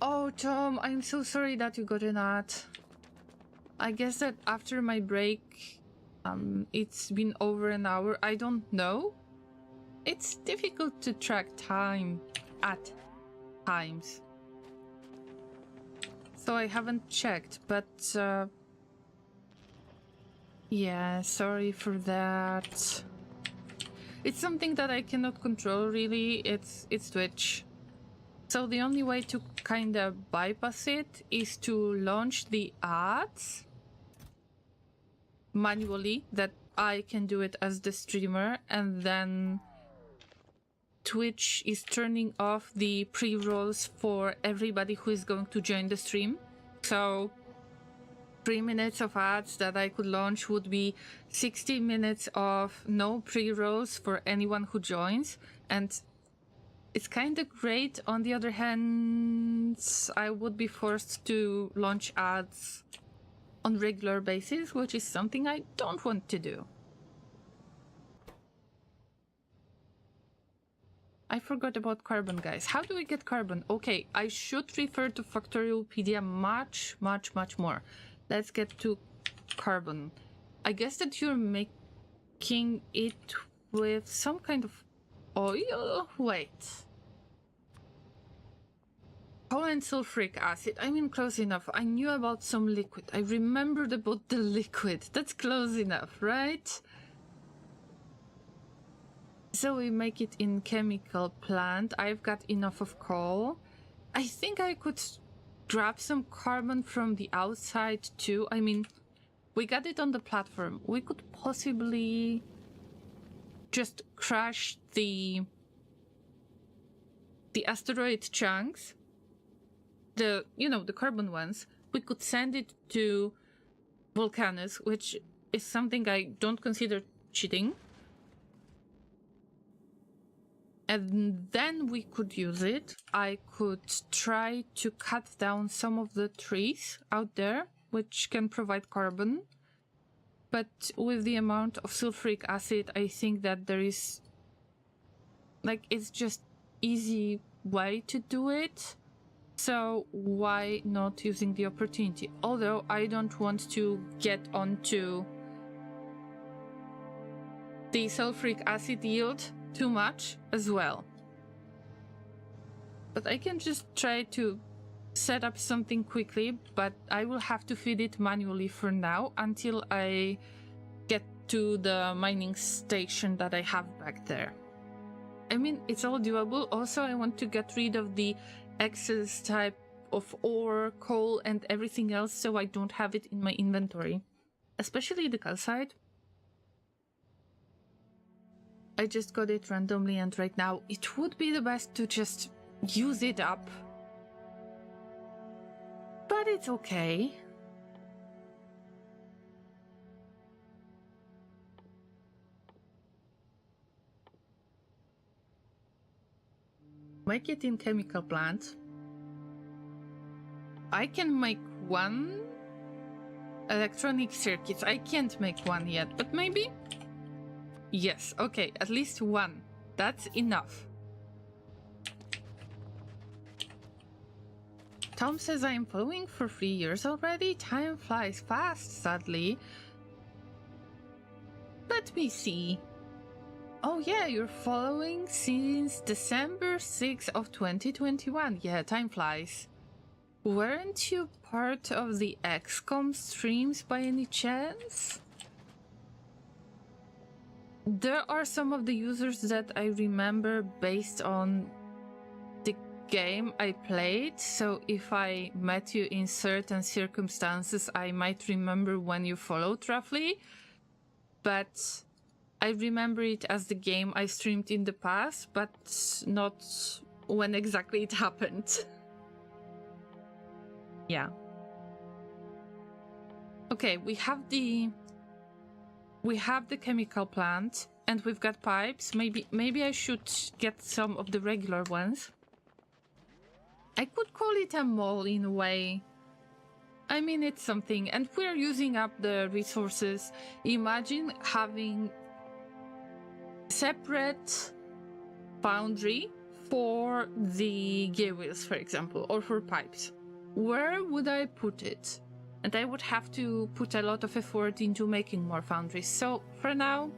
A: Oh, Tom, I'm so sorry that you got a nut. I guess that after my break, it's been over an hour. I don't know. It's difficult to track time at times. So I haven't checked, but yeah, sorry for that. It's something that I cannot control really. It's Twitch. So the only way to kind of bypass it is to launch the ads manually, that I can do it as the streamer, and then Twitch is turning off the pre-rolls for everybody who is going to join the stream. So 3 minutes of ads that I could launch would be 60 minutes of no pre-rolls for anyone who joins. And it's kind of great. On the other hand, I would be forced to launch ads on regular basis, which is something I don't want to do. I forgot about carbon, guys. How do we get carbon? Okay, I should refer to Factoriopedia much more. Let's get to carbon. I guess that you're making it with some kind of oil? Wait. Coal and sulfuric acid. I mean, close enough. I knew about some liquid. I remembered about the liquid. That's close enough, right? So we make it in chemical plant. I've got enough of coal. I think I could grab some carbon from the outside too. I mean, we got it on the platform. We could possibly just crash the asteroid chunks, the carbon ones. We could send it to Vulcanus, which is something I don't consider cheating. And then we could use it. I could try to cut down some of the trees out there, which can provide carbon. But with the amount of sulfuric acid, I think that there is... like, it's just easy way to do it. So why not using the opportunity? Although I don't want to get onto the sulfuric acid yield too much as well. But I can just try to set up something quickly, but I will have to feed it manually for now until I get to the mining station that I have back there. I mean, it's all doable. Also, I want to get rid of the excess type of ore, coal, and everything else so I don't have it in my inventory. Especially the calcite. I just got it randomly, and right now it would be the best to just use it up. But it's okay. Make it in chemical plant. I can make one electronic circuits. I can't make one yet, but maybe? Yes, okay, at least one. That's enough. Tom says I am following for 3 years already. Time flies fast, sadly. Let me see. Oh yeah, you're following since December 6th of 2021. Yeah, time flies. Weren't you part of the XCOM streams by any chance? There are some of the users that I remember based on the game I played, so if I met you in certain circumstances, I might remember when you followed roughly, but I remember it as the game I streamed in the past, but not when exactly it happened. Yeah. Okay, we have the chemical plant and we've got pipes. Maybe I should get some of the regular ones. I could call it a mall in a way. I mean, it's something, and we're using up the resources. Imagine having separate foundry for the gear wheels, for example, or for pipes. Where would I put it? And I would have to put a lot of effort into making more foundries. So for now,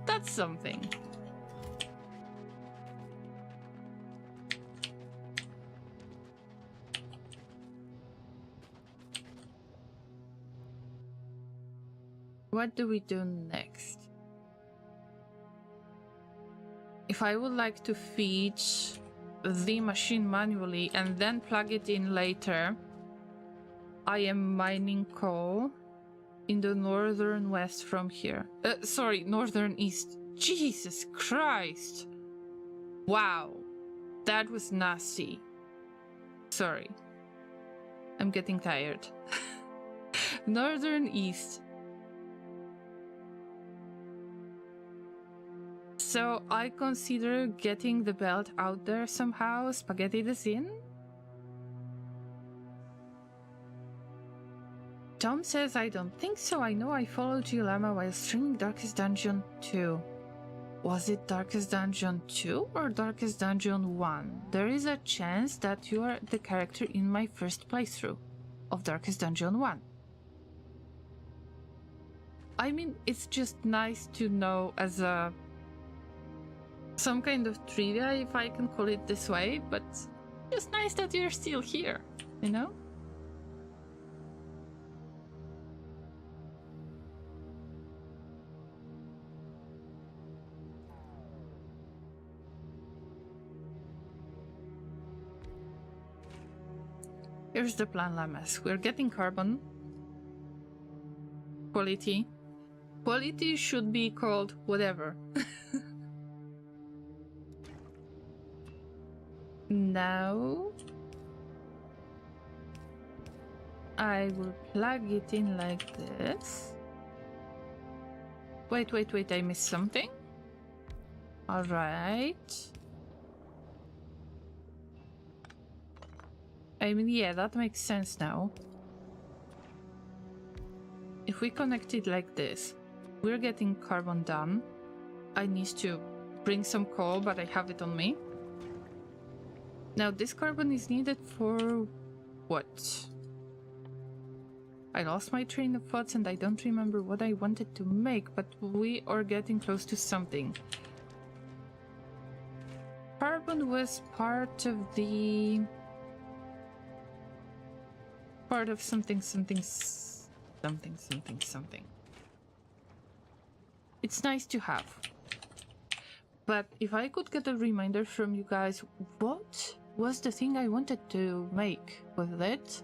A: that's something. What do we do next? If I would like to feed the machine manually and then plug it in later, I am mining coal in the northern west from here. Sorry, northern east. Jesus Christ! Wow, that was nasty. Sorry. I'm getting tired. Northern east. So I consider getting the belt out there somehow. Spaghetti this in? Tom says I don't think so. I know I followed you, Llama, while streaming Darkest Dungeon 2. Was it Darkest Dungeon 2 or Darkest Dungeon 1? There is a chance that you are the character in my first playthrough of Darkest Dungeon 1. I mean, it's just nice to know as a some kind of trivia, if I can call it this way, but it's nice that you're still here, you know? Here's the plan, Llamas. We're getting carbon. Quality. Quality should be called whatever. Now I will plug it in like this. Wait, I missed something. Alright. I mean, yeah, that makes sense now. if we connect it like this, we're getting carbon done. I need to bring some coal, but I have it on me. Now this carbon is needed for what? I lost my train of thoughts and I don't remember what I wanted to make, but we are getting close to something. Carbon was part of the... part of something. It's nice to have. But if I could get a reminder from you guys, what was the thing I wanted to make with it?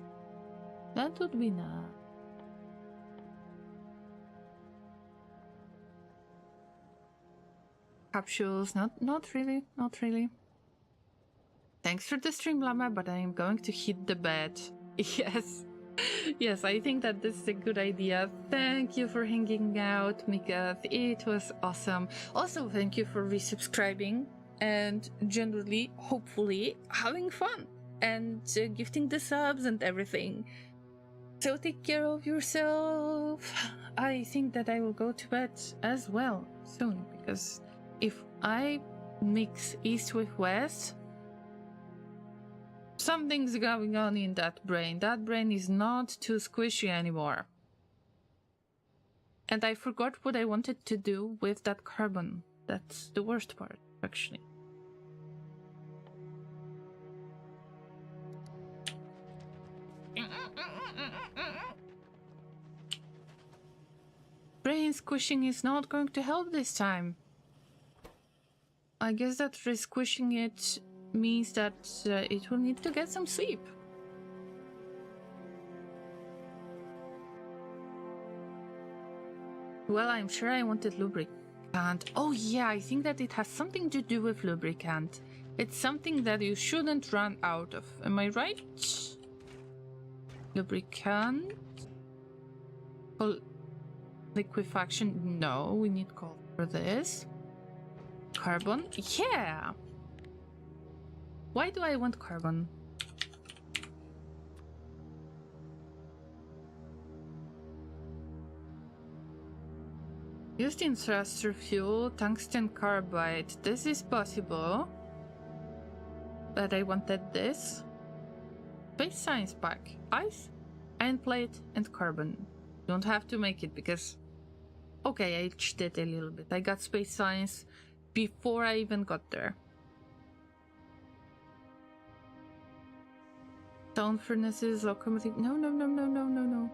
A: That would be nice. Capsules, not really. Thanks for the stream, Llama, but I am going to hit the bed. Yes, I think that this is a good idea. Thank you for hanging out, Mika. It was awesome. Also, thank you for resubscribing and generally, hopefully, having fun and gifting the subs and everything. So take care of yourself. I think that I will go to bed as well soon, because if I mix east with west, something's going on in that brain. That brain is not too squishy anymore. And I forgot what I wanted to do with that carbon. That's the worst part, actually. Brain squishing is not going to help this time. I guess that re-squishing it means that it will need to get some sleep. Well, I'm sure I wanted lubricant. Oh yeah, I think that it has something to do with lubricant. It's something that you shouldn't run out of. Am I right? Lubricant? Liquefaction? No, we need coal for this. Carbon? Yeah! Why do I want carbon? Used in thruster fuel, tungsten carbide. This is possible. But I wanted this. Space science pack. Ice, iron plate, and carbon. Don't have to make it because... Okay, I cheated a little bit. I got space science before I even got there. Stone furnaces, locomotive... No.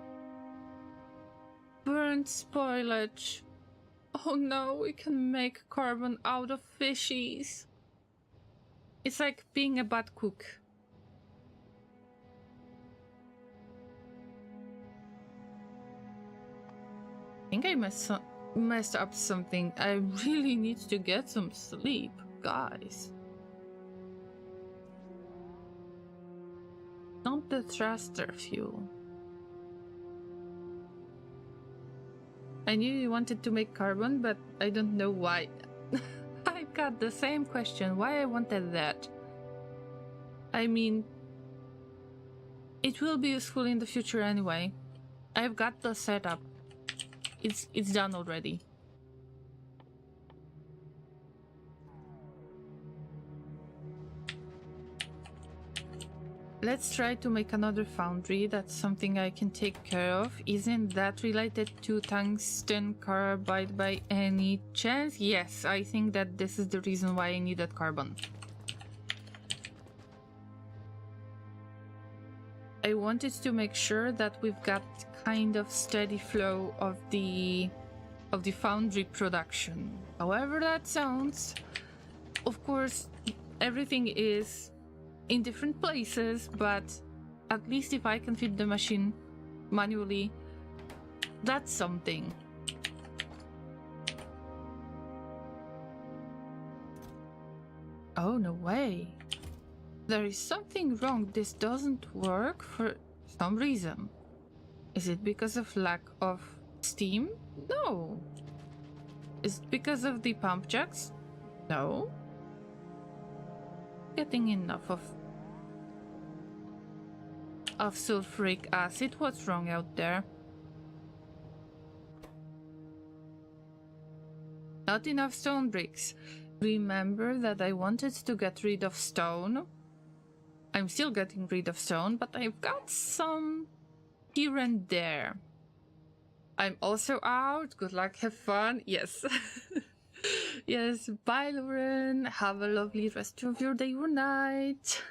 A: Burnt spoilage. Oh no, we can make carbon out of fishies. It's like being a bad cook. I think I messed up something. I really need to get some sleep, guys. Not the thruster fuel. I knew you wanted to make carbon, but I don't know why. I've got the same question, why I wanted that. I mean, it will be useful in the future anyway. I've got the setup. It's done already. Let's try to make another foundry. That's something I can take care of. Isn't that related to tungsten carbide by any chance? Yes, I think that this is the reason why I needed carbon. I wanted to make sure that we've got kind of steady flow of the foundry production. However that sounds, of course, everything is in different places, but at least if I can feed the machine manually, that's something. Oh, no way. There is something wrong. This doesn't work for some reason. Is it because of lack of steam? No. Is it because of the pump jacks? No. Getting enough of sulfuric acid. What's wrong out there? not enough stone bricks. Remember that I wanted to get rid of stone. I'm still getting rid of stone, but I've got some here and there. I'm also out. Good luck, have fun. Yes. Yes, bye Lauren. Have a lovely rest of your day or night.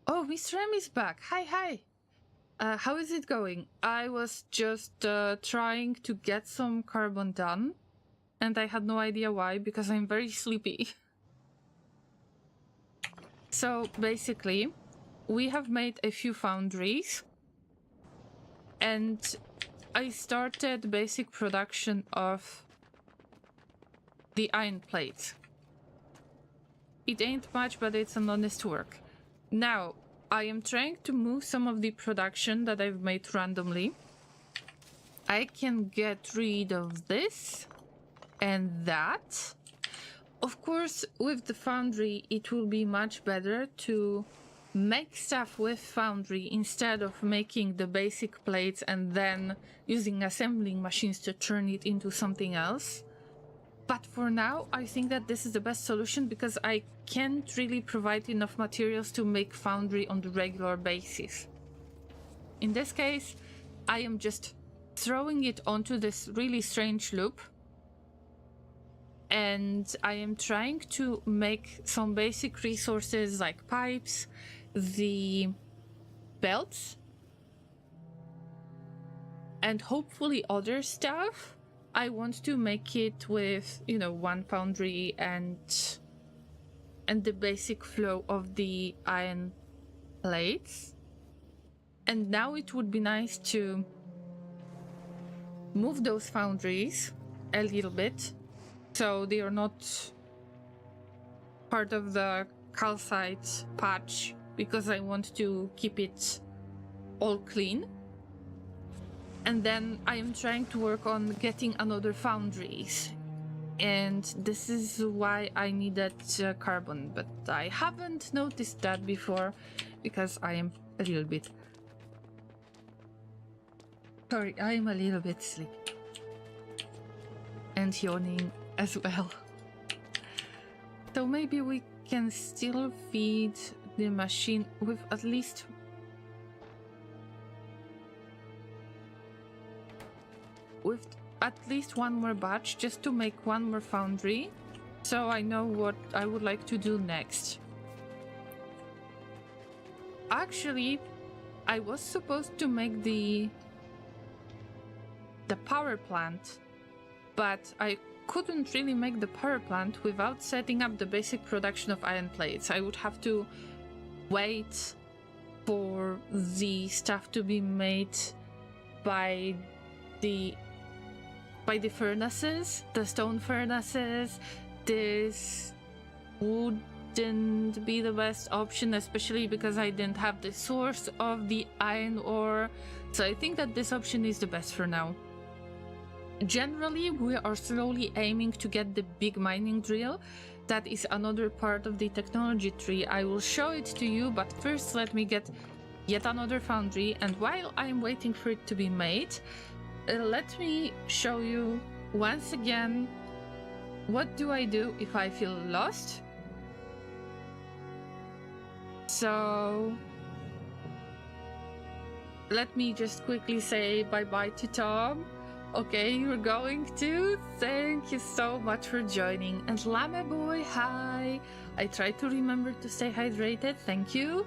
A: Oh, Miss Rem is back. Hi. How is it going? I was just trying to get some carbon done, and I had no idea why, because I'm very sleepy. So basically, we have made a few foundries, and I started basic production of the iron plates. It ain't much, but it's an honest work. Now, I am trying to move some of the production that I've made randomly. I can get rid of this and that. Of course, with the Foundry, it will be much better to make stuff with Foundry instead of making the basic plates and then using assembling machines to turn it into something else. But for now, I think that this is the best solution because I can't really provide enough materials to make Foundry on the regular basis. In this case, I am just throwing it onto this really strange loop, and I am trying to make some basic resources like pipes, the belts, and hopefully other stuff. I want to make it with, you know, one foundry and the basic flow of the iron plates. And now it would be nice to move those foundries a little bit so they are not part of the calcite patch, because I want to keep it all clean. And then I am trying to work on getting another foundries. And this is why I needed carbon, but I haven't noticed that before because I am a little bit... Sorry, I am a little bit sleepy. And yawning as well. So maybe we can still feed the machine with at least... one more batch, just to make one more foundry, so I know what I would like to do next. Actually, I was supposed to make the power plant, but I couldn't really make the power plant without setting up the basic production of iron plates. I would have to wait for the stuff to be made by the furnaces, the stone furnaces. This wouldn't be the best option, especially because I didn't have the source of the iron ore. So I think that this option is the best for now. Generally, we are slowly aiming to get the big mining drill. That is another part of the technology tree. I will show it to you, but first let me get yet another foundry, and while I'm waiting for it to be made, let me show you once again what do I do if I feel lost. So let me just quickly say bye-bye to Tom. Okay, you're going to? Thank you so much for joining. And Llama boy, hi. I try to remember to stay hydrated, thank you.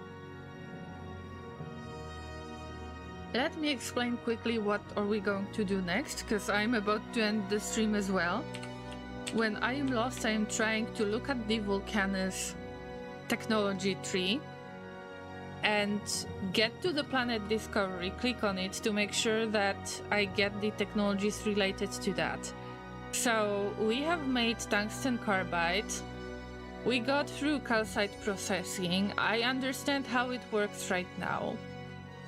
A: Let me explain quickly what are we going to do next, because I'm about to end the stream as well. When I am lost, I am trying to look at the Vulcanus technology tree and get to the planet discovery, click on it to make sure that I get the technologies related to that. So we have made tungsten carbide, we got through calcite processing, I understand how it works right now.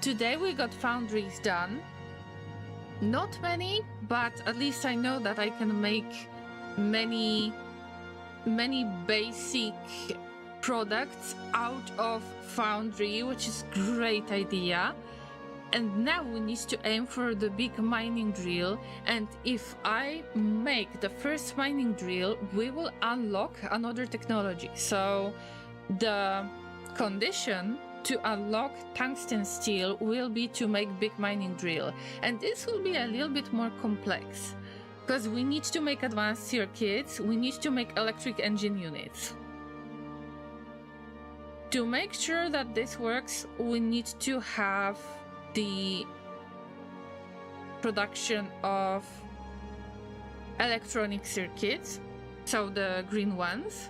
A: Today we got foundries done. Not many, but at least I know that I can make many basic products out of Foundry, which is a great idea. And now we need to aim for the big mining drill, and if I make the first mining drill, we will unlock another technology. So the condition to unlock tungsten steel will be to make big mining drill, and this will be a little bit more complex because we need to make advanced circuits, we need to make electric engine units. To make sure that this works, we need to have the production of electronic circuits, so the green ones,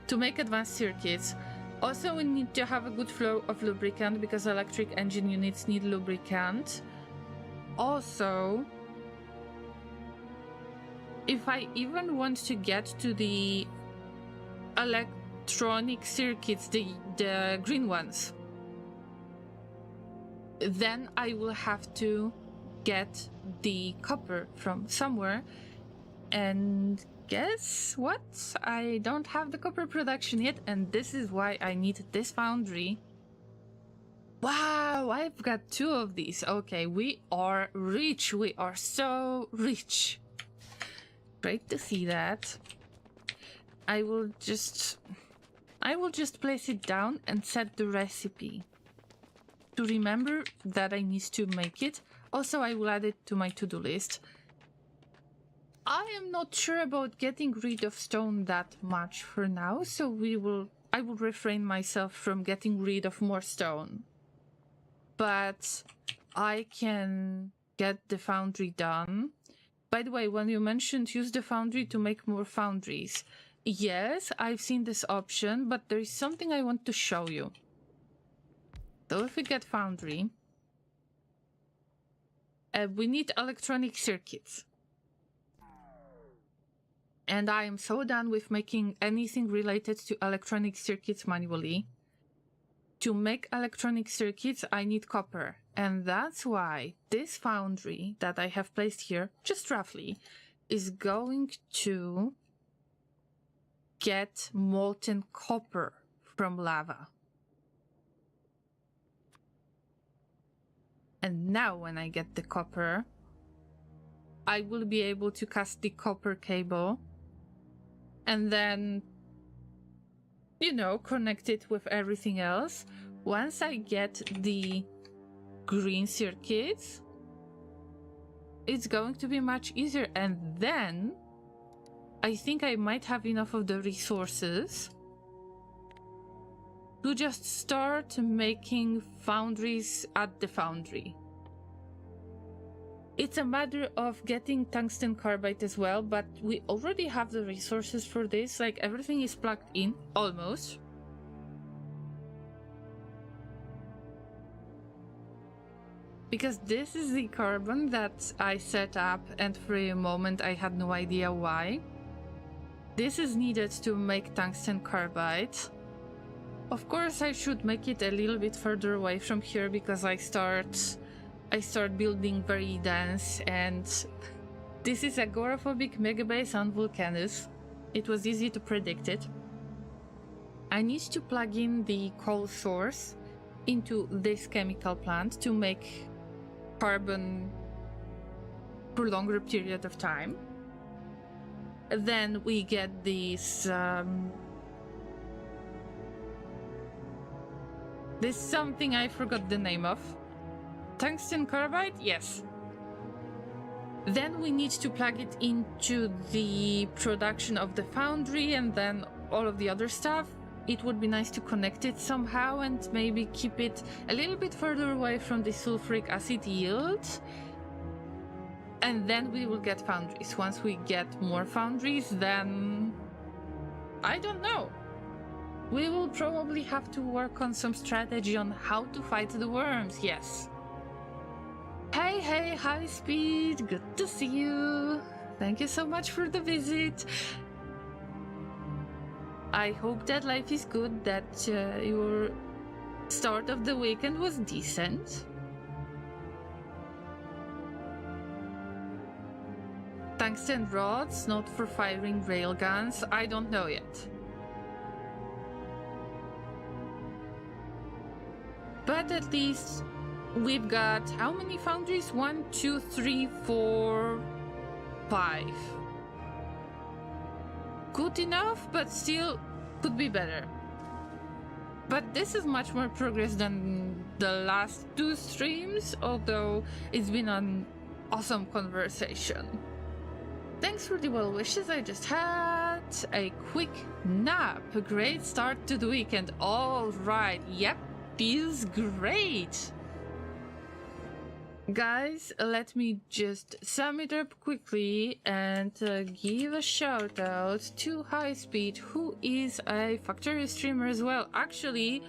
A: to make advanced circuits. Also, we need to have a good flow of lubricant because electric engine units need lubricant. Also, if I even want to get to the electronic circuits, the green ones, then I will have to get the copper from somewhere, and guess what? I don't have the copper production yet, and this is why I need this foundry. Wow, I've got 2 of these. Okay, we are rich. We are so rich. Great to see that. I will just place it down and set the recipe to remember that I need to make it. Also, I will add it to my to-do list. I am not sure about getting rid of stone that much for now, so I will refrain myself from getting rid of more stone. But I can get the foundry done. By the way, when you mentioned use the foundry to make more foundries, yes, I've seen this option, but there is something I want to show you. So if we get foundry, we need electronic circuits. And I am so done with making anything related to electronic circuits manually. To make electronic circuits, I need copper. And that's why this foundry that I have placed here, just roughly, is going to get molten copper from lava. And now when I get the copper, I will be able to cast the copper cable and then, you know, connect it with everything else. Once I get the green circuits, it's going to be much easier, and then I think I might have enough of the resources to just start making foundries at the foundry. It's a matter of getting tungsten carbide as well, but we already have the resources for this, like everything is plugged in, almost. Because this is the carbon that I set up, and for a moment I had no idea why. This is needed to make tungsten carbide. Of course, I should make it a little bit further away from here because I start building very dense, and this is Agoraphobic Megabase on Vulcanus. It was easy to predict it. I need to plug in the coal source into this chemical plant to make carbon for a longer period of time. Then we get these this something I forgot the name of. Tungsten carbide? Yes. Then we need to plug it into the production of the foundry and then all of the other stuff. It would be nice to connect it somehow and maybe keep it a little bit further away from the sulfuric acid yield. And then we will get foundries. Once we get more foundries, then I don't know. We will probably have to work on some strategy on how to fight the worms, yes. Hey, high speed, good to see you. Thank you so much for the visit. I hope that life is good, that your start of the weekend was decent. Tungsten rods, not for firing railguns, I don't know yet. But at least we've got how many foundries? 1, 2, 3, 4, 5. Good enough, but still could be better. But this is much more progress than the last 2 streams, although it's been an awesome conversation. Thanks for the well wishes. I just had a quick nap. A great start to the weekend. All right. Yep, feels great. Guys, let me just sum it up quickly and give a shout out to High Speed, who is a Factorio streamer as well. Actually,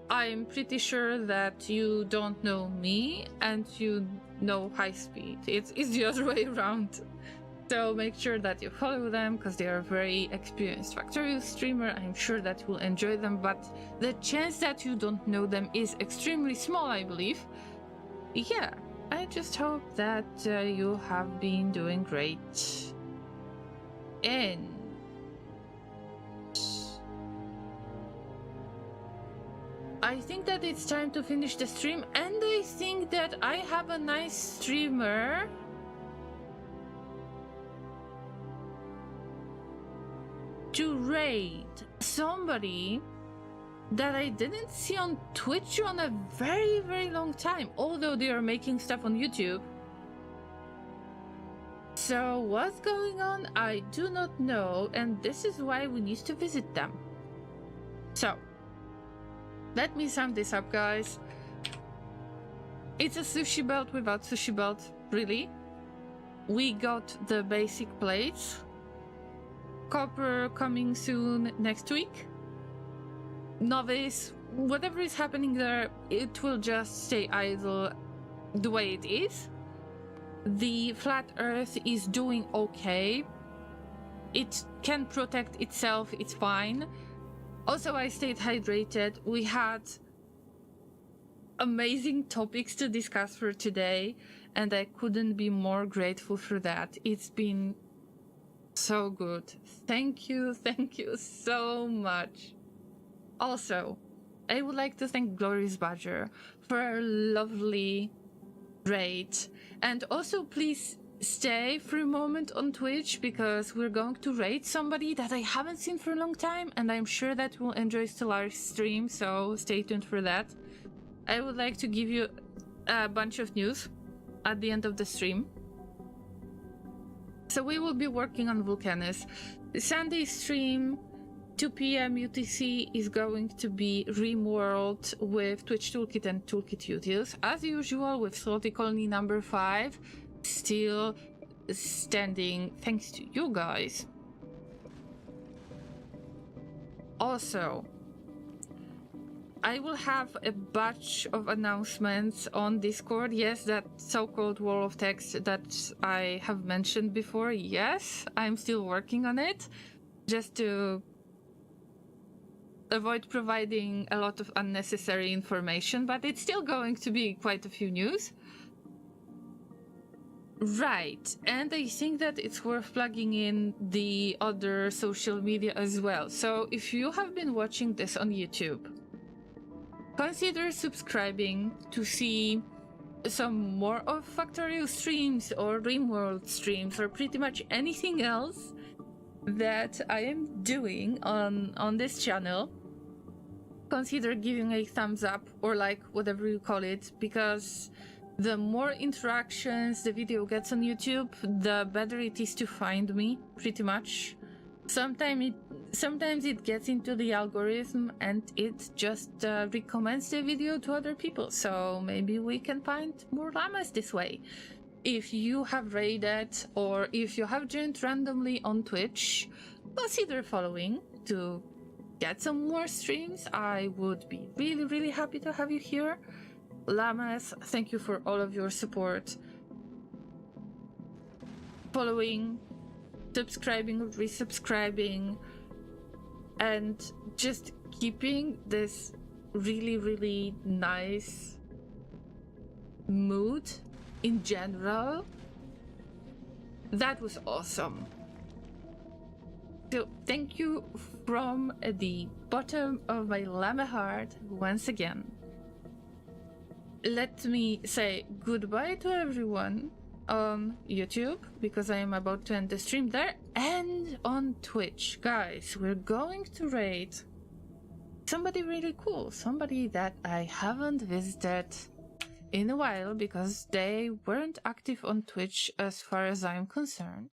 A: I'm pretty sure that you don't know me and you know High Speed. It's the other way around. So make sure that you follow them because they are a very experienced Factorio streamer. I'm sure that you will enjoy them, but the chance that you don't know them is extremely small, I believe. Yeah, I just hope that you have been doing great. And I think that it's time to finish the stream, and I think that I have a nice streamer to raid somebody that I didn't see on Twitch on a very, very long time, although they are making stuff on YouTube. So what's going on? I do not know, and this is why we need to visit them. So, let me sum this up, guys. It's a sushi belt without sushi belt, really. We got the basic plates. Copper coming soon next week. Novice, whatever is happening there, it will just stay idle the way it is. The flat earth is doing okay. It can protect itself, it's fine. Also, I stayed hydrated. We had amazing topics to discuss for today, and I couldn't be more grateful for that. It's been so good. Thank you so much. Also, I would like to thank Glorious Badger for a lovely raid. And also, please stay for a moment on Twitch because we're going to raid somebody that I haven't seen for a long time, and I'm sure that we'll enjoy Stellar's stream, so stay tuned for that. I would like to give you a bunch of news at the end of the stream. So we will be working on Vulcanus. The Sunday stream, 2 p.m. UTC, is going to be Rimworld with Twitch Toolkit and Toolkit Utils. As usual, with Salty Colony number 5, still standing thanks to you guys. Also, I will have a batch of announcements on Discord. Yes, that so-called wall of text that I have mentioned before. Yes, I'm still working on it, just to avoid providing a lot of unnecessary information, but it's still going to be quite a few news. Right, and I think that it's worth plugging in the other social media as well. So if you have been watching this on YouTube, consider subscribing to see some more of Factorio streams or Rimworld streams or pretty much anything else that I am doing on this channel. Consider giving a thumbs up or like, whatever you call it, because the more interactions the video gets on YouTube, the better it is to find me, pretty much. Sometimes it gets into the algorithm and it just recommends the video to other people, so maybe we can find more llamas this way. If you have raided or if you have joined randomly on Twitch, consider following to get some more streams. I would be really, really happy to have you here. Llamas, thank you for all of your support. Following, subscribing or resubscribing, and just keeping this really, really nice mood in general. That was awesome. So thank you from the bottom of my llama heart once again. let me say goodbye to everyone on YouTube, because I am about to end the stream there, and on Twitch. Guys, we're going to raid somebody really cool, somebody that I haven't visited in a while because they weren't active on Twitch as far as I'm concerned.